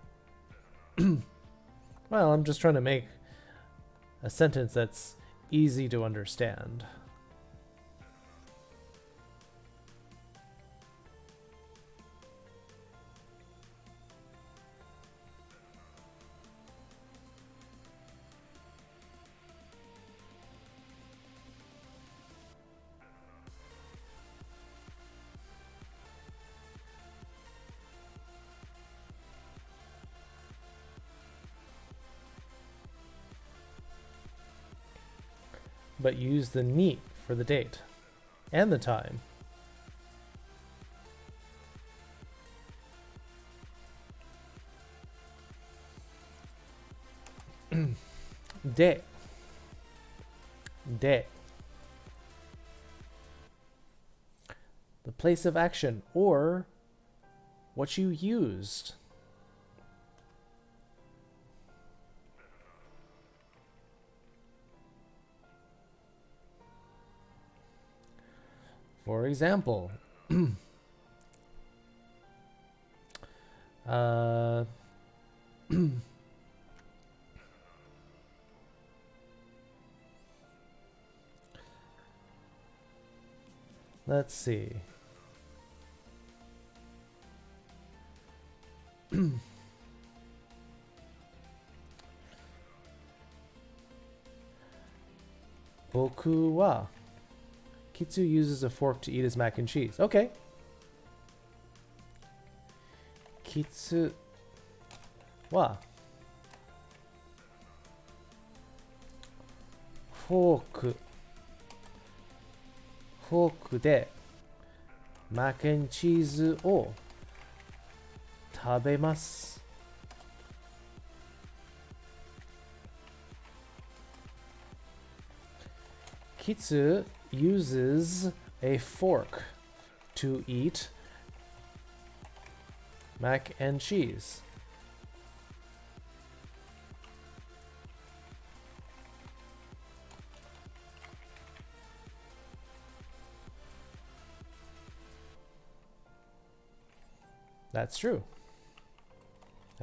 Well, I'm just trying to make a sentence that's easy to understand. But use the ni for the date and the time. De. De. The place of action or what you used. For example, let's see. Boku wa. Kitsu uses a fork to eat his mac and cheese. Okay. Kitsu wa fork de mac and cheeseを食べます。Kitsu uses a fork to eat mac and cheese. That's true.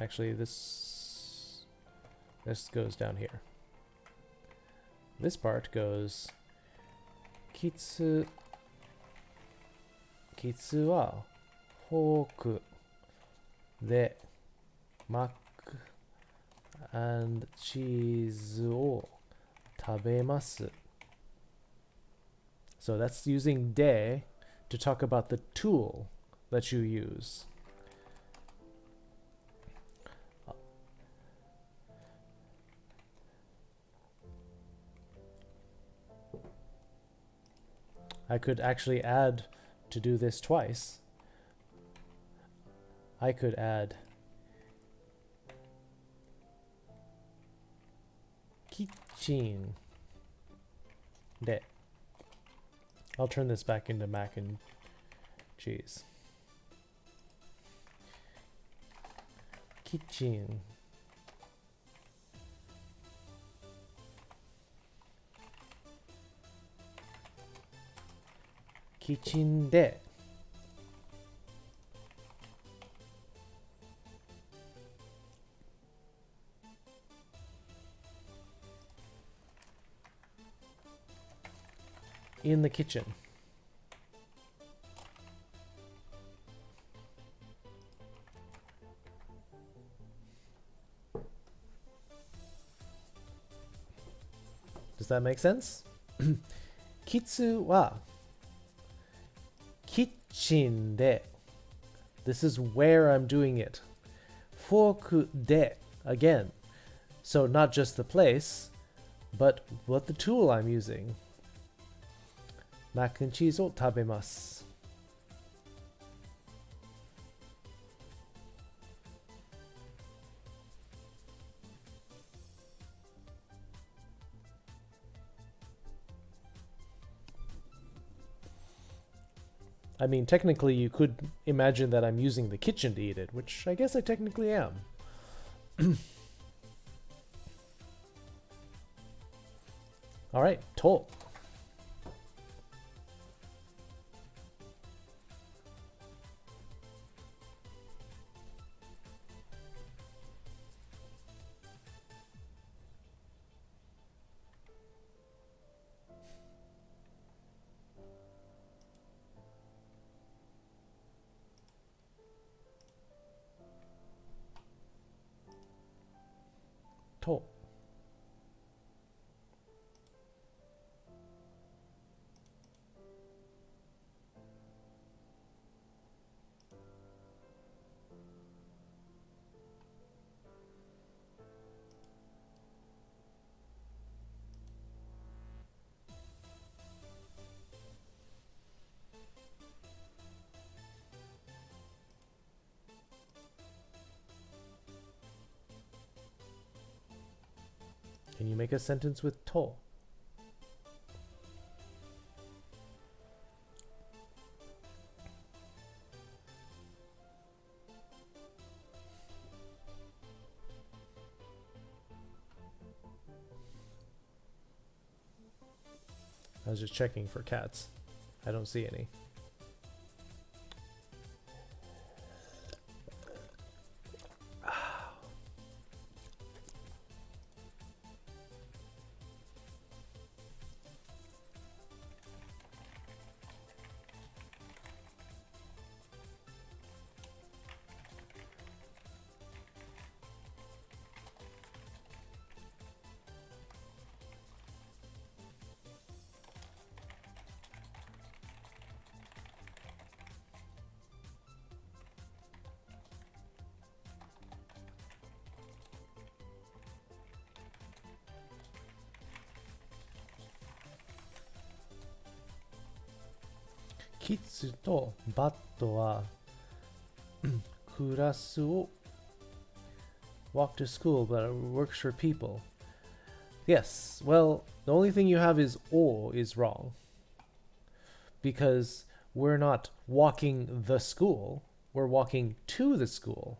Actually, this goes down here. This part goes Kitsu wa fork de mac and cheeseを食べます. So that's using de to talk about the tool that you use. I could actually add to do this twice. I could add kitchen de. I'll turn this back into mac and cheese. Kitchen. Kitchen de. In the kitchen. Does that make sense? Kitsu wa kitchen de. This is where I'm doing it. Forku de. Again. So not just the place, but what the tool I'm using. Mac and cheese o tabemasu. I mean, technically you could imagine that I'm using the kitchen to eat it, which I guess I technically am. Alright, to. To. Can you make a sentence with to? I was just checking for cats. I don't see any. Kitsu to batto wa kurasu o walk to school, but it works for people. Yes, well, the only thing you have is o is wrong. Because we're not walking the school, we're walking to the school.